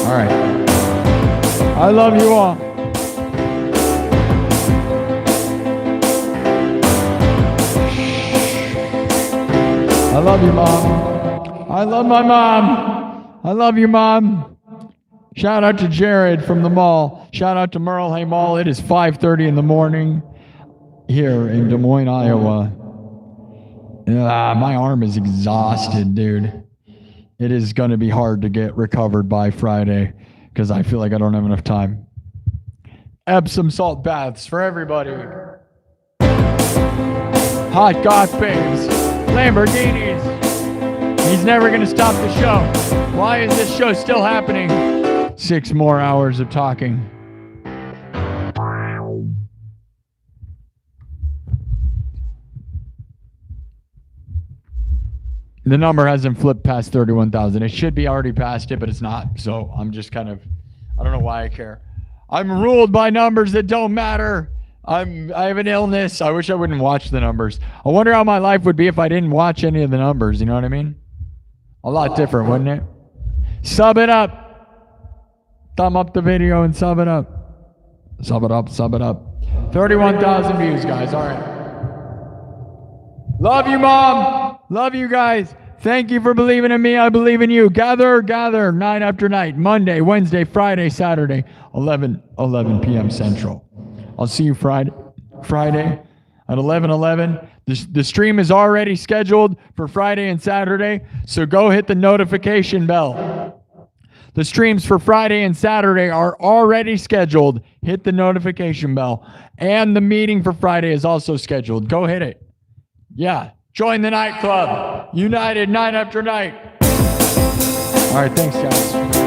Speaker 1: All right. I love you all. I love you, Mom. I love my mom. I love you, Mom. Shout out to Jared from the mall. Shout out to Merle Hay Mall. It is 5:30 in the morning. Here in Des Moines, Iowa. My arm is exhausted, dude. It is going to be hard to get recovered by Friday because I feel like I don't have enough time. Epsom salt baths for everybody. Hot goth babes. Lamborghinis. He's never going to stop the show. Why is this show still happening? 6 more hours of talking. The number hasn't flipped past 31,000. It should be already past it, but it's not. So I'm just kind of, I don't know why I care. I'm ruled by numbers that don't matter. I have an illness. I wish I wouldn't watch the numbers. I wonder how my life would be if I didn't watch any of the numbers. You know what I mean? A lot different, wouldn't it? Sub it up. Thumb up the video and sub it up. Sub it up. 31,000 views, guys. All right. Love you, Mom. Love you guys. Thank you for believing in me. I believe in you. Gather night after night. Monday, Wednesday, Friday, Saturday, 11 p.m. Central. I'll see you Friday at 11:11. The stream is already scheduled for Friday and Saturday, so go hit the notification bell. The streams for Friday and Saturday are already scheduled. Hit the notification bell. And the meeting for Friday is also scheduled. Go hit it. Yeah, Join the nightclub. United night after night. All right, thanks, guys.